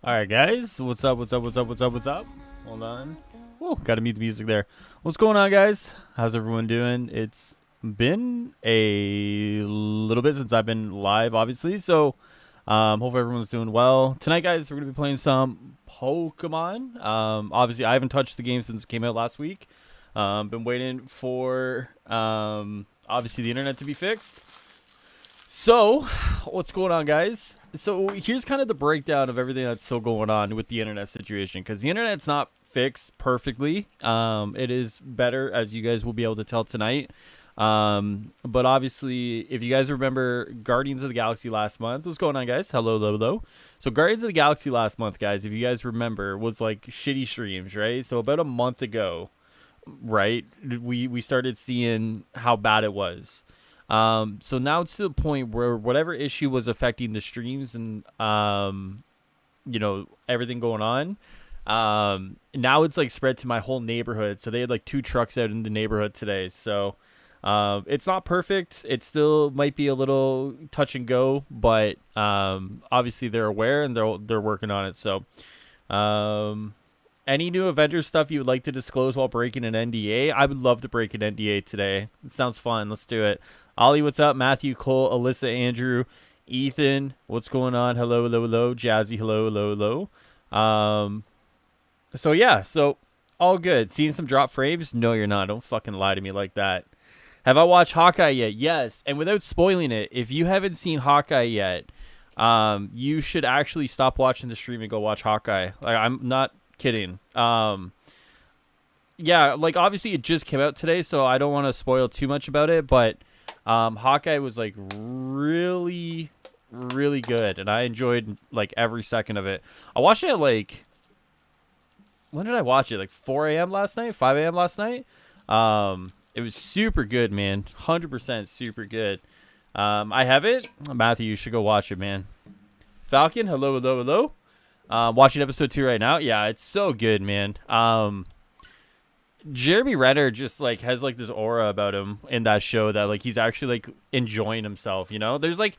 All right, guys. What's up? What's up? What's up? What's up? What's up? Hold on. Oh, got to mute the music there. What's going on, guys? How's everyone doing? It's been a little bit since I've been live, obviously. So, hope everyone's doing well. Tonight, guys, we're gonna be playing some Pokemon. Obviously, I haven't touched the game since it came out last week. Been waiting for obviously the internet to be fixed. So, what's going on, guys? So, here's kind of the breakdown of everything that's still going on with the internet situation, because the internet's not fixed perfectly. It is better, as you guys will be able to tell tonight. But obviously, if you guys remember Guardians of the Galaxy last month, what's going on, guys? Hello, hello, hello. So, Guardians of the Galaxy last month, guys, if you guys remember, was like shitty streams, right? So, about a month ago, right, we started seeing how bad it was. So now it's to the point where whatever issue was affecting the streams and, everything going on, now it's like spread to my whole neighborhood. So they had like 2 trucks out in the neighborhood today. So, it's not perfect. It still might be a little touch and go, but, obviously they're aware and they're working on it. So, any new Avengers stuff you would like to disclose while breaking an NDA? I would love to break an NDA today. It sounds fun. Let's do it. Ollie, what's up? Matthew, Cole, Alyssa, Andrew, Ethan, what's going on? Hello, hello, hello. Jazzy, hello, hello, hello. So all good. Seeing some drop frames? No, you're not. Don't fucking lie to me like that. Have I watched Hawkeye yet? Yes. And without spoiling it, if you haven't seen Hawkeye yet, you should actually stop watching the stream and go watch Hawkeye. Like, I'm not kidding. Yeah, like obviously it just came out today, so I don't want to spoil too much about it, but Hawkeye was like really, really good, and I enjoyed like every second of it. I watched it at like, when did I watch it? Like 4 a.m. last night, 5 a.m. last night. It was super good, man. 100% super good. I have it. Matthew, you should go watch it, man. Falcon, hello, hello, hello. Watching episode 2 right now. Yeah, it's so good, man. Jeremy Renner just like has like this aura about him in that show that like he's actually like enjoying himself, you know? There's like,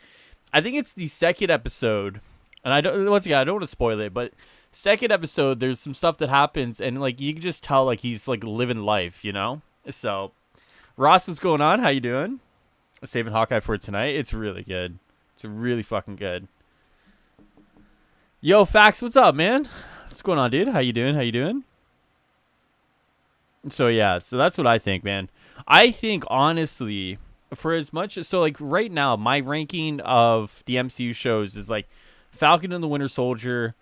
I think it's the second episode, and I don't want to spoil it, but second episode there's some stuff that happens and like you can just tell like he's like living life, you know? So Ross, what's going on? How you doing? Saving Hawkeye for tonight. It's really good. It's really fucking good. Yo, Fax, what's up, man? What's going on, dude? How you doing? How you doing? So yeah, so that's what I think, man. I think honestly, for as much as, so like right now, my ranking of the MCU shows is like Falcon and the Winter Soldier,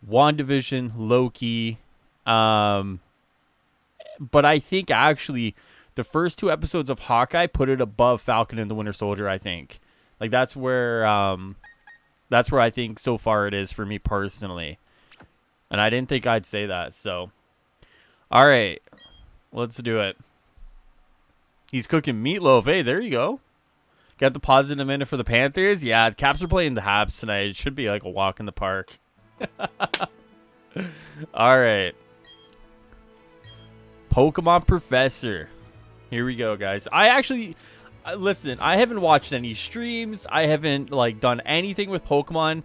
WandaVision, Loki, but I think actually the first 2 episodes of Hawkeye put it above Falcon and the Winter Soldier. I think like that's where I think so far it is for me personally, and I didn't think I'd say that. So, all right. Let's do it. He's cooking meatloaf. Hey, there you go. Got the positive minute for the Panthers. Yeah, the Caps are playing the Habs tonight. It should be like a walk in the park. All right. Pokemon Professor. Here we go, guys. I actually, listen, I haven't watched any streams. I haven't like done anything with Pokemon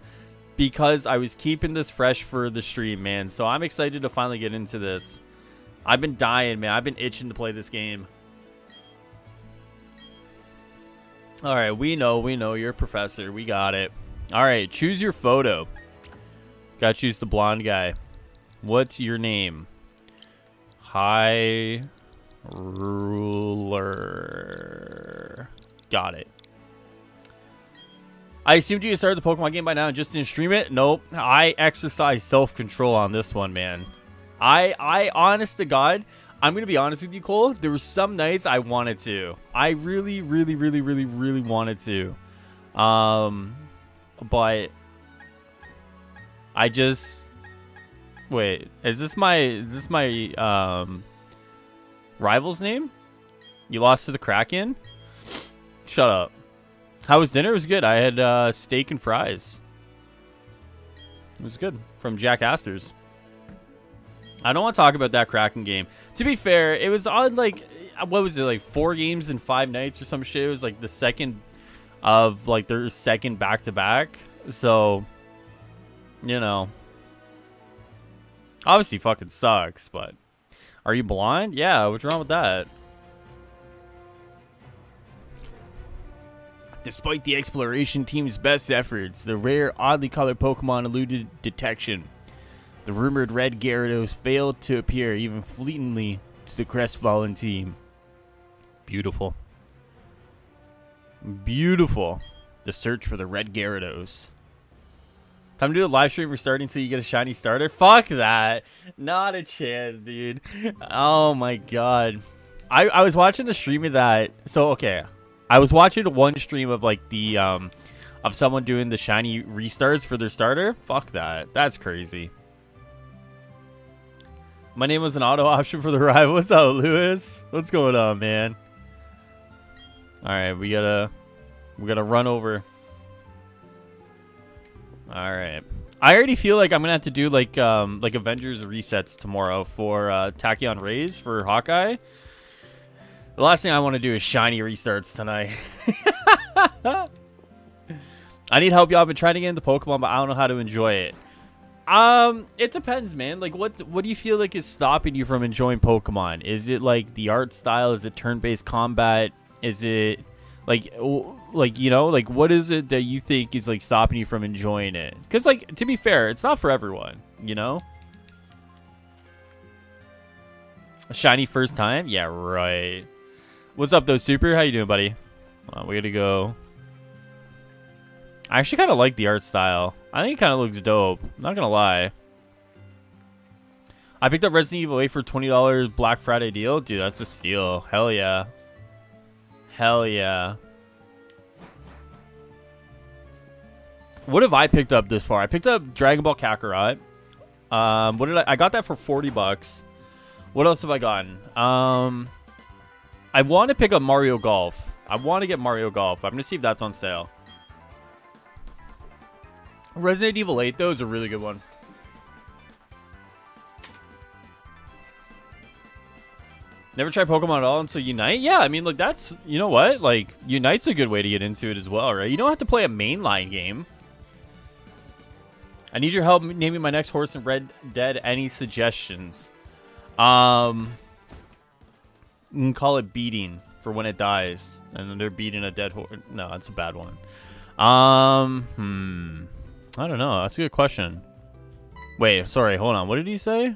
because I was keeping this fresh for the stream, man. So I'm excited to finally get into this. I've been dying, man. I've been itching to play this game. All right, we know. You're a professor. We got it. All right, choose your photo. Gotta choose the blonde guy. What's your name? Highruler. Got it. I assumed you started the Pokemon game by now and just didn't stream it? Nope. I exercise self-control on this one, man. I honest to God, I'm going to be honest with you, Cole. There were some nights I wanted to. I really, really, really, really, really wanted to. But I just, wait, is this my rival's name? You lost to the Kraken? Shut up. How was dinner? It was good. I had steak and fries. It was good from Jack Astor's. I don't want to talk about that Kraken game. To be fair, it was on like, what was it, like 4 games in 5 nights or some shit. It was like the second of like their second back-to-back. So, you know, Obviously fucking sucks, but... Are you blind? Yeah, what's wrong with that? Despite the exploration team's best efforts, the rare, oddly colored Pokemon eluded detection. The rumored red Gyarados failed to appear even fleetingly to the crestfallen team. Beautiful. Beautiful. The search for the red Gyarados. Time to do a live stream restarting until you get a shiny starter? Fuck that. Not a chance, dude. Oh my god. I was watching a stream of that. So, okay. I was watching one stream of like the of someone doing the shiny restarts for their starter. Fuck that. That's crazy. My name was an auto option for the ride. What's up, Lewis? What's going on, man? All right, we gotta run over. All right. I already feel like I'm gonna have to do like Avengers resets tomorrow for Tachyon Rays for Hawkeye. The last thing I want to do is shiny restarts tonight. I need help, y'all. I've been trying to get into Pokemon, but I don't know how to enjoy it. It depends, man. Like, what do you feel like is stopping you from enjoying Pokemon? Is it like the art style? Is it turn-based combat? Is it like you know, like what is it that you think is like stopping you from enjoying it? Because like, to be fair, it's not for everyone, you know. A shiny first time? Yeah, right. What's up, though, Super? How you doing, buddy? We gotta go. I actually kind of like the art style. I think it kind of looks dope. Not gonna lie. I picked up Resident Evil 8 for $20 Black Friday deal. Dude, that's a steal. Hell yeah. Hell yeah. What have I picked up this far? I picked up Dragon Ball Kakarot. What did I got that for $40. What else have I gotten? I want to pick up Mario Golf. I want to get Mario Golf. I'm going to see if that's on sale. Resident Evil 8, though, is a really good one. Never tried Pokemon at all until Unite? Yeah, I mean, look, that's... You know what? Like, Unite's a good way to get into it as well, right? You don't have to play a mainline game. I need your help naming my next horse in Red Dead. Any suggestions? You can call it beating for when it dies. And then they're beating a dead horse. No, that's a bad one. I don't know. That's a good question. Wait, sorry. Hold on. What did he say?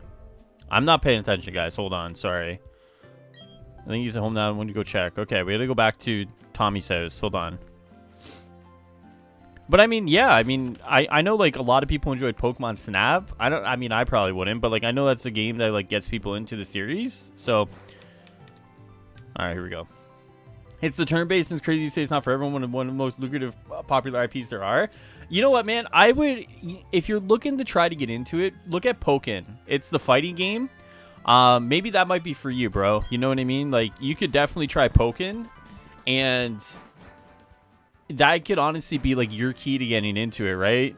I'm not paying attention, guys. Hold on. Sorry. I think he's at home now. I want to go check. Okay, we got to go back to Tommy's house. Hold on. But I mean, yeah. I mean, I know like a lot of people enjoyed Pokemon Snap. I mean, I probably wouldn't. But like, I know that's a game that like gets people into the series. So... All right, here we go. It's the turn-based, and it's crazy to say it's not for everyone. One of the most lucrative, popular IPs there are. You know what, man? I would, if you're looking to try to get into it, look at Pokken. It's the fighting game. Maybe that might be for you, bro. You know what I mean? Like, you could definitely try Pokken, and that could honestly be like your key to getting into it, right?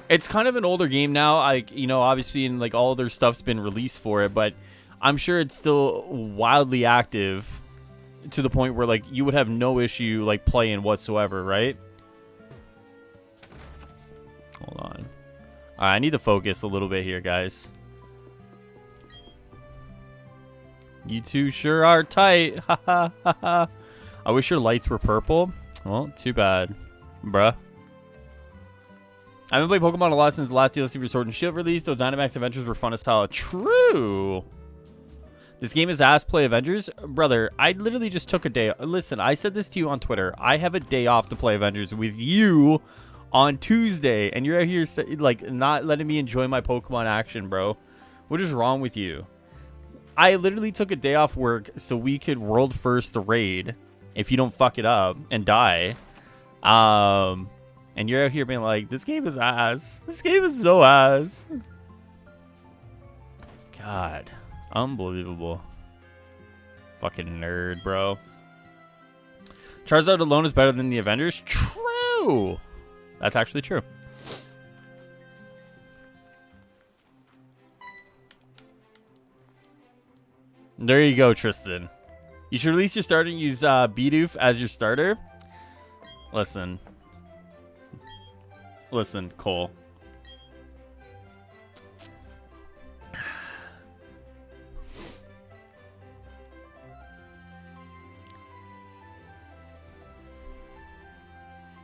It's kind of an older game now. Like, you know, obviously, and like all their stuff's been released for it, but I'm sure it's still wildly active to the point where like you would have no issue like playing whatsoever, right? Hold on. All right, I need to focus a little bit here, guys. You two sure are tight. Ha ha ha ha. I wish your lights were purple. Well, too bad, bruh. I haven't played Pokemon a lot since the last DLC for Sword and Shield release. Those Dynamax adventures were fun as hell. True. This game is ass. Play Avengers. Brother, I literally just took a day. Listen, I said this to you on Twitter. I have a day off to play Avengers with you on Tuesday. And you're out here like not letting me enjoy my Pokemon action, bro. What is wrong with you? I literally took a day off work so we could world first the raid if you don't fuck it up and die. And you're out here being like, this game is ass. This game is so ass. God. Unbelievable. Fucking nerd, bro. Charizard alone is better than the Avengers? True. That's actually true. There you go, Tristan. You should release your starter and use Bidoof as your starter. Listen. Listen, Cole.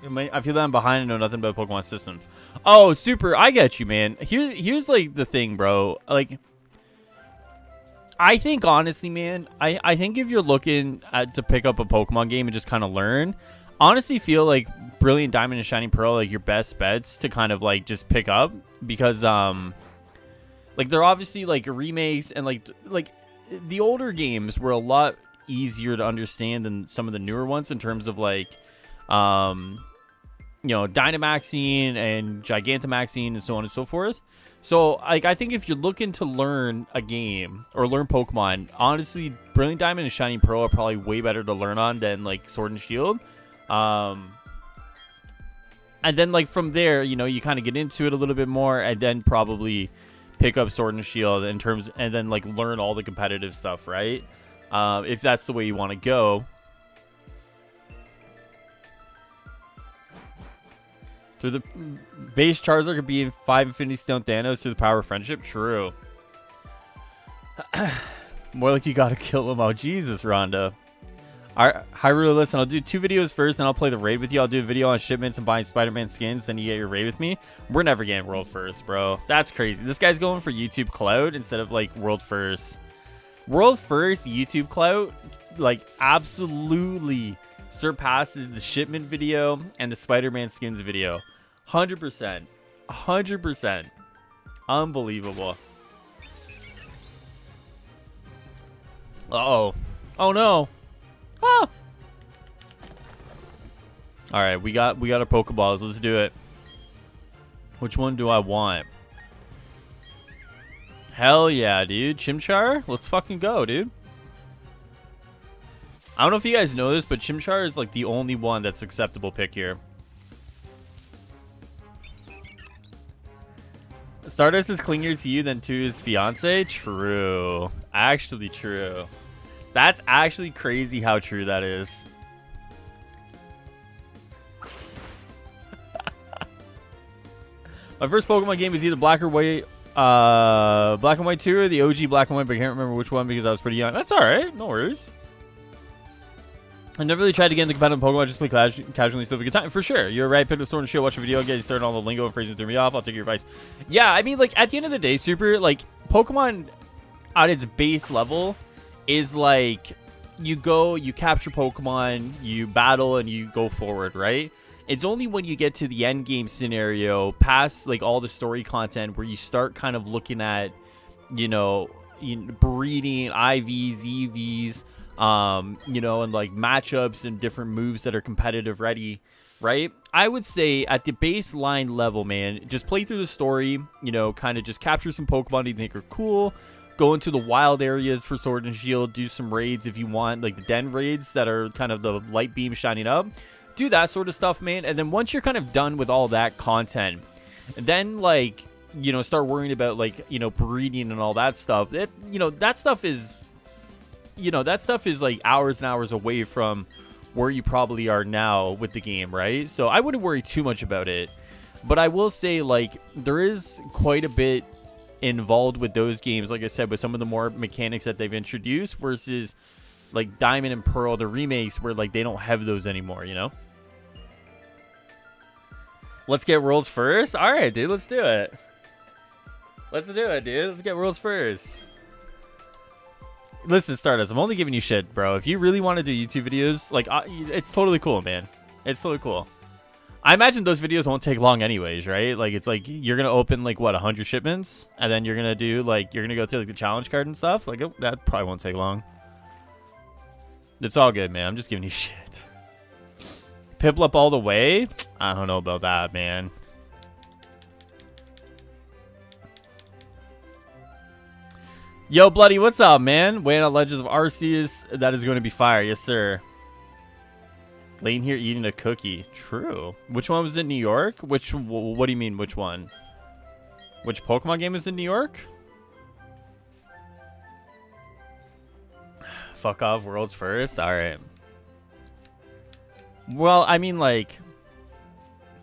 I feel that I'm behind and know nothing about Pokemon systems. Oh, super. I get you, man. Here's like the thing, bro. Like, I think honestly, man, I think if you're looking to pick up a Pokemon game and just kind of learn, honestly feel like Brilliant Diamond and Shining Pearl like your best bets to kind of like just pick up, because like they're obviously like remakes, and like the older games were a lot easier to understand than some of the newer ones in terms of like you know, Dynamaxing and Gigantamaxing and so on and so forth. So like I think if you're looking to learn a game or learn Pokemon, honestly Brilliant Diamond and Shining Pearl are probably way better to learn on than like Sword and Shield. And then like from there, you know, you kind of get into it a little bit more, and then probably pick up Sword and Shield in terms, and then like learn all the competitive stuff, right? If that's the way you want to go. Through the base Charizard could be in 5 Infinity Stone Thanos through the power of friendship. True. More like you gotta kill him. Oh, Jesus, Rhonda. Alright, Highruler, listen, I'll do 2 videos first, then I'll play the raid with you. I'll do a video on shipments and buying Spider-Man skins, then you get your raid with me. We're never getting world first, bro. That's crazy. This guy's going for YouTube clout instead of, like, world first. World first YouTube clout, like, absolutely surpasses the shipment video and the Spider-Man skins video. 100%. 100%. Unbelievable. Uh-oh. Oh, no. Ah. All right, we got our Pokeballs. Let's do it. Which one do I want? Hell yeah, dude. Chimchar? Let's fucking go, dude. I don't know if you guys know this, but Chimchar is like the only one that's acceptable pick here. Stardust is clingier to you than to his fiance? True. Actually true. That's actually crazy how true that is. My first Pokemon game was either Black and White 2 or the OG Black and White, but I can't remember which one because I was pretty young. That's alright, no worries. I never really tried to get into competitive Pokemon, just play casually, still have a good time. For sure. You're right, pick up Sword and Shield, watch a video, get you started on the lingo and phrasing threw me off. I'll take your advice. Yeah, I mean, like, at the end of the day, Super, like, Pokemon at its base level is like, you go, you capture Pokemon, you battle, and you go forward, right? It's only when you get to the end game scenario, past, like, all the story content, where you start kind of looking at, you know, breeding, IVs, EVs, you know, and like matchups and different moves that are competitive ready, right? I would say at the baseline level, man, just play through the story, you know, kind of just capture some Pokemon you think are cool, go into the wild areas for Sword and Shield, do some raids if you want, like the den raids that are kind of the light beam shining up, do that sort of stuff, man. And then once you're kind of done with all that content, then like, you know, start worrying about like, you know, breeding and all that stuff. It, you know, that stuff is, you know, that stuff is like hours and hours away from where you probably are now with the game, right? So I wouldn't worry too much about it. But I will say, like, there is quite a bit involved with those games, like I said, with some of the more mechanics that they've introduced versus like Diamond and Pearl, the remakes, where like they don't have those anymore, you know? Let's get worlds first? All right, dude, let's do it. Let's do it, dude. Let's get worlds first. Listen, Stardust, I'm only giving you shit, bro. If you really want to do YouTube videos, like, it's totally cool, man. It's totally cool. I imagine those videos won't take long anyways, right? Like, it's like, you're going to open, like, what, 100 shipments? And then you're going to do, like, you're going to go through, like, the challenge card and stuff? Like, that probably won't take long. It's all good, man. I'm just giving you shit. Piplup all the way? I don't know about that, man. Yo, Bloody, what's up, man? Waiting on Legends of Arceus. That is going to be fire. Yes, sir. Laying here eating a cookie. True. Which one was in New York? What do you mean, which one? Which Pokemon game is in New York? Fuck off, world's first? Alright. Well, I mean, like,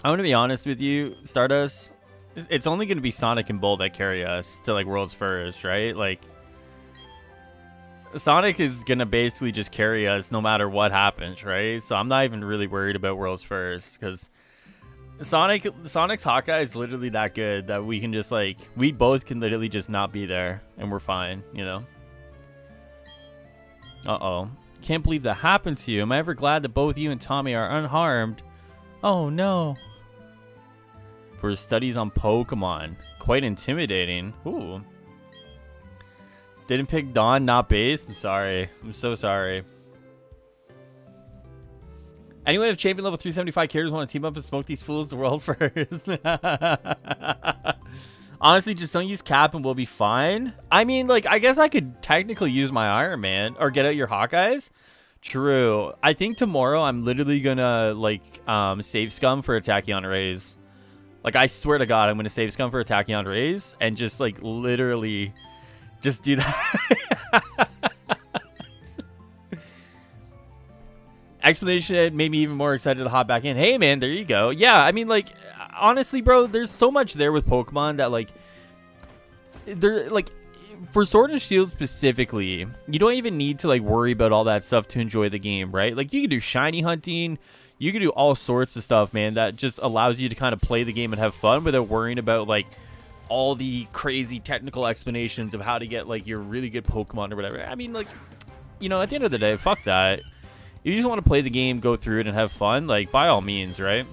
I'm going to be honest with you, Stardust. It's only going to be Sonic and Bull that carry us to, like, world's first, right? Like, Sonic is gonna basically just carry us no matter what happens, right? So I'm not even really worried about World's First, because Sonic's Hawkeye is literally that good that we can just, like, we both can literally just not be there and we're fine, you know? Uh-oh. Can't believe that happened to you. Am I ever glad that both you and Tommy are unharmed? Oh, no. For his studies on Pokemon. Quite intimidating. Ooh. Didn't pick Dawn, not base? I'm sorry. I'm so sorry. Anyway, if champion level 375 characters want to team up and smoke these fools the world first. Honestly, just don't use Cap and we'll be fine. I mean, like, I guess I could technically use my Iron Man or get out your Hawkeyes. True. I think tomorrow I'm literally gonna, like, save Scum for Tachyon Rays. Like, I swear to God, I'm gonna save Scum for Tachyon Rays and just, like, literally just do that. Explanation made me even more excited to hop back in. Hey, man, there you go. Yeah, I mean, like, honestly, bro, there's so much there with Pokemon that, like, they're, like, for Sword and Shield specifically, you don't even need to, like, worry about all that stuff to enjoy the game, right? Like, you can do shiny hunting, you can do all sorts of stuff, man, that just allows you to kind of play the game and have fun without worrying about, like, all the crazy technical explanations of how to get, like, your really good Pokemon or whatever. I mean, like, you know, at the end of the day, fuck that. If you just want to play the game, go through it, and have fun, like, by all means, right?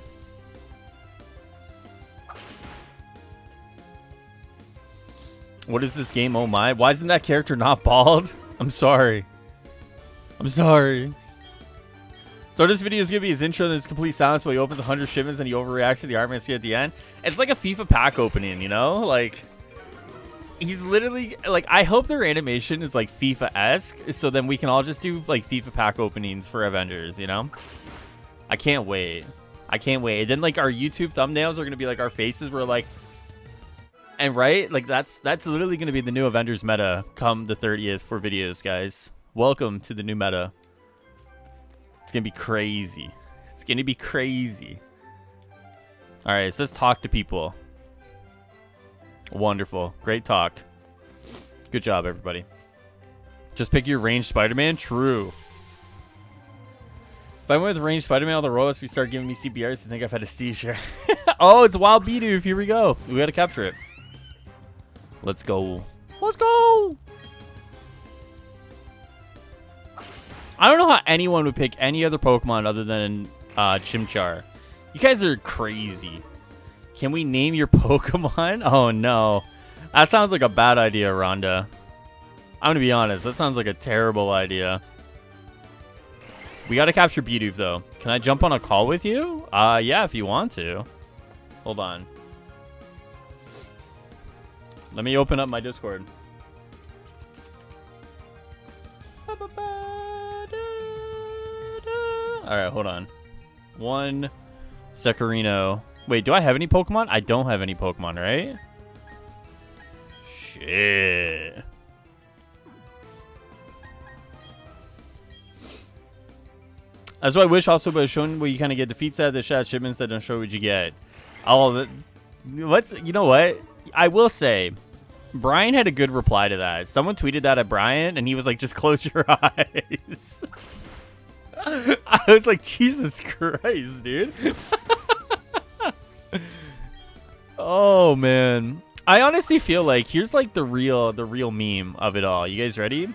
What is this game? Oh my. Why isn't that character not bald? I'm sorry. I'm sorry. So this video is going to be his intro, and there's complete silence while he opens 100 shipments and he overreacts to the Iron Man at the end. It's like a FIFA pack opening, you know? Like, he's literally, like, I hope their animation is, like, FIFA-esque, so then we can all just do, like, FIFA pack openings for Avengers, you know? I can't wait. I can't wait. And then, like, our YouTube thumbnails are going to be, like, our faces. We're, like... And, right? Like, that's literally going to be the new Avengers meta come the 30th for videos, guys. Welcome to the new meta. It's going to be crazy. It's going to be crazy. All right, so let's talk to people. Wonderful. Great talk. Good job, everybody. Just pick your ranged Spider-Man? True. If I went with ranged Spider-Man, all the robots we start giving me CPRs, I think I've had a seizure. Oh, it's Wild Bidoof. Here we go. We got to capture it. Let's go. Let's go. I don't know how anyone would pick any other Pokemon other than Chimchar. You guys are crazy. Can we name your Pokemon? Oh, no. That sounds like a bad idea, Rhonda. I'm going to be honest. That sounds like a terrible idea. We got to capture Bidoof, though. Can I jump on a call with you? Yeah, if you want to. Hold on. Let me open up my Discord. Alright, hold on. One Secarino. Wait, do I have any Pokemon? I don't have any Pokemon, right? Shit. That's what I wish also was showing where you kind of get defeats at the shipments that don't show what you get. Oh, let's, you know what? I will say, Brian had a good reply to that. Someone tweeted that at Brian, and he was like, just close your eyes. I was like, Jesus Christ, dude. Oh, man. I honestly feel like, here's like the real meme of it all. You guys ready?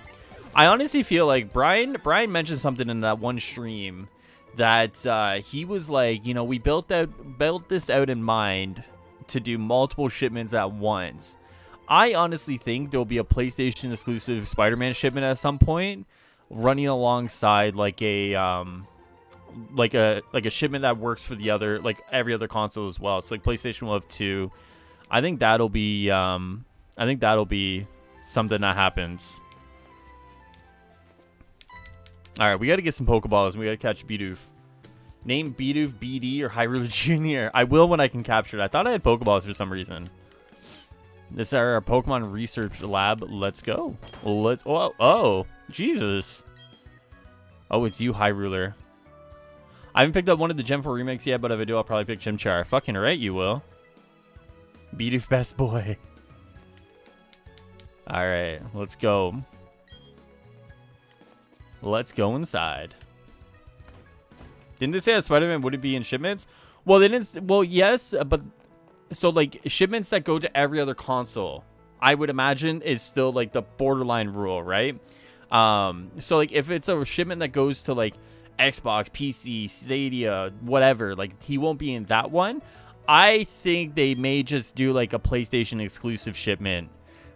I honestly feel like Brian mentioned something in that one stream that he was like, you know, we built this out in mind to do multiple shipments at once. I honestly think there'll be a PlayStation exclusive Spider-Man shipment at some point, running alongside like a shipment that works for the other, like every other console as well. So like PlayStation will have two. I think that'll be something that happens. All right, we got to get some Pokeballs and we got to catch Bidoof. Name Bidoof BD or Highruler Jr. I will when I can capture it. I thought I had Pokeballs for some reason. This is our Pokemon research lab. Let's go. Oh, Jesus. Oh, it's you, Highruler. I haven't picked up one of the Gen 4 remakes yet, but if I do, I'll probably pick Chimchar. Fucking right, you will. Bidoof best boy. All right, let's go. Let's go inside. Didn't they say that Spider-Man wouldn't be in shipments? Well, they didn't. Well, yes, but so like shipments that go to every other console, I would imagine is still like the borderline rule, right? So like if it's a shipment that goes to like Xbox, PC, Stadia, whatever, like he won't be in that one. I think they may just do like a PlayStation exclusive shipment,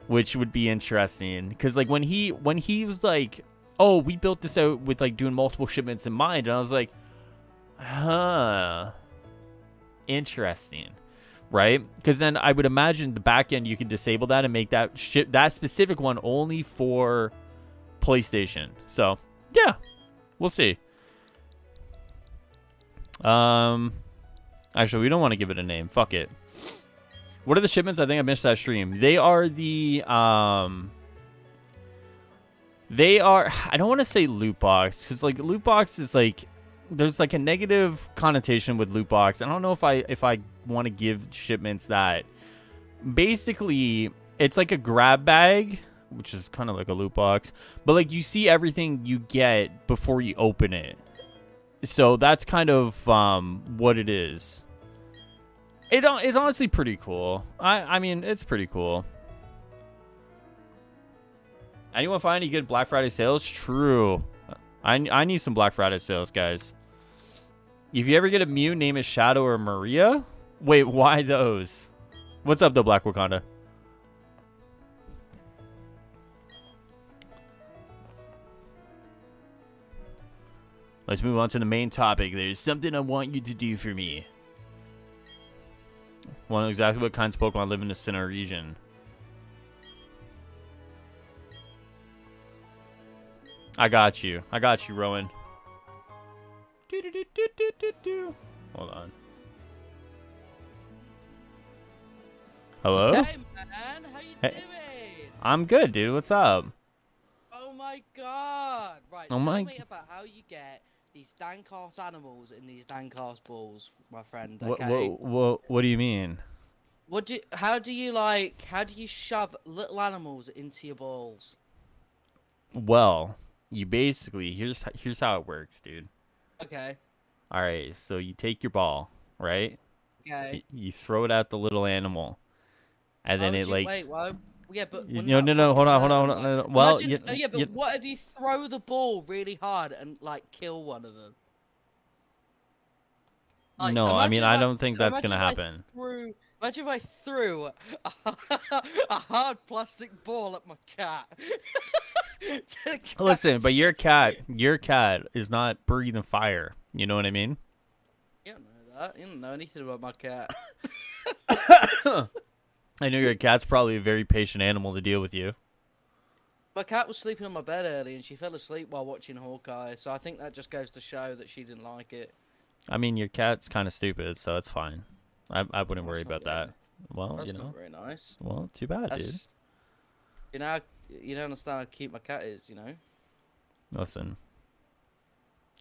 which would be interesting. Because like when he was like, oh, we built this out with like doing multiple shipments in mind, and I was like, huh, interesting, right? Because then I would imagine the back end you can disable that and make that that specific one only for PlayStation. So yeah, we'll see. Actually, we don't want to give it a name. Fuck it. What are the shipments? I think I missed that stream. They are the they are, I don't want to say loot box, because like loot box is like, there's like a negative connotation with loot box. I don't know if I want to give shipments that. Basically, it's like a grab bag, which is kind of like a loot box, but like you see everything you get before you open it. So that's kind of what it is. It's honestly pretty cool. I mean, it's pretty cool. Anyone find any good Black Friday sales? True. I need some Black Friday sales, guys. If you ever get a Mew, name it Shadow or Maria. Wait, why those? What's up, though, Black Wakanda? Let's move on to the main topic. There's something I want you to do for me. Want to know exactly what kinds of Pokemon live in the Sinnoh region. I got you. I got you, Rowan. Hold on. Hello? Hey, man. How you doing? I'm good, dude. What's up? Oh, my God. Right, Oh tell my... me about how you get these dank-ass animals in these dank-ass balls, my friend, okay? What do you mean? How do you shove little animals into your balls? Well, you basically, here's how it works, dude. Okay. All right, so you take your ball, right? Okay. You throw it at the little animal, and then it like... Wait, well, yeah, but... No, hold on. No. Well, but what if you throw the ball really hard and, like, kill one of them? Like, no, I mean, I don't think that's gonna happen. Imagine if I threw a hard plastic ball at my cat. Listen, but your cat is not breathing fire. You know what I mean? You don't know that. You don't know anything about my cat. I know your cat's probably a very patient animal to deal with you. My cat was sleeping on my bed early, and she fell asleep while watching Hawkeye. So I think that just goes to show that she didn't like it. I mean, your cat's kind of stupid, so it's fine. I wouldn't worry about that. Well, That's you know. not very nice. Well, too bad, dude. You know, you don't understand how cute my cat is, you know? Listen.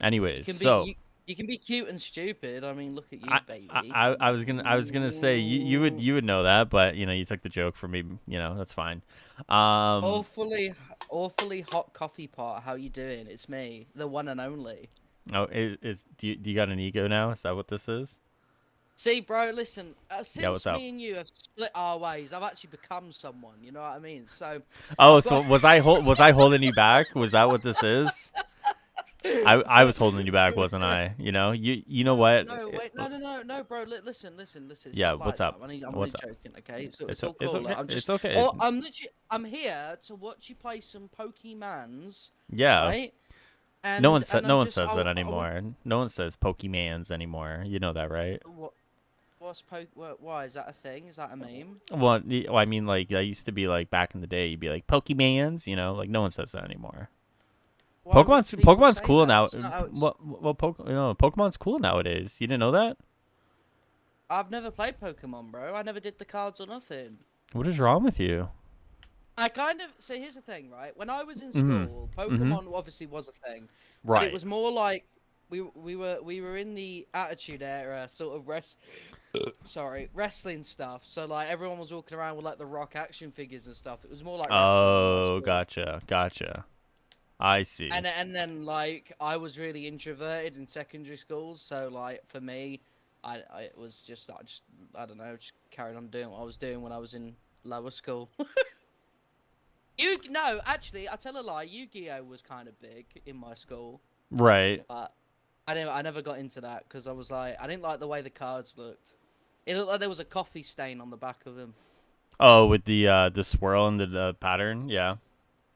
Anyways, you can be cute and stupid. I mean, look at you, baby. I was gonna say you would know that, but you know, you took the joke from me. You know, that's fine. Awfully hot coffee pot. How you doing? It's me, the one and only. Oh, do you got an ego now? Is that what this is? See, bro, listen. Since what's up? me and you have split our ways, I've actually become someone. You know what I mean? So. Oh, so was I holding you back? Was that what this is? I was holding you back, wasn't I? You know, you know what? No, wait, no, bro. Listen. Yeah, what's up? I'm what's only joking, okay? So it's all cool. okay. Like, It's okay. I'm here to watch you play some Pokemans. Yeah. Right? And, no one says that anymore. No one says Pokemans anymore. You know that, right? Why is that a thing? Is that a meme? Well, I mean, like that used to be like back in the day. You'd be like Pokemans, you know, like no one says that anymore. Pokemon's cool now. Pokemon's cool nowadays. You didn't know that? I've never played Pokemon, bro. I never did the cards or nothing. What is wrong with you? So here's the thing, right? When I was in school, Pokemon obviously was a thing. Right. But it was more like we were in the Attitude Era, sort of wrestling stuff. So like everyone was walking around with like the Rock action figures and stuff. It was more like wrestling. Oh, gotcha. I see. And then like I was really introverted in secondary school, so like for me, I it was just I don't know, just carried on doing what I was doing when I was in lower school. No, actually, I tell a lie. Yu-Gi-Oh was kind of big in my school, Right. but I never got into that because I was like I didn't like the way the cards looked. It looked like there was a coffee stain on the back of them. Oh, with the swirl and the pattern. Yeah.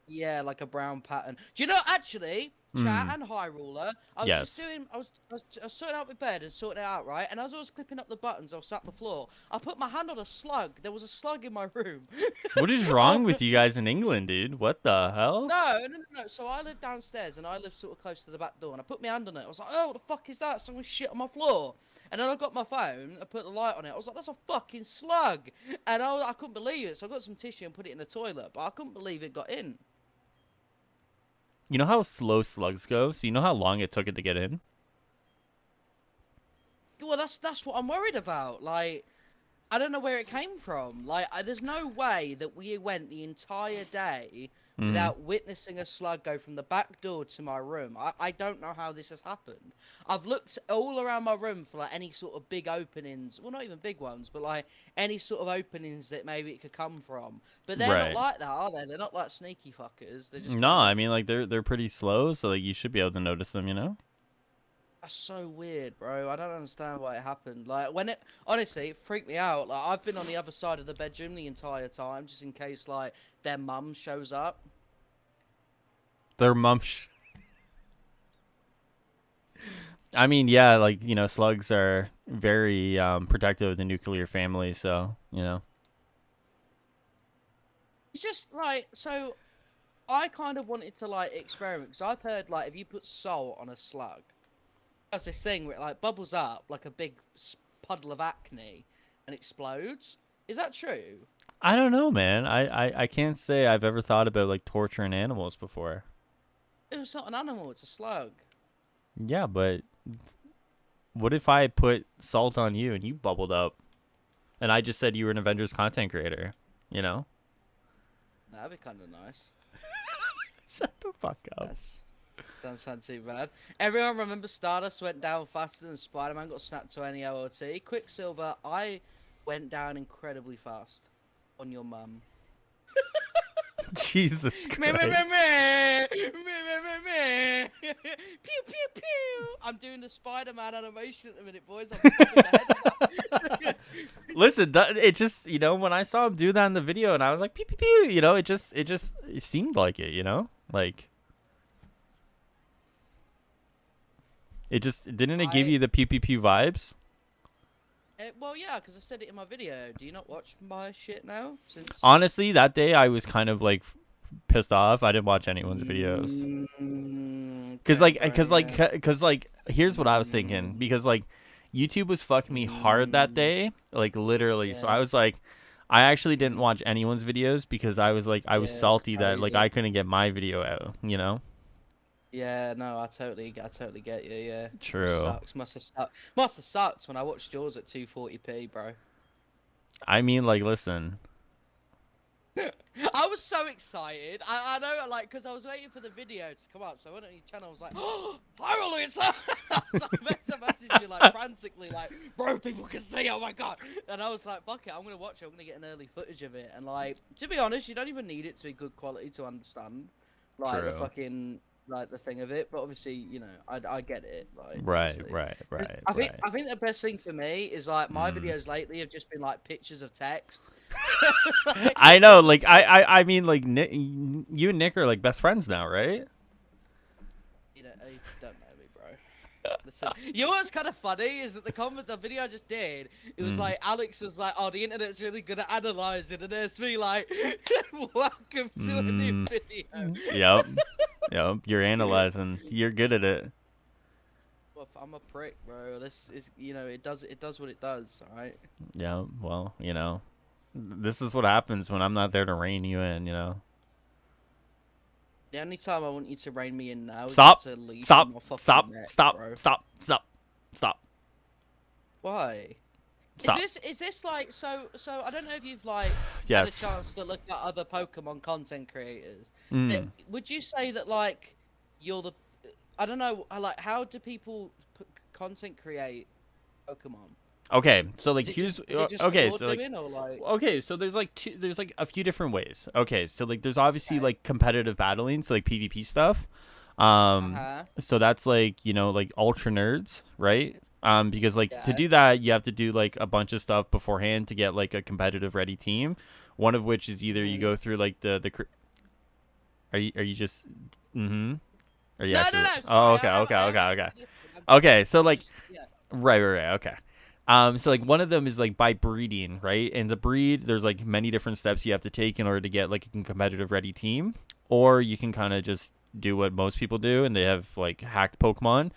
Yeah, like a brown pattern. Do you know, actually, chat Mm. and Highruler, I was just Yes. doing, I was sorting out my bed and sorting it out, right? And as I was clipping up the buttons, I was sat on the floor. I put my hand on a slug. There was a slug in my room. What is wrong with you guys in England, dude? What the hell? No. So I live downstairs and I live sort of close to the back door. And I put my hand on it. I was like, oh, what the fuck is that? Someone shit on my floor. And then I got my phone. I put the light on it. I was like, that's a fucking slug. And I couldn't believe it. So I got some tissue and put it in the toilet. But I couldn't believe it got in. You know how slow slugs go? So you know how long it took it to get in? Well, that's what I'm worried about. Like, I don't know where it came from. Like, there's no way that we went the entire day Mm. without witnessing a slug go from the back door to my room. I don't know how this has happened. I've looked all around my room for like any sort of big openings. Well, not even big ones, but like any sort of openings that maybe it could come from. But they're not Right. like that, are they? They're not like sneaky fuckers. They're just No, kind I of. mean like they're pretty slow, so like you should be able to notice them, you know? That's so weird, bro. I don't understand why it happened. Like when it honestly it freaked me out. Like I've been on the other side of the bedroom the entire time, just in case like their mum shows up. Their mum. I mean, yeah, like you know, slugs are very protective of the nuclear family, so you know. It's just like so. I kind of wanted to like experiment because I've heard like if you put salt on a slug, that's this thing where it like bubbles up like a big puddle of acne and explodes. Is that true? I don't know, man. I can't say I've ever thought about like torturing animals before. It was not an animal; it's a slug. Yeah, but what if I put salt on you and you bubbled up, and I just said you were an Avengers content creator? You know? That'd be kind of nice. Shut the fuck up. That's sounds too bad. Everyone remember Stardust went down faster than Spider-Man got snapped to any OOT. Quicksilver, I went down incredibly fast on your mum. Jesus Meh, meh, Christ. meh, meh. Meh, meh, meh, meh. Pew pew pew. I'm doing the Spider-Man animation at the minute, boys. I'm popping my head up. Listen, it just you know when I saw him do that in the video, and I was like pew pew pew, you know, it seemed like it, you know, like it just didn't it give you the pew pew pew vibes? Well, yeah, because I said it in my video. Do you not watch my shit now? Since Honestly, that day I was kind of like pissed off. I didn't watch anyone's videos. Cause okay, like, bro, cause yeah. like, cause like, here's what I was thinking. Because like, YouTube was fucking me hard that day, like literally. So Yeah. I was like, I actually didn't watch anyone's videos because I was like, I was Yeah, it's salty that like crazy. I couldn't get my video out. You know? Yeah, no, I totally get you. Yeah, True. sucks. Must have sucked when I watched yours at 240p, bro. I mean, like, listen. I was so excited. I know, like, because I was waiting for the video to come up. So I went on your channel. I was like, "Oh, Highruler, it's up!" I was like, I messaged you like frantically, like, "Bro, people can see. Oh my god!" And I was like, "Fuck it, I'm gonna watch it. I'm gonna get an early footage of it." And like, to be honest, you don't even need it to be good quality to understand, like the True. fucking like the thing of it. But obviously, you know, I get it. Like, Right, obviously. right, right, I think the best thing for me is like my Mm. videos lately have just been like pictures of text. I know, like, I mean, like, you and Nick are like best friends now, right? You don't know me, bro. Listen, you know what's kind of funny is that the video I just did, it was Mm. like Alex was like, "Oh, the internet's really good at analyzing," and there's me like, "Welcome to a new video." Yep. Yep. You're analyzing. You're good at it. Well, I'm a prick, bro. This is, you know, it does what it does. All right. Yeah. Well, you know, this is what happens when I'm not there to rein you in. You know. The only time I want you to rein me in now is Stop. to leave Stop. my fucking Stop. neck, Stop. bro. Stop. Stop. Stop. Why? Stop. Is this like so? So I don't know if you've like had a Yes. chance to look at other Pokemon content creators. Mm. Would you say that like you're the I don't know like how do people content create Pokemon? Okay, so like Is it just what okay, you're so like doing or like okay, so there's like a few different ways. Okay, so like there's obviously okay. like competitive battling, so like PvP stuff. Uh-huh. So that's like, you know, like ultra nerds, right? Because like to Yeah. do that, you have to do like a bunch of stuff beforehand to get like a competitive ready team. One of which is either you Mhm. go through like are you just mm-hmm. Are you No, no, actually? no. Oh, Sorry, okay, okay, I am okay, okay. actually listening. Okay, so like Yeah. right, okay. So like one of them is like by breeding, right? And the breed, there's like many different steps you have to take in order to get like a competitive ready team, or you can kind of just do what most people do, and they have like hacked Pokemon.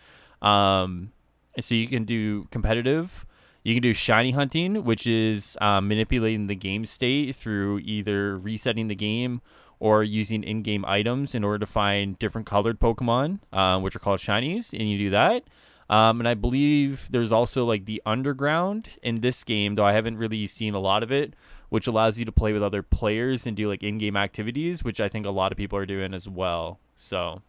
So you can do competitive. You can do shiny hunting, which is manipulating the game state through either resetting the game or using in-game items in order to find different colored Pokemon, which are called shinies, and you do that. And I believe there's also like the underground in this game, though I haven't really seen a lot of it, which allows you to play with other players and do like in-game activities, which I think a lot of people are doing as well. So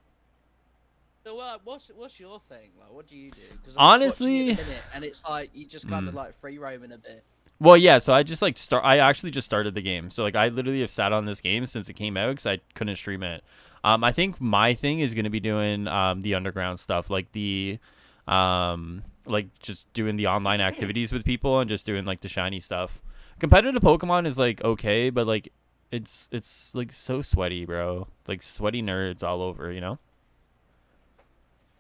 So what's your thing? Like, what do you do? Because I'm just watching you honestly, at the minute, and it's like you just kind of like free roaming a bit. well, yeah. So I just like start. I actually just started the game. So like I literally have sat on this game since it came out because I couldn't stream it. I think my thing is gonna be doing the underground stuff, like just doing the online activities with people and just doing like the shiny stuff. Competitive Pokemon is like okay, but like it's like so sweaty, bro. Like sweaty nerds all over, you know?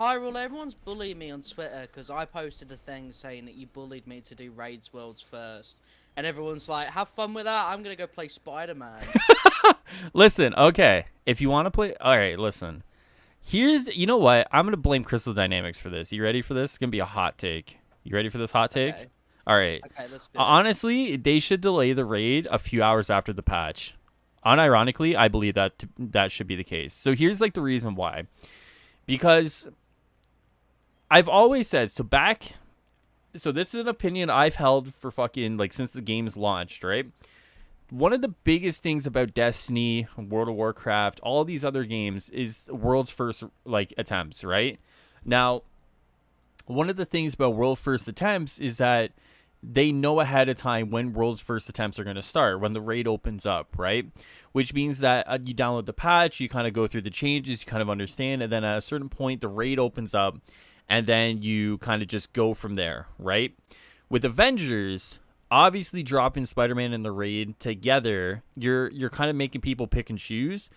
Hyrule, everyone's bullying me on Twitter because I posted a thing saying that you bullied me to do Raids Worlds first. And everyone's like, have fun with that. I'm going to go play Spider-Man. Listen, okay. If you want to play, all right, listen. You know what? I'm gonna blame Crystal Dynamics for this. You ready for this? It's gonna be a hot take. You ready for this hot take? Okay. All right. Okay, let's do it. Honestly, they should delay the raid a few hours after the patch. Unironically, I believe that should be the case. So here's like the reason why. Because I've always said so this is an opinion I've held for fucking like since the game's launched, right? One of the biggest things about Destiny, World of Warcraft, all these other games is world's first like attempts, right? Now, one of the things about world first attempts is that they know ahead of time when world's first attempts are going to start, when the raid opens up, right? Which means that you download the patch, you kind of go through the changes, you kind of understand, and then at a certain point the raid opens up, and then you kind of just go from there, right? With Avengers, obviously dropping Spider-Man and the raid together, you're kind of making people pick and choose.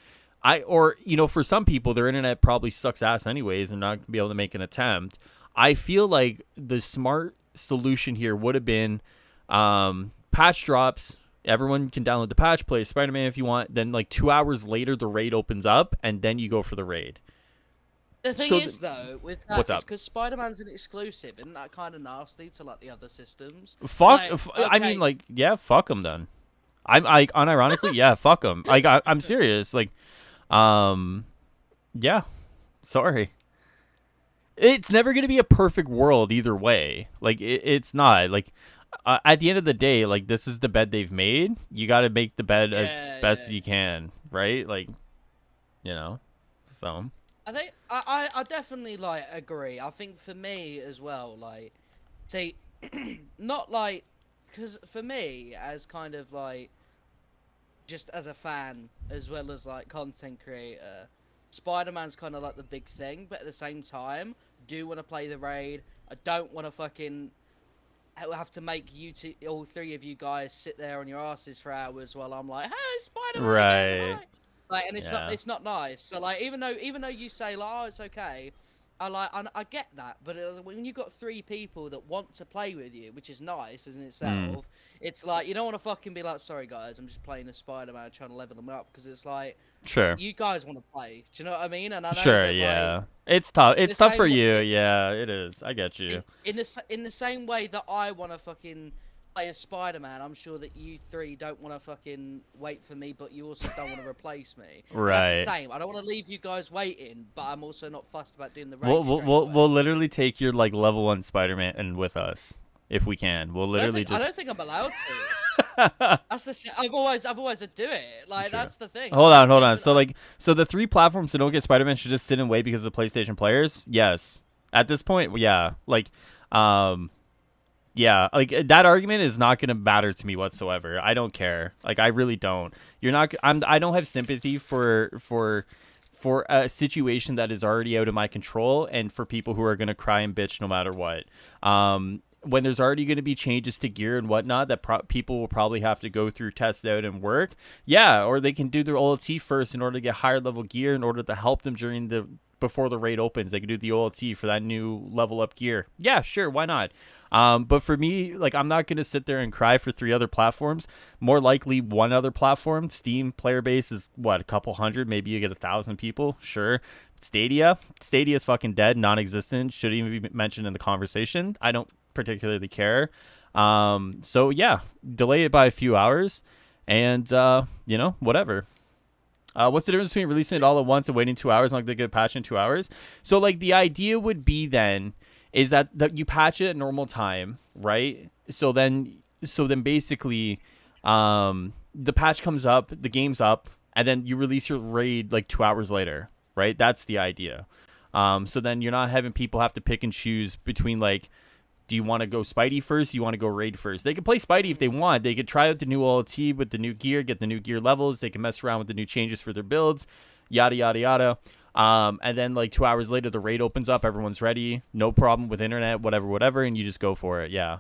For some people their internet probably sucks ass anyways and not gonna be able to make an attempt. I feel like the smart solution here would have been patch drops. Everyone can download the patch, play Spider-Man if you want. Then like 2 hours later, the raid opens up, and then you go for the raid. The thing is, though, with that, What's is up? because Spider-Man's an exclusive, isn't that kind of nasty to like the other systems? Fuck. Like, I mean, okay, like, yeah, fuck them then. I'm like, unironically, yeah, fuck them. I'm serious. Like, yeah, sorry. It's never gonna be a perfect world either way. Like, it's not. Like, at the end of the day, like, this is the bed they've made. You got to make the bed as best as you can, right? Like, you know, so. I think I definitely like agree. I think for me as well, like, see, not like, because for me as kind of like, just as a fan as well as like content creator, Spider-Man's kind of like the big thing. But at the same time, do want to play the raid. I don't want to fucking have to make all three of you guys sit there on your asses for hours while I'm like, hey, Spider-Man again, Right. hi. Like, and Yeah. it's not nice. So like, even though you say like, oh, it's okay, I get that. But when you got three people that want to play with you, which is nice as in itself, it's like you don't want to fucking be like, sorry guys, I'm just playing a Spider-Man trying to level them up, because it's like, Sure. you guys want to play. Do you know what I mean? And I know Sure, that, yeah. like, It's tough. in It's the tough for same you. way, Yeah, it is. I get you. in the same way that I want to fucking play as Spider-Man, I'm sure that you three don't want to fucking wait for me, but you also don't want to replace me. Right. That's the same. I don't want to leave you guys waiting, but I'm also not fussed about doing the race. We'll literally take your like level 1 Spider-Man and with us. if we can. We'll I don't literally think, I just. don't think I'm allowed to. That's the shit. I've always said do it. Like True. that's the thing. Hold Like, on, hold on. even, So the 3 platforms that don't get Spider-Man should just sit and wait because of the PlayStation players. Yes, at this point, yeah. Like, yeah. Like that argument is not gonna matter to me whatsoever. I don't care. Like I really don't. You're not. I don't have sympathy for a situation that is already out of my control and for people who are gonna cry and bitch no matter what. When there's already going to be changes to gear and whatnot that people will probably have to go through, test out, and work. Yeah, or they can do their OLT first in order to get higher level gear in order to help them before the raid opens. They can do the OLT for that new level up gear. Yeah, sure, why not? But for me, like I'm not going to sit there and cry for 3 other platforms. More likely 1 other platform. Steam player base is what, a couple hundred, maybe you get 1,000 people. Sure. Stadia is fucking dead, non-existent, shouldn't even be mentioned in the conversation. I don't particularly care. So yeah, delay it by a few hours and whatever. What's the difference between releasing it all at once and waiting 2 hours and like they get a patch in 2 hours? So like the idea would be then is that you patch it at normal time, right? So then basically the patch comes up, the game's up, and then you release your raid like 2 hours later, right? That's the idea. So then you're not having people have to pick and choose between like, do you want to go Spidey first? Do you want to go Raid first? They can play Spidey if they want. They could try out the new OLT with the new gear, get the new gear levels. They can mess around with the new changes for their builds, yada, yada, yada. And then like 2 hours later, the raid opens up. Everyone's ready. No problem with internet, whatever, and you just go for it. Yeah.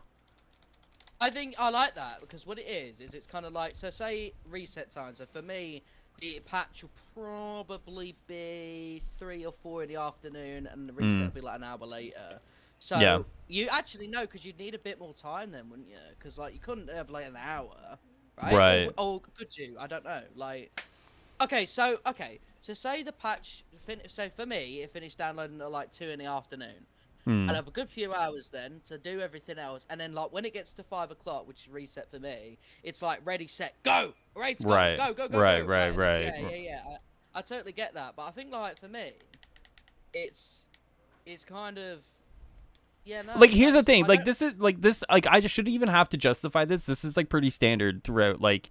I think I like that because what it is it's kind of like, so say reset time. So for me, the patch will probably be 3 or 4 in the afternoon, and the reset will be like an hour later. So Yeah. you actually know, because you'd need a bit more time then, wouldn't you? Because like you couldn't have like an hour, right? Right. Or could you? I don't know. Like, okay, so say the patch. So for me, it finished downloading at like 2 in the afternoon. I'd have a good few hours then to do everything else, and then like when it gets to 5 o'clock, which is reset for me, it's like ready, set, go, raid's go, Right. go, go, go, Right. go. Right. Right. Yeah. I totally get that, but I think like for me, it's kind of. Yeah, no, Like here's the thing, like this I just shouldn't even have to justify this. This is like pretty standard throughout like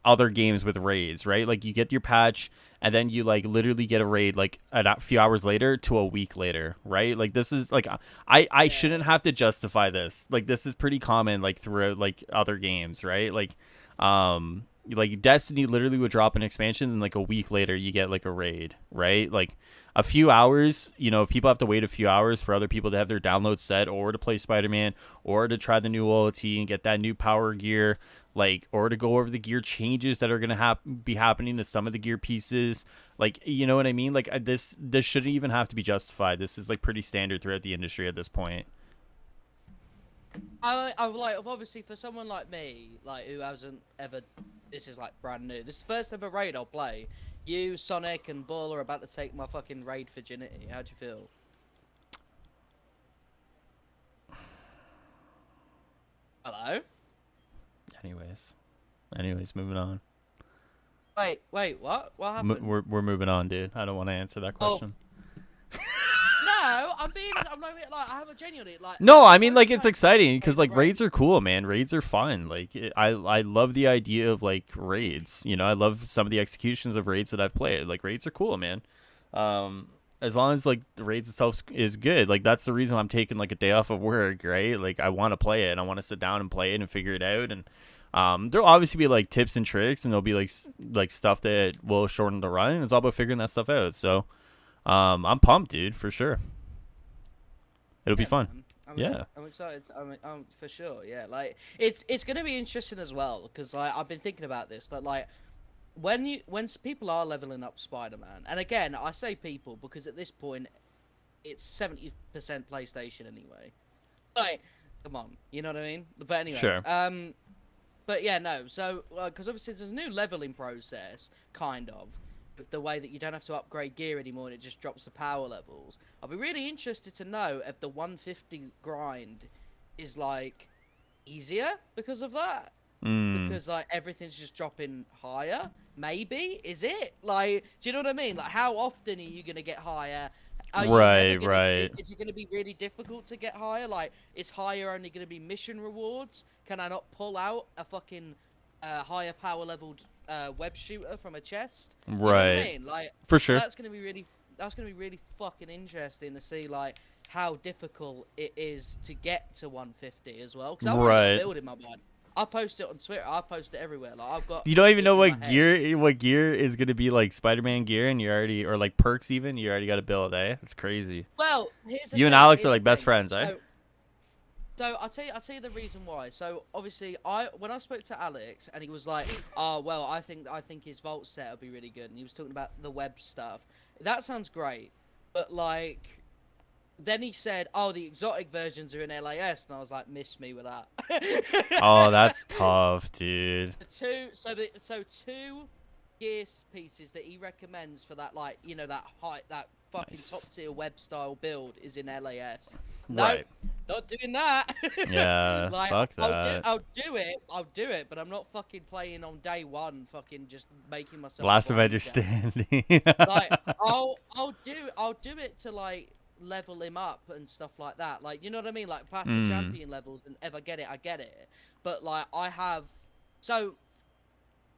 other games with raids, right? Like you get your patch and then you like literally get a raid like a few hours later to a week later, right? Like this is like I shouldn't have to justify this. Like this is pretty common like throughout like other games, right? Like Destiny literally would drop an expansion and like a week later you get like a raid, right? Like a few hours, if people have to wait a few hours for other people to have their download set or to play Spider-Man or to try the new OLT and get that new power gear, like, or to go over the gear changes that are going to be happening to some of the gear pieces. Like, you know what I mean? Like this shouldn't even have to be justified. This is like pretty standard throughout the industry at this point. I like obviously for someone like me, like who hasn't ever, this is like brand new. This is the first ever raid I'll play. You, Sonic, and Bull are about to take my fucking raid virginity. How'd you feel? Hello? Anyways, moving on. Wait, what? What happened? We're moving on, dude. I don't want to answer that question. No, I'm not like, I have a genuinely like. No, I mean like it's exciting because like raids are cool, man. Raids are fun. Like I love the idea of like raids. I love some of the executions of raids that I've played. Like raids are cool, man. As long as like the raids itself is good. Like that's the reason I'm taking like a day off of work, right? Like I want to play it and I want to sit down and play it and figure it out. And there'll obviously be like tips and tricks and there'll be like stuff that will shorten the run. And it's all about figuring that stuff out. So I'm pumped, dude, for sure. It'll be fun. I'm excited. I'm for sure. Yeah, like it's gonna be interesting as well because I've been thinking about this. That like when people are leveling up Spider-Man, and again I say people because at this point it's 70% PlayStation anyway. Like, come on, you know what I mean? But anyway, sure. But yeah, no. So because obviously there's a new leveling process, kind of. With the way that you don't have to upgrade gear anymore and it just drops the power levels. I'll be really interested to know if the 150 grind is like easier because of that. Because like everything's just dropping higher. Maybe is it like? Do you know what I mean? Like how often are you gonna get higher? are you Right, never gonna? right. Is it gonna be really difficult to get higher? Like, is higher only gonna be mission rewards? Can I not pull out a fucking higher power leveled web shooter from a chest? You know what I Right. mean? Like, For so sure. that's gonna be really fucking interesting to see like how difficult it is to get to 150 as well. Because I've already got a Right. build in my mind. I post it on Twitter. I post it everywhere. Like I've got. You don't even it know in my what head. gear is gonna be like Spider-Man gear, and you already, or like perks even. You already got a build, eh? That's crazy. Well, here's the You and thing. Alex are Here's the like best thing. friends, eh? So I'll tell you the reason why. So obviously, when I spoke to Alex and he was like, "Oh well, I think his vault set will be really good," and he was talking about the web stuff. That sounds great, but like, then he said, "Oh, the exotic versions are in LAS," and I was like, "Miss me with that." Oh, that's tough, dude. Two gear pieces that he recommends for that, like, you know, that fucking top Nice. tier web style build is in LAS. No, Right. not doing that. Yeah. Like, Fuck I'll that. do it, but I'm not fucking playing on day one, fucking just making myself Last grind Avenger again. standing. Like, I'll do it to like level him up and stuff like that. Like, you know what I mean? Like past the Mm. champion levels, and if I get it. But like I have, so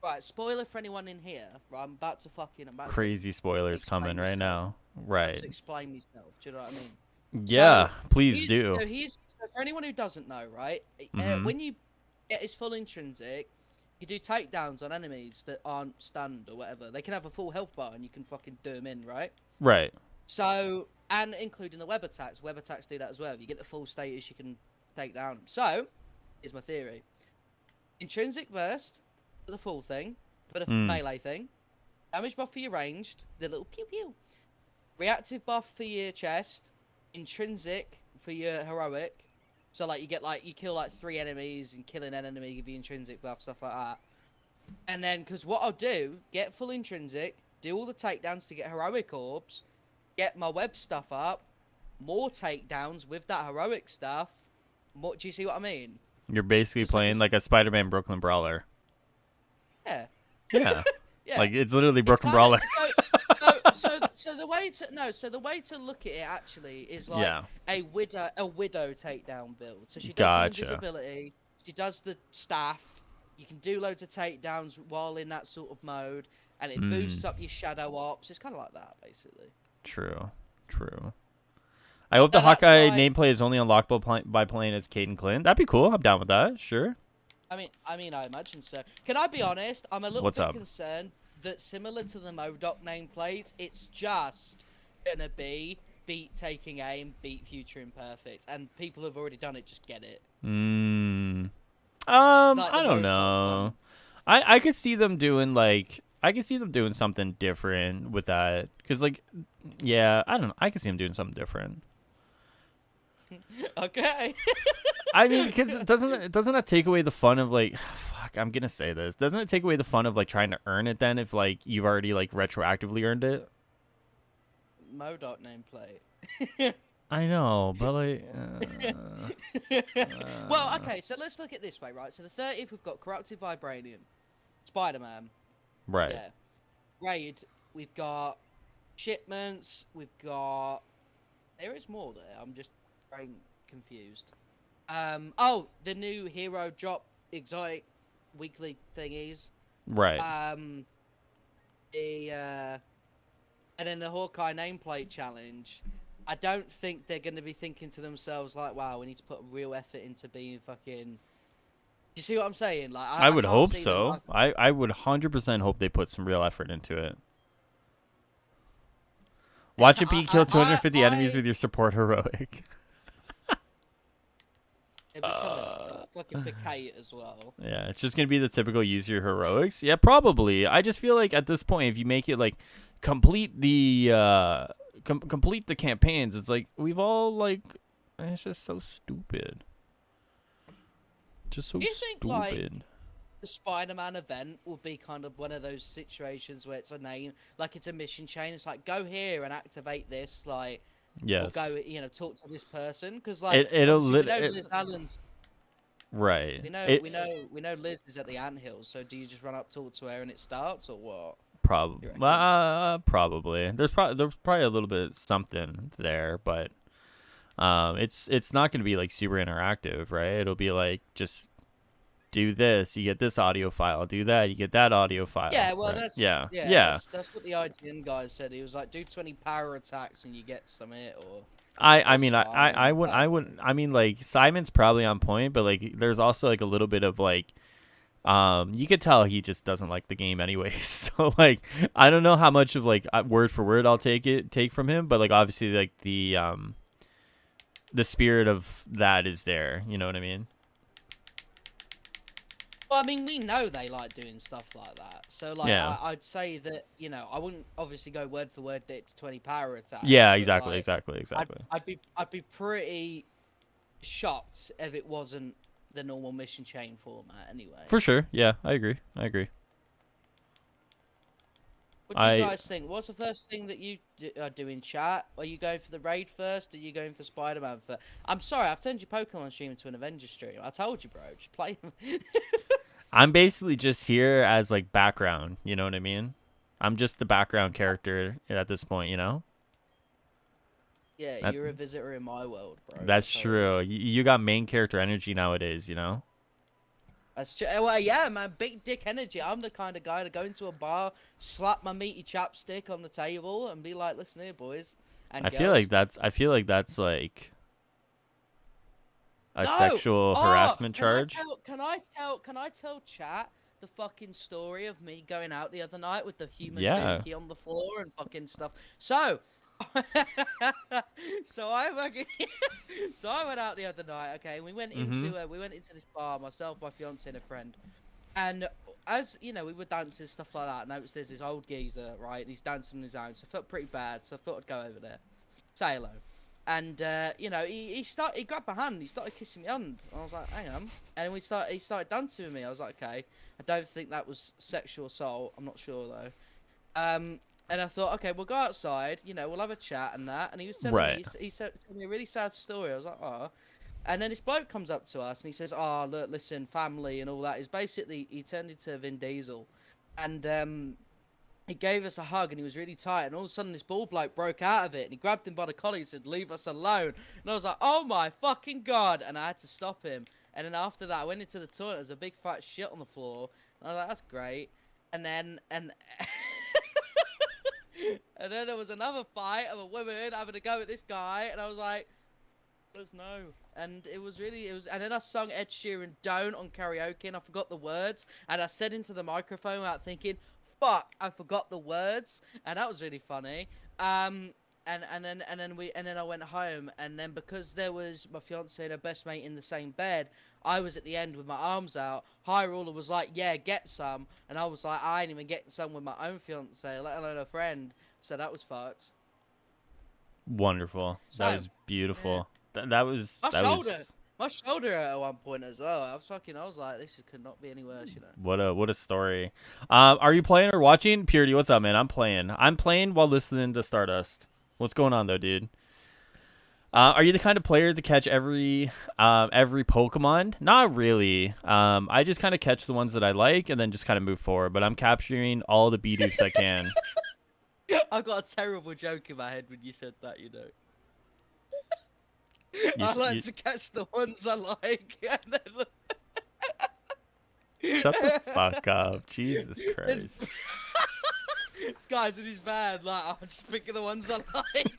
right. Spoiler for anyone in here. Right, I'm about to Crazy spoilers explain coming right myself. now. About Right. to explain myself. Do you know what I mean? Yeah. So Please do. so for anyone who doesn't know, right? Mm-hmm. When you get his full intrinsic, you do takedowns on enemies that aren't stunned or whatever. They can have a full health bar and you can fucking do them in, right? Right. So, and including the web attacks. Web attacks do that as well. If you get the full status, you can take down them. So, here's my theory. Intrinsic burst for the full thing, for the Mm. melee thing. Damage buff for your ranged, the little pew pew. Reactive buff for your chest. Intrinsic for your heroic. So, like, you kill, like, 3 enemies, and killing an enemy give you intrinsic buff, stuff like that. And then, because what I'll do, get full intrinsic, do all the takedowns to get heroic orbs, get my web stuff up, more takedowns with that heroic stuff. More, do you see what I mean? You're basically Just playing like a Spider-Man Brooklyn Brawler. Yeah. Yeah. Yeah. Like it's literally It's Brooklyn kind Brawler. of so the way to look at it actually is like Yeah. a widow takedown build. So she does Gotcha. the invisibility, she does the staff. You can do loads of takedowns while in that sort of mode, and it boosts up your shadow ops. It's kind of like that basically. True. True. I hope the And that's Hawkeye like, nameplate is only unlockable by playing as Caden Clint. That'd be cool. I'm down with that. Sure. I mean, I imagine so. Can I be honest? I'm a little What's bit up? concerned that similar to the MODOK nameplates, it's just gonna be beat taking aim, beat future imperfect, and people have already done it. Just get it. Like Like I the don't MODOK know. ones. I could see them doing like I could see them doing something different with that. Cause like, yeah, I don't know. I could see them doing something different. Okay. I mean, because doesn't that take away the fun of like, fuck, I'm gonna say this. Doesn't it take away the fun of like trying to earn it then if like you've already like retroactively earned it? MODOK nameplate. I know, but like, Well, okay, so let's look at it this way, right? So the 30th, we've got Corrupted Vibranium, Spider-Man, right. yeah, Raid, we've got Shipments, we've got... There is more there, I'm just very confused. Oh, the new Hero Drop Exotic weekly thingies. Right. And then the Hawkeye nameplate challenge. I don't think they're going to be thinking to themselves like, "Wow, we need to put real effort into being fucking." Do you see what I'm saying? Like, I would can't hope see them, so. I would 100% hope they put some real effort into it. Watch it be kill 250 enemies with your support heroic. It'd be something like that. Fucking for Kate as well. Yeah, it's just gonna be the typical use your heroics. Yeah, probably. I just feel like at this point, if you make it like complete the complete the campaigns, it's like we've all like it's just so stupid. Just so Do you think, stupid. like, the Spider-Man event will be kind of one of those situations where it's a name, like it's a mission chain. It's like, go here and activate this, like, Yes. or go, you know, talk to this person, because like It'll obviously we know lit. Liz Allen's. Right. We know Liz is at the anthill. So do you just run up, talk to her, and it starts, or what? Probably. You reckon? Probably. There's probably a little bit something there, but it's not going to be like super interactive, right? It'll be like just do this, you get this audio file. Do that, you get that audio file. Yeah, well, Right? that's Yeah. yeah, Yeah. that's what the IGN guy said. He was like, do 20 power attacks and you get some it, or I that's mean I fine. wouldn't I mean like Simon's probably on point, but like there's also like a little bit of like you could tell he just doesn't like the game anyways. So like I don't know how much of like word for word I'll take from him, but like obviously like the spirit of that is there, you know what I mean? Well, I mean, we know they like doing stuff like that. So, like, Yeah. I'd say that, you know, I wouldn't obviously go word for word that it's 20 power attacks, Yeah, but exactly, like, exactly, exactly. I'd be pretty shocked if it wasn't the normal mission chain format anyway. For sure. Yeah, I agree. I agree. What do you I guys think? What's the first thing that you do in chat? Are you going for the raid first? Are you going for Spider-Man first? I'm sorry, I've turned your Pokemon stream into an Avengers stream. I told you, bro. Just play them. I'm basically just here as like background, you know what I mean? I'm just the background character at this point, you know? Yeah, That, you're a visitor in my world, bro. that's How it true. is. You got main character energy nowadays, you know? That's true. Well, yeah, man, big dick energy. I'm the kind of guy to go into a bar, slap my meaty chapstick on the table, and be like, "Listen here, boys and I girls." feel like that's like a No. sexual Oh, harassment charge. can I tell chat the fucking story of me going out the other night with the human Yeah. dookie on the floor and fucking stuff? So, so I fucking, so I went out the other night. Okay, we went into this bar, myself, my fiance, and a friend. And as you know, we were dancing stuff like that. And I noticed there's this old geezer, right? And he's dancing on his own, so I felt pretty bad. So I thought I'd go over there, say hello. And you know, he grabbed my hand, and he started kissing my hand. I was like, hang on. And he started dancing with me. I was like, okay. I don't think that was sexual assault. I'm not sure though. And I thought, okay, we'll go outside. You know, we'll have a chat and that. And he was telling Right. me, he said me a really sad story. I was like, oh. And then this bloke comes up to us and he says, "Oh, look, listen, family and all that." Is basically he turned into Vin Diesel, and he gave us a hug and he was really tight. And all of a sudden, this ball bloke broke out of it and he grabbed him by the collar and said, "Leave us alone." And I was like, "Oh my fucking god!" And I had to stop him. And then after that, I went into the toilet. There was a big fat shit on the floor. And I was like, "That's great." And then and then there was another fight of a woman having a go at this guy, and I was like, "There's no." And it was, and then I sung Ed Sheeran "Don't" on karaoke, and I forgot the words, and I said into the microphone without thinking, "Fuck, I forgot the words," and that was really funny. And then I went home, and then because there was my fiance and her best mate in the same bed, I was at the end with my arms out. Highruler was like, "Yeah, get some," and I was like, "I ain't even getting some with my own fiance, let alone a friend." So that was fucked. Wonderful. So, That was beautiful. That was my shoulder at one point as well. I was like, this could not be any worse, you know. what a story. Are you playing or watching? Purity, what's up, man? I'm playing. I'm playing while listening to Stardust. What's going on though, dude? Are you the kind of player to catch every Pokemon? Not really. I just kind of catch the ones that I like and then just kind of move forward. But I'm capturing all the Bidoofs I can. I got a terrible joke in my head when you said that, you know. You, I like you, to catch the ones I like. And then... shut the fuck up, Jesus Christ. This guy's in his van, like, I'm just picking the ones I like.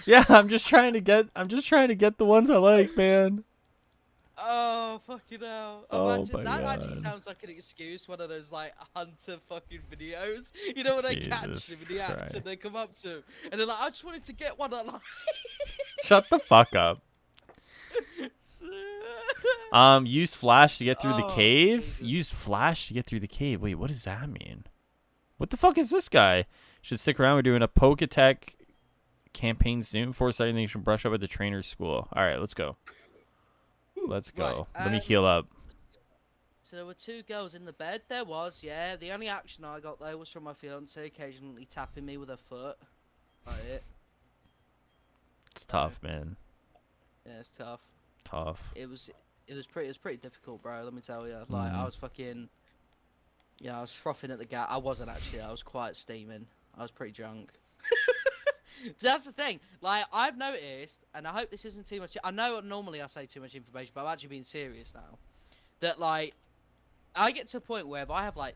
Yeah, I'm just trying to get the ones I like, man. Oh, fucking hell. Oh Imagine my that God. actually sounds like an excuse, one of those, like, hunter fucking videos. You know, when they catch Jesus him in the act Christ. and they come up to him, and they're like, I just wanted to get one I like. Shut the fuck up. Use flash to get through the cave. Jesus. Use flash to get through the cave. Wait, what does that mean? What the fuck is this guy? Should stick around. We're doing a Poketech campaign soon. Force anything you should brush up at the trainer's school. All right, let's go. Let's go. Right, Let me heal up. So there were two girls in the bed. There was, yeah. The only action I got though was from my fiance occasionally tapping me with her foot. Like it. It's tough, man. Yeah, it's tough. Tough. It was pretty difficult, bro. Let me tell you. Like I was fucking. Yeah, I was frothing at the gap. I wasn't actually. I was quite steaming. I was pretty drunk. That's the thing. Like, I've noticed, and I hope this isn't too much. I know normally I say too much information, but I'm actually being serious now. That, like, I get to a point where if I have, like,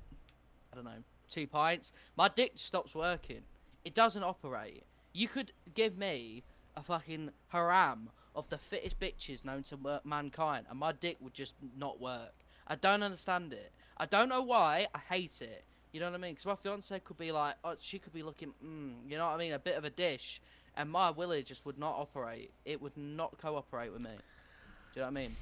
I don't know, 2 pints, my dick stops working. It doesn't operate. You could give me a fucking haram of the fittest bitches known to mankind, and my dick would just not work. I don't understand it. I don't know why. I hate it. You know what I mean? Because my fiance could be like, oh, she could be looking, you know what I mean, a bit of a dish, and my willy just would not operate. It would not cooperate with me. Do you know what I mean?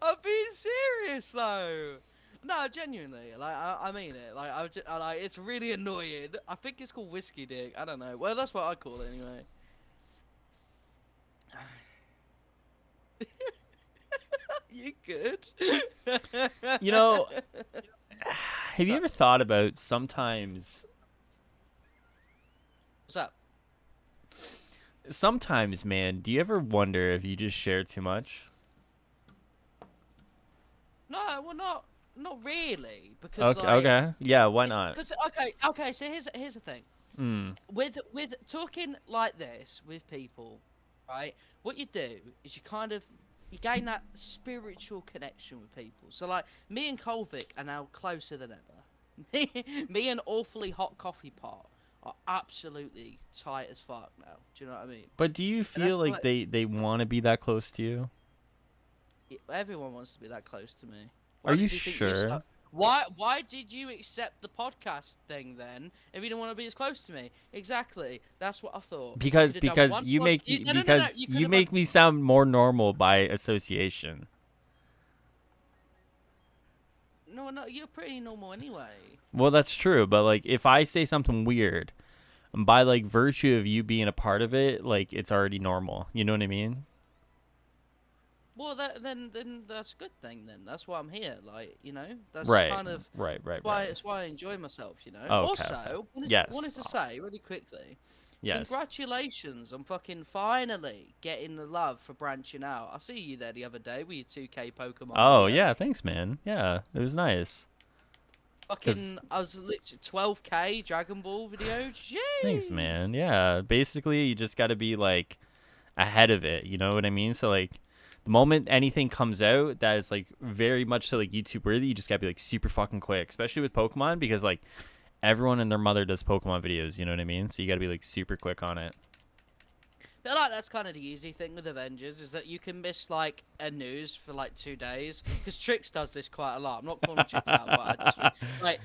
I'm being serious though. No, genuinely, like I mean it. Like like it's really annoying. I think it's called whiskey dick. I don't know. Well, that's what I call it anyway. You good? You know, have you So- ever thought about sometimes? What's up? Sometimes, man, do you ever wonder if you just share too much? No, well, not really, because Okay, like, okay, yeah, why not? because okay. So here's the thing. Mm. With talking like this with people, right? What you do is you gain that spiritual connection with people. So like me and Kolvik are now closer than ever. Me and Awfully Hot Coffee Pot are absolutely tight as fuck now. Do you know what I mean? But do you feel like they want to be that close to you? Everyone wants to be that close to me. Are you did think you're sure? Why did you accept the podcast thing then if you didn't want to be as close to me? Exactly. That's what I thought. Because You'd have done one you pod- make you, no, no, no, no, because you could you have make me sound more normal by association. No, you're pretty normal anyway. Well, that's true, but like if I say something weird, by like virtue of you being a part of it, like it's already normal. You know what I mean? Well, then that's a good thing. Then that's why I'm here. Like, you know, that's Right. kind of Right. why Right. it's why I enjoy myself. You know. Okay, Also, okay. wanted, Yes. wanted to say really quickly, Yes. congratulations on fucking finally getting the love for branching out. I see you there the other day with your 2K Pokemon. Oh video. yeah, thanks, man. Yeah, it was nice. Fucking, I was literally 12K Dragon Ball video. Jeez. Thanks, man. Yeah, basically you just got to be like ahead of it. You know what I mean? So like, the moment anything comes out that is like very much so like YouTube worthy, you just gotta be like super fucking quick, especially with Pokemon because like everyone and their mother does Pokemon videos. You know what I mean? So you gotta be like super quick on it. But like that's kind of the easy thing with Avengers is that you can miss like a news for like 2 days because Trix does this quite a lot. I'm not calling Trix out, but I just like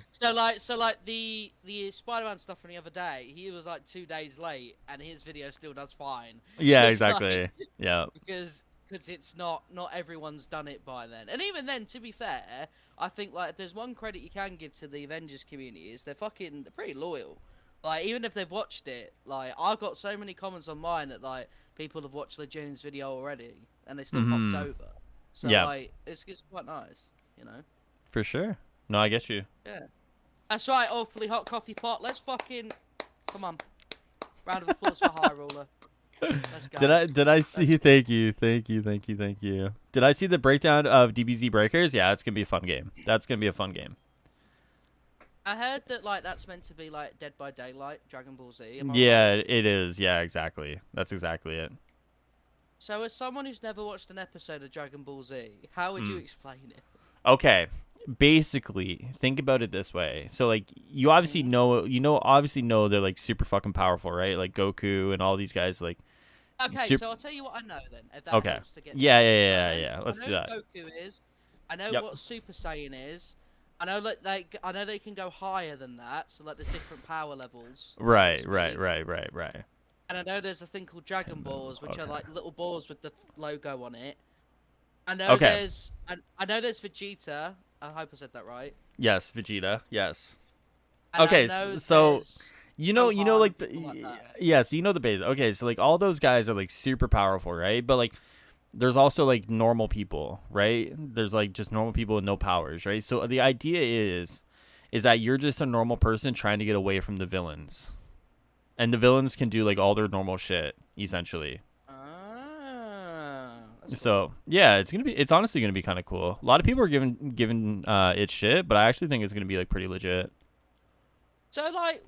so like the Spider-Man stuff from the other day. He was like 2 days late, and his video still does fine. Yeah, It's like- exactly. Yeah. because it's not everyone's done it by then. And even then, to be fair, I think like if there's one credit you can give to the Avengers community is they're pretty loyal. Like even if they've watched it, like I got so many comments on mine that like people have watched Legion's video already and they still popped over. So Yeah. like it's quite nice, you know. For sure. No, I get you. Yeah. That's right, Awfully Hot Coffee Pot. Let's fucking come on. Round of applause for Highruler. Let's go. Did I see? Thank you. Did I see the breakdown of DBZ Breakers? Yeah, it's gonna be a fun game. That's gonna be a fun game. I heard that like that's meant to be like Dead by Daylight, Dragon Ball Z. Am I Yeah, right? it is. Yeah, exactly. That's exactly it. So as someone who's never watched an episode of Dragon Ball Z, how would you explain it? Okay. Basically, think about it this way. So like you obviously know they're like super fucking powerful, right? Like Goku and all these guys like Okay, so I'll tell you what I know then. If that Okay. helps to get Yeah, to yeah, it. yeah, So, yeah. Let's I do know that. Goku is. I know Yep. what Super Saiyan is. I know I know they can go higher than that. So like there's different power levels. so to Right. speak. And I know there's a thing called Dragon Balls, which are okay. like little balls with the logo on it. I know Okay. I know there's Vegeta. I hope I said that right. Yes, Vegeta. Yes. And Okay, I know so there's you know Gohan, like people like that. yes, you know the base. Okay, so like all those guys are like super powerful, right? But like there's also like normal people, right? There's like just normal people with no powers, right? So the idea is is that you're just a normal person trying to get away from the villains, and the villains can do like all their normal shit essentially. That's So cool. yeah, it's honestly gonna be kind of cool. A lot of people are giving it shit, but I actually think it's gonna be like pretty legit. So like,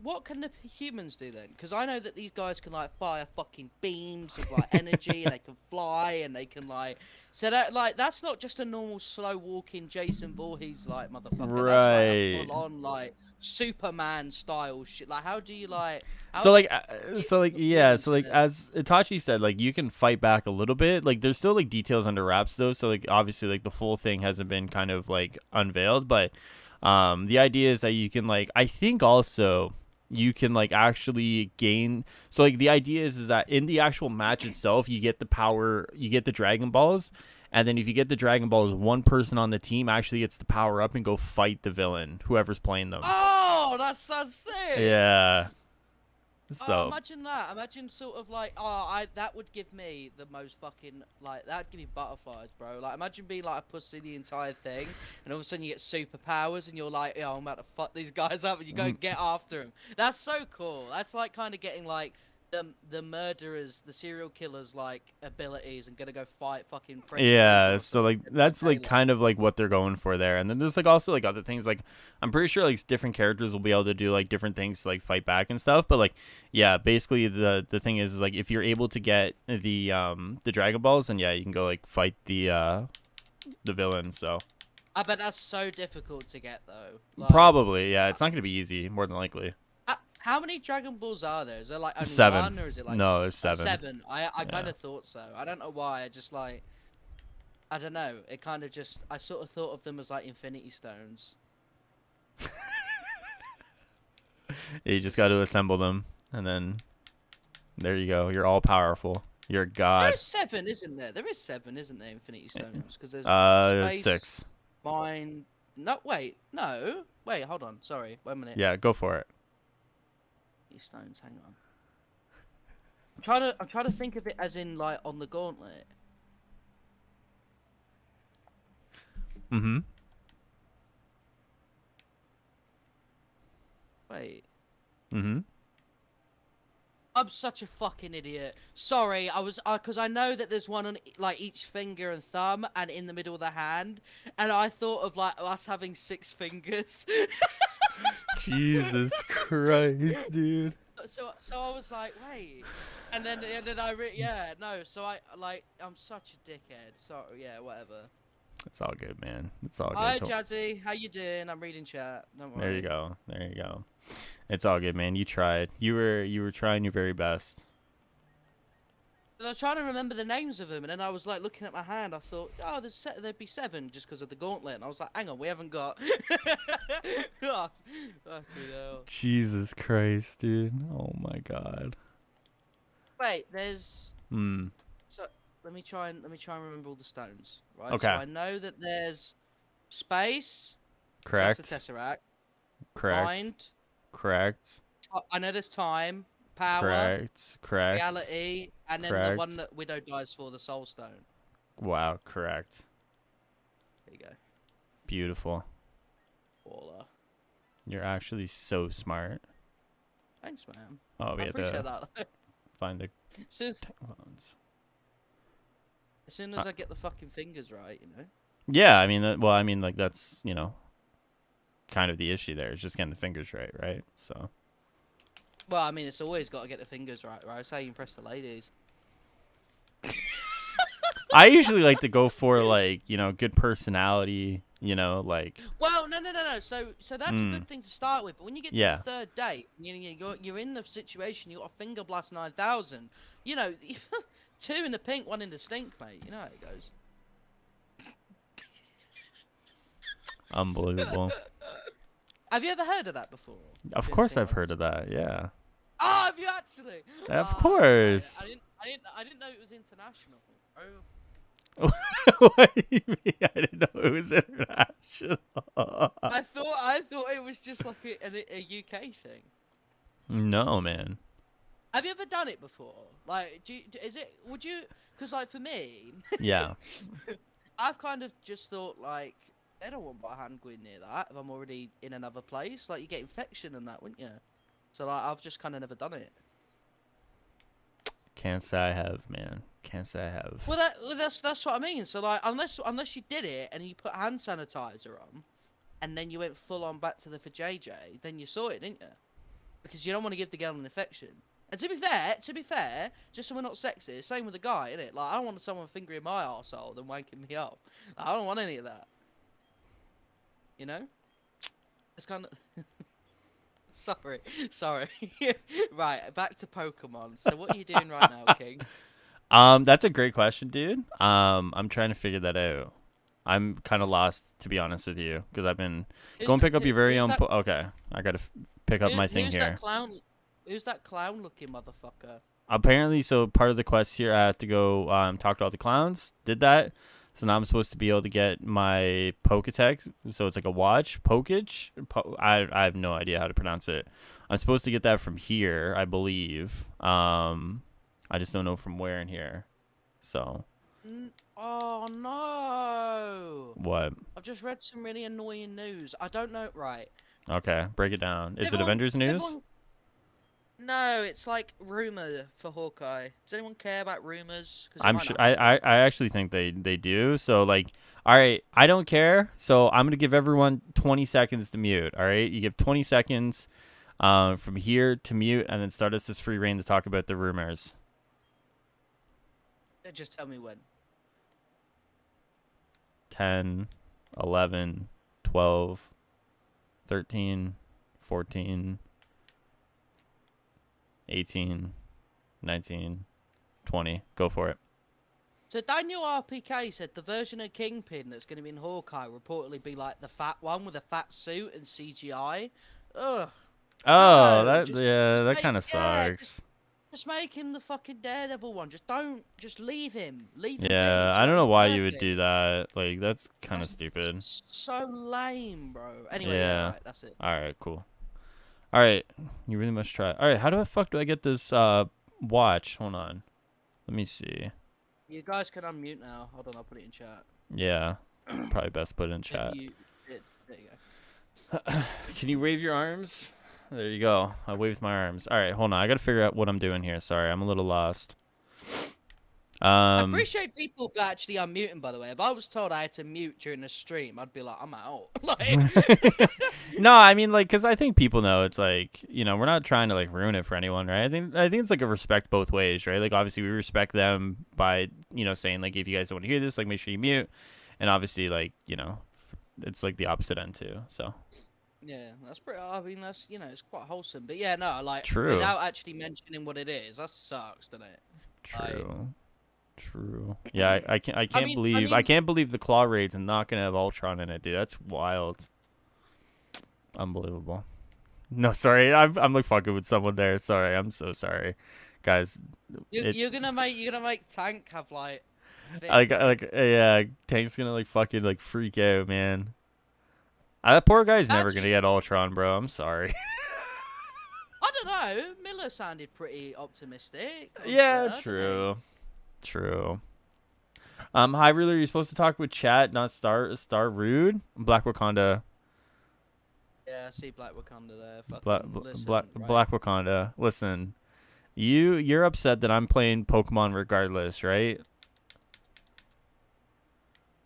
what can the humans do then? Because I know that these guys can like fire fucking beams of like energy, and they can fly, and they can like. So that like that's not just a normal slow walking Jason Voorhees like motherfucker. That's like a Right. full on like Superman style shit. Like, how do you like? So How like, you yeah, humans so like gonna? as Itachi said, like you can fight back a little bit. Like there's still like details under wraps though. So like obviously like the full thing hasn't been kind of like unveiled, but the idea is that you can like I think also you can like actually gain. So like the idea is that in the actual match itself, you get the power, you get the Dragon Balls. And then if you get the Dragon Balls, one person on the team actually gets the power up and go fight the villain, whoever's playing them. Oh, that sounds sick. Yeah. Oh, So imagine that. Imagine sort of like, that would give me the most fucking, like, that'd give me butterflies, bro. Like, imagine being like a pussy the entire thing, and all of a sudden you get superpowers, and you're like, yo, I'm about to fuck these guys up, and you go and get after them. That's so cool. That's like kind of getting like the murderers, the serial killers, like abilities, and gonna go fight fucking Freddy Krueger yeah, or so something like in broad that's like daylight. kind of like what they're going for there. And then there's like also like other things like I'm pretty sure like different characters will be able to do like different things to like fight back and stuff. But like yeah, basically the thing is like if you're able to get the Dragon Balls, then yeah, you can go like fight the villain. So I bet that's so difficult to get though. Like, probably yeah, it's not gonna be easy, more than likely. how many Dragon Balls are there? Is there like only 7. one, or is it like No, it's 7. 7? I kind Yeah. of thought so. I don't know why. I just like I don't know. It kind of just I sort of thought of them as like Infinity Stones. You just got to assemble them, and then there you go. You're all powerful. You're a There god. is 7, isn't there? There is 7, isn't there? Infinity Stones, because there's space, 6. mind. No, wait, no, wait, hold on. Sorry, wait a minute. Yeah, go for it. Infinity Stones. Hang on. I'm trying to think of it as in like on the gauntlet. Mm-hmm. Wait. Mm-hmm. I'm such a fucking idiot. Sorry, I was because I know that there's one on like each finger and thumb and in the middle of the hand, and I thought of like us having 6 fingers. Jesus Christ, dude. So I was like, wait, and then yeah, no. So I like I'm such a dickhead. So yeah, whatever. It's all good, man. It's all Hi good. Jazzy, how you doing? I'm reading chat. Don't worry. There you go. There you go. It's all good, man. You tried. You were trying your very best. 'Cause I was trying to remember the names of them, and then I was like looking at my hand. I thought, oh, there'd be 7 just because of the gauntlet. And I was like, hang on, we haven't got. Oh, fucking hell. Jesus Christ, dude. Oh my god. Wait, there's. Hmm. So let me try and remember all the stones. Right. Okay. So I know that there's space. Correct. That's the Tesseract. Correct. Mind. Correct. I know there's time, power, Correct. Correct. reality, and then the one that Widow dies for, the Soul Stone. Wow. Correct. There you go. Beautiful. Baller. You're actually so smart. Thanks, man. Oh, we I have appreciate to that. find the As phones. soon as I get the fucking fingers right, you know. Yeah, I mean, well, I mean, like that's kind of the issue there. It's just getting the fingers right? So. Well, I mean, it's always got to get the fingers right, right? That's how you impress the ladies. I usually like to go for like good personality. Like. Well, no. So that's a good thing to start with. But when you get to Yeah. the 3rd date, you're in the situation. You got a finger blast 9,000. 2 in the pink, 1 in the stink, mate. You know how it goes. Unbelievable. Have you ever heard of that before? Of course, I've heard of that. Yeah. Oh, have you actually? Of Oh, course. I didn't know it was international. Oh. What do you mean? I didn't know it was international. I thought it was just like a UK thing. No, man. Have you ever done it before? Like, would you? Because like for me, Yeah. I've kind of just thought like They don't want my hand going near that if I'm already in another place. Like, you get infection and that, wouldn't you? So, like, I've just kind of never done it. Can't say I have, man. Can't say I have. Well, that's what I mean. So, like, unless you did it and you put hand sanitizer on, and then you went full on back to the for JJ, then you saw it, didn't you? Because you don't want to give the girl an infection. And to be fair, just so we're not sexist, same with the guy, innit? Like, I don't want someone fingering my arsehole and wanking me up. Like, I don't want any of that. You know? It's kind of... Sorry. Right, back to Pokemon. So what are you doing right now, King? That's a great question, dude. I'm trying to figure that out. I'm kind of lost, to be honest with you, because I've been going pick up your very own. Okay, I gotta pick up my thing here. Who's that clown-looking motherfucker? Apparently, so part of the quest here, I have to go talk to all the clowns. Did that. So now I'm supposed to be able to get my Pokedex. So it's like a watch, Pokage. I have no idea how to pronounce it. I'm supposed to get that from here, I believe. I just don't know from where in here. So. Oh no! What? I've just read some really annoying news. I don't know. Right. Okay, break it down. Is it Avengers news? No, it's like rumor for Hawkeye. Does anyone care about rumors? I'm sure. I actually think they do. So like, all right, I don't care. So I'm gonna give everyone 20 seconds to mute. All right, you give 20 seconds, from here to mute, and then start us this free reign to talk about the rumors. Just tell me when. 10, 11, 12, 13, 14, 18, 19, 20. Go for it. So Daniel RPK said the version of Kingpin that's going to be in Hawkeye will reportedly be like the fat one with a fat suit and CGI. Ugh. Oh, No, that kind of sucks. Just make him the fucking Daredevil one. Just leave him. Leave him. Yeah, I don't know why you would do that. Like, that's kind of stupid. So lame, bro. Anyway, yeah, right, that's it. All right, cool. All right, you really must try. All right, how the fuck do I get this watch? Hold on. Let me see. You guys can unmute now. Hold on, I'll put it in chat. Yeah, probably best put it in chat. There you go. Can you wave your arms? There you go. I waved my arms. All right, hold on. I got to figure out what I'm doing here. Sorry, I'm a little lost. I appreciate people for actually unmuting, by the way. If I was told I had to mute during the stream, I'd be like, I'm out. Like... No, I mean, like, because I think people know it's like, you know, we're not trying to, like, ruin it for anyone, right? I think it's, like, a respect both ways, right? Like, obviously, we respect them by, you know, saying, like, if you guys don't want to hear this, like, make sure you mute. And obviously, like, you know, it's, like, the opposite end, too, so... Yeah, that's pretty. I mean, that's, you know, it's quite wholesome. But yeah, no, like, True. without actually mentioning what it is, that sucks, doesn't it? True. Yeah, I can't believe the claw raid's not gonna have Ultron in it, dude. That's wild. Unbelievable. No, sorry, I'm like fucking with someone there. Sorry, I'm so sorry, guys. You're gonna make Tank have like. Yeah, Tank's gonna like fucking like freak out, man. That poor guy's never gonna get Ultron, bro. I'm sorry. I don't know. Miller sounded pretty optimistic. Yeah, true. Highruler, you're supposed to talk with chat, not Star Rude. Black Wakanda. Yeah, I see Black Wakanda there. Black Wakanda. Listen, you're upset that I'm playing Pokemon regardless, right?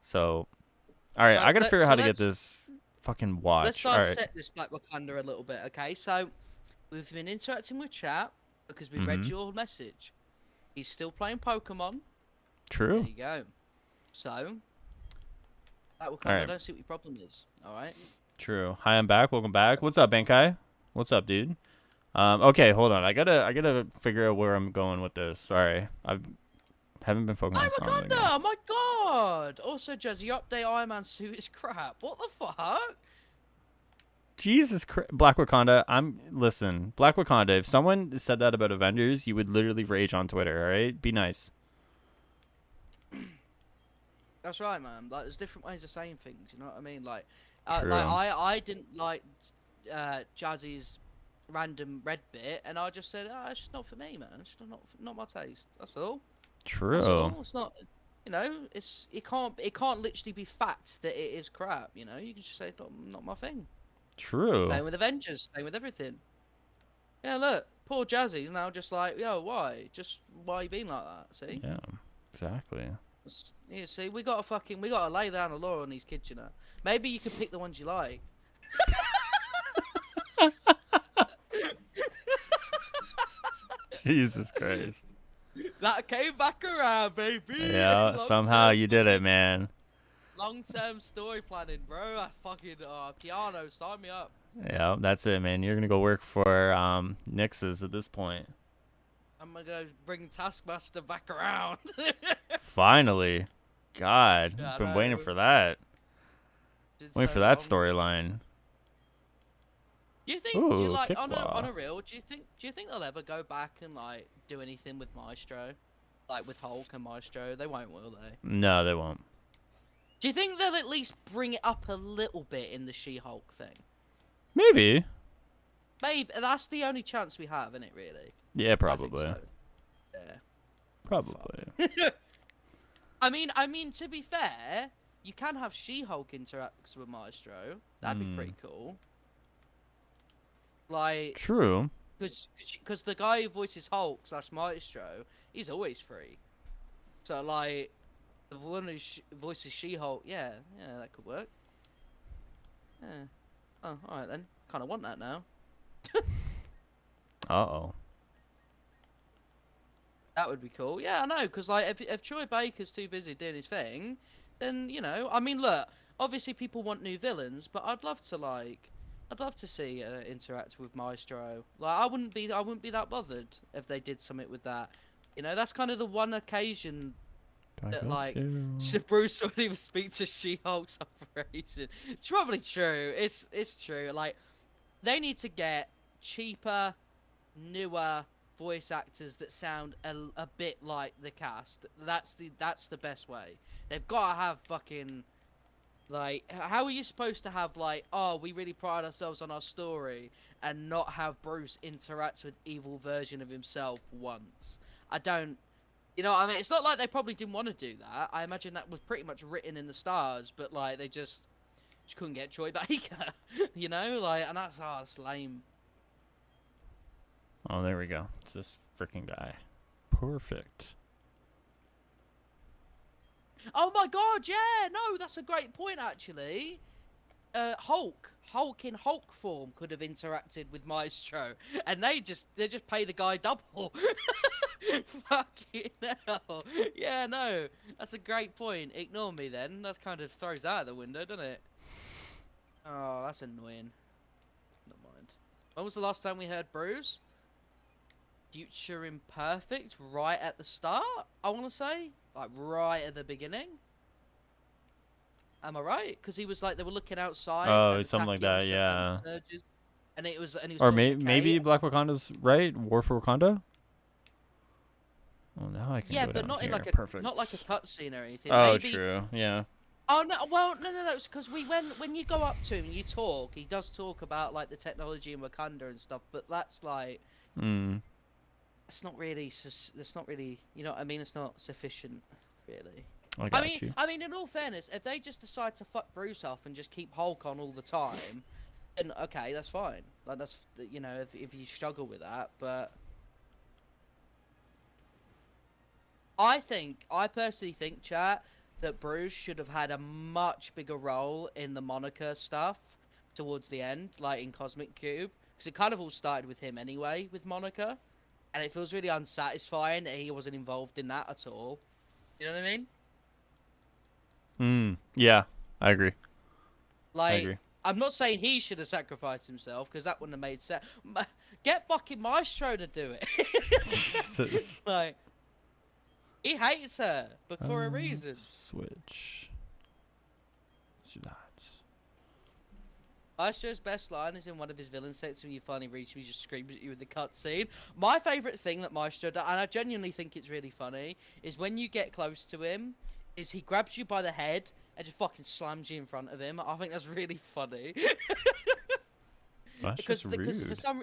So, all right, I gotta figure out how to get this fucking watch. Let's dissect this Black Wakanda a little bit, okay? So, we've been interacting with chat because we read your message. He's still playing Pokemon. True. There you go. So, Black Wakanda, I don't see what your problem is. All right. True. Hi, I'm back. Welcome back. What's up, Bankai? What's up, dude? Okay, hold on. I gotta figure out where I'm going with this. Sorry, haven't been focusing on something. Oh my god! Also, Jazzy, your update Iron Man suit is crap. What the fuck? Jesus Christ, Black Wakanda. Listen, Black Wakanda. If someone said that about Avengers, you would literally rage on Twitter. All right, be nice. That's right, man. Like, there's different ways of saying things. You know what I mean? Like, I didn't like Jazzy's random red bit, and I just said, it's just not for me, man. It's just not my taste. That's all. True. That's all. It's not. You know, it can't literally be fact that it is crap. You know, you can just say not my thing. True. Same with Avengers. Same with everything. Yeah, look, poor Jazzy's now just like, yo, why? Just why you being like that? See? Yeah, exactly. Yeah, see, we gotta lay down the law on these kids, you know. Maybe you could pick the ones you like. Jesus Christ. That came back around, baby. Yeah, somehow you did it, man. Long-term story planning, bro. I fucking Keanu, sign me up. Yeah, that's it, man. You're gonna go work for Nix's at this point. I'm gonna bring Taskmaster back around. Finally. God, Yeah, I I've been know. waiting for that. Did Waiting so for that long. storyline. Do you think? Ooh, Do you like kick on wall. a real? Do you think they'll ever go back and like do anything with Maestro, like with Hulk and Maestro? They won't, will they? No, they won't. Do you think they'll at least bring it up a little bit in the She-Hulk thing? Maybe. Maybe that's the only chance we have, isn't it? Really? Yeah, I think probably. so. Yeah. Probably. I mean, to be fair, you can have She-Hulk interacts with Maestro. That'd be pretty cool. Like, True. because the guy who voices Hulk / Maestro, he's always free. So like, the one who voices She-Hulk, yeah, that could work. Yeah. Oh, all right then. Kind of want that now. Uh-oh. That would be cool. Yeah, I know, because like if Troy Baker's too busy doing his thing, then you know, I mean, look, obviously people want new villains, but I'd love to see interact with Maestro. Like I wouldn't be that bothered if they did something with that. You know, that's kind of the one occasion that like Bruce wouldn't even speak to She-Hulk's operation. It's probably true. It's true. Like they need to get cheaper, newer voice actors that sound a bit like the cast. That's the best way. They've got to have fucking like, how are you supposed to have like, oh, we really pride ourselves on our story and not have Bruce interact with evil version of himself once? I don't. You know what I mean? It's not like they probably didn't want to do that. I imagine that was pretty much written in the stars, but like they just couldn't get Troy Baker. You know, like, and that's lame. Oh, there we go. It's this freaking guy. Perfect. Oh my god, yeah, no, that's a great point actually. Hulk in Hulk form could have interacted with Maestro, and they just pay the guy double. Fucking hell. Yeah, no, that's a great point. Ignore me then. That's kind of throws that out the window, doesn't it? Oh, that's annoying. Never mind. When was the last time we heard Bruce? Future Imperfect, right at the start, I want to say. Like, right at the beginning. Am I right? Because he was like, they were looking outside. Oh, and something like that, yeah. Surges, and he was Or talking to maybe Kate. Black Wakanda's right? War for Wakanda? Well, now I can Yeah, go but down not here. in like a Perfect. not like a cutscene or anything. Oh, Maybe... true. Yeah. Oh no! Well, no. It's because when you go up to him and you talk, he does talk about like the technology in Wakanda and stuff. But that's like, it's not really. That's not really. You know what I mean? It's not sufficient, really. I got you. I mean, in all fairness, if they just decide to fuck Bruce off and just keep Hulk on all the time, then okay, that's fine. Like that's, you know, if you struggle with that, but I personally think, chat, that Bruce should have had a much bigger role in the Monica stuff towards the end, like in Cosmic Cube, because it kind of all started with him anyway, with Monica, and it feels really unsatisfying that he wasn't involved in that at all. You know what I mean? Yeah, I agree. Like, I agree. I'm not saying he should have sacrificed himself, because that wouldn't have made sense. Get fucking Maestro to do it. Like, he hates her, but for a reason. Switch. Do that. Maestro's best line is in one of his villain sets when you finally reach him, he just screams at you in the cutscene. My favourite thing that Maestro does, and I genuinely think it's really funny, is when you get close to him, is he grabs you by the head and just fucking slams you in front of him. I think that's really funny. That's just rude. Because for some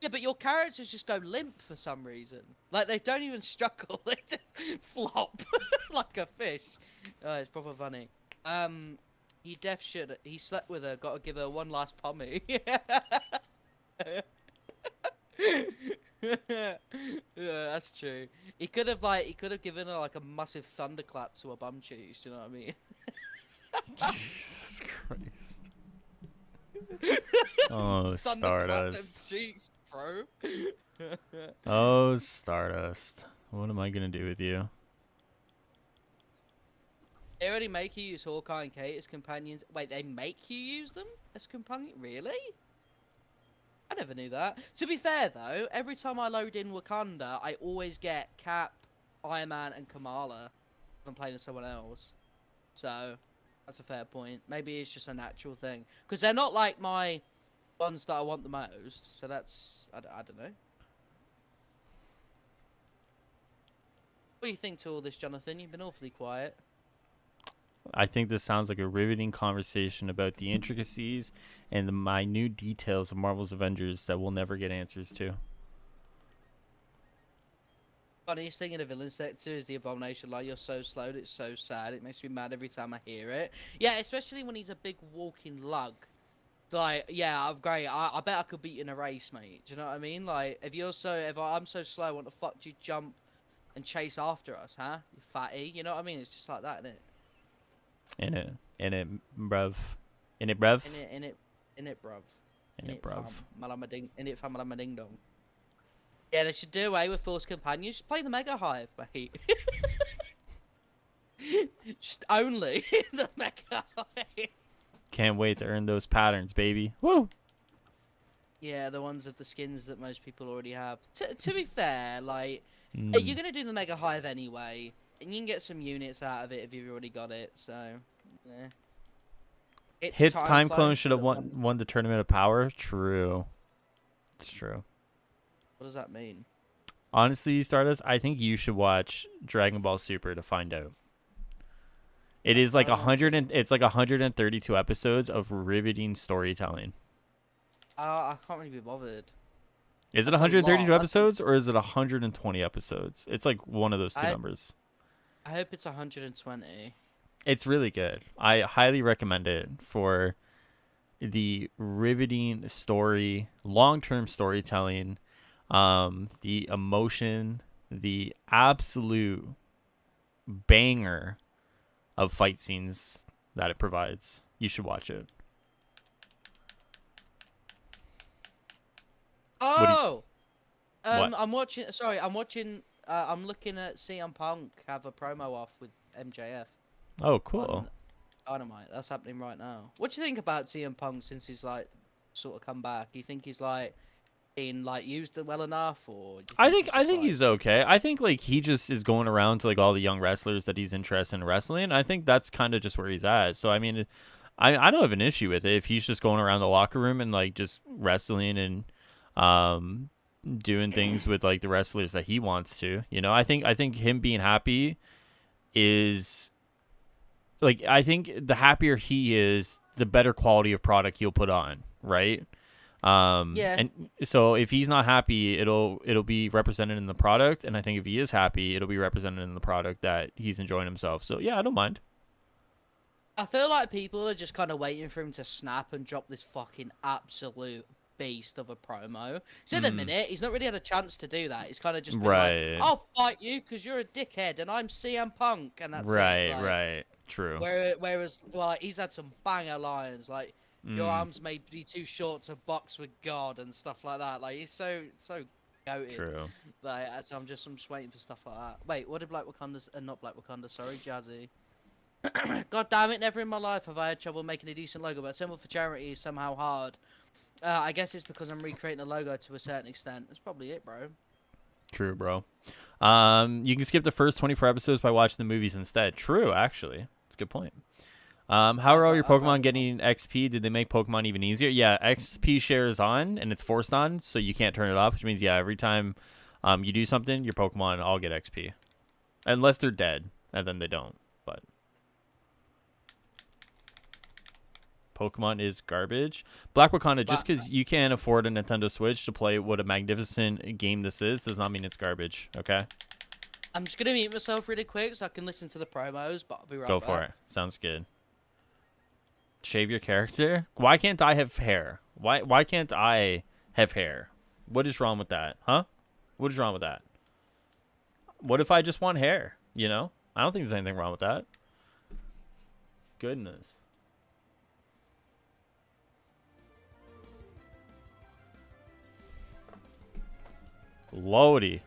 Yeah, but your characters just go limp for some reason. Like, they don't even struggle. They just flop like a fish. Oh, it's proper funny. He def should. He slept with her. Got to give her one last pommy. Yeah, that's true. He could have given her like a massive thunderclap to her bum cheeks. Do you know what I mean? Jesus Christ. Oh, Thunderclap them Stardust. cheeks, bro. Oh, Stardust. What am I gonna do with you? They already make you use Hawkeye and Kate as companions. Wait, they make you use them as companions? Really? I never knew that. To be fair, though, every time I load in Wakanda, I always get Cap, Iron Man, and Kamala if I'm playing as someone else. So, that's a fair point. Maybe it's just a natural thing. Because they're not like my ones that I want the most. So that's... I don't know. What do you think to all this, Jonathan? You've been awfully quiet. I think this sounds like a riveting conversation about the intricacies and the minute details of Marvel's Avengers that we'll never get answers to. Funniest thing in the villain sector is the Abomination line. You're so slow, it's so sad. It makes me mad every time I hear it. Yeah, especially when he's a big walking lug. Like, yeah, I'm great. I bet I could beat you in a race, mate. Do you know what I mean? Like, if I'm so slow, what the fuck do you jump and chase after us, huh? You fatty. You know what I mean? It's just like that, isn't it? In it, bruv. In it, bruv. In it, bruv. In it, fam, ding dong. Yeah, they should do away with Force Companions. Just play the Mega Hive, mate. Just only the Mega Hive. Can't wait to earn those patterns, baby. Woo! Yeah, the ones of the skins that most people already have. To be fair, like, you're going to do the Mega Hive anyway. And you can get some units out of it if you've already got it, so... Yeah. Hits Time Clone should have won the Tournament of Power. True. It's true. What does that mean? Honestly, Stardust, I think you should watch Dragon Ball Super to find out. It is like 132 episodes of riveting storytelling. I can't really be bothered. Is it 132 episodes or is it 120 episodes? It's like one of those two numbers. I hope it's 120. It's really good. I highly recommend it for the riveting story, long-term storytelling, the emotion, the absolute banger of fight scenes that it provides. You should watch it. Oh! What? I'm watching... Sorry, I'm watching... I'm looking at CM Punk have a promo off with MJF. Oh, cool. Dynamite. That's happening right now. What do you think about CM Punk since he's like sort of come back? Do you think he's like being like used well enough, or? I think he's okay. I think like he just is going around to like all the young wrestlers that he's interested in wrestling. I think that's kind of just where he's at. So I mean, I don't have an issue with it if he's just going around the locker room and like just wrestling and doing things with like the wrestlers that he wants to. You know, I think him being happy is. Like, I think the happier he is, the better quality of product he'll put on, right? Yeah. And so if he's not happy, it'll be represented in the product, and I think if he is happy, it'll be represented in the product that he's enjoying himself. So yeah, I don't mind. I feel like people are just kind of waiting for him to snap and drop this fucking absolute beast of a promo. So at the minute, he's not really had a chance to do that. He's kind of just been like, I'll fight you because you're a dickhead and I'm CM Punk, and that's it. Like, right. True. Whereas, like, he's had some banger lines, like, your arms may be too short to box with God and stuff like that. Like, he's so goated. True. Like, so I'm just waiting for stuff like that. Wait, what did Black Wakanda, not Black Wakanda, sorry, Jazzy. God damn it, never in my life have I had trouble making a decent logo, but assemble for charity is somehow hard. I guess it's because I'm recreating the logo to a certain extent. That's probably it, bro. True, bro. You can skip the first 24 episodes by watching the movies instead. True, actually. That's a good point. How are all your Pokemon getting XP? Did they make Pokemon even easier? Yeah, XP share is on, and it's forced on, so you can't turn it off, which means, yeah, every time you do something, your Pokemon all get XP. Unless they're dead, and then they don't, but... Pokemon is garbage. Black Wakanda, just But because you can't afford a Nintendo Switch to play what a magnificent game this is, does not mean it's garbage, okay? I'm just gonna mute myself really quick so I can listen to the promos, but I'll be right Go back. for it. Sounds good. Shave your character? Why can't I have hair? Why can't I have hair? What is wrong with that? Huh? What is wrong with that? What if I just want hair? You know? I don't think there's anything wrong with that. Goodness. Lordy.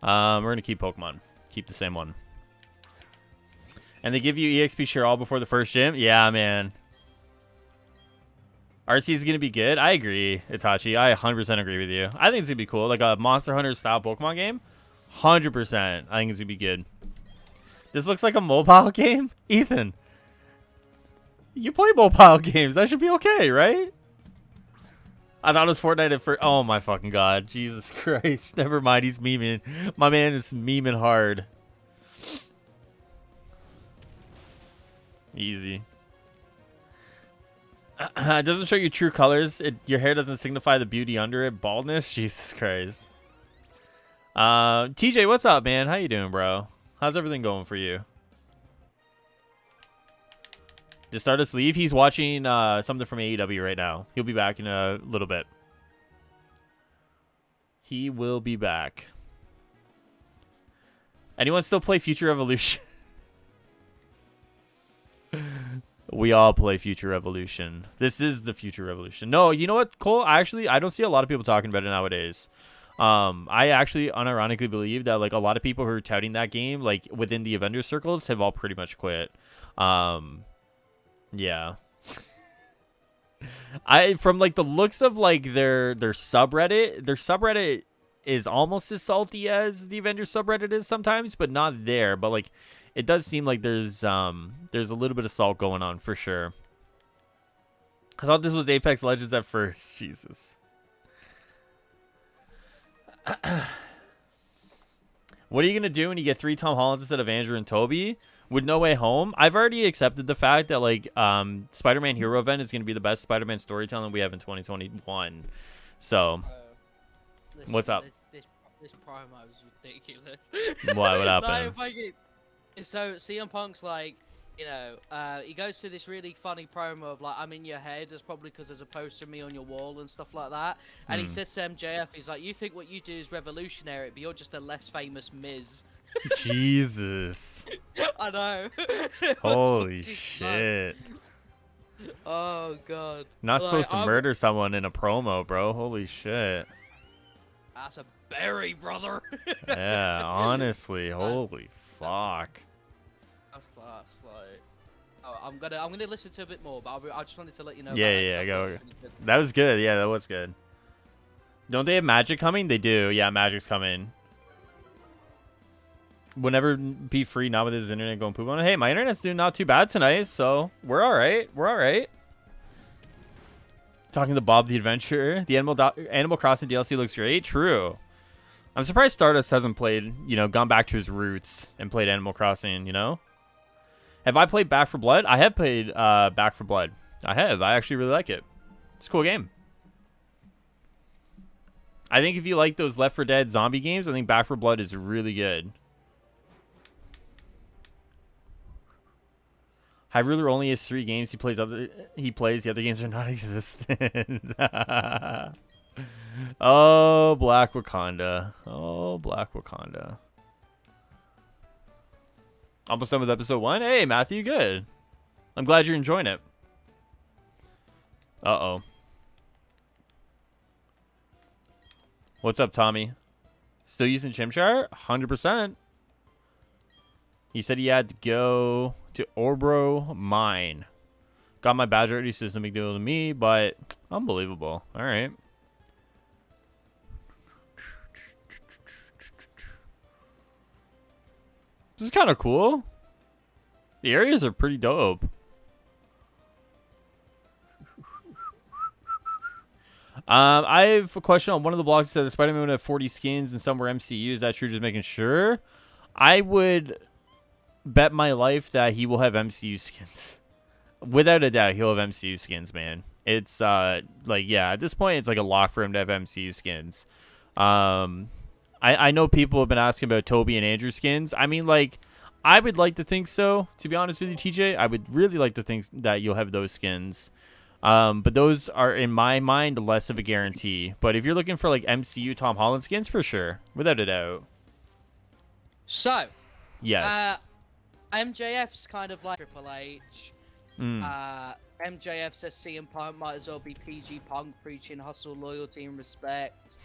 We're gonna keep Pokemon. Keep the same one. And they give you EXP share all before the first gym? Yeah, man. RC is gonna be good. I agree, Itachi. I 100% agree with you. I think it's gonna be cool. Like a Monster Hunter style Pokemon game. 100%. I think it's gonna be good. This looks like a mobile game? Ethan. You play mobile games. That should be okay, right? I thought it was Fortnite at first. Oh my fucking god. Jesus Christ. Never mind. He's memeing. My man is memeing hard. Easy. It doesn't show you true colors. Your hair doesn't signify the beauty under it. Baldness? Jesus Christ. TJ, what's up, man? How you doing, bro? How's everything going for you? Did Stardust leave? He's watching something from AEW right now. He'll be back in a little bit. He will be back. Anyone still play Future Evolution? We all play Future Evolution. This is the Future Evolution. No, you know what, Cole? I don't see a lot of people talking about it nowadays. I actually unironically believe that like a lot of people who are touting that game, like within the Avengers circles, have all pretty much quit. Yeah. From like the looks of like their subreddit is almost as salty as the Avengers subreddit is sometimes, but not there. But like it does seem like there's a little bit of salt going on for sure. I thought this was Apex Legends at first. Jesus. What are you gonna do when you get 3 Tom Hollands instead of Andrew and Toby? With No Way Home, I've already accepted the fact that like Spider-Man Hero Event is gonna be the best Spider-Man storytelling we have in 2021. So, Listen, what's up? This promo is ridiculous. What happened? So CM Punk's like, you know, he goes to this really funny promo of like, I'm in your head. That's probably because there's a poster of me on your wall and stuff like that. And he says to MJF, he's like, you think what you do is revolutionary, but you're just a less famous Miz. Jesus. I know. Holy shit. Oh god. Not supposed to murder someone in a promo, bro. Holy shit. That's a berry, brother. Yeah, honestly, holy fuck. That's class. Like, oh, I'm gonna listen to a bit more, but I just wanted to let you know. Yeah, go. That was good. Yeah, that was good. Don't they have Magic coming? They do. Yeah, Magic's coming. Whenever be free, not with his internet going poop on it. Hey, my internet's doing not too bad tonight, so we're all right. We're all right. Talking to Bob the Adventurer. The Animal Crossing DLC looks great. True. I'm surprised Stardust hasn't played, you know, gone back to his roots and played Animal Crossing, you know? Have I played Back 4 Blood? I have played Back 4 Blood. I have. I actually really like it. It's a cool game. I think if you like those Left 4 Dead zombie games, I think Back 4 Blood is really good. Highruler only has 3 games he plays. The other games are not existent. Oh, Black Wakanda. Oh, Black Wakanda. Almost done with episode 1. Hey, Matthew, good. I'm glad you're enjoying it. Uh-oh. What's up, Tommy? Still using Chimchar? 100%. He said he had to go to Orbro Mine. Got my badge already, so it's no big deal to me, but unbelievable. All right. This is kind of cool. The areas are pretty dope. I have a question on one of the blogs that said Spider-Man would have 40 skins and some were MCU. Is that true? Just making sure. I would bet my life that he will have MCU skins. without a doubt, he'll have MCU skins, man. It's like, yeah, at this point, it's like a lock for him to have MCU skins. I know people have been asking about Toby and Andrew skins. I mean, like, I would like to think so. To be honest with you, TJ, I would really like to think that you'll have those skins. But those are, in my mind, less of a guarantee. But if you're looking for like MCU Tom Holland skins, for sure, without a doubt. So, Yes. MJF's kind of like Triple H. MJF says CM Punk might as well be PG Punk, preaching hustle, loyalty, and respect.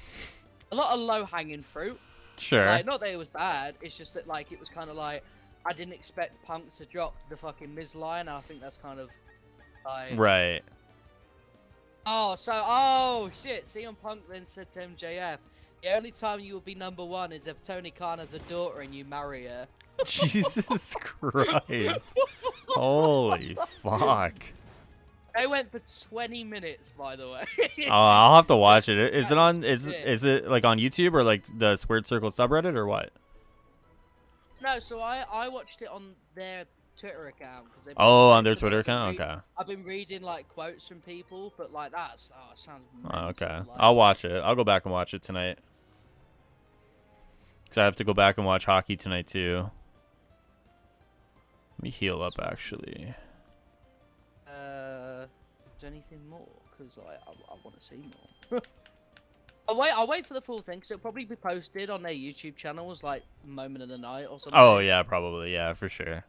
A lot of low-hanging fruit. Sure. Like, not that it was bad. It's just that like it was kind of like I didn't expect Punk to drop the fucking Miz line. I think that's kind of like Right. Oh shit. CM Punk then said to MJF, "The only time you will be number one is if Tony Khan has a daughter and you marry her." Jesus Christ. Holy fuck. They went for 20 minutes, by the way. Oh, I'll have to watch it. Is it on? Is it like on YouTube or like the Squared Circle subreddit or what? No, so I watched it on their Twitter account. Oh, on their Twitter account? Okay. I've been reading like quotes from people, but like it sounds Oh, okay. mental, like. I'll watch it. I'll go back and watch it tonight. Because I have to go back and watch hockey tonight too. Let me heal up actually. Is there anything more? Because I want to see more. I'll wait for the full thing, because it'll probably be posted on their YouTube channels, like moment of the night or something. Oh yeah, probably, yeah, for sure.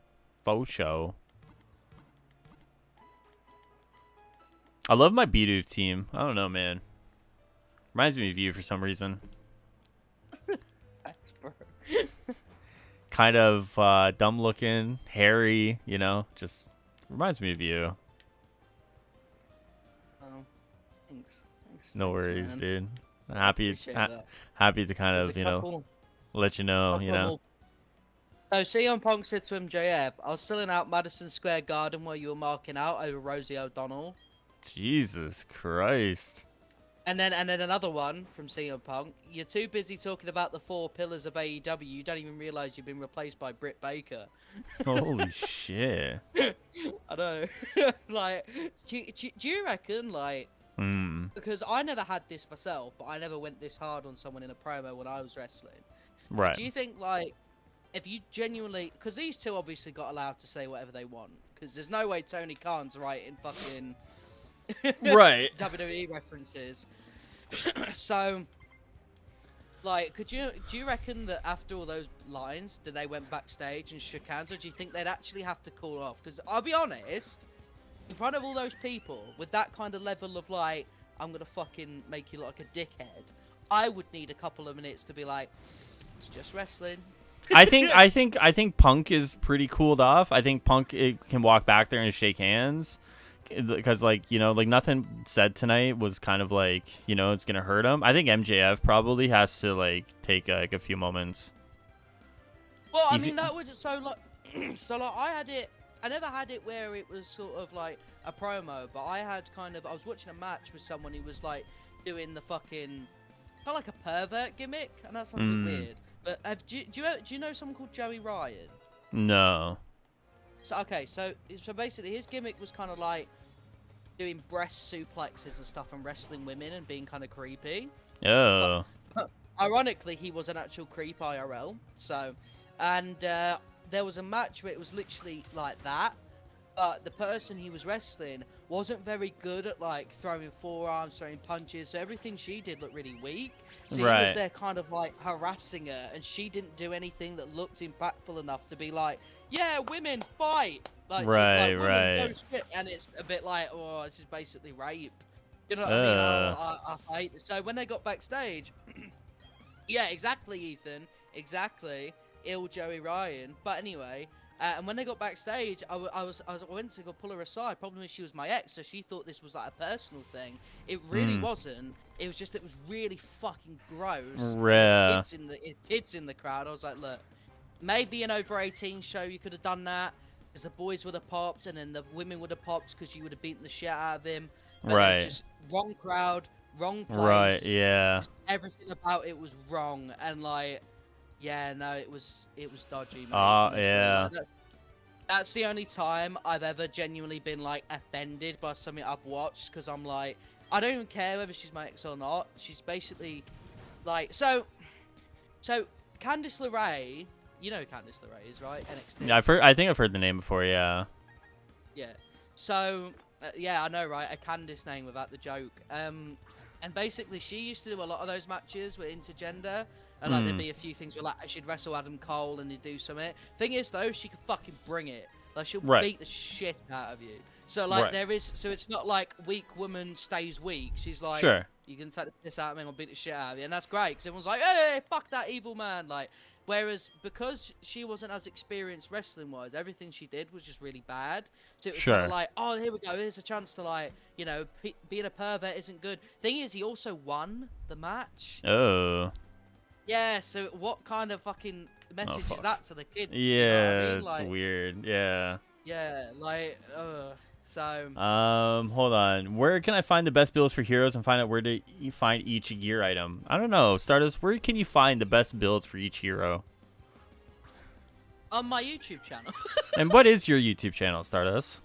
Faux show. I love my BDSP team. I don't know, man. Reminds me of you for some reason. Thanks, bro. Kind of dumb looking, hairy, you know, just reminds me of you. Thanks. No Thanks, worries, man. dude. Happy to kind of, you know, let you know, you know. So CM Punk said to MJF, "I was selling out Madison Square Garden while you were marking out over Rosie O'Donnell." Jesus Christ. And then another one from CM Punk. "You're too busy talking about the 4 pillars of AEW. You don't even realize you've been replaced by Britt Baker." Holy shit. I know. Like, do you reckon, like, because I never had this myself, but I never went this hard on someone in a promo when I was wrestling. Right. Do you think, like, if you genuinely, because these two obviously got allowed to say whatever they want, because there's no way Tony Khan's writing fucking right WWE references. So, like, do you reckon that after all those lines, that they went backstage and shook hands, or do you think they'd actually have to call off? Because I'll be honest, in front of all those people, with that kind of level of like, I'm gonna fucking make you look like a dickhead, I would need a couple of minutes to be like, it's just wrestling. I think Punk is pretty cooled off. I think Punk can walk back there and shake hands, because like, you know, like nothing said tonight was kind of like, you know, it's gonna hurt him. I think MJF probably has to like take like a few moments. Well, I mean, that would so like I never had it where it was sort of like a promo, but I was watching a match with someone who was like doing the fucking kind of like a pervert gimmick, and that sounds a bit weird. But do you know someone called Joey Ryan? No. So basically his gimmick was kind of like doing breast suplexes and stuff and wrestling women and being kind of creepy. Oh. Ironically, he was an actual creep IRL. So, and there was a match where it was literally like that, but the person he was wrestling wasn't very good at like throwing forearms, throwing punches, so everything she did looked really weak. So he was there kind of like harassing her, and she didn't do anything that looked impactful enough to be like, yeah, women fight. Like, right. No shit. And it's a bit like, oh, this is basically rape. You know what I mean? I hate it. So when they got backstage, yeah, exactly, Ethan, exactly. Ill Joey Ryan. But anyway, and when they got backstage, I went to go pull her aside. Problem is, she was my ex, so she thought this was like a personal thing. It really wasn't. It was just, it was really fucking gross. Yeah. Kids in the crowd. I was like, look, maybe an over 18 show you could have done that, because the boys would have popped, and then the women would have popped because you would have beaten the shit out of him. But right. It was just wrong crowd, wrong place. Right. Yeah. Just everything about it was wrong, and like. Yeah, no, it was dodgy, mate. Yeah. Like, That's the only time I've ever genuinely been like offended by something I've watched, because I'm like, I don't even care whether she's my ex or not. She's basically like, so Candice LeRae, you know who Candice LeRae is, right? NXT. Yeah, I think I've heard the name before. Yeah. Yeah. So yeah, I know, right? A Candice name without the joke. And basically, she used to do a lot of those matches with intergender, and like there'd be a few things where like she'd wrestle Adam Cole and he'd do something. Thing is, though, she could fucking bring it. Like she'll beat the shit out of you. So like there is, so it's not like weak woman stays weak. She's like, you can take the piss out of me and I'll beat the shit out of you, and that's great because everyone's like, hey, fuck that evil man. Like, whereas because she wasn't as experienced wrestling wise, everything she did was just really bad. So it was kind of like, oh, here we go. Here's a chance to like, you know, being a pervert isn't good. Thing is, he also won the match. Oh. Yeah. So what kind of fucking message is that to the kids? Yeah, you know what I mean? it's like, weird. Yeah. Yeah, like, so. Hold on. Where can I find the best builds for heroes and find out where to find each gear item? I don't know. Stardust, where can you find the best builds for each hero? On my YouTube channel. And what is your YouTube channel, Stardust?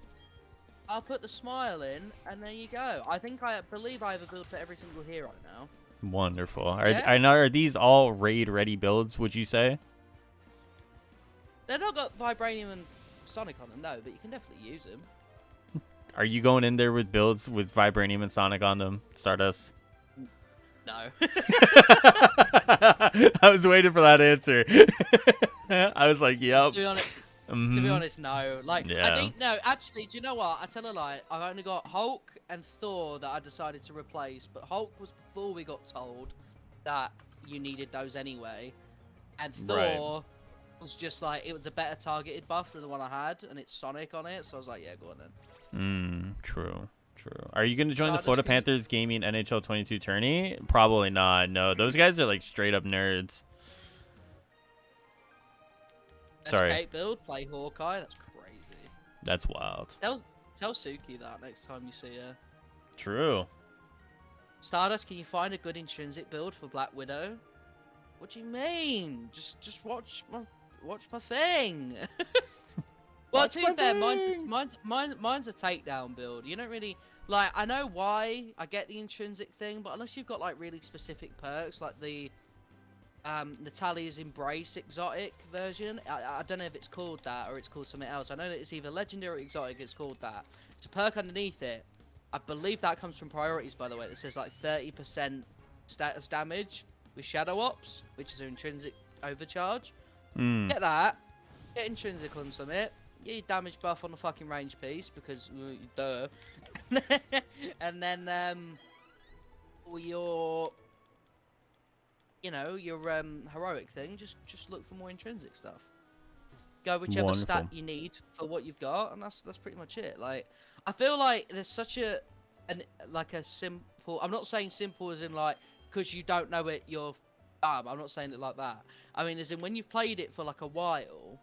I'll put the smile in, and there you go. I believe I have a build for every single hero now. Wonderful. Yeah? Are these all raid-ready builds, would you say? They're not got Vibranium and Sonic on them, no, but you can definitely use them. Are you going in there with builds with Vibranium and Sonic on them, Stardust? No. I was waiting for that answer. I was like, yep. To be honest, no. Like, I think, no, actually, do you know what? I tell a lie. I've only got Hulk and Thor that I decided to replace, but Hulk was before we got told that you needed those anyway. And Thor was just like, it was a better targeted buff than the one I had, and it's Sonic on it, so I was like, yeah, go on then. True. Are you going to join the Florida Panthers Gaming NHL 22 tourney? Probably not. No, those guys are like straight up nerds. Sorry. Escape build, play Hawkeye. That's crazy. That's wild. Tell Suki that next time you see her. True. Stardust, can you find a good intrinsic build for Black Widow? What do you mean? Just watch my thing. Well, to be fair, mine's a takedown build. You don't really like. I know why. I get the intrinsic thing, but unless you've got like really specific perks, like the Natalia's Embrace exotic version. I don't know if it's called that or it's called something else. I know that it's either legendary or exotic. It's called that. It's a perk underneath it. I believe that comes from priorities, by the way. That says like 30% status damage with Shadow Ops, which is an intrinsic overcharge. Get that. Get intrinsic on something. Get your damage buff on the fucking range piece because duh. And then your heroic thing. Just look for more intrinsic stuff. Go whichever stat you need for what you've got, and that's pretty much it. Like, I feel like there's such a simple. I'm not saying simple as in like because you don't know it, you're dumb. I'm not saying it like that. I mean, as in when you've played it for like a while,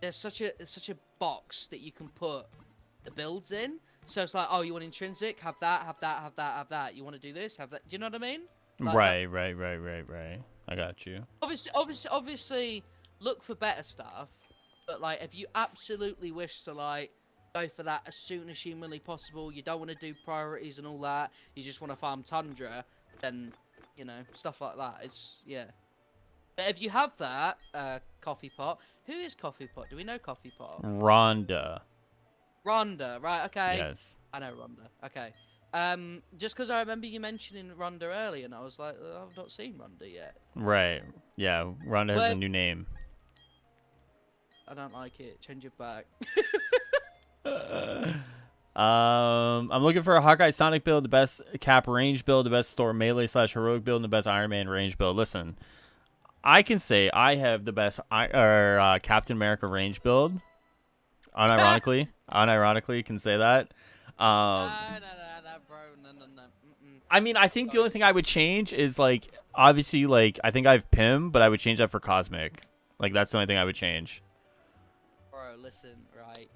there's such a box that you can put the builds in. So it's like, oh, you want intrinsic? Have that. You want to do this? Have that. Do you know what I mean? Like, Right. I got you. Obviously, look for better stuff. But like, if you absolutely wish to like go for that as soon as humanly possible, you don't want to do priorities and all that. You just want to farm Tundra, then stuff like that. It's But if you have that, Coffee Pot. Who is Coffee Pot? Do we know Coffee Pot? Rhonda, right? Okay. Yes. I know Rhonda. Okay. Just because I remember you mentioning Rhonda earlier, and I was like, I've not seen Rhonda yet. Right. Yeah. Rhonda has a new name. I don't like it. Change it back. I'm looking for a Hawkeye Sonic build, the best Cap range build, the best Thor melee / heroic build, and the best Iron Man range build. Listen, I can say I have the best Captain America range build. Unironically, can say that. No, bro. No. I mean, I think the only thing I would change is like obviously like I think I have Pym, but I would change that for Cosmic. Like that's the only thing I would change. Bro, listen, right?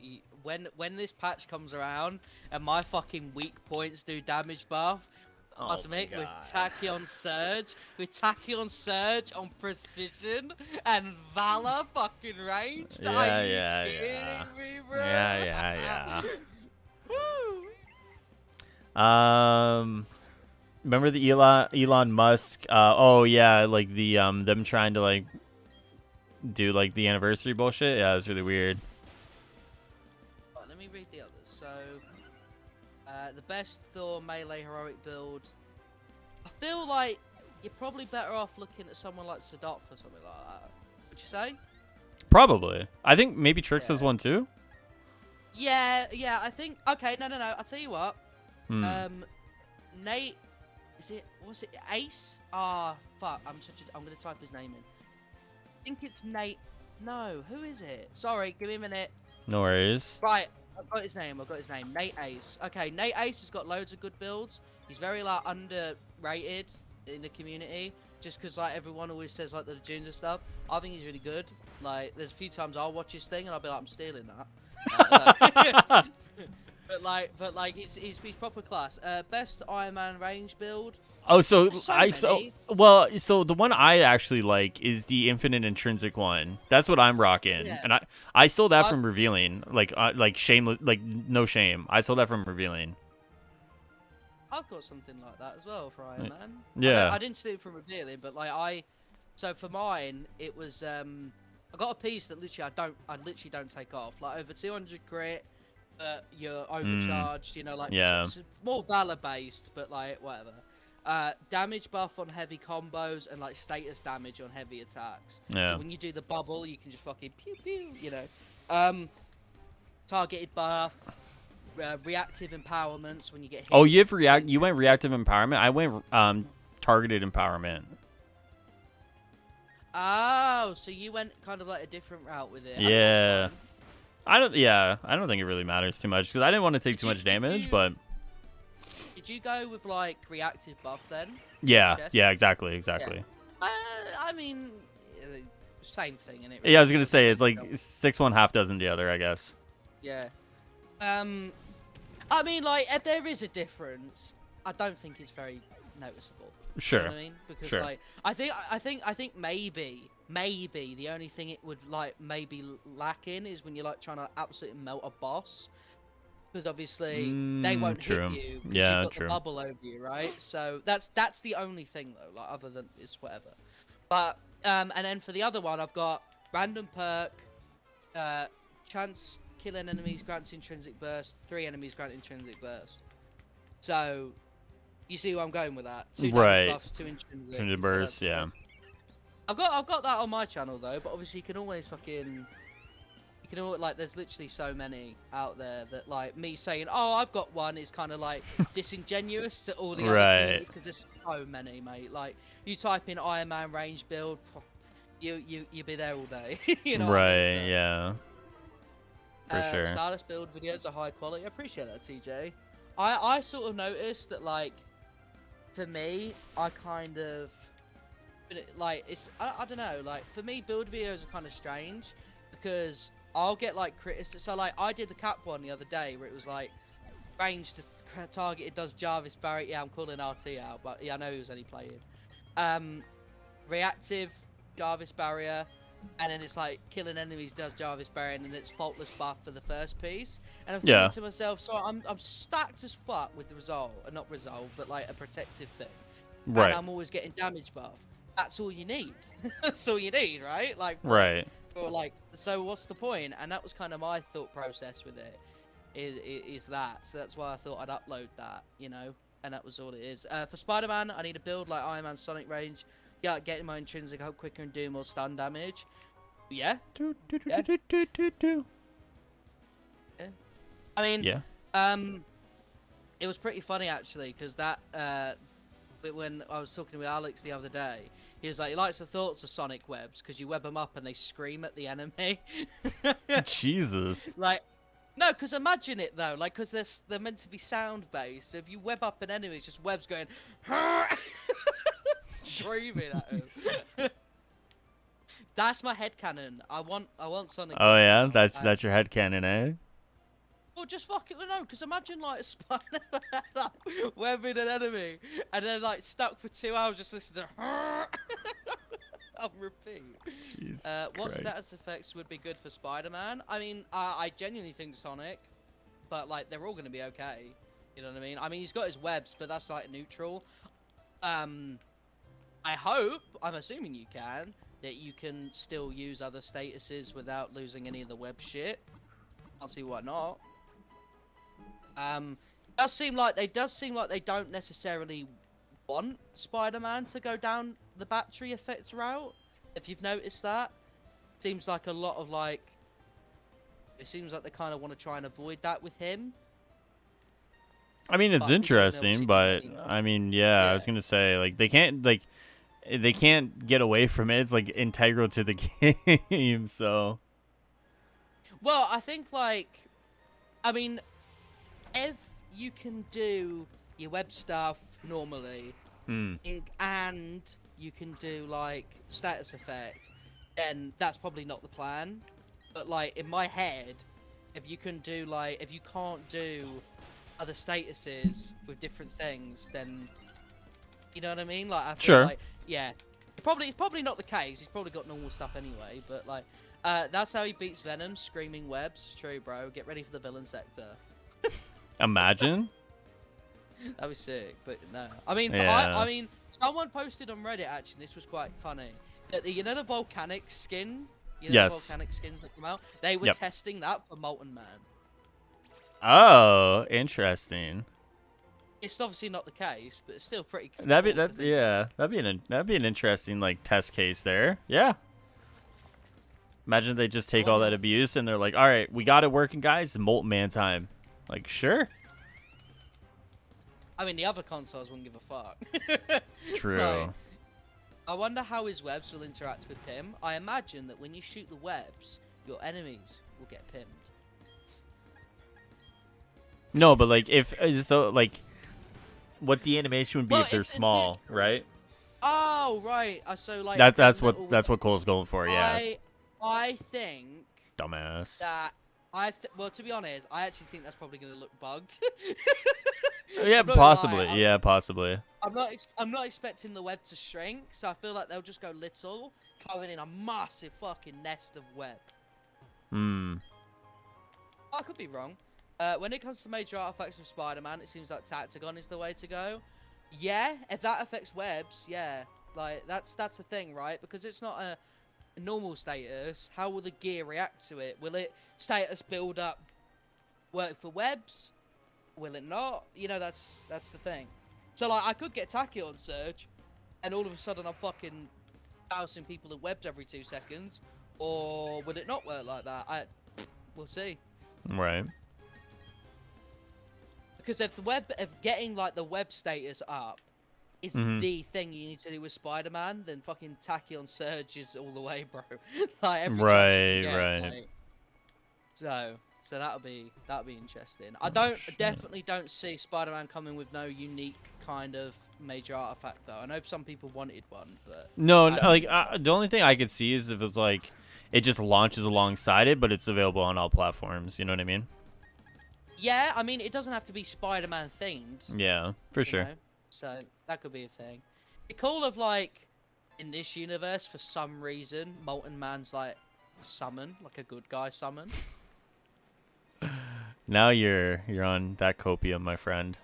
When this patch comes around and my fucking weak points do damage buff, Cosmic with Tachyon Surge, on Precision, and Valor fucking ranged. Yeah, Are you yeah, kidding yeah. me, bro? Yeah. Woo! Remember the Elon Musk? Oh yeah, like the them trying to like do like the anniversary bullshit. Yeah, it was really weird. Right, let me read the others. So, the best Thor melee heroic build. I feel like you're probably better off looking at someone like Sadat or something like that. Would you say? Probably. I think maybe Trix has Yeah. one too. Yeah, I think. Okay, no. I'll tell you what. Nate, was it Ace? Ah, fuck. I'm gonna type his name in. I think it's Nate. No, who is it? Sorry, give me a minute. No worries. Right, I've got his name. Nate Ace. Okay, Nate Ace has got loads of good builds. He's very like underrated in the community, just because like everyone always says like the Junes and stuff. I think he's really good. Like, there's a few times I'll watch his thing and I'll be like, I'm stealing that. But like he's proper class. Best Iron Man range build. Oh, so There's so many. so the one I actually like is the Infinite Intrinsic one. That's what I'm rocking, Yeah. and I stole that from Revealing. Like shameless, like no shame. I stole that from Revealing. I've got something like that as well for Iron Man. Yeah. I didn't steal it from Revealing, but like so for mine it was I got a piece that literally I literally don't take off. Like over 200 crit, you're overcharged. You know, like it's more valor based, but like whatever. Damage buff on heavy combos and like status damage on heavy attacks. Yeah. So when you do the bubble, you can just fucking pew pew. You know, targeted buff. Reactive empowerments when you get hit. Oh, you went reactive empowerment. I went targeted empowerment. Oh, so you went kind of like a different route with it. Yeah. I don't think it really matters too much because I didn't want to take too much damage, but did you go with like reactive buff then? Yeah, exactly. Yeah. I mean, same thing, innit? Yeah, I was gonna say it's like 6 one, half dozen the other, I guess. Yeah. I mean, like, if there is a difference, I don't think it's very noticeable. Sure. You know what I mean? Because like, I think maybe the only thing it would like maybe lack in is when you're like trying to absolutely melt a boss, because obviously they won't hit you. Yeah, you've got the bubble over you, right? So that's the only thing though. Like, other than it's whatever. But and then for the other one, I've got random perk, chance. Killing enemies grants intrinsic burst. 3 enemies grant intrinsic burst. So, you see where I'm going with that? 2 damage buffs, 2 intrinsic. Intrinsic burst, yeah. I've got that on my channel though, but obviously you can always like there's literally so many out there that like me saying, oh, I've got one is kind of like disingenuous to all the other because there's so many, mate. Like you type in Iron Man range build, you'll be there all day. You know. Right. What I mean? So, yeah. For sure. Stardust build videos are high quality. I appreciate that, TJ. I sort of noticed that, like, for me, I kind of, like, it's, I don't know, like, for me, build videos are kind of strange, because I'll get, like, criticism. So, like, I did the cap one the other day, where it was, like, ranged targeted does Jarvis Barrett. Yeah, I'm calling RT out, but yeah, I know he was only playing. Reactive Jarvis barrier. And then it's like killing enemies does Jarvis Barrier, and then it's faultless buff for the first piece. And I'm thinking to myself, so I'm stacked as fuck with the resolve, not resolve, but like a protective thing. Right. And I'm always getting damage buff. That's all you need. That's all you need, right? Like for like, so what's the point? And that was kind of my thought process with it. Is that? So that's why I thought I'd upload that, you know. And that was all it is. For Spider-Man, I need to build like Iron Man Sonic range. Yeah, getting my intrinsic up quicker and do more stun damage. Yeah. Yeah. I mean, it was pretty funny actually, because that when I was talking with Alex the other day, he was like, he likes the thoughts of Sonic webs because you web them up and they scream at the enemy. Jesus. Like, no, because imagine it though, like, because they're meant to be sound based. So if you web up an enemy, it's just webs going. Screaming at us. That's my headcanon. I want Sonic. Oh yeah, that's your headcanon, eh? Well, just fuck it. Well, no, because imagine like a spider like, webbing an enemy and then like stuck for 2 hours just listening to on repeat. Jesus What Christ. status effects would be good for Spider-Man? I mean, I genuinely think Sonic, but like they're all gonna be okay. You know what I mean? I mean, he's got his webs, but that's like neutral. I hope, I'm assuming you can, that you can still use other statuses without losing any of the web shit. I'll see why not. Does seem like they don't necessarily want Spider-Man to go down the battery effect route. If you've noticed that, seems like a lot of like. It seems like they kind of want to try and avoid that with him. I mean, it's But people can interesting, obviously but do it. I mean, yeah, I was Yeah. gonna say like they can't get away from it. It's like integral to the game. So Well, I think like, I mean, if you can do your web stuff normally, and you can do like status effect, then that's probably not the plan. But like in my head, if you can't do other statuses with different things, then you know what I mean. Like I feel Sure. like yeah, it's probably not the case. He's probably got normal stuff anyway. But like that's how he beats Venom, screaming webs. It's true, bro. Get ready for the villain sector. imagine. That was sick, but no. I mean, Yeah. I mean, someone posted on Reddit actually. This was quite funny. That the volcanic skin, the Yes. volcanic skins that come out, they were Yep. testing that for Molten Man. Oh, interesting. It's obviously not the case, but it's still pretty. That'd cool to think. yeah, that'd be an interesting like test case there. Yeah. Imagine they just take all that abuse and they're like, all right, we got it working, guys. Molten Man time. Like, sure. I mean, the other consoles wouldn't give a fuck. True. Like, I wonder how his webs will interact with him. I imagine that when you shoot the webs, your enemies will get pinned. No, but like if so, like what the animation would be Well, if they're it's small, neutral. right? Oh right, so like That's little- what Cole's going for. Yeah. I think Dumbass. that well, to be honest, I actually think that's probably going to look bugged. Yeah, I'm not gonna possibly. lie, Yeah, possibly. I'm not expecting the web to shrink, so I feel like they'll just go little, covered in a massive fucking nest of web. Hmm. I could be wrong. When it comes to major artifacts of Spider-Man, it seems like Tactagon is the way to go. Yeah, if that affects webs, yeah, like that's the thing, right? Because it's not a normal status. How will the gear react to it? Will it status build up work for webs? Will it not? You know, that's the thing. So like, I could get Tachyon Surge, and all of a sudden I'm fucking dousing people in webs every 2 seconds, or will it not work like that? We'll see. Right. Because if getting like the web status up is the thing you need to do with Spider-Man, then fucking Tachyon Surge is all the way, bro. Like every chance you can get, Right. like, so that'll be interesting. I Shit. definitely don't see Spider-Man coming with no unique kind of major artifact though. I know some people wanted one, but No, I don't like think so. the only thing I could see is if it's like it just launches alongside it, but it's available on all platforms. You know what I mean? Yeah, I mean it doesn't have to be Spider-Man themed. Yeah, for you sure. know? So that could be a thing. It's cool of like in this universe for some reason Molten Man's like summon, like a good guy summon. Now you're on that copium, my friend.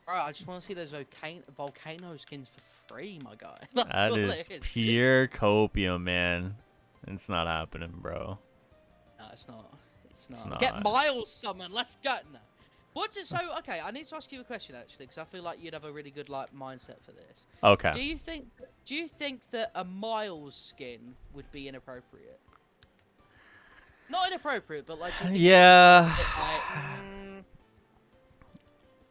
Bro, I just want to see those volcano skins for free, my guy. That's That all is it is. pure copium, man. It's not happening, bro. No, it's not. It's not. not. Get Miles summoned. Let's go. No. So okay, I need to ask you a question actually, because I feel like you'd have a really good like mindset for this. Okay. Do you think that a Miles skin would be inappropriate? Not inappropriate, but like do you think Yeah.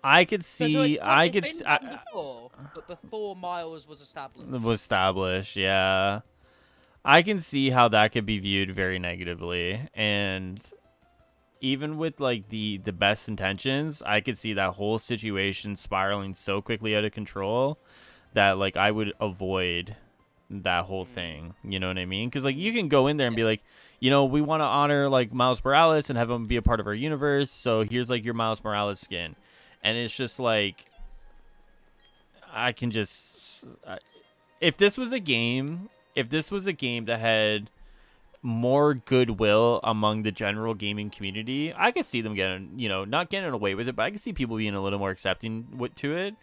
I could So see. I could. It's been done before, but before Miles was established. Was established. Yeah. I can see how that could be viewed very negatively, and even with like the best intentions, I could see that whole situation spiraling so quickly out of control that like I would avoid that whole thing. You know what I mean? Because like you can go in there and be like, you know, we want to honor like Miles Morales and have him be a part of our universe. So here's like your Miles Morales skin, and it's just like I can just if this was a game that had more goodwill among the general gaming community, I could see them getting, you know, not getting away with it, but I could see people being a little more accepting to it.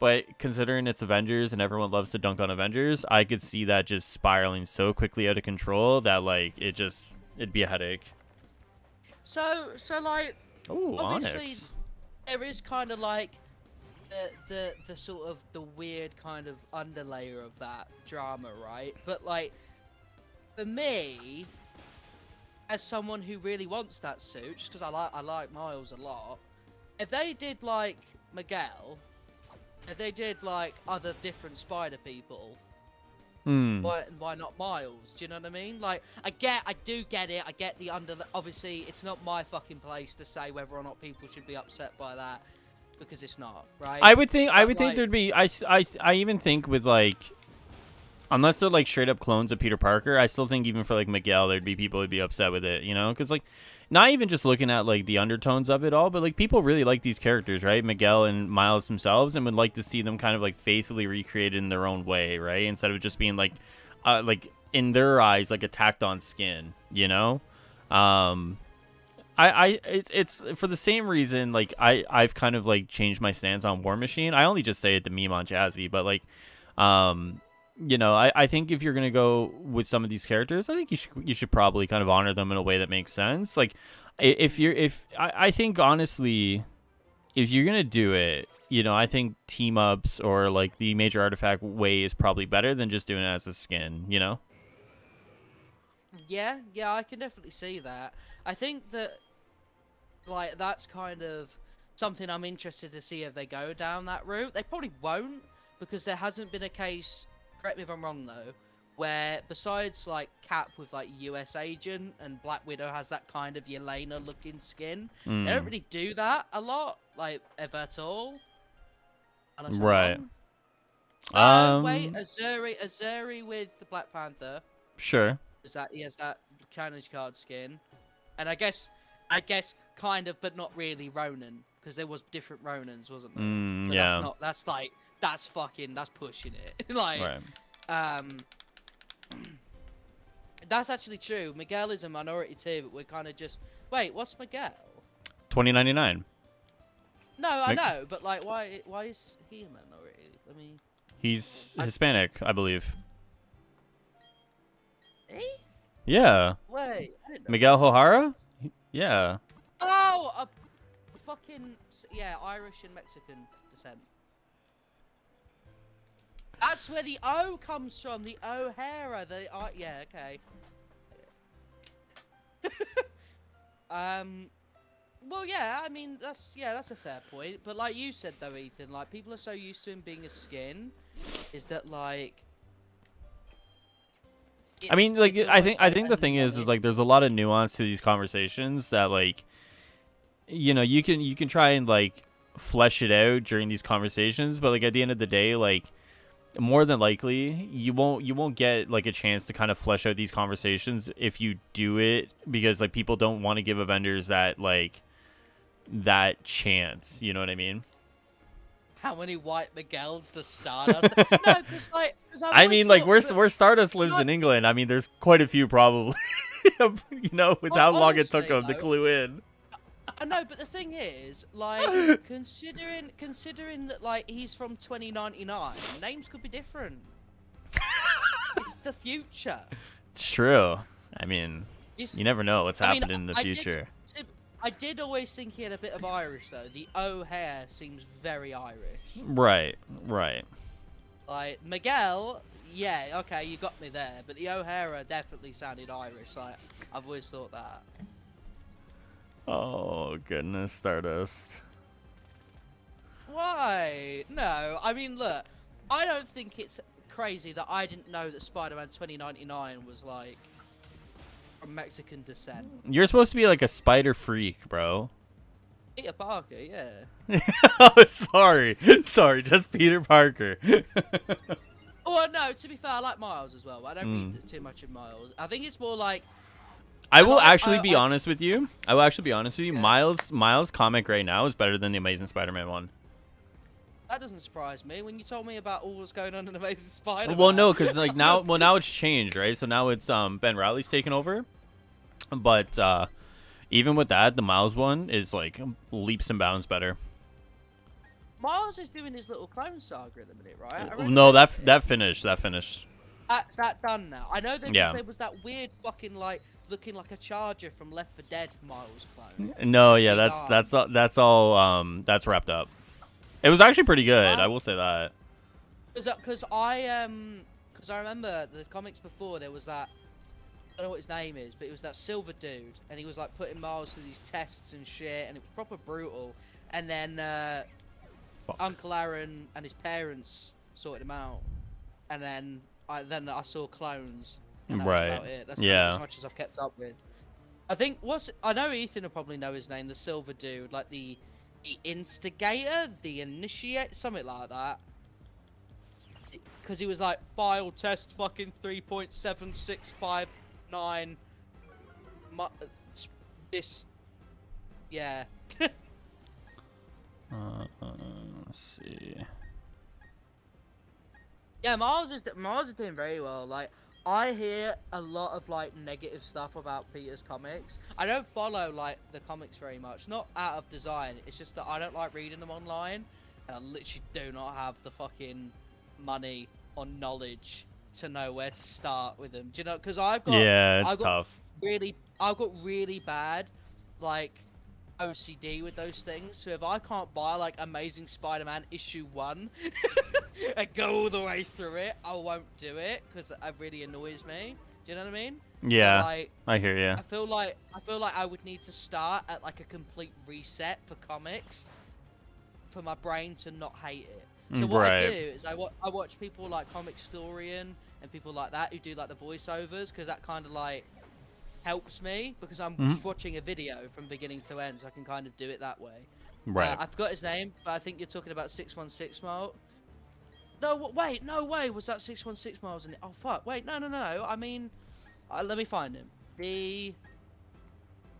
But considering it's Avengers and everyone loves to dunk on Avengers, I could see that just spiraling so quickly out of control that like it'd be a headache. So like, Oh, obviously, Onyx. there is kind of like the sort of the weird kind of underlayer of that drama, right? But like, for me, as someone who really wants that suit, just because I like Miles a lot, if they did like Miguel, if they did like other different spider people, why not Miles? Do you know what I mean? Like, I do get it. I get the obviously, it's not my fucking place to say whether or not people should be upset by that, because it's not, right? I would think Like, there'd be I even think with like, unless they're like straight up clones of Peter Parker, I still think even for like Miguel, there'd be people who'd be upset with it, you know? Because like, not even just looking at like the undertones of it all, but like people really like these characters, right? Miguel and Miles themselves, and would like to see them kind of like faithfully recreated in their own way, right? Instead of just being like in their eyes, like a tacked on skin, you know? It's for the same reason, like I've kind of like changed my stance on War Machine. I only just say it to meme on Jazzy, but like, you know, I think if you're gonna go with some of these characters, I think you should probably kind of honor them in a way that makes sense. Like, I think honestly, if you're gonna do it, you know, I think team ups or like the major artifact way is probably better than just doing it as a skin. You know? yeah, I can definitely see that. I think that like that's kind of something I'm interested to see if they go down that route. They probably won't, because there hasn't been a case, correct me if I'm wrong though, where besides like Cap with like US Agent and Black Widow has that kind of Yelena looking skin, they don't really do that a lot, like ever at all. Unless I'm Right. wrong. Wait, Azuri with the Black Panther. Sure. Is that he has that challenge card skin, and I guess kind of, but not really Ronin, because there was different Ronins, wasn't there? But Yeah. that's pushing it. Like, Right. That's actually true. Miguel is a minority too, but we're kind of just wait. What's Miguel? 2099. No, I know, but like, why is he a minority? I mean, He's Hispanic, I believe. Eh? Yeah. Wait, I didn't know. Miguel O'Hara? Yeah. Oh, yeah, Irish and Mexican descent. That's where the O comes from. The O'Hara. Yeah, okay. Well, yeah. I mean, that's a fair point. But like you said though, Ethan, like people are so used to him being a skin, is that like. I mean, like, I think the thing is is like there's a lot of nuance to these conversations that like, you know, you can try and like flesh it out during these conversations, but like at the end of the day, like more than likely you won't get like a chance to kind of flesh out these conversations if you do it, because like people don't want to give Avengers that that chance, you know what I mean? How many white Miguels to Stardust? No, because like, I mean, like where Stardust lives in England, I mean, there's quite a few probably, you know, with how long it took them to clue in. I know, but the thing is, like, considering that, like, he's from 2099, names could be different. It's the future. It's true. I mean, you never know what's happening in the future. I did always think he had a bit of Irish, though. The O'Hare seems very Irish. Right. Like, Miguel, yeah, okay, you got me there. But the O'Hara definitely sounded Irish. Like, I've always thought that. Oh, goodness, Stardust. Why? No, I mean, look, I don't think it's crazy that I didn't know that Spider-Man 2099 was, like, from Mexican descent. You're supposed to be like a spider freak, bro. Peter Parker, yeah. Oh, sorry, just Peter Parker. Oh no, to be fair, I like Miles as well. But I don't read too much of Miles. I think it's more like I will actually be honest with you. I will actually be honest with you. Yeah. Miles comic right now is better than the Amazing Spider-Man one. That doesn't surprise me. When you told me about all that's going on in Amazing Spider-Man. Well, no, because like now it's changed, right? So now it's Ben Riley's taken over. But even with that, the Miles one is like leaps and bounds better. Miles is doing his little clone saga at the minute, right? No, that finished. That finished. That's that done now. I know that Yeah. there was that weird fucking like looking like a Charger from Left 4 Dead Miles clone. No, yeah, that's wrapped up. It was actually pretty good. I will say that. Because I remember the comics before there was that, I don't know what his name is, but it was that silver dude, and he was like putting Miles through these tests and shit, and it was proper brutal. And then Uncle Aaron and his parents sorted him out, and then I saw clones. And that was about it. That's kind of as much as I've kept up with. I think I know Ethan will probably know his name, the silver dude, like the instigator, the initiate, something like that. Because he was like file test fucking 3.7659. This, yeah. Let's see. Yeah, Miles is doing very well. Like, I hear a lot of like negative stuff about Peter's comics. I don't follow like the comics very much, not out of design. It's just that I don't like reading them online, and I literally do not have the fucking money or knowledge to know where to start with them. Do you know? Because I've got tough. I've got really bad like OCD with those things. So if I can't buy like Amazing Spider-Man issue 1 and go all the way through it, I won't do it because it really annoys me. Do you know what I mean? Yeah, so, like, I hear you. I feel like I would need to start at like a complete reset for comics for my brain to not hate it. So what I do is I watch people like Comic Historian and people like that who do like the voiceovers, because that kind of like helps me, because I'm just watching a video from beginning to end, so I can kind of do it that way. Right. I forgot his name, but I think you're talking about 616 Miles. No, wait, no way. Was that 616 Miles in it? Oh fuck! Wait, no. I mean, let me find him. I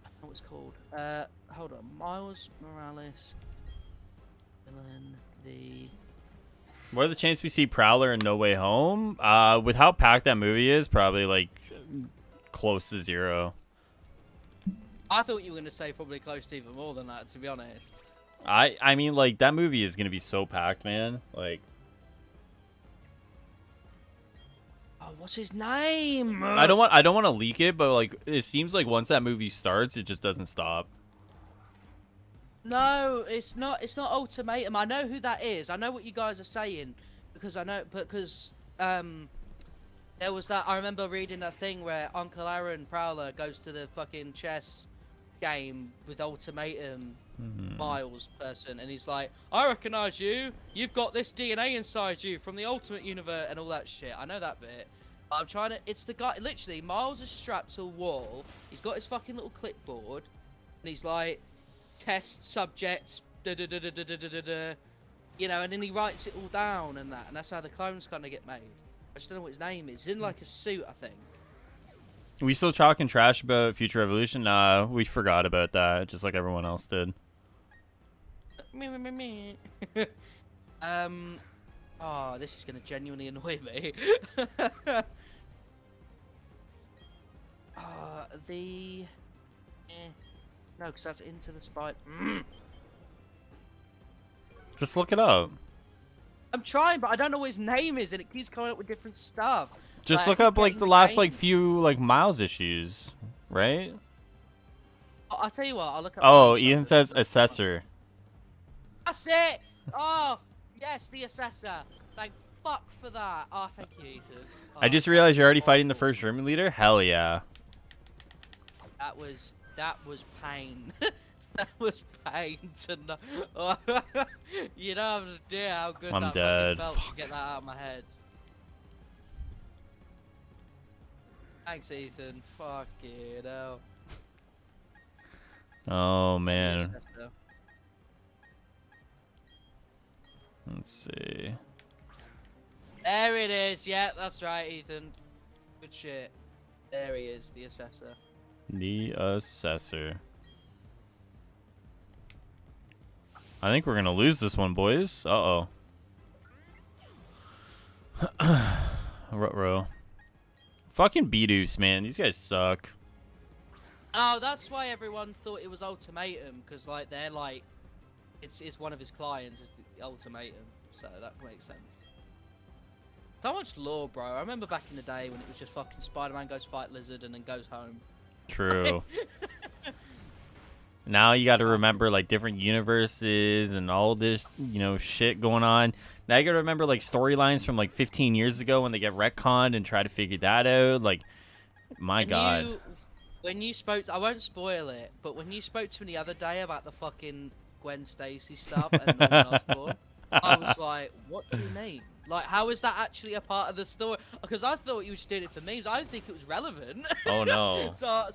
don't know what it's called. Hold on. Miles Morales. Villain. What are the chances we see Prowler in No Way Home? With how packed that movie is, probably like close to 0. I thought you were gonna say probably close to even more than that, to be honest. I mean, like, that movie is gonna be so packed, man. Like, oh, what's his name? I don't want to leak it, but like, it seems like once that movie starts, it just doesn't stop. No, it's not Ultimatum. I know who that is. I know what you guys are saying, because there was that. I remember reading that thing where Uncle Aaron Prowler goes to the fucking chess game with Ultimatum Miles person, and he's like, "I recognize you. You've got this DNA inside you from the Ultimate Universe and all that shit." I know that bit. I'm trying to. It's the guy. Literally, Miles is strapped to a wall. He's got his fucking little clipboard, and he's like, "Test subject, da da da da da da da da," you know, and then he writes it all down and that, and that's how the clones kind of get made. I just don't know what his name is. He's in like a suit, I think. We still talking trash about Future Revolution? Nah, we forgot about that, just like everyone else did. Oh, this is gonna genuinely annoy me. No, because that's Into the Spider. Just look it up. I'm trying, but I don't know what his name is, and it keeps coming up with different stuff. Just look up like the last like few like Miles issues, right? I'll tell you what. I'll look up. Oh, Ethan says Assessor. That's it. Oh, yes, the Assessor. Thank fuck for that. Oh, thank you, Ethan. Oh, I just realized you're already fighting the first German leader. Hell yeah. That was pain. That was pain to know. Oh, you don't have an idea how good I'm that dead. felt to get that out of my head. Thanks, Ethan. Fuck it out. Oh man. Let's see. There it is. Yeah, that's right, Ethan. Good shit. There he is, the Assessor. The assessor. I think we're gonna lose this one, boys. Uh-oh. Ruh-roh. Fucking B-Deuce, man. These guys suck. Oh, that's why everyone thought it was Ultimatum, because like they're like, it's one of his clients is the Ultimatum, so that makes sense. So much lore, bro. I remember back in the day when it was just fucking Spider-Man goes fight Lizard and then goes home. True. Now you got to remember like different universes and all this, you know, shit going on. Now you got to remember like storylines from like 15 years ago when they get retconned and try to figure that out. Like, my God. When you spoke, I won't spoil it, but when you spoke to me the other day about the fucking Gwen Stacy stuff and Norman Osborn, I was like, what do you mean? Like, how is that actually a part of the story? Because I thought you were just doing it for memes. I didn't think it was relevant. Oh, no. So I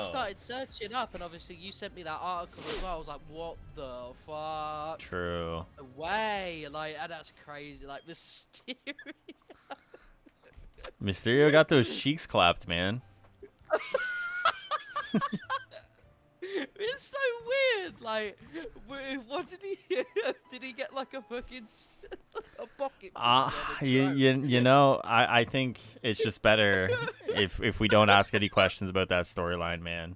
started searching up, and obviously you sent me that article as well. I was like, what the fuck? True. No way. Like, and that's crazy. Like, Mysterio. Mysterio got those cheeks clapped, man. It's so weird. Like, what did he? Did he get like a fucking a pocket? You know, I think it's just better if we don't ask any questions about that storyline, man.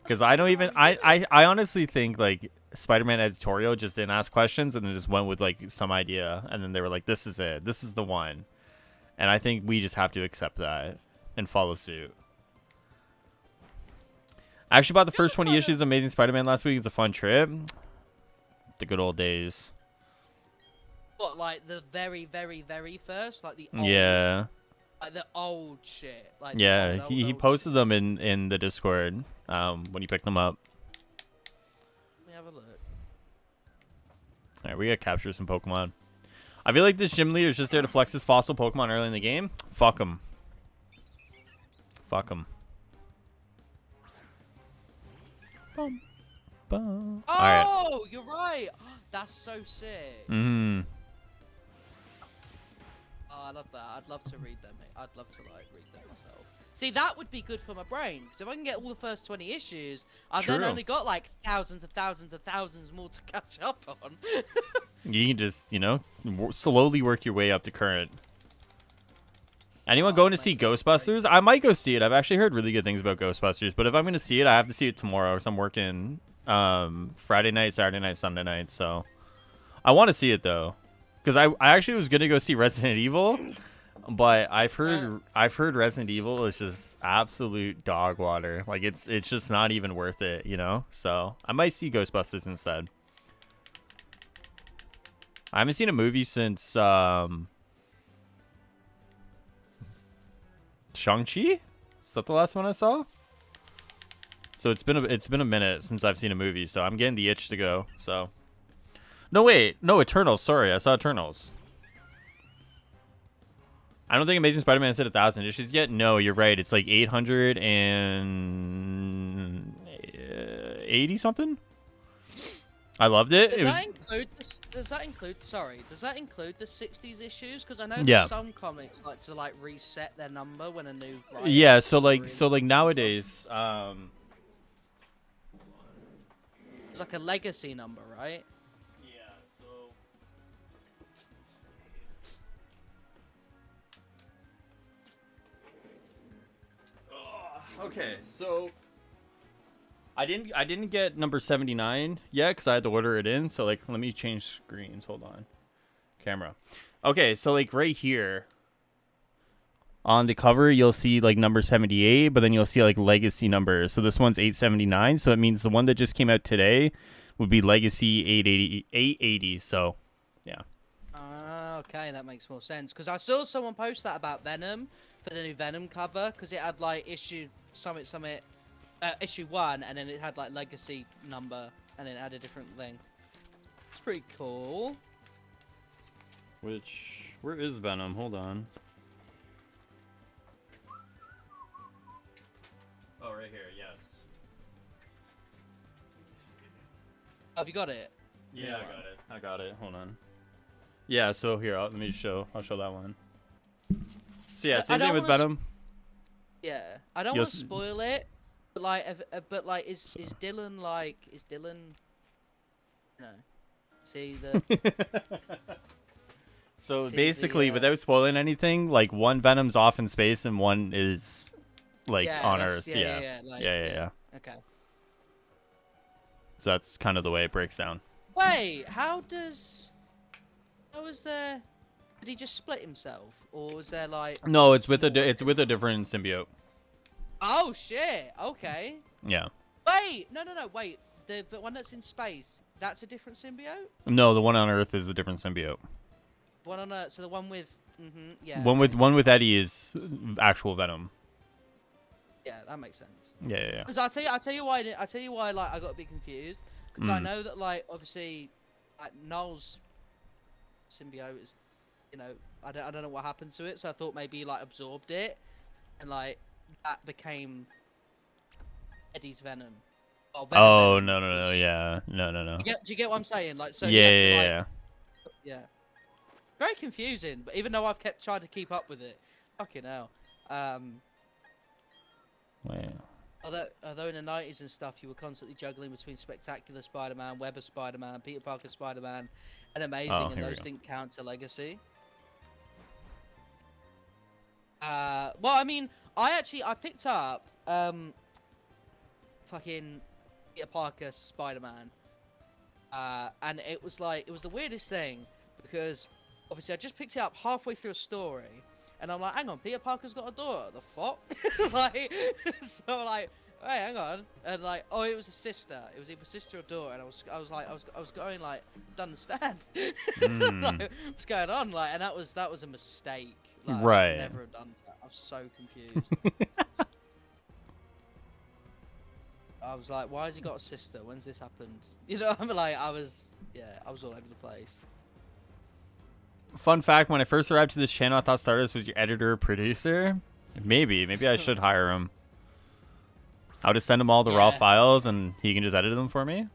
Because I don't even I honestly think like Spider-Man editorial just didn't ask questions and then just went with like some idea and then they were like, this is it, this is the one, and I think we just have to accept that and follow suit. I actually bought the first 20 issues of Amazing Spider-Man last week. It's a fun trip. The good old days. What, like the very, very, very first? Like the old, yeah. Like the old shit. Like yeah, old, he posted them in the Discord when he picked them up. Let me have a look. Alright, we gotta capture some Pokemon. I feel like this gym leader is just there to flex his fossil Pokemon early in the game. Fuck him. Fuck him. Bum, bum. Oh, right. You're right. That's so sick. Mm. Oh, I love that. I'd love to read them. I'd love to like read them myself. See, that would be good for my brain because if I can get all the first 20 issues, I've then only got like thousands more to catch up on. You can just, you know, slowly work your way up to current. Anyone going to see Ghostbusters? I might go see it. I've actually heard really good things about Ghostbusters, but if I'm going to see it, I have to see it tomorrow because I'm working Friday night, Saturday night, Sunday night, so I want to see it though. Because I actually was going to go see Resident Evil, but I've heard Resident Evil is just absolute dog water. Like it's just not even worth it, you know? So I might see Ghostbusters instead. I haven't seen a movie since Shang-Chi? Is that the last one I saw? So it's been a minute since I've seen a movie, so I'm getting the itch to go. So no, wait, no, Eternals. Sorry, I saw Eternals. I don't think Amazing Spider-Man hit 1,000 issues yet. No, you're right. It's like 880 something. I loved it. Does that include the 60s issues? Because I know some comics like to like reset their number when a new yeah. So like nowadays, it's like a legacy number, right? Yeah. So let's see. Okay, so I didn't get number 79 yet because I had to order it in. So like, let me change screens. Hold on, camera. Okay, so like right here on the cover, you'll see like number 78, but then you'll see like legacy numbers. So this one's 879. So it means the one that just came out today would be legacy 880. So yeah. Okay, that makes more sense. Because I saw someone post that about Venom for the new Venom cover because it had like issue 1, and then it had like legacy number, and then it had a different thing. It's pretty cool. Where is Venom? Hold on. Oh, right here. Yes. Have you got it? Yeah, I got it. Hold on. Yeah, so here, I'll show that one. So yeah, same thing with Venom. Yeah, I don't want to spoil it, But like, is Dylan like? Is Dylan? No. See the. So See basically, the. without spoiling anything, like one Venom's off in space and one is like Yeah, on that's, Earth. yeah, Yeah. yeah, like, Yeah. Okay. So that's kind of the way it breaks down. Wait, how was there? Did he just split himself, or was there like? No, it's with more? it's with a different symbiote. Oh shit! Okay. Yeah. Wait, no, wait. The one that's in space, that's a different symbiote. No, the one on Earth is a different symbiote. One on Earth, so the one with, yeah. One with Eddie is actual Venom. Yeah, that makes sense. Yeah. Because I'll tell you why. Like I got a bit confused because I know that like obviously, like Noel's symbiote is, I don't know what happened to it, so I thought maybe he, like absorbed it, and like that became Eddie's Venom. Oh, Oh Venom no, was- yeah, no. Do you get what I'm saying? Like so. Yeah, he had to, like, yeah. Yeah. Very confusing, but even though I've kept trying to keep up with it, fucking hell. Wait. Although in the 90s and stuff, you were constantly juggling between Spectacular Spider-Man, Web of Spider-Man, Peter Parker Spider-Man, and Amazing, Oh, and here we those go. didn't count to Legacy. Well, I mean, I picked up fucking Peter Parker Spider-Man, and it was the weirdest thing because obviously I just picked it up halfway through a story. And I'm like, hang on, Peter Parker's got a daughter. The fuck? Like, so like, hey, hang on. And like, oh, it was a sister. It was either sister or daughter. And I was going like, don't understand. Like, what's going on? Like, and that was a mistake. Like, I should never have done that. I was so confused. I was like, why has he got a sister? When's this happened? You know, I mean, like, I was all over the place. Fun fact: when I first arrived to this channel, I thought Stardust was your editor or producer. Maybe I should hire him. I'll just send him all the raw files, and he can just edit them for me.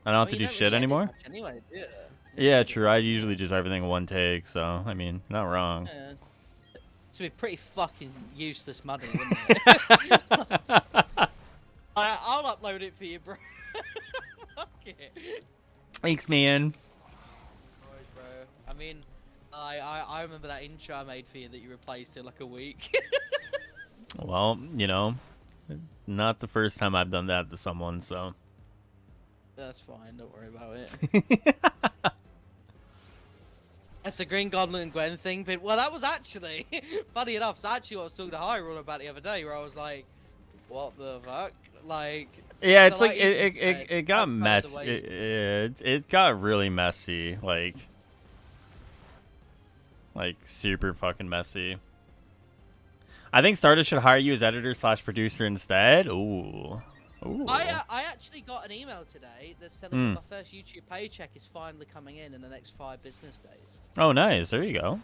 I don't have to do shit anymore. Anyway, yeah. Yeah, true. I usually just everything in one take, so I mean, not wrong. Yeah. It's be pretty fucking useless money, wouldn't it? I'll upload it for you, bro. Fuck it. Thanks, man. Alright, bro. I mean, I remember that intro I made for you that you replaced in like a week. Well, not the first time I've done that to someone, so. That's fine. Don't worry about it. That's the Green Goblin and Gwen thing, but well, that was actually funny enough. It's actually what I was talking to Highruler about the other day, where I was like, "What the fuck?" Like, yeah, so it's like Ethan said, it got that's kind of the messy. way- It got really messy, like super fucking messy. I think Stardust should hire you as editor / producer instead. Ooh. I actually got an email today that's telling me my first YouTube paycheck is finally coming in the next 5 business days. Oh, nice. There you go.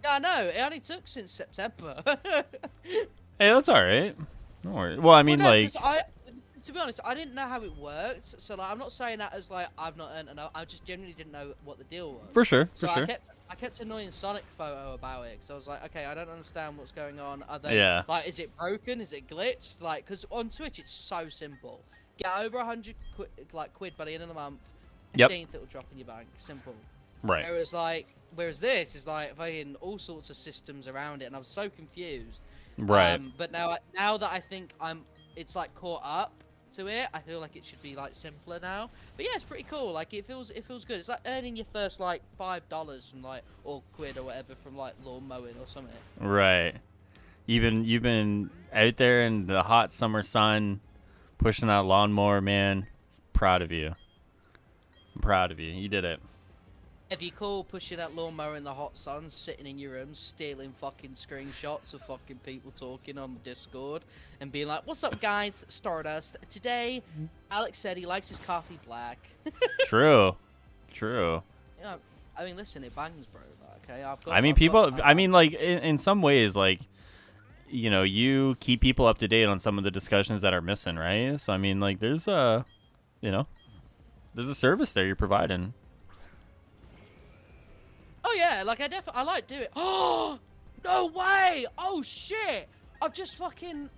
Yeah, I know. It only took since September. Hey, that's all right. Don't worry. Well, I mean, Well, no, like, 'cause to be honest, I didn't know how it worked. So, like, I'm not saying that as like I've not earned enough. I just genuinely didn't know what the deal was. for sure, So for sure. I kept annoying Sonic Photo about it because I was like, okay, I don't understand what's going on. Are they Yeah. like, is it broken? Is it glitched? Like, because on Twitch it's so simple. Get over 100 quid by the end of the month. Yep. 15th it'll drop in your bank. Simple. Right. Whereas this is like fucking all sorts of systems around it, and I was so confused. Right. But now that I think it's like caught up to it, I feel like it should be like simpler now. But yeah, it's pretty cool. Like it feels good. It's like earning your first like $5 from like or quid or whatever from like lawn mowing or something. Right. You've been out there in the hot summer sun, pushing that lawnmower, man. Proud of you. I'm proud of you. You did it. If you call pushing that lawnmower in the hot sun, sitting in your room, stealing fucking screenshots of fucking people talking on Discord, and being like, "What's up, guys? Stardust. Today, Alex said he likes his coffee black." True. True. Yeah, I mean, listen, it bangs, bro. Okay, I mean, like in some ways, like, you keep people up to date on some of the discussions that are missing, right? So I mean, like, there's a service there you're providing. Oh yeah, like I like do it. Oh no way! Oh shit! I've just fucking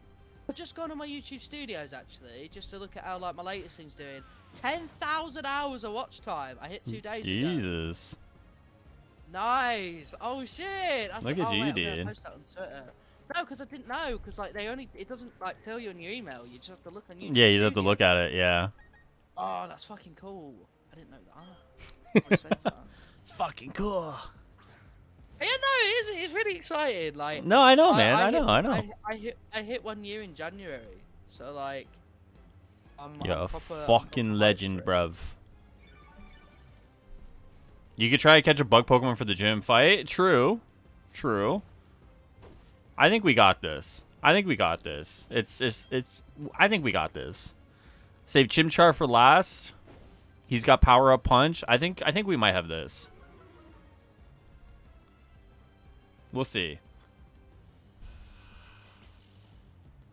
I've just gone on my YouTube studios actually, just to look at how like my latest thing's doing. 10,000 hours of watch time. I hit 2 days ago. Jesus. Nice. Oh shit. Look at you, wait, I'm dude. gonna post that on Twitter. No, because I didn't know. Because like it doesn't like tell you on your email. You just have to look on YouTube. Yeah, you have to look at it. Yeah. Oh, that's fucking cool. I didn't know that. I saved that. It's fucking cool. Yeah, no, it's really exciting. Like, No, I know, man. I know. I hit 1 year in January, so like, You're I'm a proper, fucking legend, bruv. You could try to catch a bug Pokemon for the gym fight. True. True. I think we got this. I think we got this. I think we got this. Save Chimchar for last. He's got power up punch. I think we might have this. We'll see.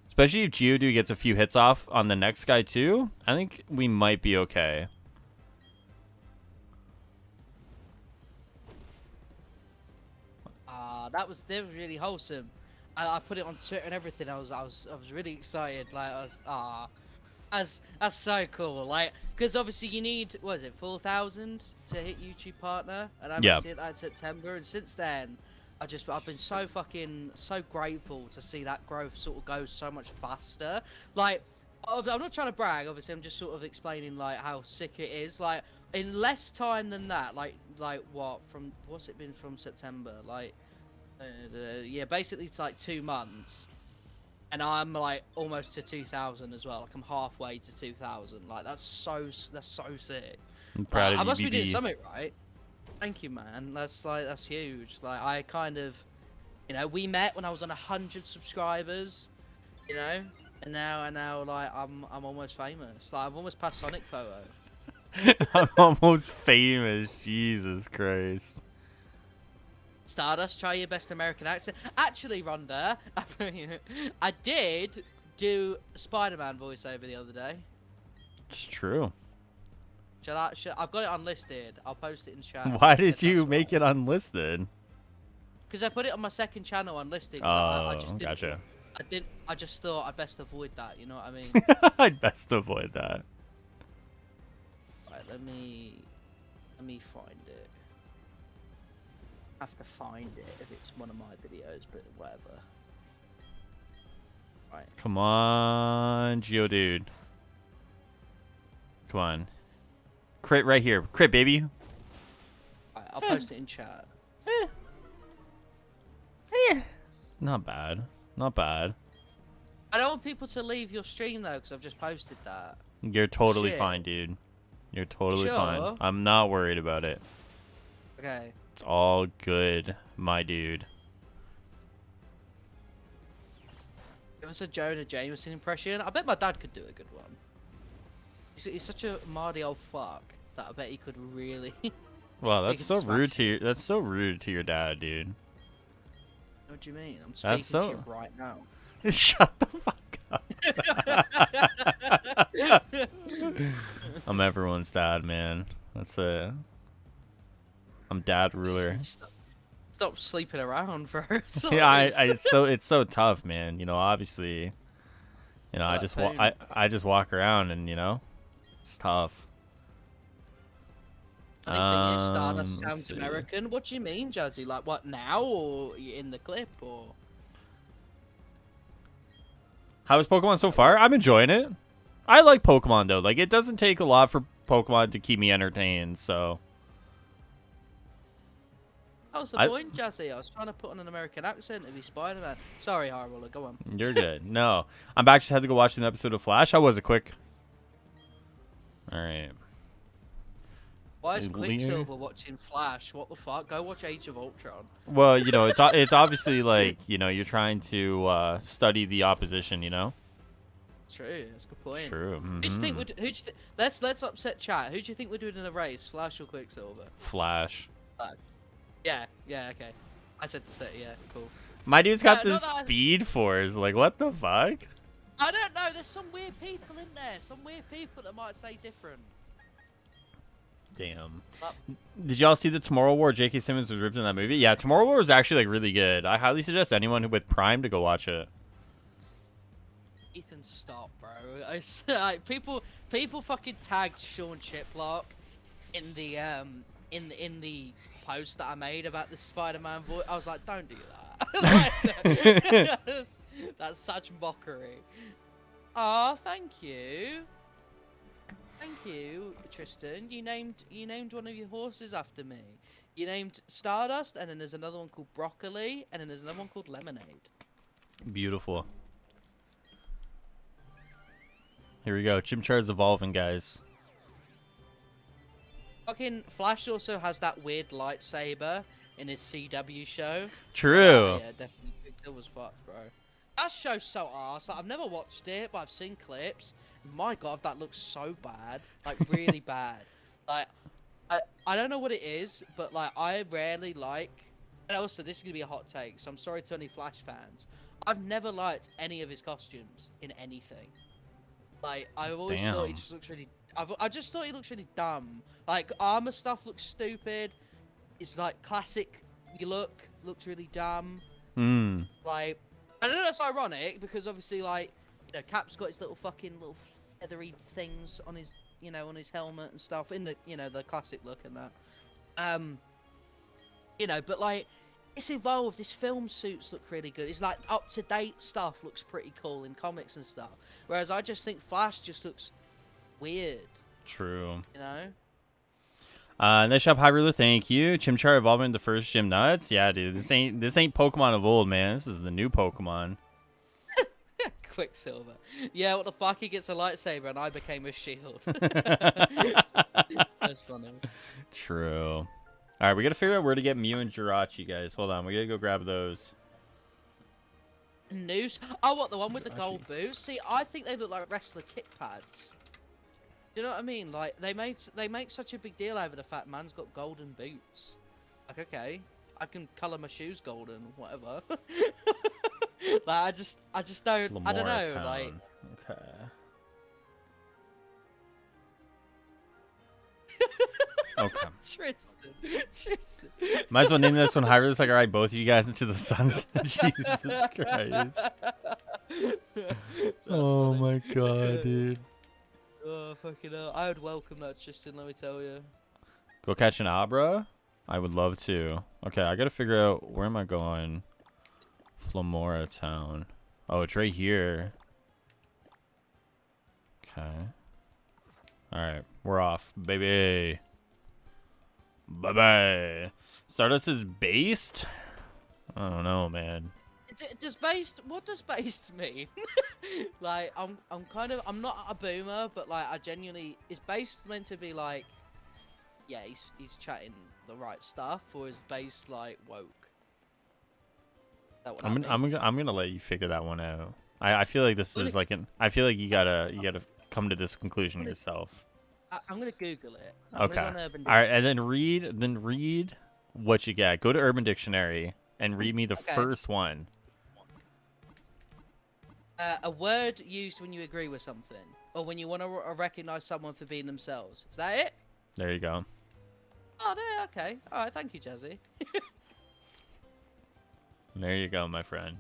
Especially if Geodude gets a few hits off on the next guy too. I think we might be okay. that was really wholesome. I put it on Twitter and everything. I was really excited. Like that's so cool. Like, because obviously you need, what is it, 4,000 to hit YouTube partner, and I missed it in September, and since then I've been so grateful to see that growth sort of go so much faster. Like, I'm not trying to brag, obviously I'm just sort of explaining like how sick it is. Like, in less time than that, like what's it been from September? Like, yeah, basically it's like 2 months. And I'm like almost to 2,000 as well. Like I'm halfway to 2,000. Like that's so sick. I'm proud of you, I must be doing BB. something right. Thank you, man. That's huge. Like I kind of, we met when I was on 100 subscribers, and now like I'm almost famous. Like I've almost passed Sonic Photo. I'm almost famous. Jesus Christ. Stardust, try your best American accent. Actually, Rhonda, I did do Spider-Man voiceover the other day. It's true. I've got it unlisted. I'll post it in chat. Why did you make it unlisted? Because I put it on my second channel unlisted. Oh, I just gotcha. I just thought I'd best avoid that. You know what I mean? I'd best avoid that. Right, let me find it. I have to find it if it's one of my videos, but whatever. Right. Come on, Geodude. Come on. Crit right here. Crit, baby. Right, I'll post it in chat. Not bad. Not bad. I don't want people to leave your stream though, because I've just posted that. You're totally Shit. fine, dude. You're totally Sure? fine. I'm not worried about it. Okay. It's all good, my dude. Give us a Jonah Jameson impression. I bet my dad could do a good one. He's such a mardy old fuck that I bet he could really. Well, He that's could so rude smash to your, that's so rude to your dad, dude. What do you mean? I'm speaking That's so- to you right now. Shut the fuck up. I'm everyone's dad, man. That's it. I'm dad ruler. Stop sleeping around, bro. Yeah, it's so tough, man. Obviously, I just walk around and it's tough. Funny thing is, Stardust let's sounds see. American. What do you mean, Jazzy? Like what now, or in the clip, or? How is Pokemon so far? I'm enjoying it. I like Pokemon though. Like it doesn't take a lot for Pokemon to keep me entertained. So. That was the point, Jazzy. I was trying to put on an American accent to be Spider-Man. Sorry, Highruler, go on. You're good. No, I'm back. Just had to go watch an episode of Flash. How was it? Quick. All right. Why is Quicksilver watching Flash? What the fuck? Go watch Age of Ultron. Well, it's obviously like you're trying to study the opposition. True, that's a good point. True. Who do you think would? Let's upset chat. Who do you think we're doing in a race, Flash or Quicksilver? Flash. Flash. Yeah, okay. I said to say, yeah, cool. My dude's got No, this not that Speed Force. Like, what the fuck? I don't know. There's some weird people in there. Some weird people that might say different. Damn. But, Did y'all see the Tomorrow War? J.K. Simmons was ripped in that movie. Yeah, Tomorrow War was actually like really good. I highly suggest anyone who with Prime to go watch it. Ethan, stop, bro. Like, people fucking tagged Sean Chiplock in the in the post that I made about the Spider-Man voice. I was like, don't do that. Like, that's such mockery. Oh, thank you. Thank you, Tristan. You named one of your horses after me. You named Stardust, and then there's another one called Broccoli, and then there's another one called Lemonade. Beautiful. Here we go. Chimchar's evolving, guys. Fucking Flash also has that weird lightsaber in his CW show. True. So, yeah, definitely. It was fucked, bro. That show's so arse. Like, I've never watched it, but I've seen clips. My God, that looks so bad. Like, really bad. Like, I don't know what it is, but, like, I rarely like... And also, this is going to be a hot take, so I'm sorry to any Flash fans. I've never liked any of his costumes in anything. Like, I've always thought he just looks really... I just thought he looks really dumb. Like, armor stuff looks stupid. It's, like, classic looks really dumb. Like... I know that's ironic because obviously, like, you know, Cap's got his little feathery things on his, you know, on his helmet and stuff in the, you know, the classic look and that. You know, but like, it's evolved. His film suits look really good. It's like up to date stuff looks pretty cool in comics and stuff. Whereas I just think Flash just looks weird. True. You know. Nice shop, Highruler. Thank you. Chimchar evolving the first gym nuts. Yeah, dude. This ain't Pokemon of old, man. This is the new Pokemon. Quicksilver. Yeah, what the fuck? He gets a lightsaber and I became a shield. That's funny. True. All right, we gotta figure out where to get Mew and Jirachi, guys. Hold on, we gotta go grab those. Noose? Oh, what, the one with the gold boots? See, I think they look like wrestler kick pads. You know what I mean? Like, they make such a big deal over the fact man's got golden boots. Like, okay, I can colour my shoes golden, whatever. Like, I just don't, I don't know, Town. like... Okay. Okay. Tristan. Might as well name this one Highruler. It's like, all right, both of you guys into the sunset. Jesus Christ. Oh my God, dude. Oh, fucking hell. I would welcome that, Tristan, let me tell you. Go catch an Abra? I would love to. Okay, I gotta figure out where am I going. Flamora Town. Oh, it's right here. Okay. Alright, we're off, baby. Bye-bye. Stardust is based? I don't know, man. What does based mean? Like, I'm not a boomer, but like, I genuinely, is based meant to be like, yeah, he's chatting the right stuff, or is based like woke? I'm gonna let you figure that one out. I feel like this is like I feel like you gotta come to this conclusion yourself. I'm gonna Google it. Okay. All right, and then read what you get. Go to Urban Dictionary and read me the first one. A word used when you agree with something, or when you want to recognize someone for being themselves. Is that it? There you go. Oh, there. Okay. All right. Thank you, Jazzy. There you go, my friend.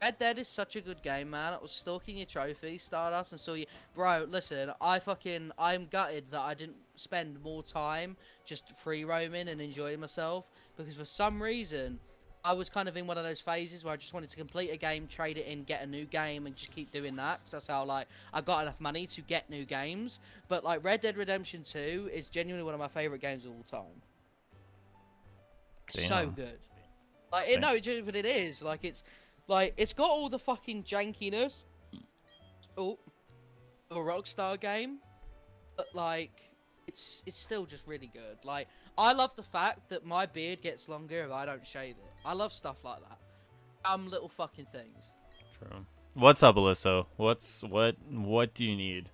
Red Dead is such a good game, man. I was stalking your trophy, Stardust, and saw you. Bro, listen, I'm gutted that I didn't spend more time just free roaming and enjoying myself, because for some reason, I was kind of in one of those phases where I just wanted to complete a game, trade it in, get a new game, and just keep doing that, because that's how, like, I got enough money to get new games. But, like, Red Dead Redemption 2 is genuinely one of my favorite games of all time. Damn. So good. Like, but it is. Like, it's got all the fucking jankiness of a Rockstar game, but like it's still just really good. Like, I love the fact that my beard gets longer if I don't shave it. I love stuff like that. Little fucking things. True. What's up, Alyssa? What do you need?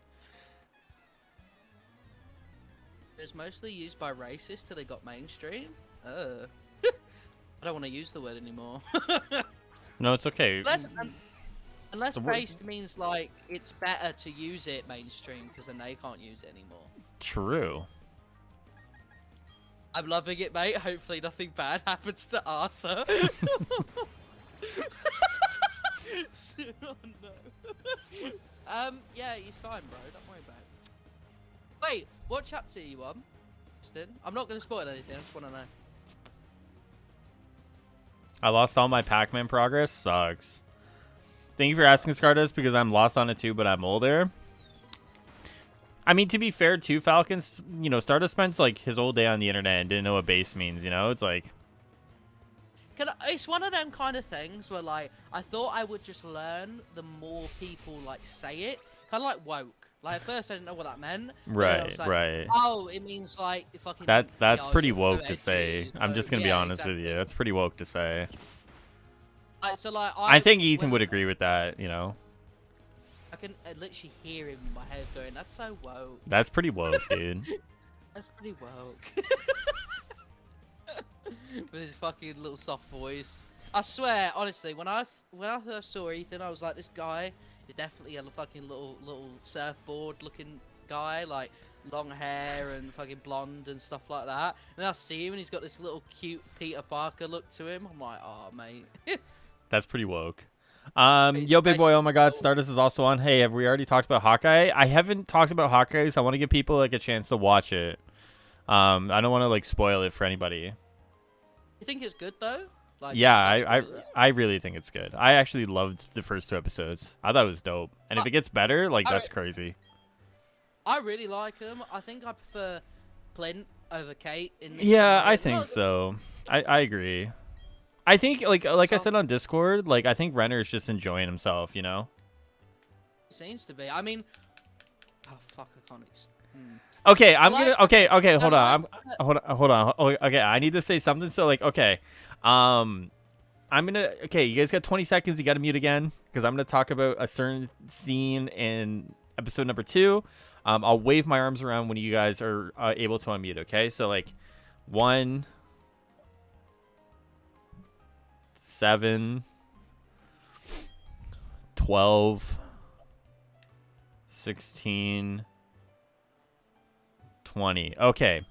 It was mostly used by racists till they got mainstream. I don't want to use the word anymore. No, it's okay. Unless based means like it's better to use it mainstream, because then they can't use it anymore. True. I'm loving it, mate. Hopefully nothing bad happens to Arthur. Oh no. Yeah, he's fine, bro. Don't worry about it. Wait, what chapter are you on, Justin? I'm not gonna spoil anything. I just want to know. I lost all my Pac-Man progress. Sucks. Thank you for asking, Scardos, because I'm lost on it too, but I'm older. I mean, to be fair, too, Falcons, you know, Stardust spends, like, his whole day on the internet and didn't know what base means, you know? It's like... It's one of them kind of things where, like, I thought I would just learn the more people, like, say it. Kind of like woke. Like, at first I didn't know what that meant. Right, like, right. Oh, it means, like, fucking... That's pretty you're woke to edgy, say. I'm just going to be honest with you. That's pretty woke to say. So, like, I think Ethan would agree with that, you know? I can literally hear him in my head going, that's so woke. That's pretty woke, dude. That's pretty woke. With his fucking little soft voice. I swear, honestly, when I first saw Ethan, I was like, this guy is definitely a fucking little surfboard-looking guy, like long hair and fucking blonde and stuff like that. And I see him, and he's got this little cute Peter Parker look to him. I'm like, oh, mate. That's pretty woke. Yo, big boy, oh my god, Stardust is also on. Hey, have we already talked about Hawkeye? I haven't talked about Hawkeye, so I want to give people, like, a chance to watch it. I don't want to, like, spoil it for anybody. You think it's good, though? Like, yeah, I really think it's good. I actually loved the first 2 episodes. I thought it was dope. And if it gets better, like, that's crazy. I really like him. I think I prefer Clint over Kate in this Yeah, scenario. I think so. I agree. I think, like I said on Discord, like, I think Renner's just enjoying himself, you know? Seems to be. I mean... Oh, fuck, I can't... Okay, I'm gonna... Okay, hold on. Hold on. Oh, okay, I need to say something. So, like, okay. I'm gonna... Okay, you guys got 20 seconds. You gotta mute again. Because I'm gonna talk about a certain scene in episode number 2. I'll wave my arms around when you guys are able to unmute, okay? So, like, 1... 7, 12, 16, 20. Okay.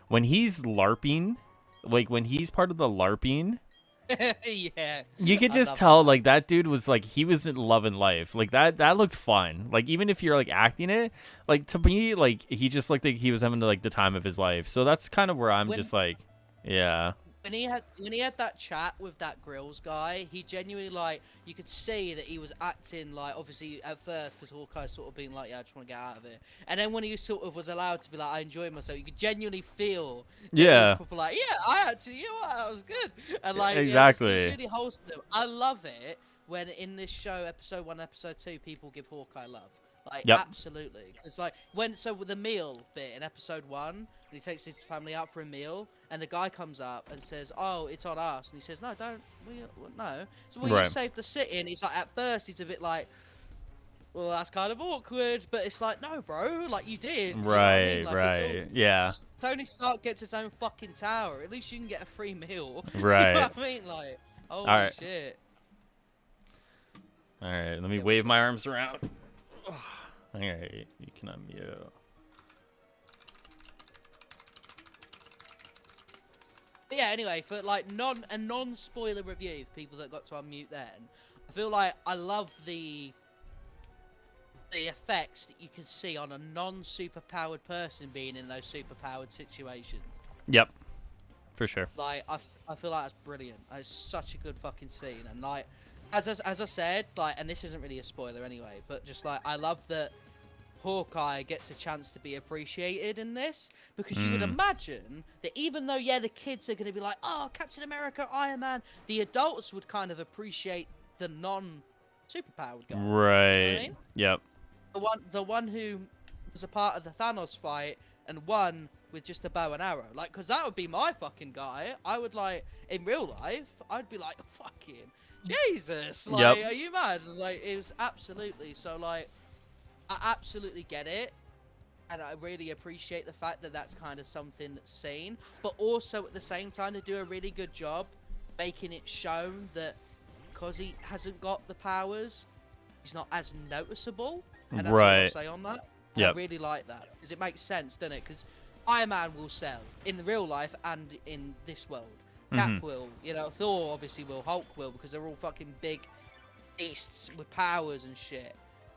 When he's LARPing, like when he's part of the LARPing, yeah. You could just tell, like, that dude was, like, he was in love and life. Like, that looked fun. Like, even if you're, like, acting it, like, to me, like, he just looked like he was having, like, the time of his life. So that's kind of where I'm just, like, yeah. When he had that chat with that Grills guy, he genuinely, like, you could see that he was acting, like, obviously at first, because Hawkeye's sort of being like, yeah, I just want to get out of it. And then when he sort of was allowed to be like, I enjoyed myself, you could genuinely feel Yeah. people like, yeah, I actually, you know what, that was good. And, like, exactly. Yeah, it's really wholesome. I love it when in this show, episode 1, episode 2, people give Hawkeye love. Like, absolutely. It's like, with the meal bit in episode 1, when he takes his family out for a meal, and the guy comes up and says, oh, it's on us. And he says, no, don't, no. So, you saved the city. And he's like, at first, he's a bit like, well, that's kind of awkward. But it's like, no, bro, like, you did. Right, you know what I mean? Like, yeah. Tony Stark gets his own fucking tower. At least you can get a free meal. Right. You know what I mean? Like, holy shit. All right, let me wave my arms around. All right, you can unmute. But yeah, anyway, for like a non-spoiler review for people that got to unmute then, I feel like I love the effects that you can see on a non-superpowered person being in those superpowered situations. Yep, for sure. Like, I feel like that's brilliant. It's such a good fucking scene, and like, as I said, like, and this isn't really a spoiler anyway, but just like, I love that Hawkeye gets a chance to be appreciated in this, because you would imagine that even though, yeah, the kids are going to be like, oh, Captain America, Iron Man, the adults would kind of appreciate the non-superpowered guy. Right. You know what I mean? Yep. The one who was a part of the Thanos fight and won with just a bow and arrow. Like, because that would be my fucking guy. I would, like, in real life, I'd be like, fucking Jesus. Like, are you mad? Like, it was absolutely, so, like, I absolutely get it, and I really appreciate the fact that that's kind of something that's seen, but also at the same time, they do a really good job making it shown that because he hasn't got the powers, he's not as noticeable, and that's what I'll say on that. I really like that, because it makes sense, doesn't it? Because Iron Man will sell in real life and in this world. Cap will, you know, Thor obviously will, Hulk will, because they're all fucking big beasts with powers and shit.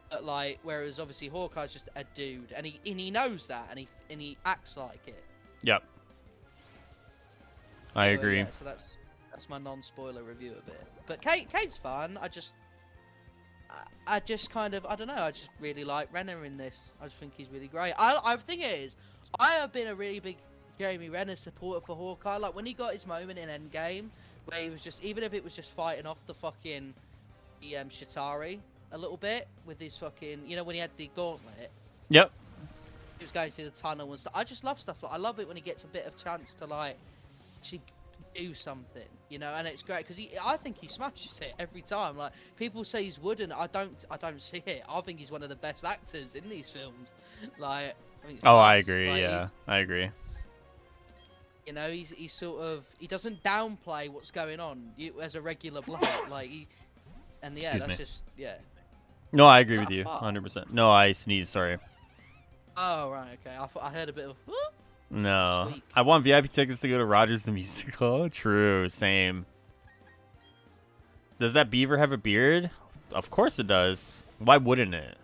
But like, whereas obviously Hawkeye's just a dude, and he knows that, and he acts like it. Yep. I Anyway, agree. Yeah, so that's my non-spoiler review of it. But Kate's fun. I just kind of, I don't know, I just really like Renner in this. I just think he's really great. I think it is, I have been a really big Jeremy Renner supporter for Hawkeye. Like, when he got his moment in Endgame, where he was just, even if it was just fighting off the fucking Chitauri a little bit, with his fucking, you know, when he had the gauntlet. Yep. He was going through the tunnel and stuff. I just love stuff like, I love it when he gets a bit of chance to, like, actually do something, you know, and it's great because I think he smashes it every time. Like, people say he's wooden, I don't see it. I think he's one of the best actors in these films. Like, I think I agree. Like, yeah, I agree. You know, he's sort of, he doesn't downplay what's going on as a regular bloke. Like, yeah. No, I agree with you 100%. No, I sneezed. Sorry. Oh right, okay. I heard a bit of. No, squeak. I want VIP tickets to go to Rogers the Musical. True, same. Does that beaver have a beard? Of course it does. Why wouldn't it?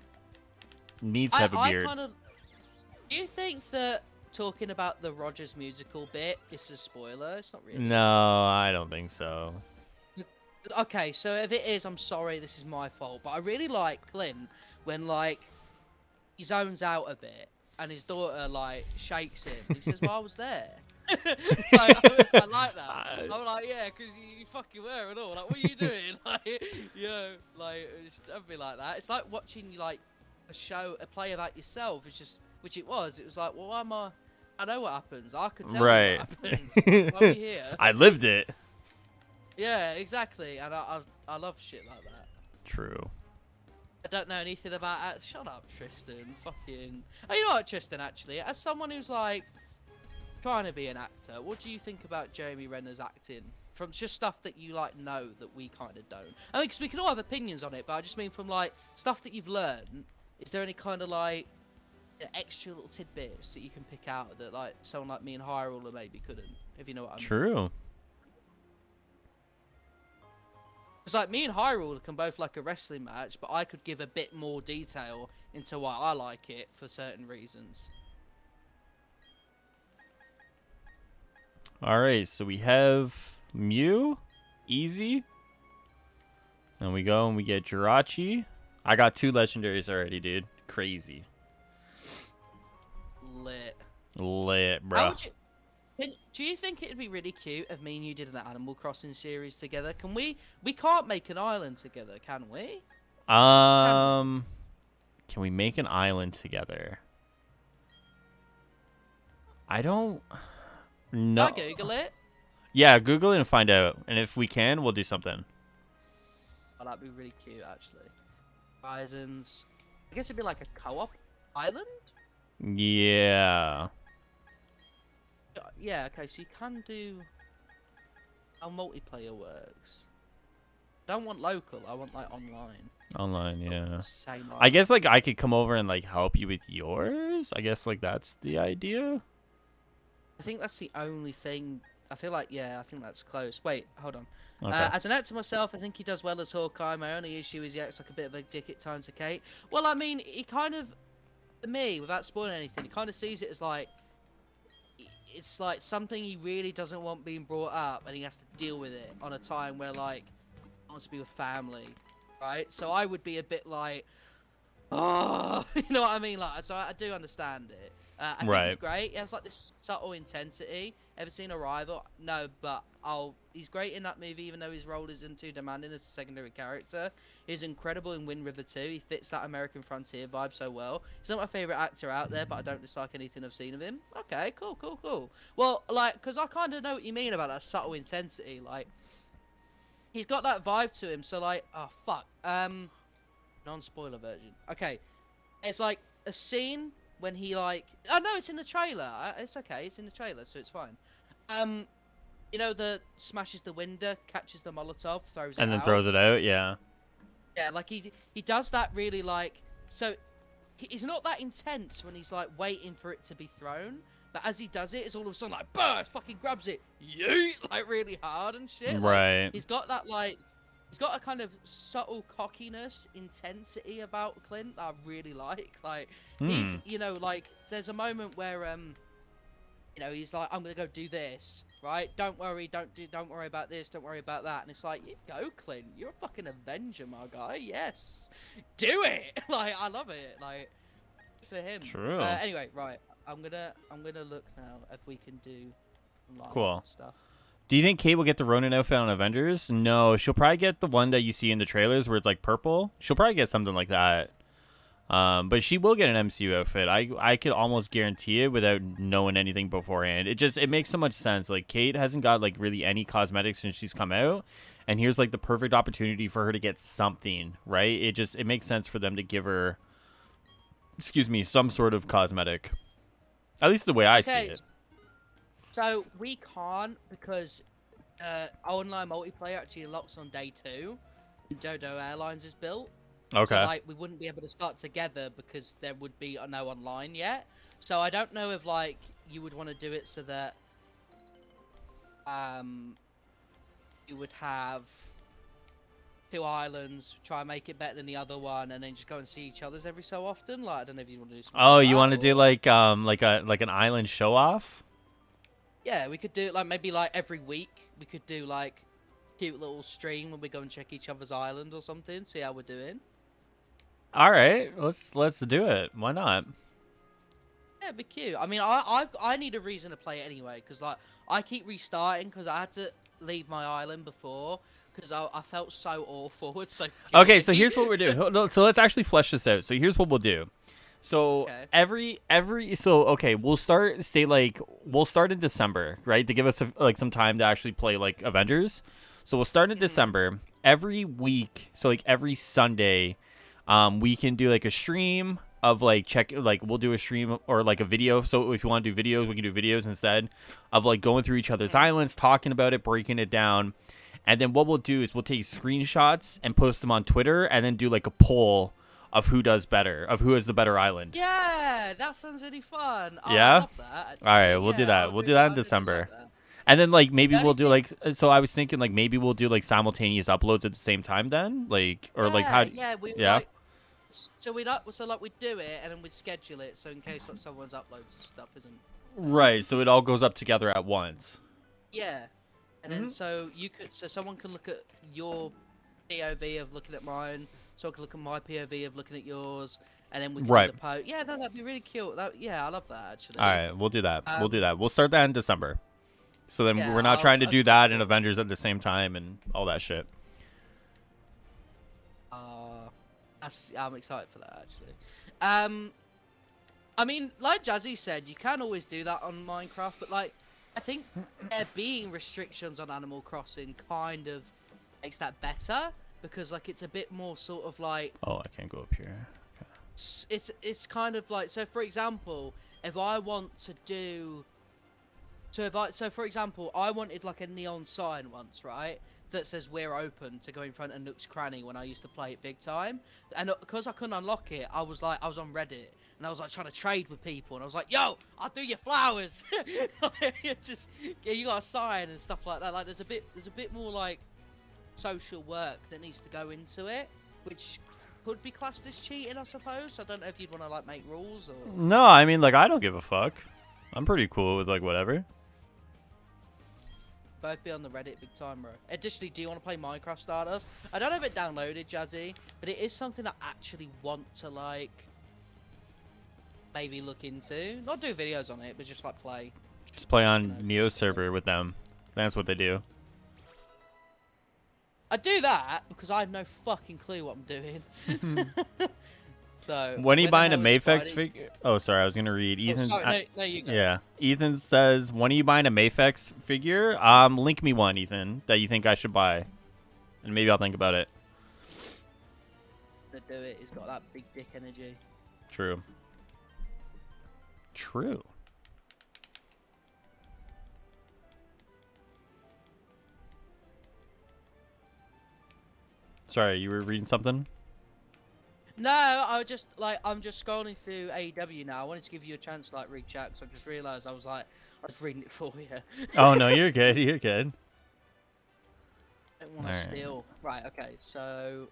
Needs to have a beard. Do you think that talking about the Rogers Musical bit is a spoiler? It's not really. No, I don't think so. Okay, so if it is, I'm sorry, this is my fault. But I really like Clint when, like, he zones out a bit and his daughter, like, shakes him. He says, well, I was there. Like, I like that. I'm like, yeah, because you fucking were and all. Like, what are you doing? Like, you know, like, don't be like that. It's like watching, like, a play about yourself. It's just, which it was. It was like, well, I know what happens. I could tell you what happens. Why are we here? I lived it. Yeah, exactly. And I love shit like that. True. I don't know anything about it. Shut up, Tristan. Fucking. Oh, you know what, Tristan, actually? As someone who's, like, trying to be an actor, what do you think about Jeremy Renner's acting? From just stuff that you, like, know that we kind of don't. I mean, because we can all have opinions on it, but I just mean from, like, stuff that you've learned, is there any kind of, like, extra little tidbits that you can pick out that, like, someone like me and Highruler maybe couldn't, if you know what I mean? True. It's like me and Highruler can both like a wrestling match, but I could give a bit more detail into why I like it for certain reasons. Alright, so we have Mew, easy. And we go and we get Jirachi. I got 2 legendaries already, dude. Crazy. Lit, bro. Do you think it'd be really cute if me and you did an Animal Crossing series together? Can we? We can't make an island together, can we? Can we make an island together? I don't know. Can I Google it? Yeah, Google it and find out. And if we can, we'll do something. Oh, that'd be really cute, actually. Horizons. I guess it'd be like a co-op island? Yeah. Yeah, okay, so you can do how multiplayer works. I don't want local, I want, like, online. Online, yeah. Same I guess, like, I could come over and, like, help you with yours. I guess, like, that's the idea. I think that's the only thing. I feel like, yeah, I think that's close. Wait, hold on. Okay. As an actor myself, I think he does well as Hawkeye. My only issue is he acts like a bit of a dick at times to Kate. Well, I mean, he kind of, to me, without spoiling anything, he kind of sees it as, like, it's like something he really doesn't want being brought up, and he has to deal with it on a time where, like, he wants to be with family, right? So I would be a bit like, oh, you know what I mean? Like, so I do understand it. I think he's great. He has, like, this subtle intensity. Ever seen Arrival? No, but he's great in that movie, even though his role isn't too demanding as a secondary character. He's incredible in Wind River 2. He fits that American Frontier vibe so well. He's not my favourite actor out there, but I don't dislike anything I've seen of him. Okay, cool. Well, like, because I kind of know what you mean about that subtle intensity. Like, he's got that vibe to him, so, like, oh, fuck. Non-spoiler version. Okay, it's, like, a scene when he, like... Oh, no, it's in the trailer. It's okay, it's in the trailer, so it's fine. You know, smashes the window, catches the Molotov, throws it out. And then throws it out, yeah. Yeah, like, he does that really, like... So, he's not that intense when he's, like, waiting for it to be thrown. But as he does it, it's all of a sudden, like, burst, fucking grabs it, yeet, like, really hard and shit. Like, right. he's got that, like... he's got a kind of subtle cockiness, intensity about Clint that I really like. Like he's, you know, like there's a moment where you know, he's like, I'm gonna go do this, right? Don't worry, don't worry about this, don't worry about that. And it's like, you go, Clint, you're a fucking Avenger, my guy. Yes, do it. Like I love it. Like for him. True. Anyway, right. I'm gonna look now if we can do Cool stuff. Do you think Kate will get the Ronin outfit on Avengers? No, she'll probably get the one that you see in the trailers where it's like purple. She'll probably get something like that. But she will get an MCU outfit. I could almost guarantee it without knowing anything beforehand. It makes so much sense. Like Kate hasn't got like really any cosmetics since she's come out, and here's like the perfect opportunity for her to get something, right? It makes sense for them to give her, excuse me, some sort of cosmetic. At least the way I see it. So we can't because online multiplayer actually locks on day 2. Dodo Airlines is built. Okay. So like we wouldn't be able to start together because there would be no online yet. So I don't know if like you would want to do it so that you would have 2 islands, try and make it better than the other one, and then just go and see each other's every so often. Like I don't know if you want to do something. Oh, like you that, want to do like an island show off? Yeah, we could do it like maybe like every week. We could do like cute little stream when we go and check each other's island or something. See how we're doing. All right, let's do it. Why not? Yeah, it'd be cute. I mean, I need a reason to play it anyway because like I keep restarting because I had to leave my island before because I felt so awful. It's so okay. So here's what we're doing. So let's actually flesh this out. So here's what we'll do. So okay. We'll start in December, right? To give us like some time to actually play like Avengers. So we'll start in December every week. So like every Sunday, we can do like a stream of like we'll do a stream or like a video. So if you want to do videos, we can do videos instead of like going through each other's islands, talking about it, breaking it down. And then what we'll do is we'll take screenshots and post them on Twitter and then do like a poll of who does better, of who has the better island. Yeah, that sounds really fun. Yeah? I love that, actually. All right, we'll do that. We'll do that in December. And then like maybe we'll do like, so I was thinking like maybe we'll do like simultaneous uploads at the same time then, like, or like how? Like, so we'd do it and then we'd schedule it so in case like someone's upload stuff isn't. Right, so it all goes up together at once. Yeah, and then so someone can look at your POV of looking at mine. So I can look at my POV of looking at yours, and then we can do the post. Yeah, no, that'd be really cute. I love that actually. All right, we'll do that. We'll do that. We'll start that in December. So then we're not trying to do that in Avengers at the same time and all that shit. I'm excited for that actually. I mean, like Jazzy said, you can always do that on Minecraft, but like, I think there being restrictions on Animal Crossing kind of makes that better. Because like it's a bit more sort of like I can't go up here. Okay. It's kind of like, so for example, if I want to do for example, I wanted like a neon sign once, right? That says we're open to go in front of Nook's Cranny when I used to play it big time. And because I couldn't unlock it, I was on Reddit and I was like trying to trade with people and I was like, yo, I'll do your flowers. You got a sign and stuff like that. Like there's a bit more like social work that needs to go into it, which could be classed as cheating, I suppose. I don't know if you'd want to like make rules or. No, I mean like I don't give a fuck. I'm pretty cool with like whatever. Both be on the Reddit big time, bro. Additionally, do you want to play Minecraft Stardust? I don't have it downloaded, Jazzy, but it is something I actually want to like maybe look into. Not do videos on it, but just like play. Just play on Neo server with them. That's what they do. I do that because I have no fucking clue what I'm doing. So when are you buying a Mayfex figure? Oh, sorry, I was gonna read Ethan's. No, you go. Yeah, Ethan says, when are you buying a Mayfex figure? Link me one, Ethan, that you think I should buy, and maybe I'll think about it. To do it, he's got that big dick energy. True. True. Sorry, you were reading something? No, I'm just scrolling through AEW now. I wanted to give you a chance to like read chat, because I just realised I was reading it for you. Oh no, you're good. You're good. I don't want to steal. Right. Okay. So,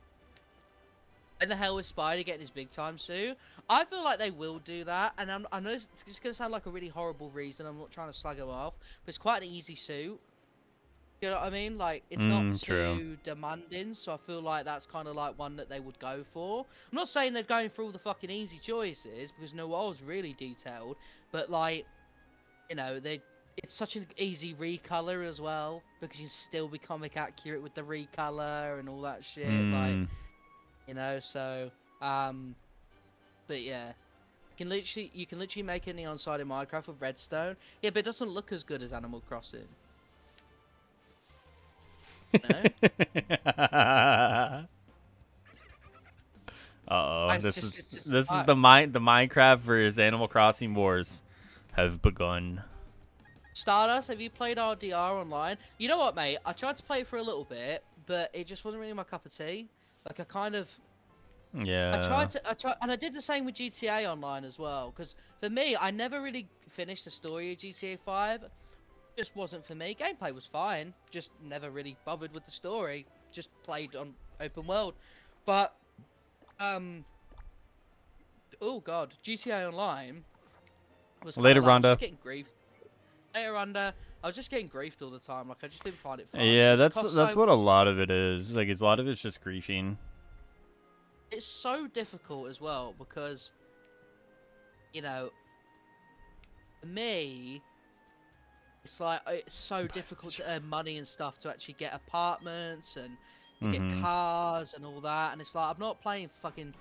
when the hell is Spidey getting his big time suit? I feel like they will do that, and I know it's just gonna sound like a really horrible reason. I'm not trying to slag him off, but it's quite an easy suit. You know what I mean? Like, it's not True. too demanding, so I feel like that's kind of like one that they would go for. I'm not saying they're going for all the fucking easy choices, because Noel's really detailed, but like, you know, it's such an easy recolor as well, because you still be comic accurate with the recolor and all that shit. Like, you know, so, but yeah. You can literally make a neon side in Minecraft with redstone. Yeah, but it doesn't look as good as Animal Crossing. No? Uh-oh, It's this just is the fucked. the Minecraft versus Animal Crossing wars have begun. Stardust, have you played RDR online? You know what, mate? I tried to play it for a little bit, but it just wasn't really my cup of tea. Like, I tried and I did the same with GTA Online as well. Because for me, I never really finished the story of GTA 5. Just wasn't for me. Gameplay was fine, just never really bothered with the story. Just played on open world. But, oh god, GTA Online was Later, like, Rhonda. just getting griefed. Later, Rhonda, I was just getting griefed all the time. Like, I just didn't find it fun. Yeah, It just that's cost what a lot of it is. Like, a lot of it's just griefing. it's so difficult as well because, you know, for me, it's like it's so difficult to earn money and stuff to actually get apartments and to get cars and all that. And it's like I'm not playing fucking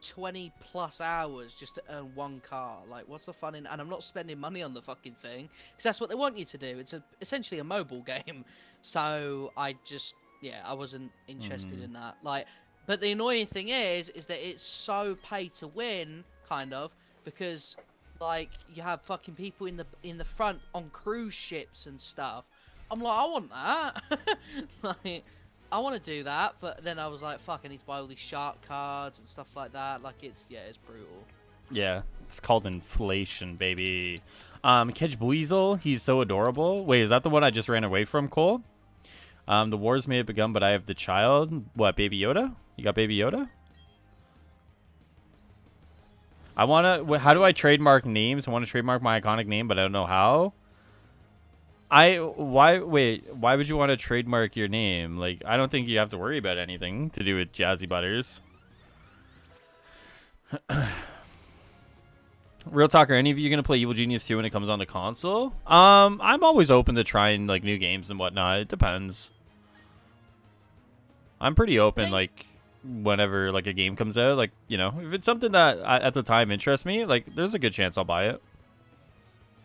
20+ hours just to earn one car. Like, what's the fun in? And I'm not spending money on the fucking thing because that's what they want you to do. It's essentially a mobile game. So I just, yeah, I wasn't interested in that. Like, but the annoying thing is that it's so pay to win, kind of, because like you have fucking people in the front on cruise ships and stuff. I'm like, I want that. Like, I want to do that, but then I was like, fuck, I need to buy all these shark cards and stuff like that. Like, it's brutal. Yeah, it's called inflation, baby. Kedge Buizel, he's so adorable. Wait, is that the one I just ran away from, Cole? The wars may have begun, but I have the child. What, Baby Yoda? You got Baby Yoda? I want to... How do I trademark names? I want to trademark my iconic name, but I don't know how. Why would you want to trademark your name? Like, I don't think you have to worry about anything to do with Jazzy Butters. Real talk, are any of you gonna play Evil Genius 2 when it comes on the console? I'm always open to trying like new games and whatnot. It depends. I'm pretty open, like whenever like a game comes out, like, you know, if it's something that at the time interests me, like there's a good chance I'll buy it.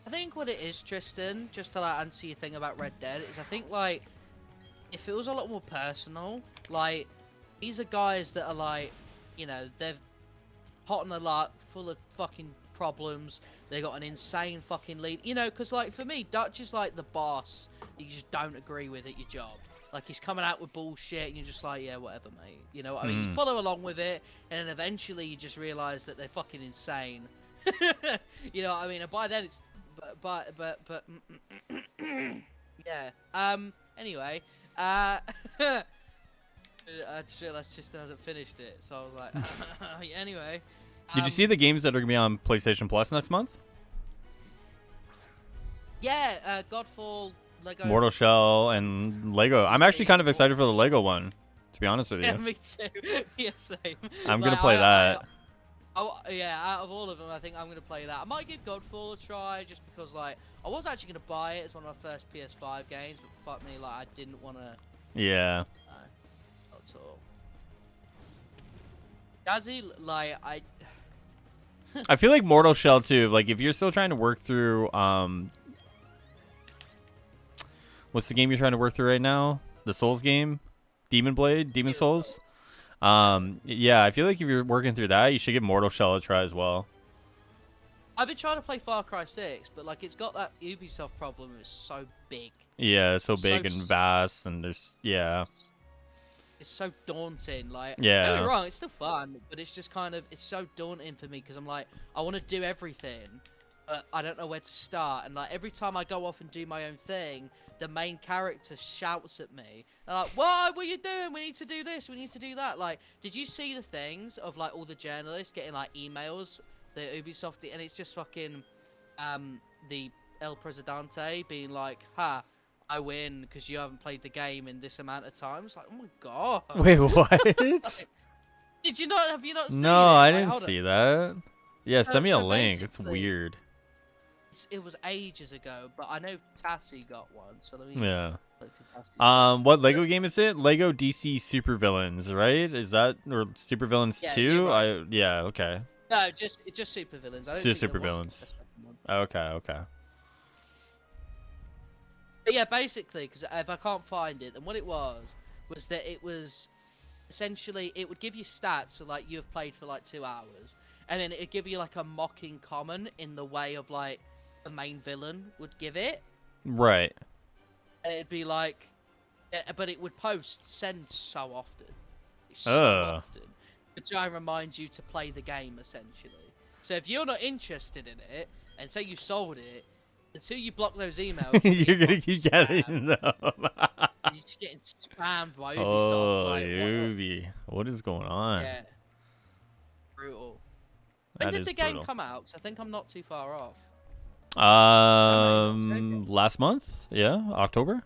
I think what it is, Tristan, just to like answer your thing about Red Dead, is I think like it feels a lot more personal. Like, these are guys that are like, you know, they're hot on the luck, full of fucking problems. They got an insane fucking lead, you know, because like for me, Dutch is like the boss you just don't agree with at your job. Like, he's coming out with bullshit and you're just like, yeah, whatever, mate. You know what I mean? You follow along with it, and then eventually you just realize that they're fucking insane. You know what I mean? And by then it's but yeah. Anyway, I just realized Tristan hasn't finished it, so I was like, anyway. Did you see the games that are gonna be on PlayStation Plus next month? Yeah, Godfall, Lego. Mortal Shell and Lego. I'm actually kind of excited for the Lego one, to be honest with you. Yeah, me too. Yeah, same. I'm gonna play that. Yeah, out of all of them, I think I'm going to play that. I might give Godfall a try, just because, like, I was actually going to buy it as one of my first PS5 games, but fuck me, like, I didn't want to... Yeah. No, not at all. Jazzy, like, I feel like Mortal Shell, too. Like, if you're still trying to work through, what's the game you're trying to work through right now? The Souls game? Demon Souls? Yeah, I feel like if you're working through that, you should give Mortal Shell a try as well. I've been trying to play Far Cry 6, but like it's got that Ubisoft problem. It's so big. Yeah, it's so big and vast, and there's It's so daunting. Like, yeah, don't get me wrong, it's still fun, but it's just kind of it's so daunting for me because I'm like I want to do everything, but I don't know where to start. And like every time I go off and do my own thing, the main character shouts at me. They're like, what are you doing? We need to do this. We need to do that. Like, did you see the things of like all the journalists getting like emails, the Ubisoft, and it's just fucking, the El Presidente being like, ha, I win because you haven't played the game in this amount of time. It's like, oh my god. Wait, what? Like, did you not? Have you not seen it? No, I Like, didn't see that. Yeah, So- send me a so link. It's basically- weird. It was ages ago, but I know Tassie got one. So let me Yeah. look for Tassie's. What Lego game is it? Lego DC Supervillains, right? Is that or Supervillains Yeah, 2? you're right. Yeah, okay. No, just supervillains. I don't Just think there was supervillains. a second one. Okay. But yeah, basically, because if I can't find it, then what it was that it was essentially it would give you stats, so like you have played for like 2 hours, and then it'd give you like a mocking comment in the way of like the main villain would give it, Right. and it'd be like, but it would send so often, Ugh. often, to try and remind you to play the game essentially. So if you're not interested in it, and say you sold it, until you block those emails, You're gonna keep spammed. getting them. You're just getting spammed by Ubisoft. Oh, like, Ubi. What is going on? Yeah. Brutal. When That did is the game brutal. come out? 'Cause I think I'm not too far off. Last month? Yeah, October.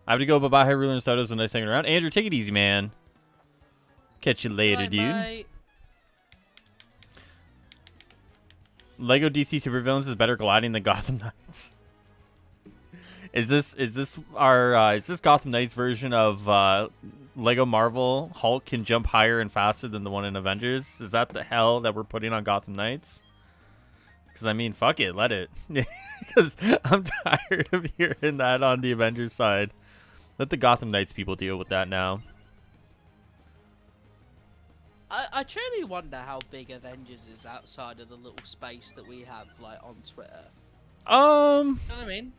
I have to go bye-bye Highruler and Stardust when I second round. Andrew, take it easy, man. Catch you later, Bye, dude. mate. Lego DC Supervillains is better gliding than Gotham Knights. Is this Gotham Knights version of Lego Marvel Hulk can jump higher and faster than the one in Avengers? Is that the hell that we're putting on Gotham Knights? Because I mean, fuck it, let it. Because I'm tired of hearing that on the Avengers side. Let the Gotham Knights people deal with that now. I truly wonder how big Avengers is outside of the little space that we have, like, on Twitter. You know what I mean?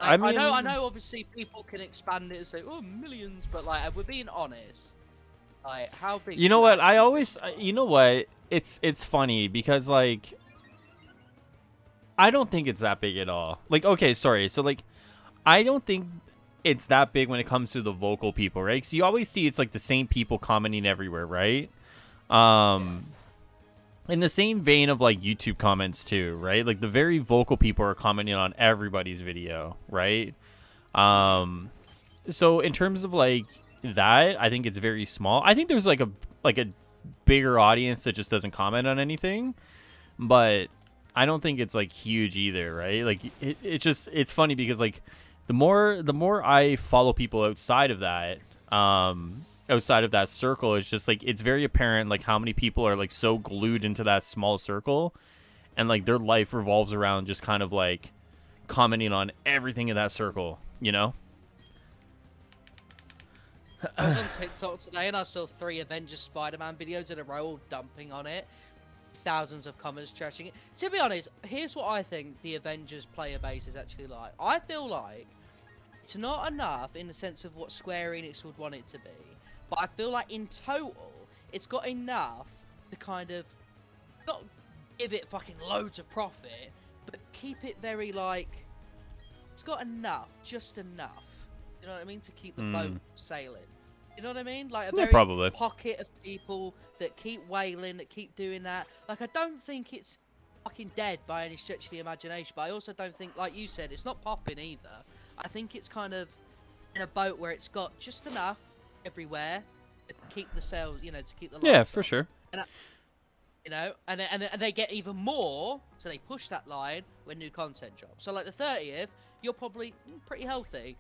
I Like, mean, I know. Obviously, people can expand it and say, "Oh, millions," but like, if we're being honest, like, how big? you is know it what? actually? You know what? It's funny because like, I don't think it's that big at all. Like, okay, sorry. So like, I don't think it's that big when it comes to the vocal people, right? Because you always see it's like the same people commenting everywhere, right? In the same vein of like YouTube comments too, right? Like the very vocal people are commenting on everybody's video, right? So in terms of like that, I think it's very small. I think there's like a bigger audience that just doesn't comment on anything, but I don't think it's like huge either, right? Like it's funny because like the more I follow people outside of that circle, it's just like it's very apparent like how many people are like so glued into that small circle, and like their life revolves around just kind of like commenting on everything in that circle, you know? I was on TikTok today and I saw 3 Avengers Spider-Man videos in a row, all dumping on it. Thousands of comments trashing it. To be honest, here's what I think the Avengers player base is actually like. I feel like it's not enough in the sense of what Square Enix would want it to be, but I feel like in total, it's got enough to kind of not give it fucking loads of profit, but keep it very like, it's got enough, just enough. You know what I mean? To keep the boat sailing. You know what I mean? Like a Yeah, very probably. pocket of people that keep wailing, that keep doing that. Like, I don't think it's fucking dead by any stretch of the imagination, but I also don't think, like you said, it's not popping either. I think it's kind of in a boat where it's got just enough everywhere to keep the sails, you know, to keep the lights Yeah, for on. sure. And you know, and they get even more, so they push that line when new content drops. So like the 30th, you're probably pretty healthy.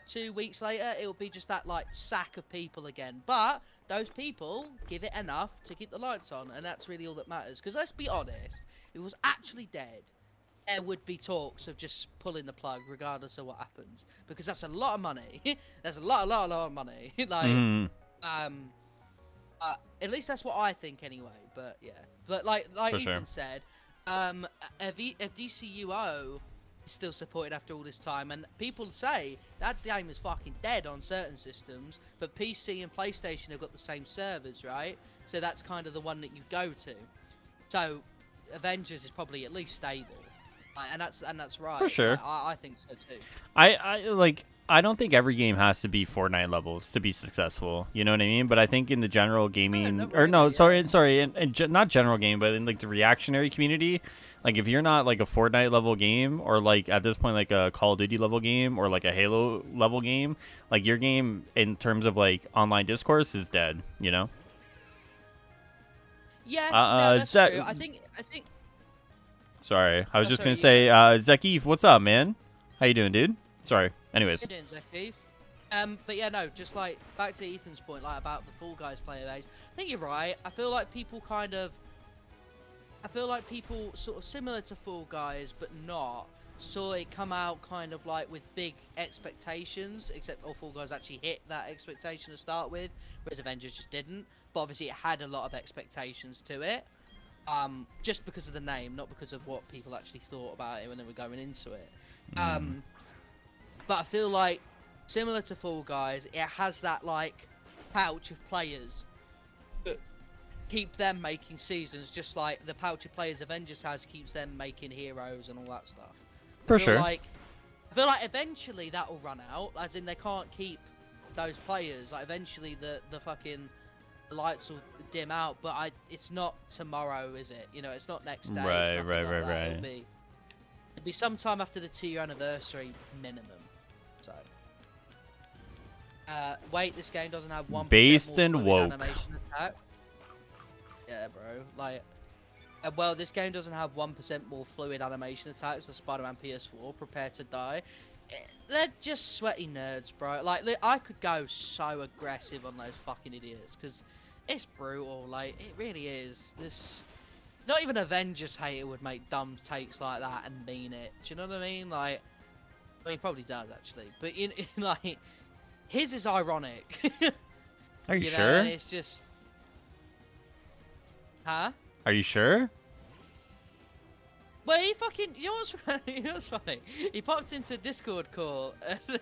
2 weeks later, it'll be just that like sack of people again. But those people give it enough to keep the lights on, and that's really all that matters. Because let's be honest, if it was actually dead, there would be talks of just pulling the plug regardless of what happens, because that's a lot of money. That's a lot of money. Like, at least that's what I think anyway. But yeah, but like For Ethan sure. said, if DCUO is still supported after all this time, and people say that game is fucking dead on certain systems, but PC and PlayStation have got the same servers, right? So that's kind of the one that you go to. So Avengers is probably at least stable, and that's right. For sure. Like, I think so too. I don't think every game has to be Fortnite levels to be successful. You know what I mean? But I think in the general gaming, not or no, really, sorry, not general game, but in like the reactionary community, like if you're not like a Fortnite level game, or like at this point like a Call of Duty level game, or like a Halo level game, like your game in terms of like online discourse is dead. You know? Yeah, no, that's true. I think. Sorry, I was just sorry, gonna say, Zekif, what's up, man? How you doing, dude? Sorry. Anyways. Doing, Zekif. But yeah, no, just like back to Ethan's point, like about the Fall Guys player base. I think you're right. I feel like people sort of similar to Fall Guys, but not, saw it come out kind of like with big expectations, except all Fall Guys actually hit that expectation to start with, whereas Avengers just didn't. But obviously it had a lot of expectations to it, just because of the name, not because of what people actually thought about it when they were going into it. But I feel like, similar to Fall Guys, it has that like pouch of players that keep them making seasons, just like the pouch of players Avengers has keeps them making heroes and all that stuff. For sure. I feel like eventually that will run out, as in they can't keep those players. Like eventually the fucking lights will dim out, but it's not tomorrow, is it? You know, it's not next day. Right. It'll be sometime after the 2-year anniversary minimum. So, wait, this game doesn't have 1% Based more and fluid woke. animation attack. Yeah, bro. Like, well, this game doesn't have 1% more fluid animation attacks than Spider-Man PS4. Prepare to die. They're just sweaty nerds, bro. Like, I could go so aggressive on those fucking idiots because it's brutal. Like, it really is. Not even Avengers hater would make dumb takes like that and mean it. Do you know what I mean? Like, I mean, he probably does actually, but like, his is ironic. Are you know, sure? and it's just, huh? Are you sure? Well, he fucking, you know what's funny? You know what's funny? He pops into a Discord call.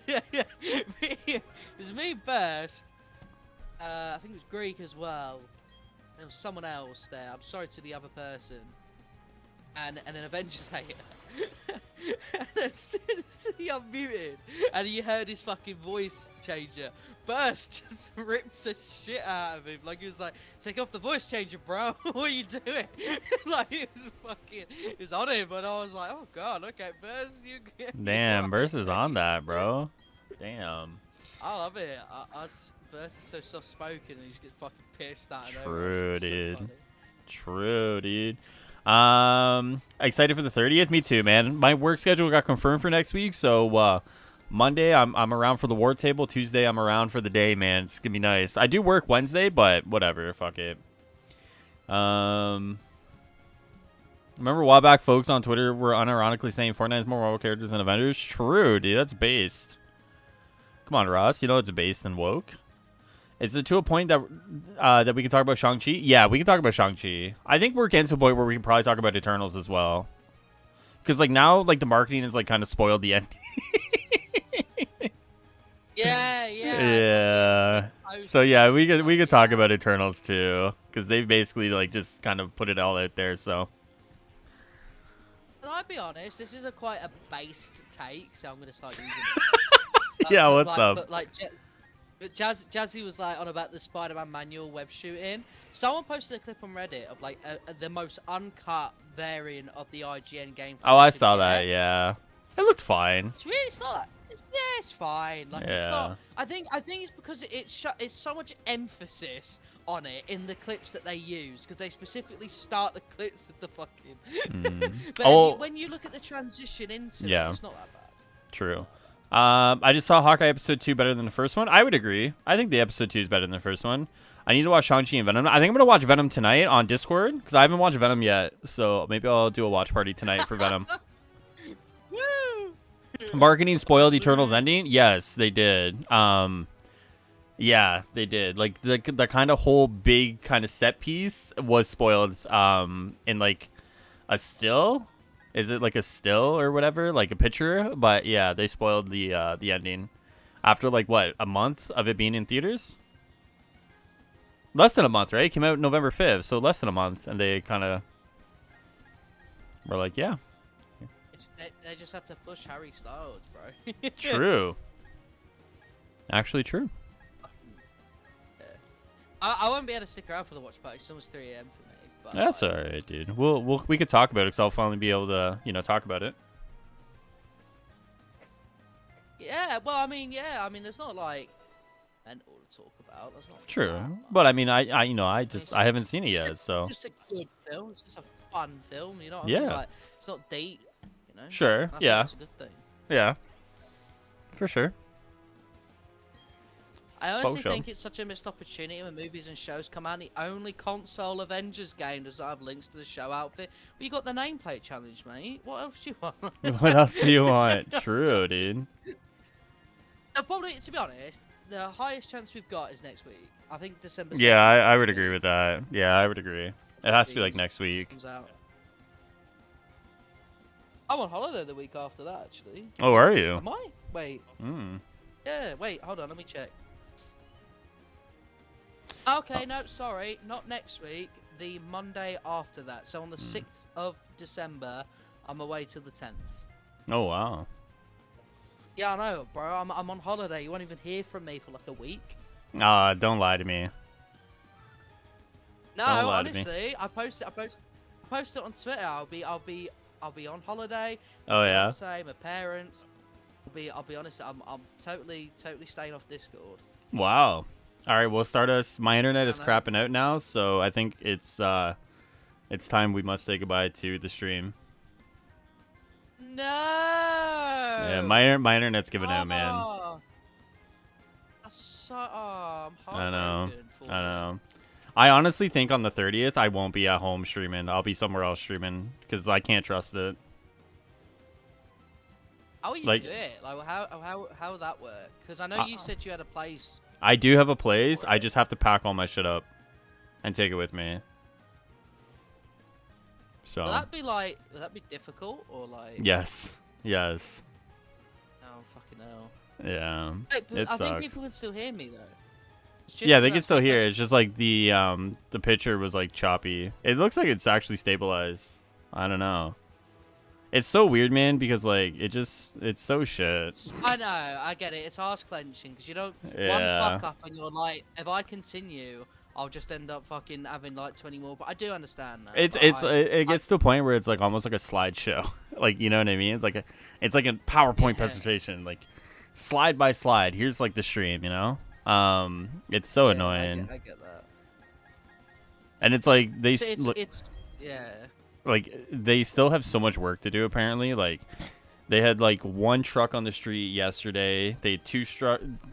It was me, Burst. I think it was Greek as well. There was someone else there. I'm sorry to the other person. And an Avengers hater. And as soon as he unmuted and he heard his fucking voice changer, Burst just rips the shit out of him. Like, he was like, take off the voice changer, bro. What are you doing? Like, it was on him, but I was like, oh god, okay, Burst, you get. Damn, Burst is on that, bro. Damn. I love it. Burst is so soft spoken and he just gets fucking pissed at him. True, dude. So True, dude. Excited for the 30th? Me too, man. My work schedule got confirmed for next week, so Monday I'm around for the war table. Tuesday I'm around for the day, man. It's gonna be nice. I do work Wednesday, but whatever, fuck it. Remember a while back folks on Twitter were unironically saying Fortnite is more Marvel characters than Avengers? True, dude. That's based. Come on, Ross. You know it's based and woke. Is it to a point that that we can talk about Shang-Chi? Yeah, we can talk about Shang-Chi. I think we're getting to a point where we can probably talk about Eternals as well. Because like now, like the marketing is like kind of spoiled the end. Yeah. Yeah. So yeah, we could talk about Eternals too, because they've basically like just kind of put it all out there. So. Can I be honest? This is quite a based take, so I'm gonna start using it. Yeah, what's up? But like, Jazzy was like on about the Spider-Man manual web shooting. Someone posted a clip on Reddit of like the most uncut variant of the IGN game. Oh, I saw that. Yeah, it looked fine. It's not. It's fine. Like it's not. I think it's because it's so much emphasis on it in the clips that they use, because they specifically start the clips with the fucking. But when you look at the transition into it, it's not that bad. True. I just saw Hawkeye episode 2 better than the first one. I would agree. I think the episode 2 is better than the first one. I need to watch Shang-Chi and Venom. I think I'm gonna watch Venom tonight on Discord because I haven't watched Venom yet. So maybe I'll do a watch party tonight for Venom. Woo! Marketing spoiled Eternals ending. Yes, they did. Yeah, they did. Like the kind of whole big kind of set piece was spoiled. In like a still. Is it like a still or whatever, like a picture? But yeah, they spoiled the ending after like what, a month of it being in theaters. Less than a month, right? It came out November 5th, so less than a month, and they kind of. we're like, yeah, They just had to push Harry Styles, bro. true. Actually, true. Yeah. I won't be able to stick around for the watch party. It's almost 3 a.m. for me. But That's like, all right, dude. We could talk about it because I'll finally be able to, talk about it. yeah. Well, I mean, yeah. I mean, there's not like mental to talk about. There's not. True, that much. but I mean, I It's I haven't seen it yet, so just a good film. It's just a fun film. You know what I yeah, mean? Like, it's not deep. You know. sure, I think yeah, that's a good thing. yeah, for sure. I honestly show. think it's such a missed opportunity when movies and shows come out. The only console Avengers game does not have links to the show outfit. But you got the nameplate challenge, mate. What else do you want? What else do you want? True, dude. Probably, to be honest, the highest chance we've got is next week. I think December. Yeah, 2nd I would agree with that. Yeah, I would agree. It has to be like next week. comes out. I'm on holiday the week after that, actually. Oh, are you? Am I? Wait. Mm. Yeah, wait, hold on, let me check. Okay, no, sorry, not next week. The Monday after that. So on the 6th of December, I'm away till the 10th. Oh wow. Yeah, I know, bro. I'm on holiday. You won't even hear from me for like a week. Don't lie to me. No, Don't lie to me. honestly, I post it on Twitter. I'll be on holiday. Oh yeah. Say my parents. I'll be honest. I'm totally staying off Discord. Wow. All right, we'll start us. My internet Yeah, is I know. crapping out now, so I think it's time we must say goodbye to the stream. No. Yeah, my internet's giving out, man. Oh, that's so. Oh, I'm I know. heartbroken for I you. know. I honestly think on the 30th I won't be at home streaming. I'll be somewhere else streaming because I can't trust it. How will you Like- do it? Like how would that work? Because I know you said you had a place. I do have a place. I just have to pack all my shit up and take it with me. So. Would that be difficult or like? Yes. Yes. Oh fucking hell. Yeah. Wait, but It I think sucks. people can still hear me though. It's just Yeah, they that can still hear. fucking- It's just like the picture was like choppy. It looks like it's actually stabilized. I don't know. It's so weird, man, because like it's so shit. I know, I get it. It's arse clenching because you don't Yeah. one fuck up and you're like, if I continue, I'll just end up fucking having like 20 more. But I do understand that. It gets to a point where it's like almost like a slideshow. Like, you know what I mean? It's like a PowerPoint Yeah. presentation, like slide by slide. Here's like the stream, you know? It's so annoying. I get that. And it's like It's yeah. like they still have so much work to do apparently. Like they had like one truck on the street yesterday. They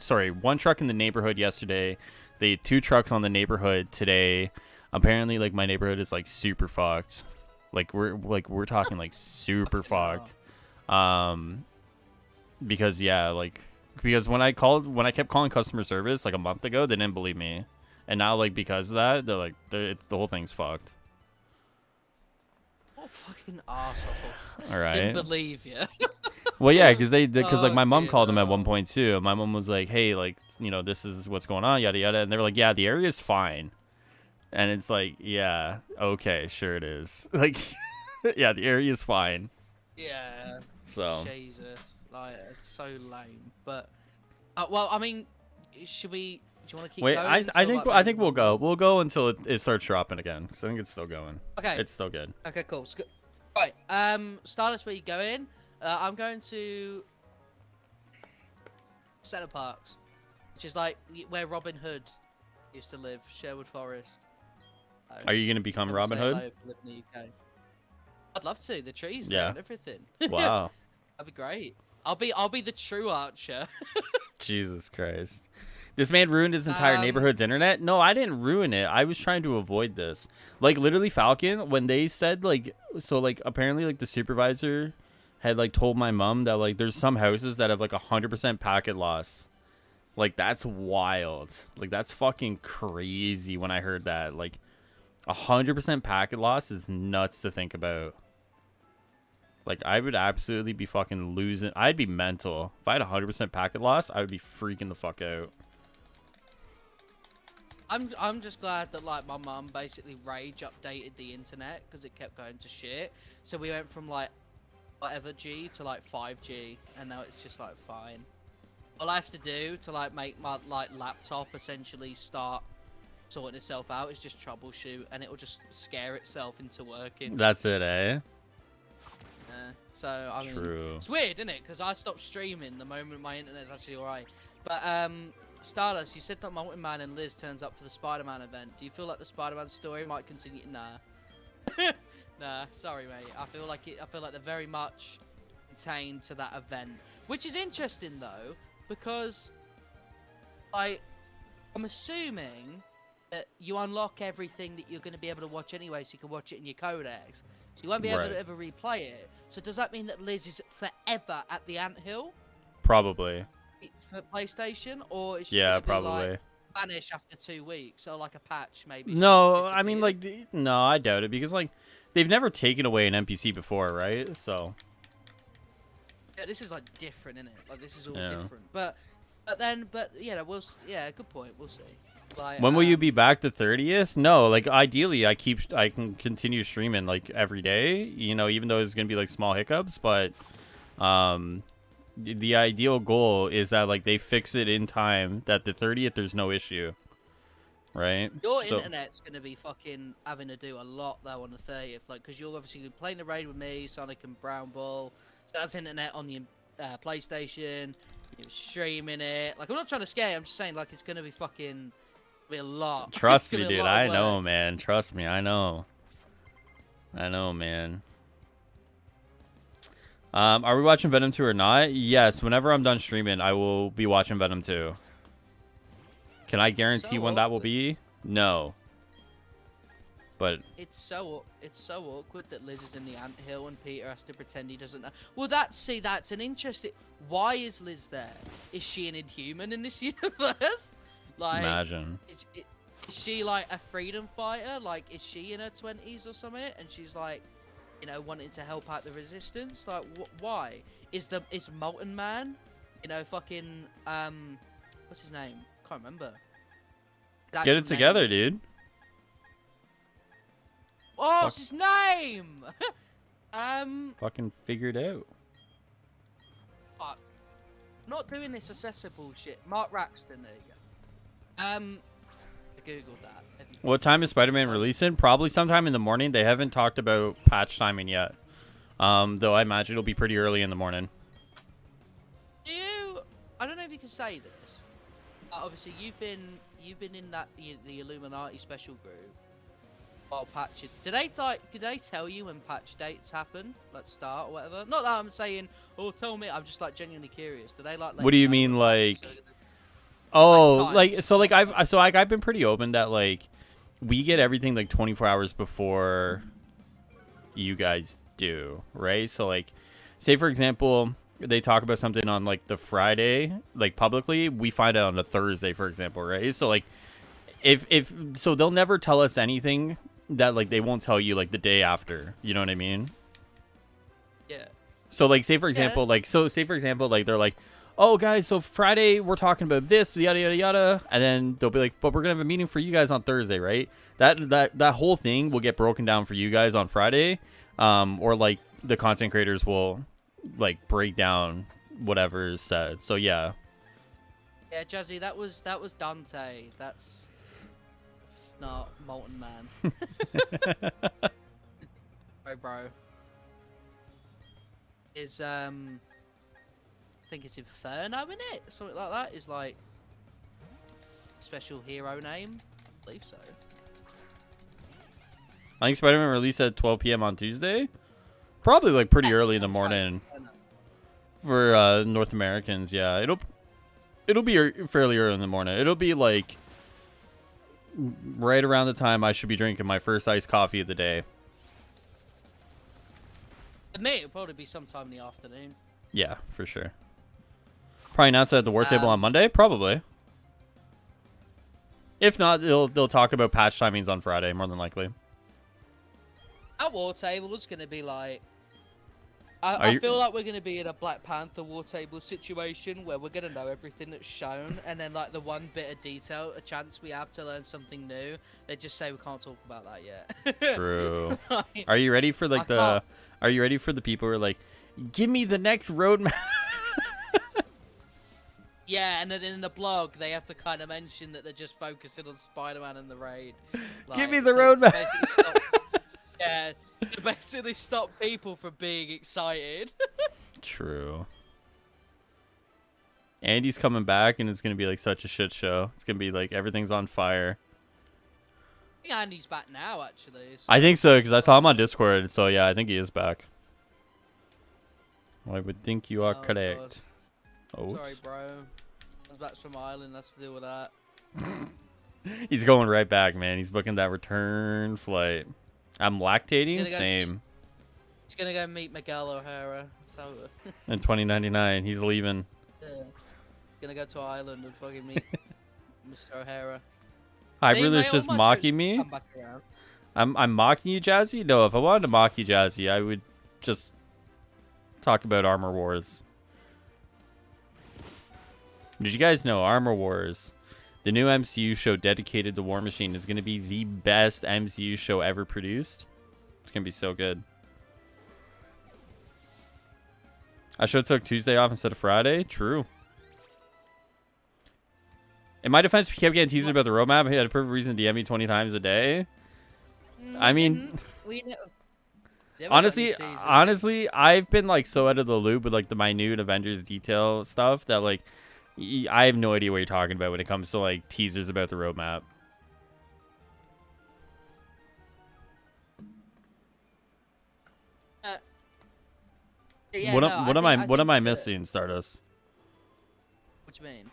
had one truck in the neighborhood yesterday. They had 2 trucks on the neighborhood today. Apparently like my neighborhood is like super fucked. Like we're talking like super fucked. Because when I kept calling customer service like a month ago, they didn't believe me. And now like because of that, they're like the whole thing's fucked. What fucking assholes. All right. Didn't believe you. Well, yeah, because like my mom Okay, called them at no. one point too. My mom was like, "Hey, like this is what's going on, yada yada," and they were like, "Yeah, the area is fine," and it's like, "Yeah, okay, sure it is." Like, yeah, the area is fine. Yeah. So Jesus, like it's so lame. But well, I mean, should we? Do you want to keep wait, going? I until, think like, I think maybe- we'll go until it starts dropping again. 'Cause I think it's still going. Okay. It's still good. Okay, cool. Right. Start us where you going. I'm going to Centre Parks, which is like where Robin Hood used to live, Sherwood Forest. Are you gonna become Come Robin say Hood? hello if you live in the UK. I'd love to. The trees Yeah. there and everything. Wow. That'd be great. I'll be the true archer. Jesus Christ. This man ruined his entire neighborhood's internet? No, I didn't ruin it. I was trying to avoid this. Like, literally, Falcon, when they said, like, so, like, apparently, like, the supervisor had, like, told my mom that, like, there's some houses that have, like, 100% packet loss. Like, that's wild. Like, that's fucking crazy when I heard that. Like, 100% packet loss is nuts to think about. Like, I would absolutely be fucking losing. I'd be mental. If I had 100% packet loss, I would be freaking the fuck out. I'm just glad that like my mum basically rage updated the internet because it kept going to shit. So we went from like whatever G to like 5G, and now it's just like fine. All I have to do to like make my like laptop essentially start sorting itself out is just troubleshoot, and it will just scare itself into working. That's it, eh? So I mean, True. it's weird, isn't it? Because I stopped streaming the moment my internet's actually alright. But Stardust, you said that Molten Man and Liz turns up for the Spider-Man event. Do you feel like the Spider-Man story might continue? Nah. Nah, sorry, mate. I feel like they're very much contained to that event, which is interesting though, because I'm assuming that you unlock everything that you're going to be able to watch anyway, so you can watch it in your codex. So you won't be able to ever replay it. So does that mean that Liz is forever at the anthill? Probably. For PlayStation, or is she probably like, vanish after 2 weeks, or like a patch maybe? No, I mean like no, I doubt it because like they've never taken away an NPC before, right? So yeah, this is like different, isn't it? Like this is all different. But yeah, good point. We'll see. Like, when will you be back the 30th? No, like ideally I can continue streaming like every day, you know, even though it's gonna be like small hiccups, but the ideal goal is that like they fix it in time that the 30th there's no issue, right? Your internet's gonna be fucking having to do a lot though on the 30th, like because you're obviously playing the raid with me, Sonic and Brown Ball, so that's internet on your PlayStation, you're streaming it. Like I'm not trying to scare you, I'm just saying like it's gonna be fucking be a lot. Trust me, dude. I know, man. Trust me, I know, man. Are we watching Venom 2 or not? Yes, whenever I'm done streaming, I will be watching Venom 2. Can I guarantee when that will be? No. But it's so awkward that Liz is in the anthill and Peter has to pretend he doesn't know. Well, that's an interesting. Why is Liz there? Is she an Inhuman in this universe? Like, imagine. Is she like a freedom fighter? Like, is she in her 20s or something? And she's like, you know, wanting to help out the resistance. Like, why is Molten Man? You know, fucking what's his name? Can't remember. Get it together, dude. Oh, what's his name? Fucking figure it out. Fuck. Not doing this accessible shit. Mark Raxton, there you go. I googled that. What time is Spider-Man releasing? Probably sometime in the morning. They haven't talked about patch timing yet. Though I imagine it'll be pretty early in the morning. I don't know if you can say this. Obviously, you've been in the Illuminati special group. While patches, did they tell you when patch dates happen, like start or whatever? Not that I'm saying, oh, tell me. I'm just like genuinely curious. Do they like? What do you mean, like? Oh, I've been pretty open that like we get everything like 24 hours before you guys do, right? So like, say for example, they talk about something on like the Friday, like publicly, we find out on the Thursday, for example, right? So like, if so, they'll never tell us anything that like they won't tell you like the day after. You know what I mean? Yeah. So like, say for example, like they're like, oh guys, so Friday we're talking about this, yada yada yada, and then they'll be like, but we're gonna have a meeting for you guys on Thursday, right? That whole thing will get broken down for you guys on Friday, or like the content creators will like break down whatever is said. So yeah. Yeah, Jazzy, that was Dante. It's not Molten Man. bro. Is I think it's Inferno in it, something like that. Is like special hero name. I believe so. I think Spider-Man released at 12 p.m. on Tuesday. Probably like pretty early in the morning for North Americans. Yeah, it'll be fairly early in the morning. It'll be like right around the time I should be drinking my first iced coffee of the day. For me, it'll probably be sometime in the afternoon. Yeah, for sure. Probably announce it at the war table on Monday. Probably. If not, they'll talk about patch timings on Friday, more than likely. Our war table is gonna be like I feel like we're gonna be in a Black Panther War Table situation where we're gonna know everything that's shown, and then like the one bit of detail, a chance we have to learn something new, they just say we can't talk about that yet. True. Like, Are you ready for like I can't- Are you ready for the people who are like, give me the next roadmap? Yeah, and then in the blog they have to kind of mention that they're just focusing on Spider-Man and the raid. Give me Like, the to roadmap. basically stop, yeah, to basically stop people from being excited. True. Andy's coming back, and it's gonna be like such a shit show. It's gonna be like everything's on fire. I think Andy's back now, actually. So. I think so, because I saw him on Discord. So yeah, I think he is back. I would think you are correct. Oh, sorry, bro. I'm back from Ireland. That's to do with that. he's going right back, man. He's booking that return flight. I'm lactating. Same. He's gonna go meet Miguel O'Hara. So. In 2099, he's leaving. Yeah. Gonna go to Ireland and fucking meet Mr. O'Hara. Highruler's just mocking me. Come back around. I'm mocking you, Jazzy? No, if I wanted to mock you, Jazzy, I would just talk about Armor Wars. Did you guys know Armor Wars, the new MCU show dedicated to War Machine, is going to be the best MCU show ever produced? It's going to be so good. I should have took Tuesday off instead of Friday. True. In my defense, we kept getting teased about the roadmap. He had a perfect reason to DM me 20 times a day. I mean, honestly, I've been like so out of the loop with like the minute Avengers detail stuff that like I have no idea what you're talking about when it comes to like teasers about the roadmap. Yeah, what am I missing, Stardust? What do you mean?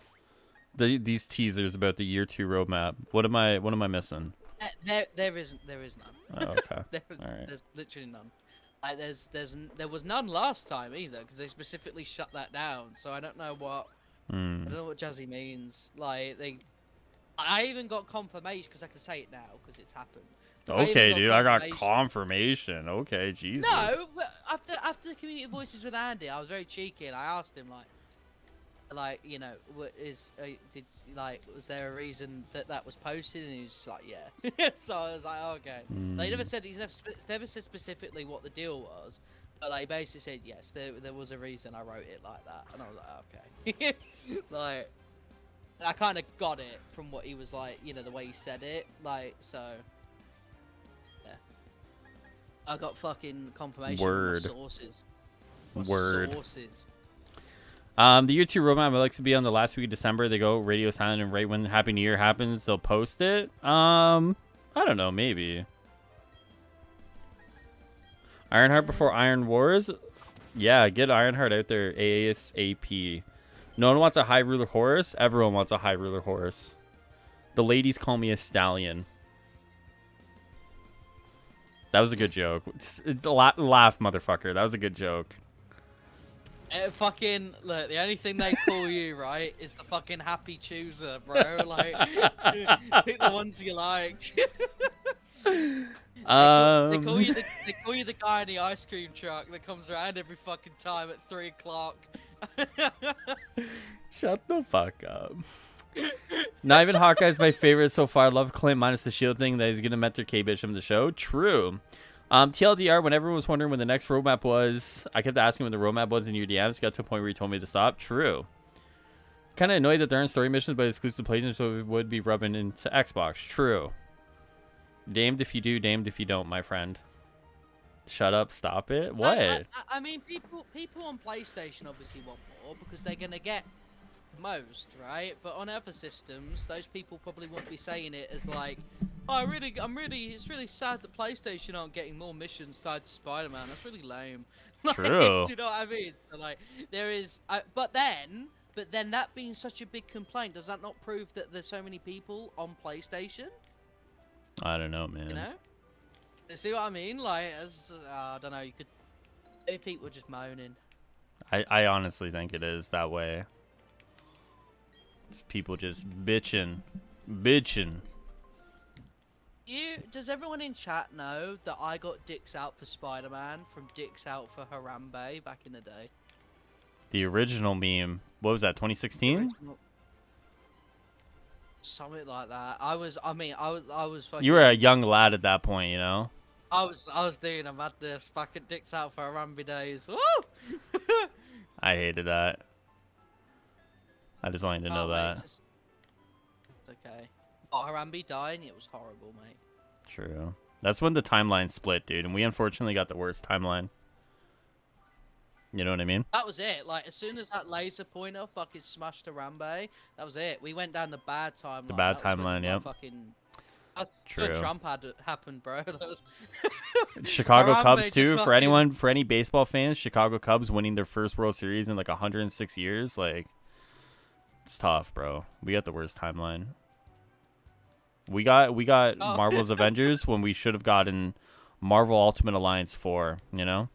These teasers about the year 2 roadmap. What am I missing? There is none. Oh, okay. There's literally none. Like there was none last time either, because they specifically shut that down. So I don't know what I don't know what Jazzy means. Like I even got confirmation, because I can say it now because it's happened. Okay, dude, I got confirmation. Okay, Jesus. No, after the community voices with Andy, I was very cheeky and I asked him like you know, was there a reason that was posted? And he was just like, yeah. So I was like, okay. They never said, he's never said specifically what the deal was, but like basically said yes, there was a reason I wrote it like that, and I was like, okay. Like I kind of got it from what he was like, you know, the way he said it, like, so yeah. I got fucking confirmation from my sources. Sources. The year 2 roadmap likes to be on the last week of December. They go radio silent, and right when Happy New Year happens, they'll post it. I don't know, maybe. Ironheart before Iron Wars? Yeah, get Ironheart out there ASAP. No one wants a Highruler horse. Everyone wants a Highruler horse. The ladies call me a stallion. That was a good joke. Laugh, motherfucker. That was a good joke. Fucking look, the only thing they call you, right, is the fucking happy chooser, bro. Like, pick the ones you like. They call you the guy in the ice cream truck that comes around every fucking time at 3 o'clock. Shut the fuck up. Not even Hawkeye's my favorite so far. I love Clint minus the shield thing that he's gonna mentor K Bishop in the show. True. TLDR, when everyone was wondering when the next roadmap was, I kept asking when the roadmap was in your DMs. It got to a point where you told me to stop. True. Kind of annoyed that there aren't story missions, but exclusive PlayStation, so it would be rubbing into Xbox. True. Damned if you do, damned if you don't, my friend. Shut up, stop it. What? I mean, people on PlayStation obviously want more because they're gonna get most, right? But on other systems, those people probably won't be saying it as like, oh, it's really sad that PlayStation aren't getting more missions tied to Spider-Man. That's really lame. Like, True. Do you know what I mean? So, like, there is, but then that being such a big complaint, does that not prove that there's so many people on PlayStation? I don't know, man. You know? You see what I mean? Like, I don't know. Maybe people are just moaning. I honestly think it is that way. Just people just bitching. Does everyone in chat know that I got dicks out for Spider-Man from dicks out for Harambe back in the day? The original meme. What was that? 2016? Something like that. I was fucking. You were a young lad at that point, you know. I was doing a madness, fucking dicks out for Harambe days. Woo! I hated that. I just wanted to know Oh, mate, that. it's okay. Oh, Harambe dying, it was horrible, mate. True. That's when the timeline split, dude, and we unfortunately got the worst timeline. You know what I mean? That was it. Like, as soon as that laser pointer fucking smashed Harambe, that was it. We went down the bad timeline. The bad That was when timeline, my yep. Fucking... That's True. when Trump had happened, bro. That was... Chicago Harambe Cubs just too. For fucking- for any baseball fans, Chicago Cubs winning their first World Series in like 106 years, like it's tough, bro. We got the worst timeline. We got Oh. Marvel's Avengers when we should have gotten Marvel Ultimate Alliance 4, you know?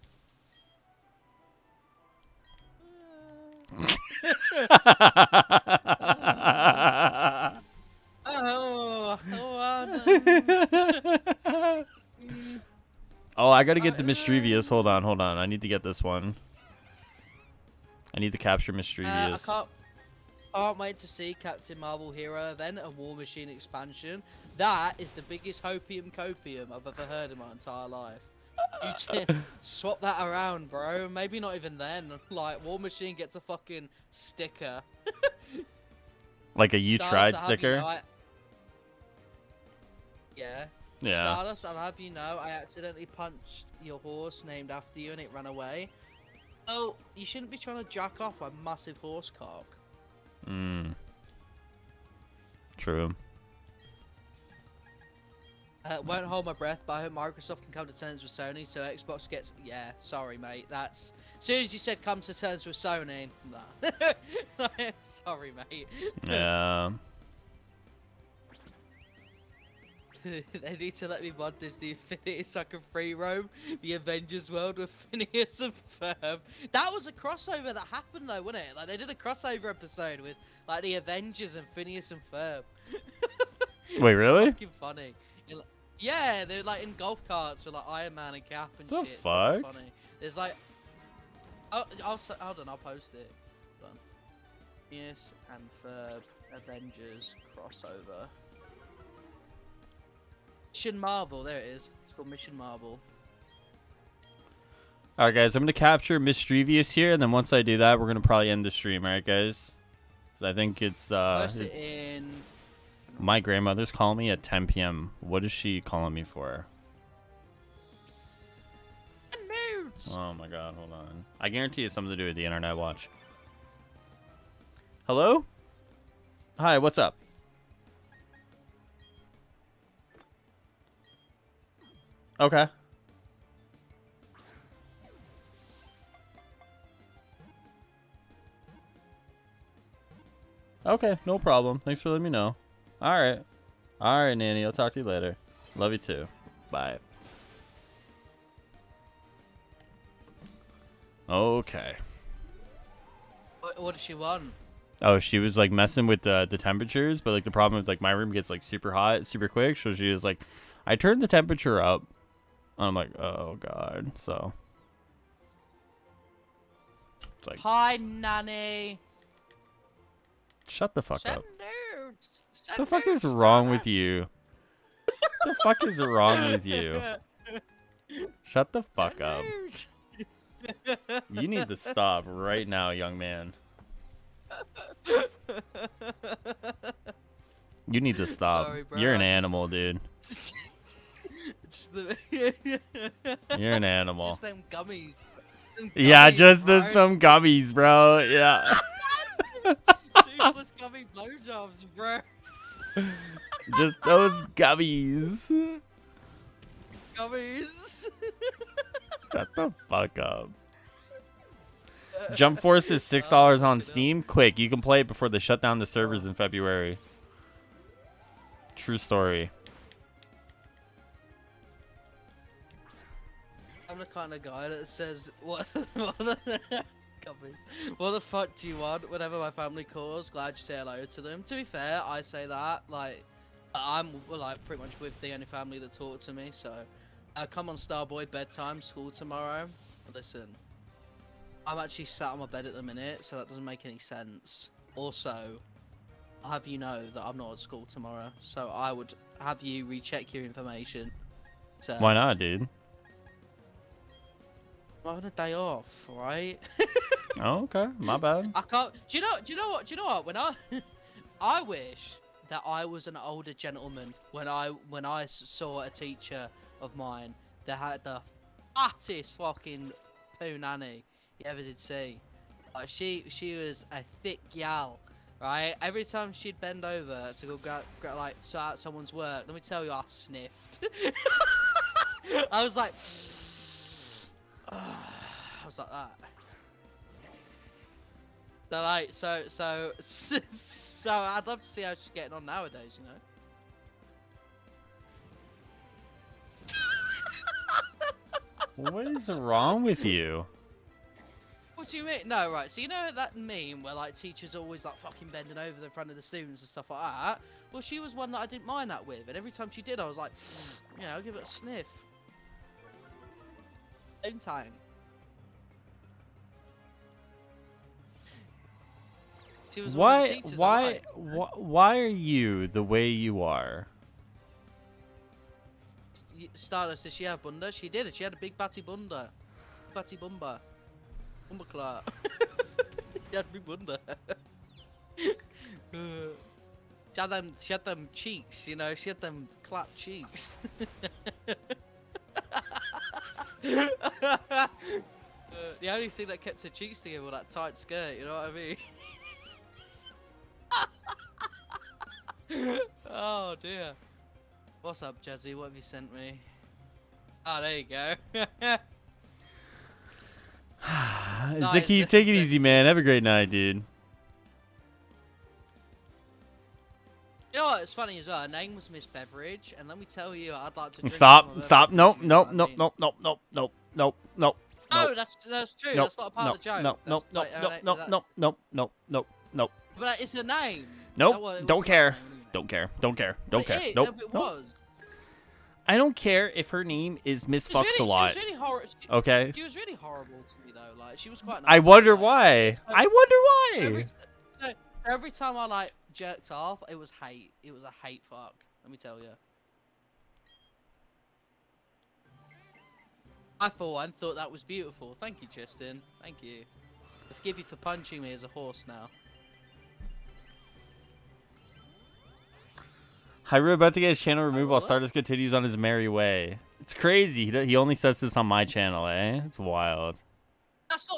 Oh, I gotta get the Mischievous. Hold on. I need to get this one. I need to capture I Mischievous. can't wait to see Captain Marvel Hero event and War Machine expansion. That is the biggest hopium copium I've ever heard in my entire life. You swap that around, bro. Maybe not even then. Like, War Machine gets a fucking sticker. Like a you Stardust, tried I'll have you sticker? know, Yeah. Yeah. Stardust, I'll have you know, I accidentally punched your horse named after you and it ran away. Oh, you shouldn't be trying to jack off a massive horse cock. True. Won't hold my breath, but I hope Microsoft can come to terms with Sony so Xbox gets... Yeah, sorry, mate. That's... As soon as you said come to terms with Sony... Nah. Sorry, mate. Yeah. They need to let me mod Disney Infinity so I can free roam the Avengers world with Phineas and Ferb. That was a crossover that happened though, wasn't it? Like, they did a crossover episode with like the Avengers and Phineas and Ferb. Wait, really? Fucking funny. Yeah, they're like in golf carts with like Iron Man and Cap and The shit. fuck? Fucking funny. There's like... Oh, hold on, I'll post it. Hold on. Phineas and Ferb Avengers crossover. Mission Marvel, there it is. It's called Mission Marvel. All right, guys, I'm gonna capture Mischievous here, and then once I do that, we're gonna probably end the stream. All right, guys. 'Cause I think it's Post it in. my grandmother's calling me at 10 p.m. What is she calling me for? Nudes. Oh my god, hold on. I guarantee it's something to do with the internet. Watch. Hello? Hi, what's up? Okay. Okay, no problem. Thanks for letting me know. Alright. Alright, Nanny. I'll talk to you later. Love you too. Bye. Okay. What does she want? Oh, she was like messing with the temperatures, but like the problem with like my room gets like super hot super quick. So she was like, I turned the temperature up. And I'm like, oh god. So it's like, Hi, Nanny. shut the fuck Send up. nudes. What the fuck is wrong with you? What the fuck is wrong with you? Shut the fuck up. You need to stop right now, young man. You need to stop. Sorry, bro, You're an I just- animal, dude. Just the... You're an animal. Just them gummies. Them Yeah, gummies, just bro. this some gummies, bro. Yeah. 2+ gummy blowjobs, bro. Just those gummies. Gummies. Shut the fuck up. Jump Force is $6 on Steam. Quick, you can play it before they shut down the servers in February. True story. I'm the kind of guy that says, what the fuck do you want? Whenever my family calls, glad you say hello to them. To be fair, I say that, like, I'm like pretty much with the only family that talk to me. So, come on, Starboy, bedtime, school tomorrow. Listen, I'm actually sat on my bed at the minute, so that doesn't make any sense. Also, I'll have you know that I'm not at school tomorrow, so I would have you recheck your information. So, Why not, dude? I'm having a day off, right? Oh, okay. My bad. I can't. Do you know what? When I wish that I was an older gentleman when I saw a teacher of mine that had the fattest fucking poo nanny you ever did see. Like she was a thick gal, right? Every time she'd bend over to go like sort out someone's work, let me tell you, I sniffed. I was like, I was like that. So like, so I'd love to see how she's getting on nowadays, you know. What is wrong with you? What do you mean? No, right. So you know that meme where like teachers always like fucking bending over the front of the students and stuff like that? Well, she was one that I didn't mind that with, and every time she did, I was like, yeah, I'll give it a sniff. Same time. She was one of the teachers I liked. Why are you the way you are? Stardust, did she have bunda? She did. She had a big batty bunda. Batty bumba. Bumba clot. She had a big bunda. She had them cheeks, you know. She had them clapped cheeks. The only thing that kept her cheeks together was that tight skirt, you know what I mean? Oh dear. What's up, Jazzy? What have you sent me? Oh, there you go. Zaki, take it easy, man. Have a great night, dude. You know what? It's funny as well. Her name was Miss Beveridge, and let me tell you, I'd like to drink Stop! some of her Stop! beverage, Nope! you know Nope! what I Nope! mean? Nope! Nope! Nope! Nope! Nope! Nope! Nope! No, that's true. Nope, That's not a part of the joke. Nope! Nope! That's Nope! like, Nope! Nope! Nope! Nope! Nope! Nope! Nope! Nope! But it's her name. Nope! It Don't wasn't care! her name anyway. Don't care! Don't care! Don't care! It, Nope! it Nope! was. I don't care if her name is Miss Fucks a lot. She was really horrible. Okay. She was really horrible to me though. Like she was quite nice. I wonder like, why. so I wonder why. every time I like jerked off, it was hate. It was a hate fuck. Let me tell you. I for one thought that was beautiful. Thank you, Tristan. Thank you. I forgive you for punching me as a horse now. Highruler about to get his channel removed while Highruler? Stardust continues on his merry way. It's crazy. He only says this on my channel, eh? It's wild. That's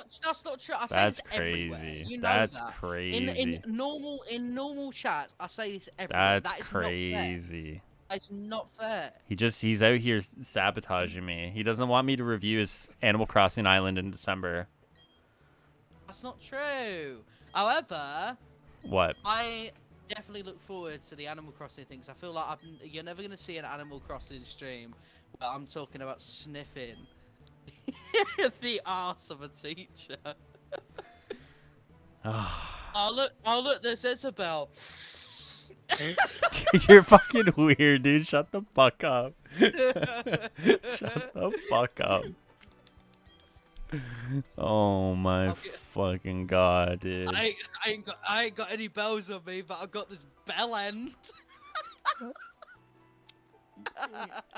not true. I say That's this everywhere. crazy. You know That's that. crazy. In normal chat, I say this everywhere. That's that is crazy. Not fair. It's not fair. He's out here sabotaging me. He doesn't want me to review his Animal Crossing Island in December. That's not true. However, What? I definitely look forward to the Animal Crossing things. I feel like you're never going to see an Animal Crossing stream where I'm talking about sniffing the arse of a teacher. Oh look, there's Isabel. You're fucking weird, dude. Shut the fuck up. Shut the fuck up. Oh my fucking god, dude. I ain't got any bells on me, but I've got this bell end.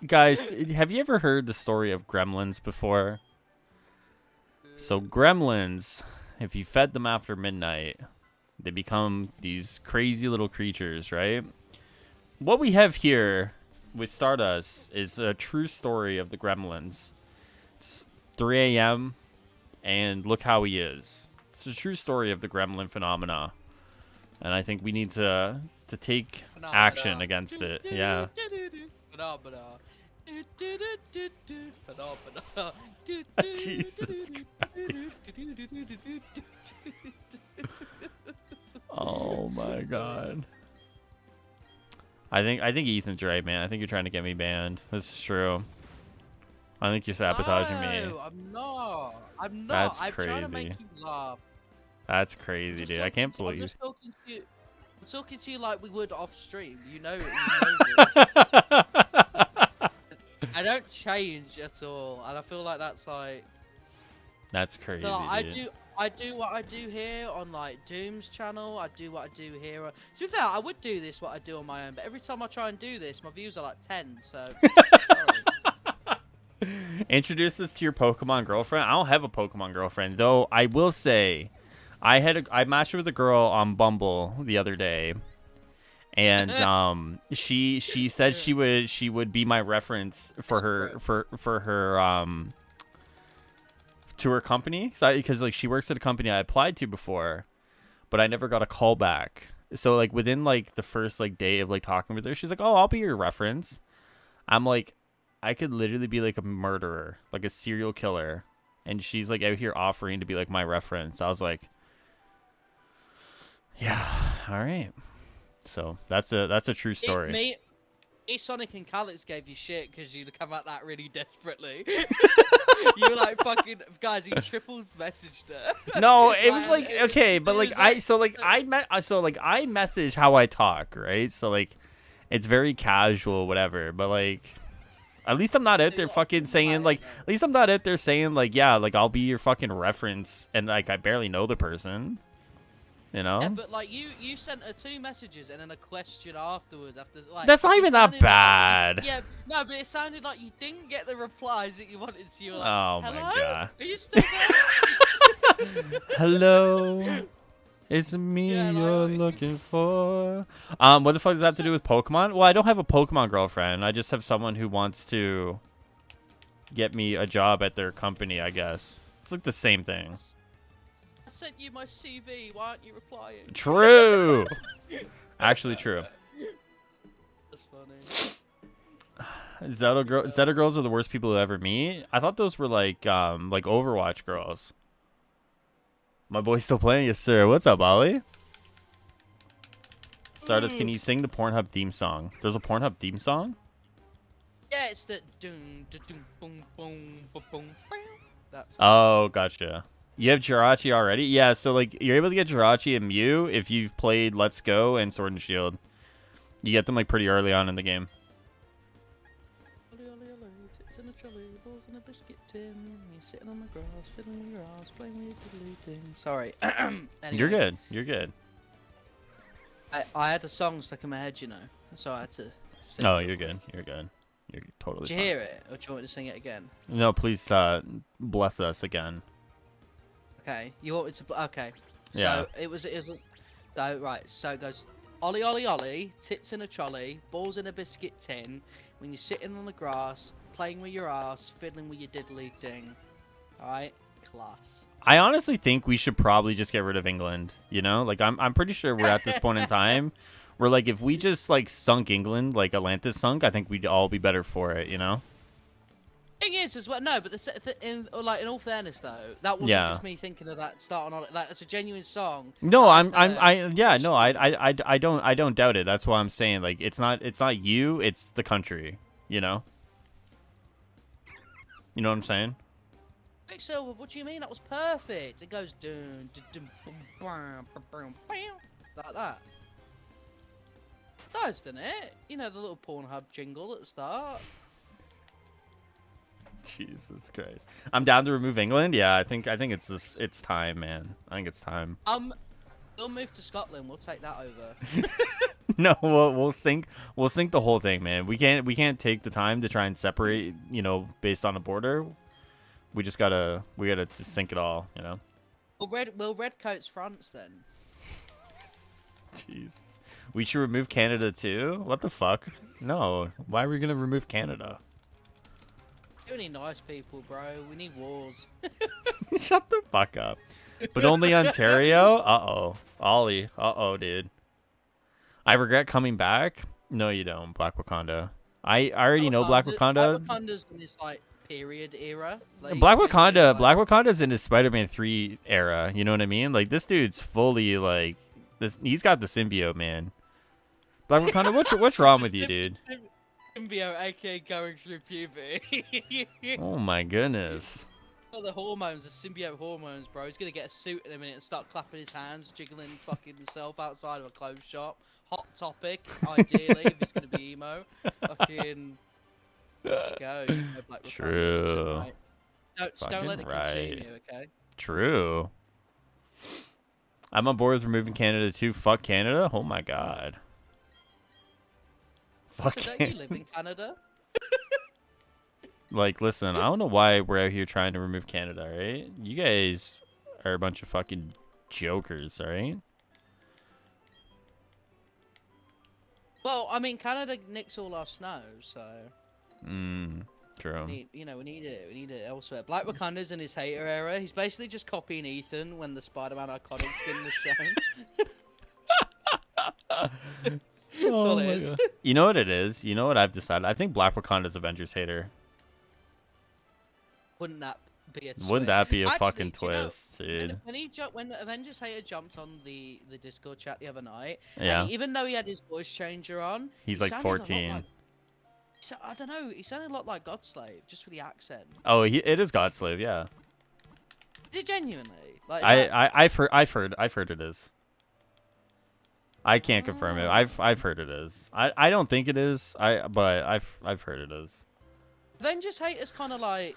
Guys, have you ever heard the story of gremlins before? So gremlins, if you fed them after midnight, they become these crazy little creatures, right? What we have here with Stardust is a true story of the gremlins. It's 3 a.m. and look how he is. It's a true story of the gremlin phenomena. And I think we need to take action against it. Yeah. Jesus Christ. Oh my god. I think Ethan's right, man. I think you're trying to get me banned. This is true. I think you're sabotaging me. No, I'm not. I'm not. That's I'm crazy. trying to make you laugh. That's crazy, dude. I can't believe. I'm talking to you like we would off stream. You know this. I don't change at all, and I feel like that's like. That's crazy. So, like, dude. I do what I do here on like Doom's channel. I do what I do here. To be fair, I would do this what I do on my own, but every time I try and do this, my views are like 10. So. Sorry. Introduce us to your Pokemon girlfriend. I don't have a Pokemon girlfriend, though. I will say, I matched with a girl on Bumble the other day, and she said she would be my reference for her to her company, because like she works at a company I applied to before, but I never got a call back. So like within like the first like day of like talking with her, she's like, "Oh, I'll be your reference." I'm like, I could literally be like a murderer, like a serial killer, and she's like out here offering to be like my reference. I was like, yeah, all right. So that's a true story. Me, Sonic and Calyx gave you shit because you come at that really desperately. You were like, fucking guys, he triple messaged her. No, it was like, okay, but like I message how I talk, right? So like it's very casual, whatever, but like at least I'm not out there fucking saying like, at least I'm not out there saying like, yeah, like I'll be your fucking reference, and like I barely know the person, you know? Yeah, but like you sent her 2 messages and then a question afterwards. After like that's not even that bad. Yeah, no, but it sounded like you didn't get the replies that you wanted. So you were like, oh hello? my god. Are you still there? Hello. It's me you're looking for. What the fuck does that have to do with Pokemon? Well, I don't have a Pokemon girlfriend. I just have someone who wants to get me a job at their company, I guess. It's like the same thing. I sent you my CV. Why aren't you replying? True. Actually true. That's funny. Zeta girls are the worst people to ever meet. I thought those were like Overwatch girls. My boy's still playing? Yes, sir. What's up, Ollie? Stardust, can you sing the Pornhub theme song? There's a Pornhub theme song? Yeah, it's the doom, doom, boom, boom, boom, boom. That's Oh, gotcha. You have Jirachi already? Yeah, so like you're able to get Jirachi and Mew if you've played Let's Go and Sword and Shield. You get them like pretty early on in the game. Sitting on the grass, fiddling with your ass, playing with your thing. Sorry. Anyway, You're good. You're good. I had a song stuck in my head, you know, so I had to sing. Oh, you're good. You're good. You're totally Did you fine. hear it, or do you want me to sing it again? No, please bless us again. Okay, you want me to? Okay. So Yeah. it was. So right. So it goes. Ollie, ollie, ollie, tits in a trolley, balls in a biscuit tin. When you're sitting on the grass, playing with your ass, fiddling with your diddly ding. Alright, class. I honestly think we should probably just get rid of England, you know? Like, I'm pretty sure we're at this point in time where, like, if we just, like, sunk England, like Atlantis sunk, I think we'd all be better for it, you know? Thing is, as well, no, but in all fairness, though, that wasn't just me thinking of that starting on it. Like, that's a genuine song. No, I don't doubt it. That's why I'm saying, like, it's not you, it's the country, you know? You know what I'm saying? Quicksilver, what do you mean? That was perfect. It goes dun, dun, dun, boom, bam, bam, bam, bam, like that. It does, doesn't it? You know the little Pornhub jingle at the start. Jesus Christ! I'm down to remove England. Yeah, I think it's time, man. I think it's time. We'll move to Scotland. We'll take that over. No, we'll sync the whole thing, man. We can't take the time to try and separate, you know, based on a border. We gotta just sync it all, you know. Well, redcoats France then. Jesus. We should remove Canada too? What the fuck? No. Why are we gonna remove Canada? We need nice people, bro. We need wars. Shut the fuck up. But only Ontario? Uh-oh. Ollie. Uh-oh, dude. I regret coming back? No, you don't. Black Wakanda. I already know Black Wakanda. Black Wakanda's in this, like, period era. Like, Black Wakanda's in his Spider-Man 3 era. You know what I mean? Like, this dude's fully, like... He's got the symbiote, man. Black Wakanda, what's wrong with you, dude? Symbiote, aka going through puberty. Oh my goodness. Got the hormones, the symbiote hormones, bro. He's gonna get a suit in a minute and start clapping his hands, jiggling fucking himself outside of a clothes shop. Hot topic, ideally, if he's gonna be emo. Fucking there you go, Black Wakanda, listen, True. right? Just don't let it consume you, okay? True. I'm on board with removing Canada too. Fuck Canada. Oh my god. Fuck. So don't you live in Canada? Like, listen, I don't know why we're out here trying to remove Canada, right? You guys are a bunch of fucking jokers, right? Well, I mean, Canada nicks all our snow, so. True. We need it. We need it elsewhere. Black Wakanda's in his hater era. He's basically just copying Ethan when the Spider-Man iconic skin was shown. That's all it is. God. You know what it is? You know what I've decided? I think Black Wakanda's Avengers hater. Wouldn't that be a twist? Wouldn't that be a Actually, fucking do you know, twist, dude? when Avengers hater jumped on the Discord chat the other night, Yeah. and even though he had his voice changer on, He's he like sounded 14. I don't know. He sounded a lot like Godslave, just with the accent. Oh, it is Godslave, yeah. Is it genuinely? Like, I've heard it is. I can't confirm it. I've heard it is. I don't think it is. But I've heard it is. Avengers hater's kind of like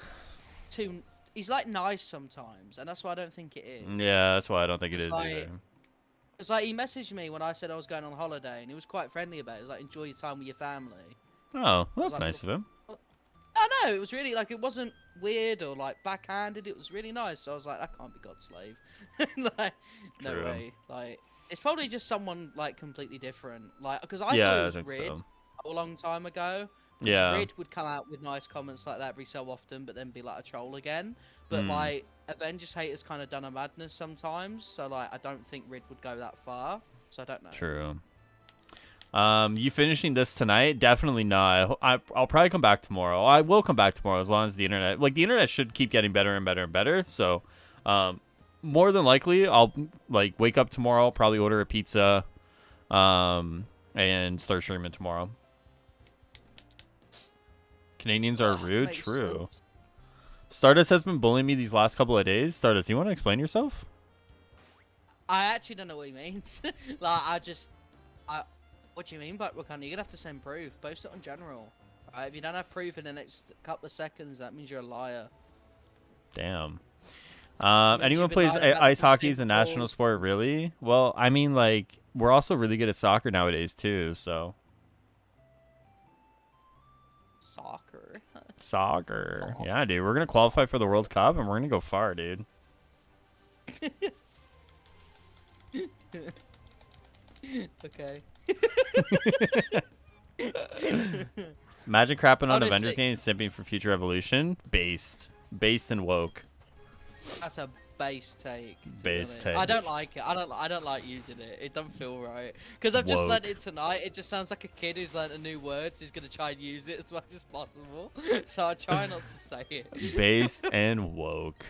he's like nice sometimes, and that's why I don't think it is. Yeah, that's why I don't think it It's is like- either. It's like he messaged me when I said I was going on holiday, and he was quite friendly about it. He was like, enjoy your time with your family. Oh, well, that's like, nice of him. I know, it was really like, it wasn't weird or like backhanded. It was really nice. So I was like, that can't be Godslave. Like, no True. way. Like, it's probably just someone like completely different. Like, because I Yeah, thought I it was think Rid so. a long time ago. 'Cause Yeah. Rid would come out with nice comments like that every so often, but then be like a troll again. But Hmm. like, Avengers haters kind of done a madness sometimes. So like, I don't think Rid would go that far. So I don't know. True. You finishing this tonight? Definitely not. I'll probably come back tomorrow. I will come back tomorrow as long as the internet should keep getting better and better and better. So, more than likely, I'll like wake up tomorrow, probably order a pizza, and start streaming tomorrow. Canadians are rude. Makes True. sense. Stardust has been bullying me these last couple of days. Stardust, you want to explain yourself? I actually don't know what he means. Like, what do you mean, Black Wakanda? You're gonna have to send proof. Post it on general. Alright, if you don't have proof in the next couple of seconds, that means you're a liar. Damn. means Anyone you've been plays lying about ice the hockey is a national basketball. sport, really? Well, I mean, like, we're also really good at soccer nowadays, too, so. Soccer. Soccer. Yeah, dude. We're going to qualify for the World Cup, and we're going to go far, dude. Okay. Imagine crapping on Honestly- Avengers games, simping for future evolution. Based and woke. That's a base take. to be Base honest. take. I don't like it. I don't like using it. It doesn't feel right. Because I've just learned Woke. it tonight. It just sounds like a kid who's learned a new word. So he's gonna try and use it as much as possible. So I try not to say it. Based and woke.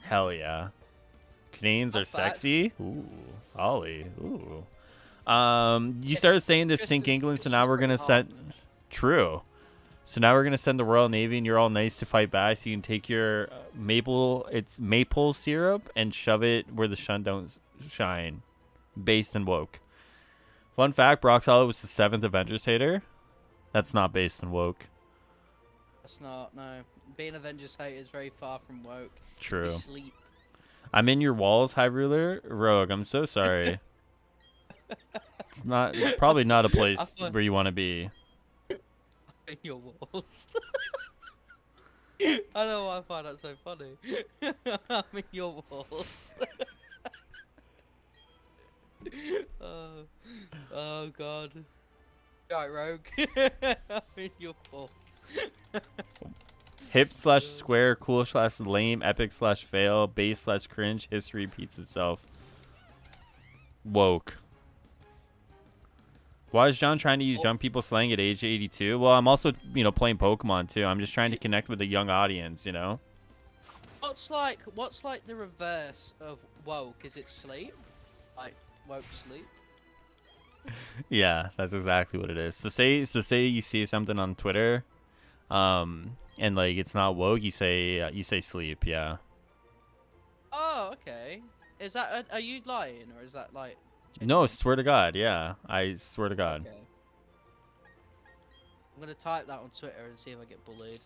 Hell yeah. Canadians are Not bad. sexy. Ooh. Ollie. Ooh. You started saying this Sink Kristen's- England, so Kristen's now we're pretty gonna send. True. So now we're gonna send the Royal Navy, and you're all nice to fight back. So you can take your maple syrup and shove it where the sun don't shine. Based and woke. Fun fact: Brock Solid was the 7th Avengers hater. That's not based and woke. That's not. No. Being Avengers hate is very far from woke. True. You sleep. I'm in your walls, Highruler. Rogue, I'm so sorry. It's probably not a place thought- where you want to be. In your walls. I don't know why I find that so funny. I'm in your walls. Oh god. Right, Rogue. I'm in your walls. Hip/square, cool/lame, epic/fail, base/cringe, history repeats itself. Woke. Why is John trying to use young people slang at age 82? Well, I'm also, playing Pokemon too. I'm just trying to connect with a young audience, What's like the reverse of woke? Is it sleep? Like woke sleep? Yeah, that's exactly what it is. So say you see something on Twitter, and like it's not woke, you say sleep. Yeah. Oh, okay. Is that are you lying or is that like? No, genuine? swear to God. Yeah, I swear to God. Okay. I'm gonna type that on Twitter and see if I get bullied.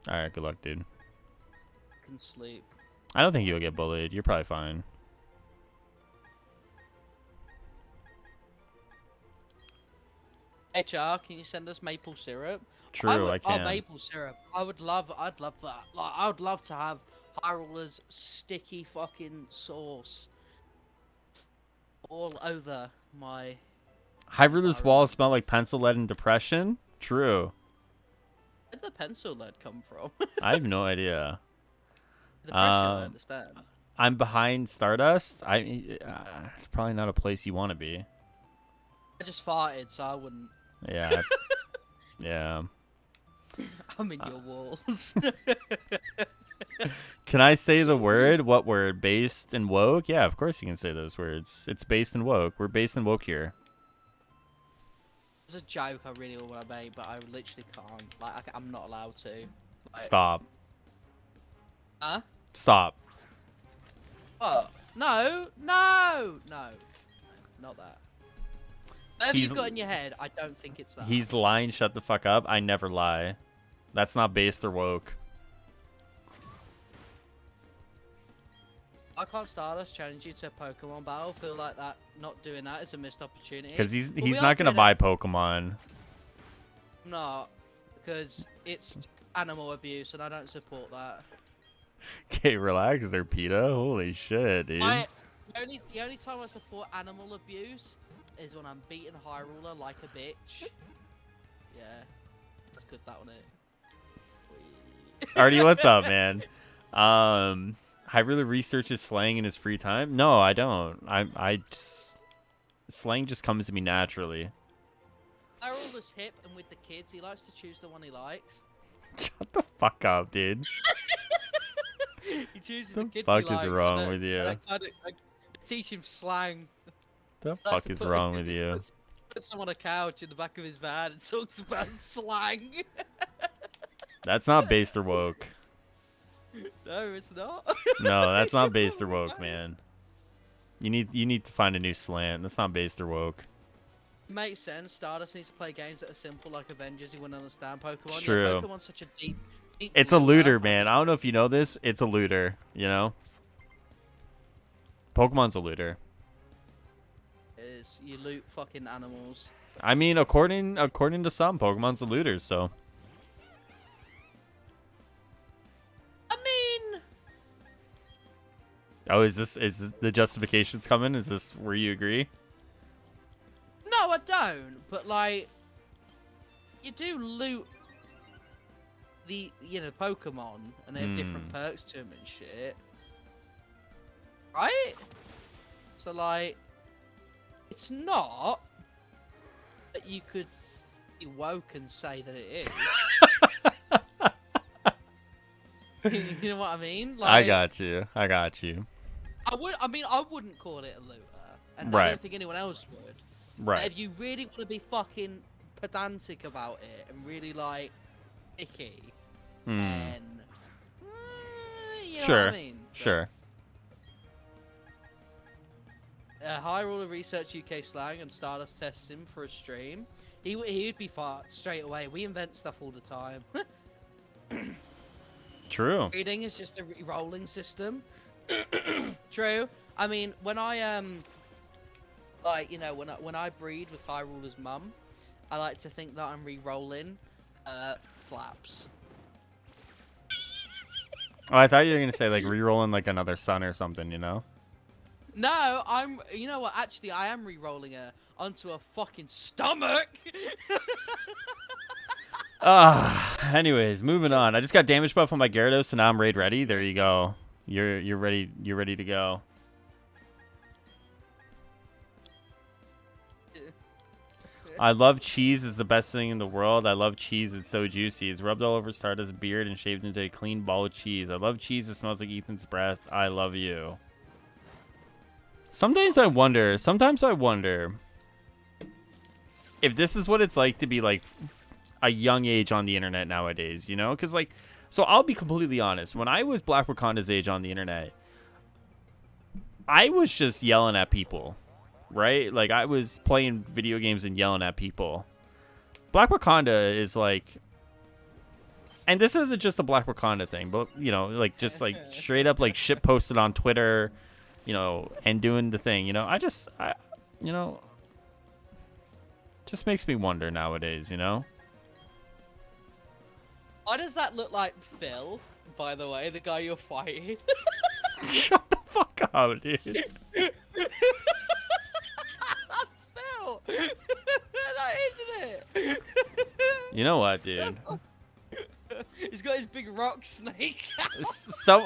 All right, good luck, dude. I can sleep. I don't think you'll get bullied. You're probably fine. HR, can you send us maple syrup? True, I Oh, can. maple syrup. I'd love that. Like, I would love to have Highruler's sticky fucking sauce all over my. Highruler's walls smell like pencil lead and depression. True. Where did the pencil lead come from? I have no idea. Depression, I understand. I'm behind Stardust. It's probably not a place you want to be. I just farted, so I wouldn't. Yeah. Yeah. I'm in your walls. Can I say the word? What word? Based and woke? Yeah, of course you can say those words. It's based and woke. We're based and woke here. It's a joke I really want to make, but I literally can't. Like, I'm not allowed to. Like, Stop. Huh? Stop. What? No, not that. Whatever you've got in your head, I don't think it's that. He's lying. Shut the fuck up. I never lie. That's not based or woke. I can't start us challenge you to a Pokemon battle. Feel like that not doing that is a missed opportunity. Because he's not gonna buy Pokemon. No, because it's animal abuse, and I don't support that. Okay, relax there, PETA. Holy shit, dude. The only time I support animal abuse is when I'm beating Highruler like a bitch. Yeah, that's good. That one it. Artie, what's up, man? Highruler researches slang in his free time. No, I don't. I just slang just comes to me naturally. Highruler's hip, and with the kids, he likes to choose the one he likes. Shut the fuck up, dude. He chooses the kids fuck he likes. is wrong with you? I teach him slang. The fuck is wrong with you? Puts him on a couch in the back of his van and talks about slang. That's not based or woke. No, it's not. No, that's not based or woke, man. You need to find a new slant. That's not based or woke. Makes sense. Stardust needs to play games that are simple like Avengers. He wouldn't understand Pokemon. True. Yeah, Pokemon's such a deep It's a looter, man. I don't know if you know this. It's a looter, you know? Pokemon's a looter. Is you loot fucking animals. I mean, according to some, Pokemon's a looter, so. I mean, Oh, is this the justifications coming? Is this where you agree? no, I don't. But like, you do loot the Pokemon, and they have different perks to them and shit, right? So like, it's not that you could be woke and say that it is. You know what I mean? Like, I got you. I wouldn't call it a looter, and Right. I don't think anyone else would. But Right. if you really want to be fucking pedantic about it and really like icky, then you know Sure. what I mean? But, Sure. Highruler research UK slang and Stardust tests him for a stream. He'd be fart straight away. We invent stuff all the time. True. Breeding is just a re-rolling system. True. I mean, when I when I breed with Highruler's mum, I like to think that I'm re-rolling flaps. Oh, I thought you were gonna say like re-rolling like another son or something, you know? No, you know what? Actually, I am re-rolling her onto a fucking stomach. Anyways, moving on. I just got damage buff on my Gyarados, so now I'm raid ready. There you go. You're ready. You're ready to go. I love cheese. It's the best thing in the world. I love cheese. It's so juicy. It's rubbed all over Stardust's beard and shaved into a clean ball of cheese. I love cheese. It smells like Ethan's breath. I love you. Sometimes I wonder if this is what it's like to be like a young age on the internet nowadays, you know? Because, like, so I'll be completely honest. When I was Black Wakanda's age on the internet, I was just yelling at people, right? Like, I was playing video games and yelling at people. Black Wakanda is like, and this isn't just a Black Wakanda thing, but, you know, like, just like straight up like shit posted on Twitter, you know, and doing the thing, you know. I you know, just makes me wonder nowadays, you know. Why does that look like Phil, by the way, the guy you're fighting? Shut the fuck up, dude. That's Phil! That isn't it? You know what, dude? He's got his big rock snake.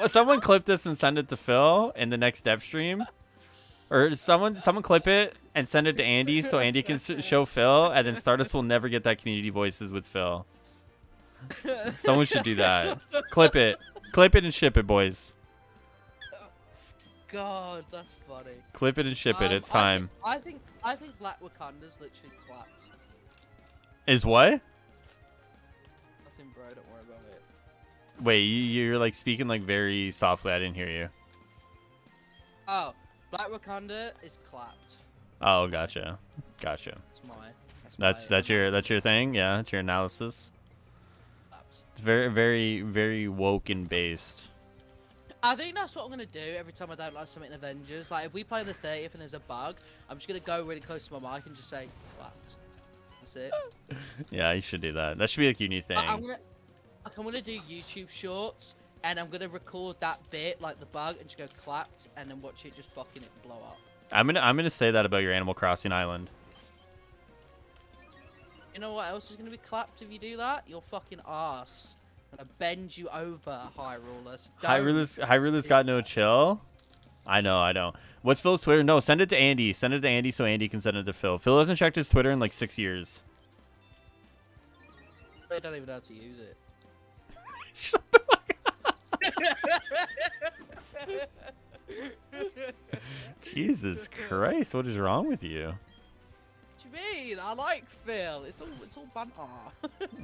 Someone clip this and send it to Phil in the next dev stream. Or someone clip it and send it to Andy so Andy can show Phil, and then Stardust will never get that community voices with Phil. Someone should do that. Clip it and ship it, boys. God, that's funny. Clip it and ship it. It's time. I think Black Wakanda's literally clapped. Is what? Nothing, bro. Don't worry about it. Wait, you're like speaking like very softly. I didn't hear you. Oh, Black Wakanda is clapped. Oh, gotcha. That's your thing. Yeah, that's your analysis. Clapped. It's very, very, very woke and based. I think that's what I'm gonna do every time I don't like something in Avengers. Like if we play the 30th and there's a bug, I'm just gonna go really close to my mic and just say clapped. That's it. Yeah, you should do that. That should be like your new thing. I'm gonna do YouTube shorts and I'm gonna record that bit like the bug and just go clapped and then watch it just fucking it blow up. I'm gonna say that about your Animal Crossing island. You know what else is gonna be clapped if you do that? Your fucking ass. I'm gonna bend you over, Highruler. So Highruler's got no chill. I know. What's Phil's Twitter? No, send it to Andy. Send it to Andy so Andy can send it to Phil. Phil hasn't checked his Twitter in like 6 years. I don't even know how to use it. Shut the fuck up. Jesus Christ, what is wrong with you? What do you mean? I like Phil. It's all banter.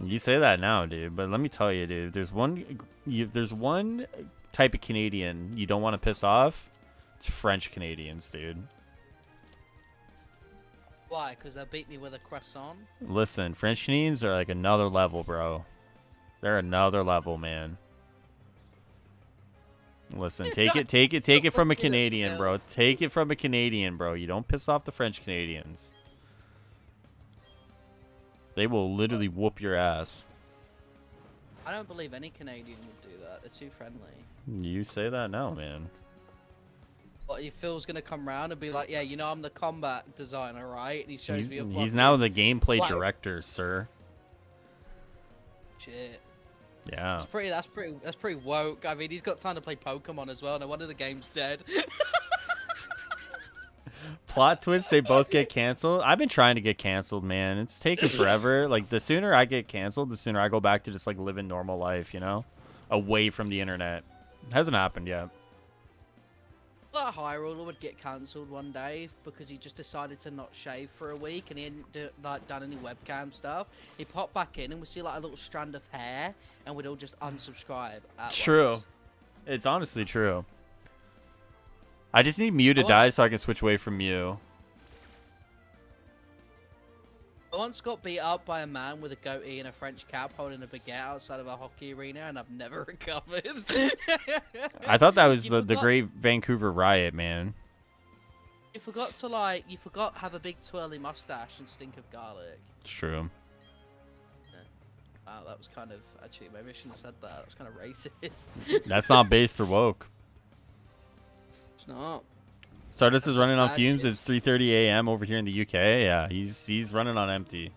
You say that now, dude, but let me tell you, dude. There's one type of Canadian you don't want to piss off. It's French Canadians, dude. Why? Because they beat me with a croissant? Listen, French Canadians are like another level, bro. They're another level, man. Listen, take it from a Canadian, bro. Take it from a Canadian, bro. You don't piss off the French Canadians. They will literally whoop your ass. I don't believe any Canadian would do that. They're too friendly. You say that now, man. What, if Phil's gonna come round and be like, yeah, you know I'm the combat designer, right? And he shows me a he's now the gameplay director, sir. Shit. Yeah. That's pretty woke. I mean, he's got time to play Pokemon as well. No wonder the game's dead. Plot twist, they both get canceled. I've been trying to get canceled, man. It's taking forever. Like, the sooner I get canceled, the sooner I go back to just, like, living normal life, you know? Away from the internet. It hasn't happened yet. Like Highruler would get cancelled one day because he just decided to not shave for a week and he hadn't done any webcam stuff. He popped back in and we see like a little strand of hair and we'd all just unsubscribe. True. Once. It's honestly true. I just need Mew to die so I can switch away from Mew. I once got beat up by a man with a goatee and a French cap holding a baguette outside of a hockey arena and I've never recovered. I thought that was the great Vancouver riot, man. You forgot to have a big twirly mustache and stink of garlic. It's true. Yeah. Wow, that was kind of, actually maybe I shouldn't have said that. That was kind of racist. That's not based or woke. It's not. Stardust is running on fumes. It's 3:30 a.m. over here in the UK. Yeah, he's running on empty.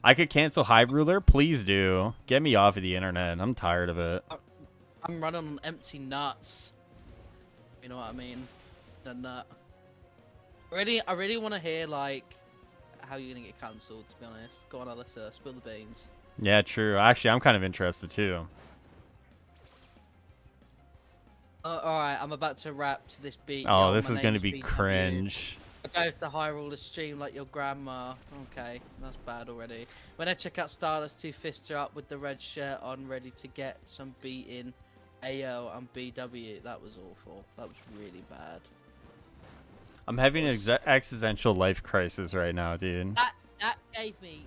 I could cancel Highruler. Please do. Get me off of the internet. I'm tired of it. I'm running on empty nuts. You know what I mean? The nut. I really want to hear like how you're gonna get cancelled. To be honest, go on, Alyssa. Spill the beans. Yeah, true. Actually, I'm kind of interested too. Alright, I'm about to rap to this beat. Oh, this is going to be cringe. I go to Highruler stream like your grandma. Okay, that's bad already. When I check out Stardust, two fists are up with the red shirt on, ready to get some beating. AO and BW. That was awful. That was really bad. I'm having an existential life crisis right now, dude. That gave me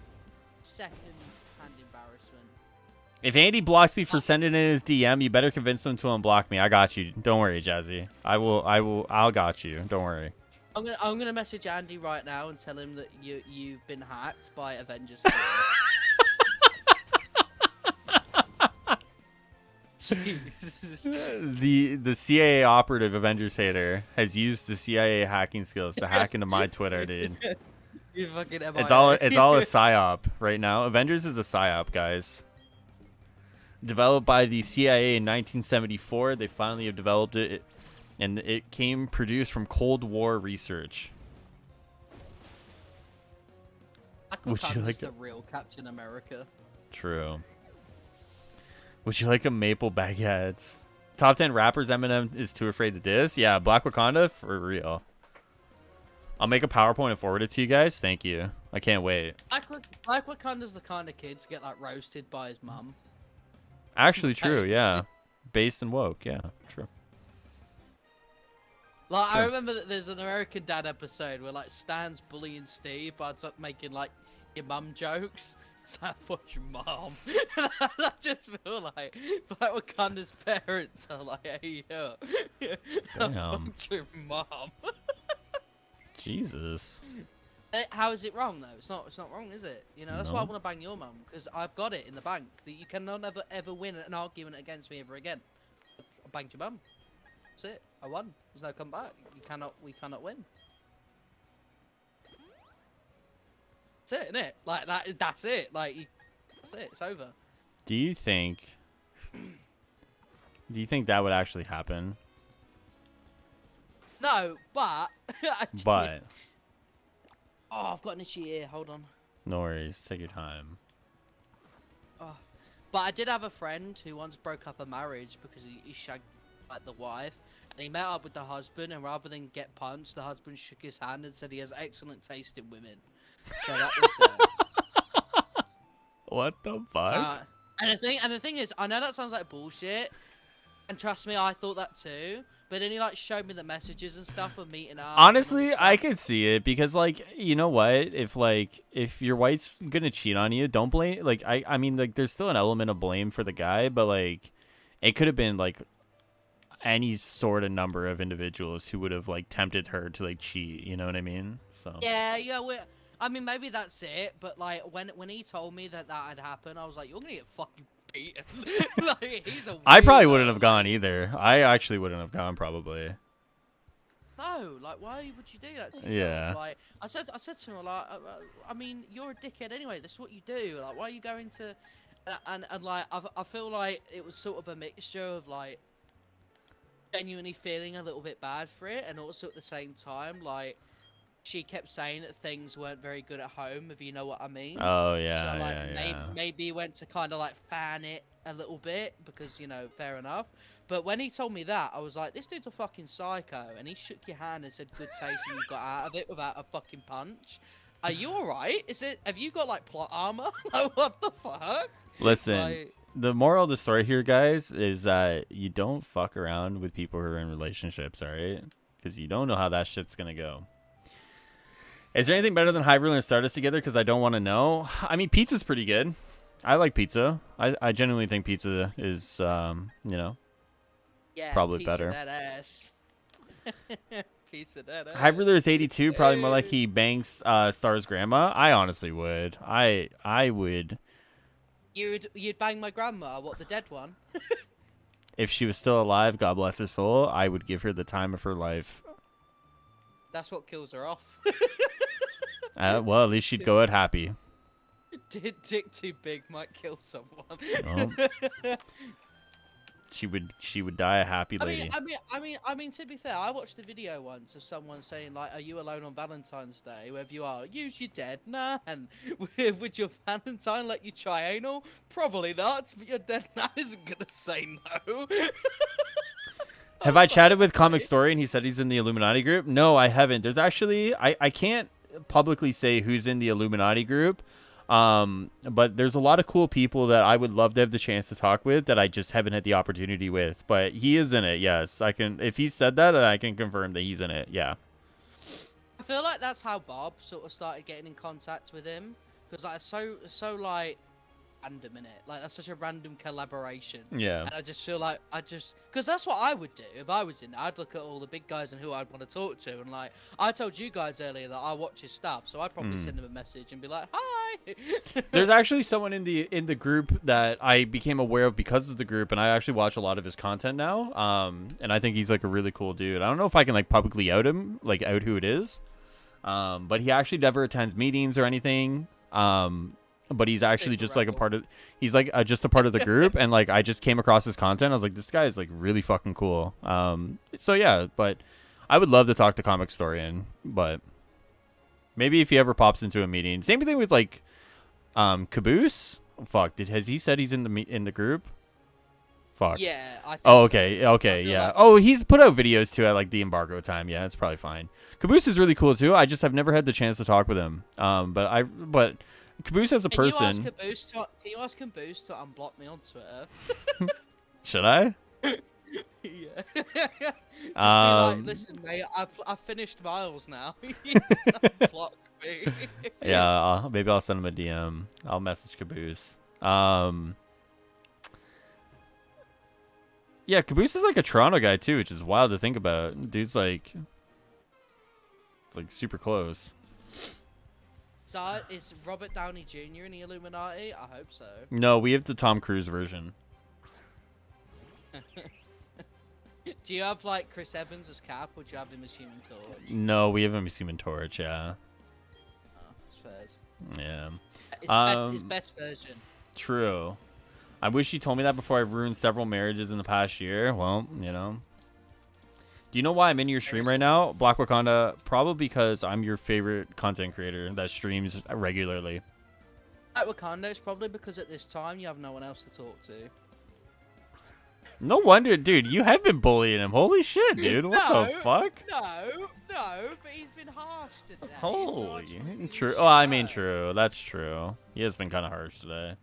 second-hand embarrassment. If Andy blocks me for sending in his DM, you better convince him to unblock me. I got you. Don't worry, Jazzy. I'll got you. Don't worry. I'm gonna message Andy right now and tell him that you've been hacked by Avengers. The CIA operative Avengers hater has used the CIA hacking skills to hack into my Twitter, dude. You fucking MIA. It's all a psyop right now. Avengers is a psyop, guys. Developed by the CIA in 1974, they finally have developed it, and it came produced from Cold War research. Would you like the real Captain America? True. Would you like a maple baguettes? Top 10 rappers Eminem is too afraid to diss? Yeah, Black Wakanda for real. I'll make a PowerPoint and forward it to you guys. Thank you. I can't wait. Black Wakanda's the kind of kid to get like roasted by his mum. Actually, true. Yeah, based and woke. Yeah, true. Like I remember that there's an American Dad episode where like Stan's bullying Steve by making like your mum jokes. It's like, fuck your mom. I just feel like Wakanda's parents are like, hey, yo. Damn. Fuck your mom. Jesus. How is it wrong though? It's not wrong, is it? You know, that's why I No. want to bang your mum, because I've got it in the bank that you cannot ever win an argument against me ever again. I banged your mum. That's it. I won. There's no comeback. We cannot win. That's it, innit? Like that's it. Like that's it. It's over. Do you think that would actually happen? No, but But oh, I've got an itchy ear. Hold on. no worries. Take your time. Oh. But I did have a friend who once broke up a marriage because he shagged like the wife, and he met up with the husband, and rather than get punched, the husband shook his hand and said he has excellent taste in women. So that was What the fuck? and the thing is, I know that sounds like bullshit, and trust me, I thought that too. But then he like showed me the messages and stuff of meeting up. Honestly, I could see it because, like, you know what? If your wife's gonna cheat on you, don't blame. Like, I mean, like, there's still an element of blame for the guy, but like, it could have been like any sort of number of individuals who would have like tempted her to like cheat. You know what I mean? So yeah. I mean, maybe that's it. But like, when he told me that had happened, I was like, you're gonna get fucking beaten. Like, he's a I probably weirdo, wouldn't have gone like, either. I actually wouldn't have gone probably. No, like, why would you do that to yourself? Yeah. Like, I said to him, like, I mean, you're a dickhead anyway. That's what you do. Like, why are you going to? And like, I feel like it was sort of a mixture of like genuinely feeling a little bit bad for it, and also at the same time, like, she kept saying that things weren't very good at home, if you know what I mean. Oh yeah, So like, yeah. maybe he went to kind of like fan it a little bit because, you know, fair enough. But when he told me that, I was like, this dude's a fucking psycho. And he shook your hand and said, good taste, and you got out of it without a fucking punch. Are you alright? Have you got like plot armor? Like, what the fuck? Listen, Like, the moral of the story here, guys, is that you don't fuck around with people who are in relationships, alright? Because you don't know how that shit's gonna go. Is there anything better than Highruler and Stardust together? Because I don't want to know. I mean, pizza's pretty good. I like pizza. I genuinely think pizza is, you know, yeah, probably piece better. Of that ass. Piece of that ass. Highruler is 82, probably more like he bangs Star's grandma. I honestly would. I would. You'd bang my grandma, what, the dead one? If she was still alive, God bless her soul, I would give her the time of her life. That's what kills her off. Well, at least she'd go out happy. Dick too big might kill someone. Oh. She would die a happy lady. I mean, to be fair, I watched a video once of someone saying, like, are you alone on Valentine's Day? Wherever you are, usually dead. Nah, and would your Valentine let you try anal? Probably not, but your dead man isn't gonna say no. Have I chatted with Comic Story and he said he's in the Illuminati group? No, I haven't. There's actually I can't publicly say who's in the Illuminati group. But there's a lot of cool people that I would love to have the chance to talk with that I just haven't had the opportunity with. But he is in it, yes. I can if he said that, I can confirm that he's in it, yeah. I feel like that's how Bob sort of started getting in contact with him. Because like so like random in it. Like that's such a random collaboration. Yeah. And I just feel like because that's what I would do if I was in it. I'd look at all the big guys and who I'd want to talk to, and like I told you guys earlier that I watch his stuff, so I'd probably send him a message and be like, "Hi." There's actually someone in the group that I became aware of because of the group, and I actually watch a lot of his content now. And I think he's like a really cool dude. I don't know if I can like publicly out him, like out who it is. But he actually never attends meetings or anything. But he's actually just like a part of he's like just a part of the group, and like I just came across his content. I was like, this guy is like really fucking cool. So yeah, but I would love to talk to Comic Historian, but maybe if he ever pops into a meeting. Same thing with like Caboose. Fuck, has he said he's in the group? Fuck. Yeah, I think Oh, so. okay, okay, yeah. like- Oh, he's put out videos too at like the embargo time. Yeah, that's probably fine. Caboose is really cool too. I just have never had the chance to talk with him. But Caboose as a person. Can you ask Caboose to unblock me on Twitter? Should I? Yeah. Just be like, listen, mate, I've finished Miles now. Block me. Yeah, maybe I'll send him a DM. I'll message Caboose. Yeah, Caboose is like a Toronto guy too, which is wild to think about. Dude's like super close. So is Robert Downey Jr. in the Illuminati? I hope so. No, we have the Tom Cruise version. Do you have like Chris Evans as Cap, or do you have him as Human Torch? No, we have him as Human Torch. Yeah. Oh, it's fairs. Yeah. His best version. True. I wish you told me that before I ruined several marriages in the past year. Well, you know. Do you know why I'm in your stream right now, Black Wakanda? Probably because I'm your favorite content creator that streams regularly. At Wakanda, it's probably because at this time you have no one else to talk to. No wonder, dude. You have been bullying him. Holy shit, dude. What the fuck? No, but he's been harsh today. Holy, true. Oh, I mean, true. That's true. He has been kind of harsh today.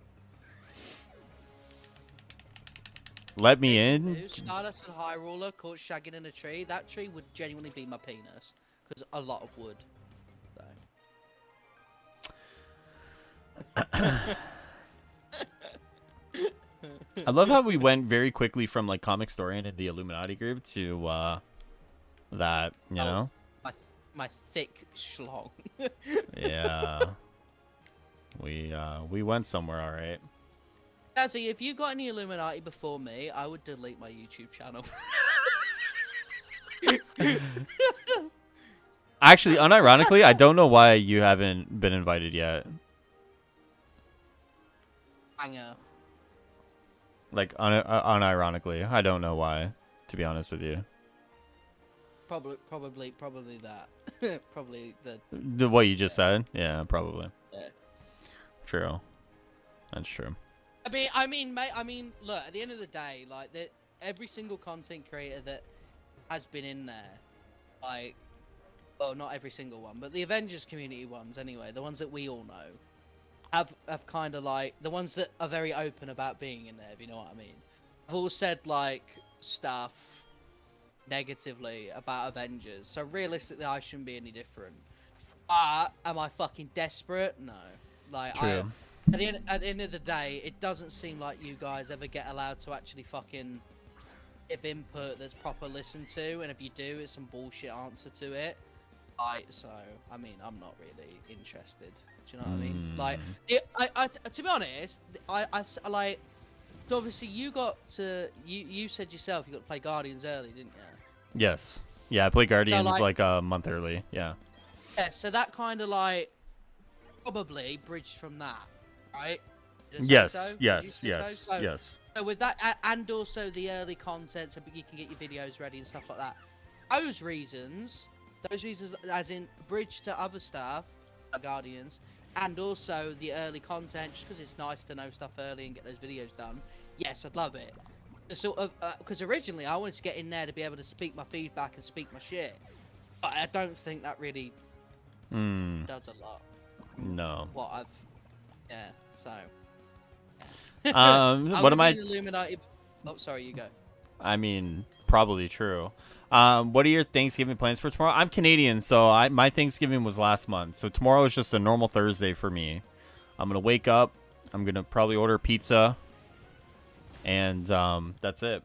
Let me in. Stardust and Highruler caught shagging in a tree. That tree would genuinely be my penis, because a lot of wood. So. I love how we went very quickly from like Comic Story into the Illuminati group to that, you know? My thick schlong. Yeah. We went somewhere, all right. Jazzy, if you got any Illuminati before me, I would delete my YouTube channel. Actually, unironically, I don't know why you haven't been invited yet. Hanger. Like, unironically, I don't know why, to be honest with you. Probably that. Probably What you just said? Yeah, probably. Yeah. True. That's true. I mean, mate. Look. At the end of the day, like every single content creator that has been in there, like, well, not every single one, but the Avengers community ones, anyway, the ones that we all know, have kind of like the ones that are very open about being in there. If you know what I mean. I've all said like stuff negatively about Avengers, so realistically, I shouldn't be any different. Am I fucking desperate? No. Like, True. At the end of the day, it doesn't seem like you guys ever get allowed to actually fucking give input that's proper listened to, and if you do, it's some bullshit answer to it. So, I mean, I'm not really interested. Do you know what I mean? Like, to be honest, I like, obviously you said yourself you got to play Guardians early, didn't you? Yes. Yeah, I played Guardians So, like a month early. Yeah. Yeah, so that kind of like probably bridged from that, right? Did I say Yes. so? Yes. Did you say Yes. so? Yes. So with that, and also the early content, so you can get your videos ready and stuff like that. Those reasons, as in bridge to other stuff, like Guardians, and also the early content, just because it's nice to know stuff early and get those videos done. Yes, I'd love it. sort of because originally I wanted to get in there to be able to speak my feedback and speak my shit, but I don't think that really does a lot. No. What I've so What am I? Illuminati. Oh, sorry, you go. I mean, probably true. What are your Thanksgiving plans for tomorrow? I'm Canadian, so my Thanksgiving was last month. So tomorrow is just a normal Thursday for me. I'm going to wake up. I'm going to probably order pizza. And that's it.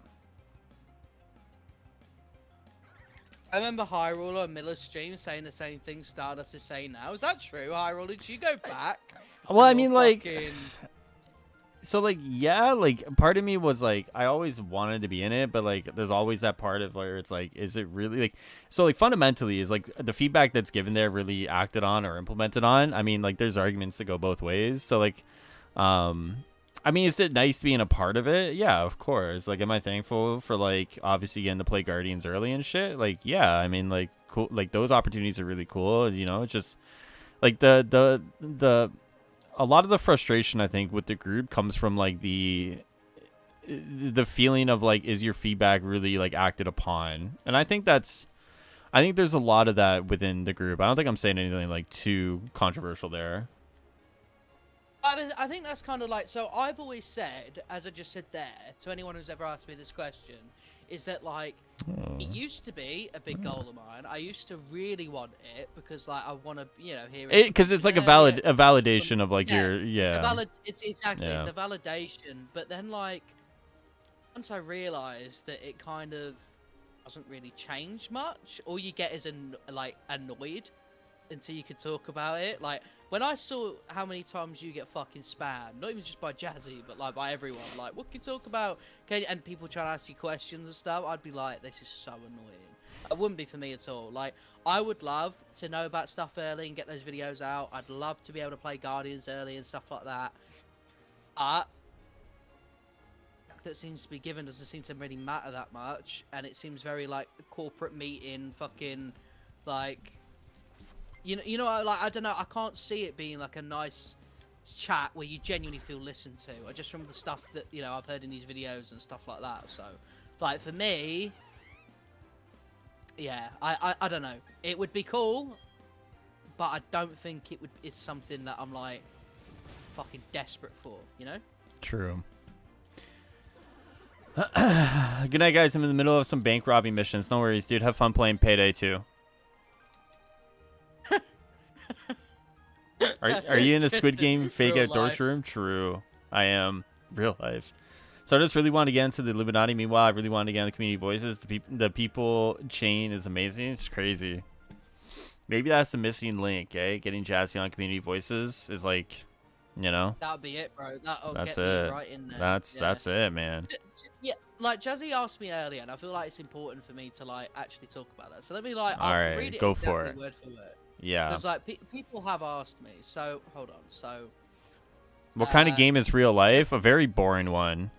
I remember Highruler on Miller's stream saying the same thing Stardust is saying now. Is that true, Highruler? Did you go back? Well, I mean, like... So, like, yeah, like, part of me was, like, I always wanted to be in it, but, like, there's always that part of where it's, like, is it really, like... So, like, fundamentally, is, like, the feedback that's given there really acted on or implemented on? I mean, like, there's arguments to go both ways. So, like, I mean, is it nice being a part of it? Yeah, of course. Like, am I thankful for, like, obviously getting to play Guardians early and shit? Like, yeah, I mean, like, cool. Like, those opportunities are really cool, you know? It's just, like, a lot of the frustration, I think, with the group comes from, like, the feeling of, like, is your feedback really, like, acted upon? And I think there's a lot of that within the group. I don't think I'm saying anything, like, too controversial there. I think that's kind of like, so I've always said, as I just said there, to anyone who's ever asked me this question, is that, like, it used to be a big goal of mine. I used to really want it because, like, I want to, you know, hear it. Because it's like a validation of, like, your, It's exactly, it's a validation. But then, like, once I realized that it kind of doesn't really change much, all you get is, annoyed until you could talk about it. Like, when I saw how many times you get fucking spammed, not even just by Jazzy, but, like, by everyone, like, what can you talk about? And people trying to ask you questions and stuff, I'd be like, this is so annoying. It wouldn't be for me at all. Like, I would love to know about stuff early and get those videos out. I'd love to be able to play Guardians early and stuff like that. But that seems to be given doesn't seem to really matter that much, and it seems very, like, a corporate meeting, fucking, like... You know, like, I don't know, I can't see it being, like, a nice chat where you genuinely feel listened to. Or just from the stuff that, you know, I've heard in these videos and stuff like that. So, like, for me, yeah, I don't know. It would be cool, but I don't think it's something that I'm, like, fucking desperate for, you know? True. Good night, guys. I'm in the middle of some bank robbing missions. No worries, dude. Have fun playing Payday 2. Are you in a Squid Game fake out dork room? True. I am. Real life. So I just really want to get into the Illuminati. Meanwhile, I really want to get into Community Voices. The people chain is amazing. It's crazy. Maybe that's the missing link, eh? Getting Jazzy on Community Voices is like, you know. That'll be it, bro. That's get it. Me right in there. That's it, man. Yeah, like Jazzy asked me earlier, and I feel like it's important for me to, like, actually talk about that. So let me, like, All right, read it go exactly for it. word for word. Yeah. Because, like, people have asked me. So hold on. So. What kind of game is real life? A very boring one.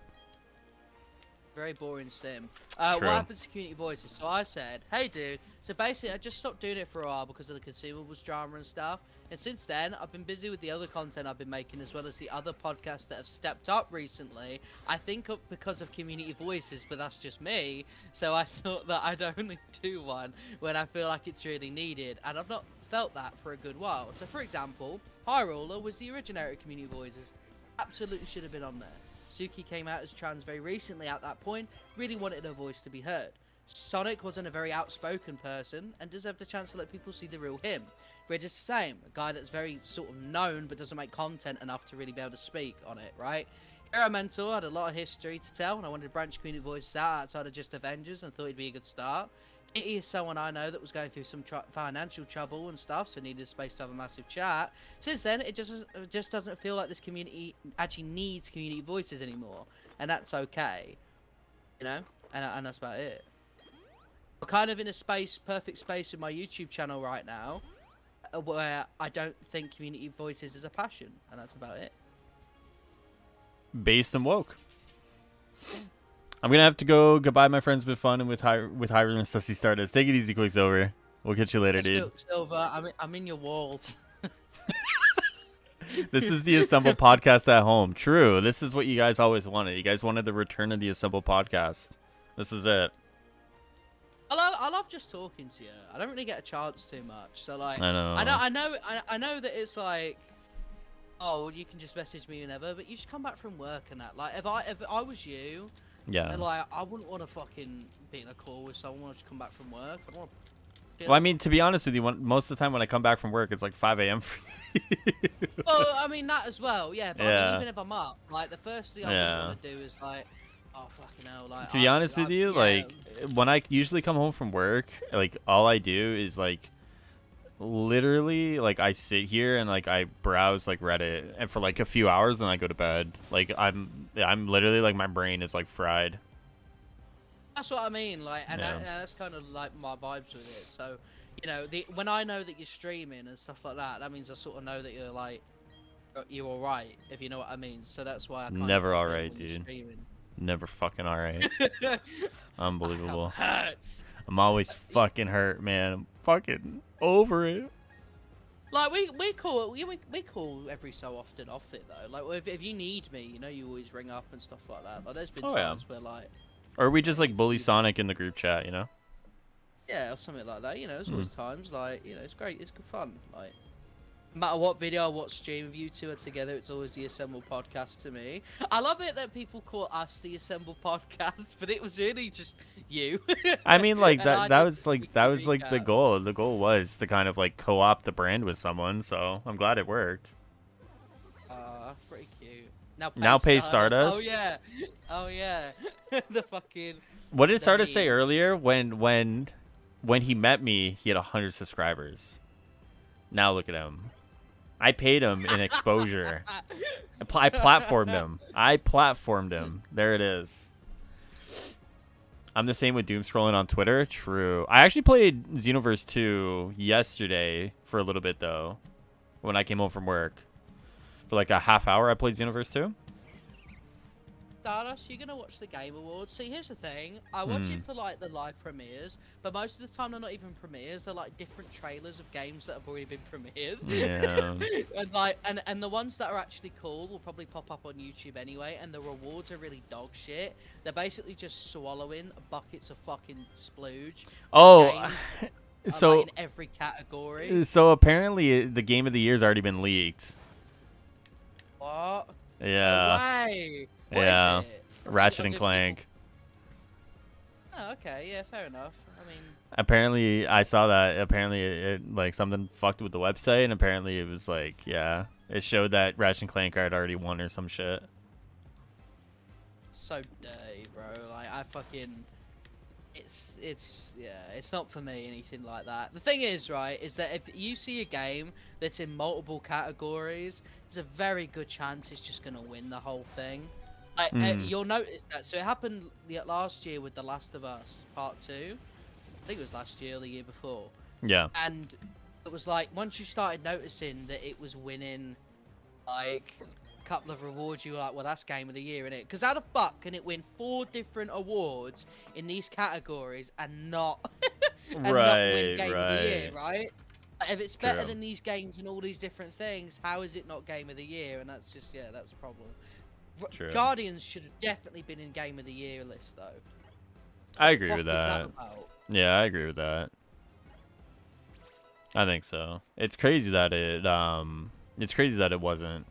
Very boring sim. What happens to Community Voices? So I said, hey dude, so basically I just stopped doing it for a while because of the consumables drama and stuff. And since then, I've been busy with the other content I've been making as well as the other podcasts that have stepped up recently. I think because of Community Voices, but that's just me. So I thought that I'd only do one when I feel like it's really needed. And I've not felt that for a good while. So for example, Highruler was the originator of Community Voices. Absolutely should have been on there. Suki came out as trans very recently at that point, really wanted her voice to be heard. Sonic wasn't a very outspoken person and deserved a chance to let people see the real him. Red is the same, a guy that's very sort of known but doesn't make content enough to really be able to speak on it, right? Hero Mentor had a lot of history to tell and I wanted to branch Community Voices out outside of just Avengers and thought it'd be a good start. Kitty is someone I know that was going through some financial trouble and stuff, so needed space to have a massive chat. Since then, it just doesn't feel like this community actually needs Community Voices anymore, and that's okay, you know. And that's about it. We're kind of in a perfect space with my YouTube channel right now, where I don't think Community Voices is a passion, and that's about it. Based and woke. I'm gonna have to go. Goodbye, my friends. Been fun and with Highruler and Sussy Stardust. Take it easy, Quicksilver. We'll catch you later, dude. Silver, I'm in your walls. This is the Assemble podcast at home. True. This is what you guys always wanted. You guys wanted the return of the Assemble podcast. This is it. I love just talking to you. I don't really get a chance too much. So like, I know. I know that it's like, oh, you can just message me whenever, but you just come back from work and that. Like, if I was you, Yeah. and like, I wouldn't want to fucking be in a call with someone to come back from work. I want. Well, I mean, to be honest with you, most of the time when I come back from work, it's like 5 a.m. for you. Well, I mean that as well, yeah. But I Yeah. mean, even if I'm up, like the first thing I want to do is like, oh fucking hell, like. To be honest with you, yeah. like when I usually come home from work, like all I do is like literally like I sit here and like I browse like Reddit and for like a few hours and I go to bed. Like I'm literally like my brain is like fried. That's what I mean, like, and Yeah. that's kind of like my vibes with it. So, you know, when I know that you're streaming and stuff like that, that means I sort of know that you're like, you're all right, if you know what I mean. So that's why I kind Never of all right, dude. Never fucking all right. Unbelievable. Hurts. I'm always fucking hurt, man. I'm fucking over it. Like we call every so often off it though. Like if you need me, you know, you always ring up and stuff like that. Like there's been times where like. Or we just like bully Sonic in the group chat, you know? Yeah, or something like that. You know, there's always times like, you know, it's great, it's good fun. Like, no matter what video or what stream of you two are together, it's always the Assemble podcast to me. I love it that people call us the Assemble podcast, but it was really just you. I mean, like that was like recap. the goal. The goal was to kind of like co-opt the brand with someone, so I'm glad it worked. Pretty cute. Now pay Stardust. Oh yeah. The fucking. What did Stardust say meme. earlier? When he met me, he had 100 subscribers. Now look at him. I paid him in exposure. I platformed him. There it is. I'm the same with doom scrolling on Twitter. True. I actually played Xenoverse 2 yesterday for a little bit though. When I came home from work. For like a half hour I played Xenoverse 2. Stardust, you're gonna watch the Game Awards. See, here's the thing. I watch it for like the live premieres, but most of the time they're not even premieres. They're like different trailers of games that have already been premiered. Yeah. And like, and the ones that are actually cool will probably pop up on YouTube anyway. And the rewards are really dog shit. They're basically just swallowing buckets of fucking splooge. Oh, games so like in every category. So apparently the game of the year's already been leaked. What? Yeah. No way. What Yeah. is it? Ratchet and People- Clank. Oh, okay. Yeah, fair enough. I mean. Apparently, I saw that. Apparently, it like something fucked with the website, and apparently it was like, yeah, it showed that Ratchet and Clank had already won or some shit. So dirty, bro. Like I fucking, it's not for me, anything like that. The thing is, right, is that if you see a game that's in multiple categories, there's a very good chance it's just gonna win the whole thing. Like, you'll notice that. So it happened last year with The Last of Us Part 2. I think it was last year or the year before. Yeah. And it was like once you started noticing that it was winning, like a couple of rewards, you were like, well, that's Game of the Year, innit? Because how the fuck can it win 4 different awards in these categories and not and not win Game of the Year, right? Like, if it's better than these games and all these different things, how is it not Game of the Year? And that's just that's a problem. Guardians should have definitely been in Game of the Year list though. I agree with What the fuck that. is about? Yeah, I agree with that. I think so. It's crazy that it wasn't.